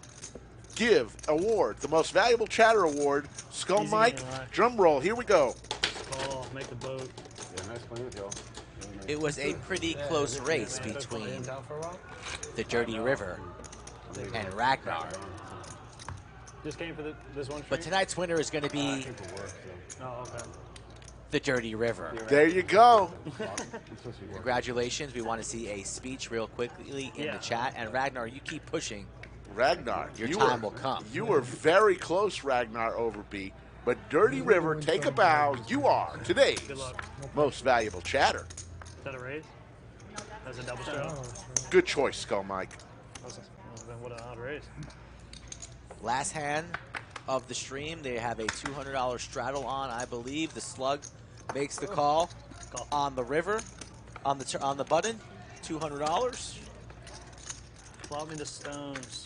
give award, the most valuable chatter award, Skull Easy Mike, anyway. drum roll, here we go. Oh, make the boat. Yeah, nice playing with y'all. It was a pretty close race between the Dirty River and Ragnar. Just came for this one. But tonight's winner is going to be Oh, okay. the Dirty River. There you go. Congratulations. We want to see a speech real quickly in the chat. And Ragnar, you keep pushing. Ragnar, Your you time were, will come. You were very close, Ragnar Overby. But Dirty River, take a bow. You are today's most valuable chatter. Is that a raise? That's a double stroke. Good choice, Skull Mike. Then what an odd raise. Last hand of the stream. They have a $200 straddle on, I believe. The slug makes the call on the river, on the button. $200. Flop me the stones.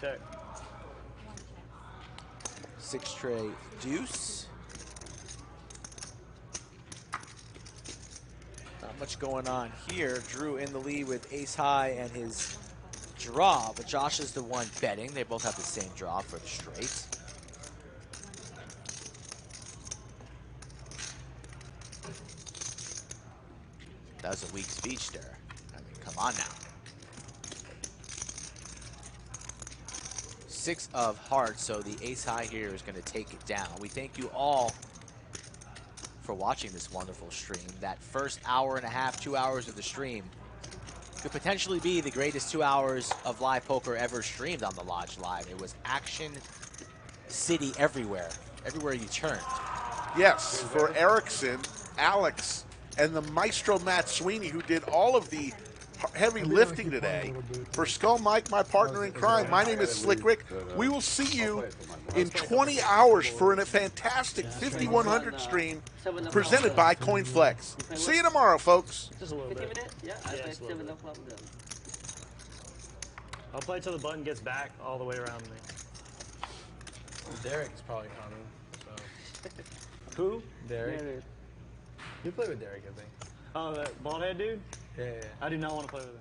Check. 6 straight deuce. Not much going on here. Drew in the lead with ace high and his draw, but Josh is the one betting. They both have the same draw for the straight. That was a weak speech there. I mean, come on now. 6 of hearts, so the ace high here is going to take it down. We thank you all for watching this wonderful stream. That first hour and a half, 2 hours of the stream could potentially be the greatest 2 hours of live poker ever streamed on the Lodge Live. It was action city everywhere, everywhere you turned. Yes, for Erickson, Alex, and the maestro Matt Sweeney, who did all of the heavy lifting today. For Skull Mike, my partner in crime, my name is Slick Rick. We will see you in 20 hours for a fantastic 5100 stream presented by CoinFlex. See you tomorrow, folks. Just a little bit. Yeah, I Yeah, bet just a little 7 bit. o'clock then. I'll play till the button gets back all the way around me. Derek is probably coming. So. Who? Derek. Yeah, You play with Derek, I think. Oh, that bald head dude? Yeah. I do not want to play with him.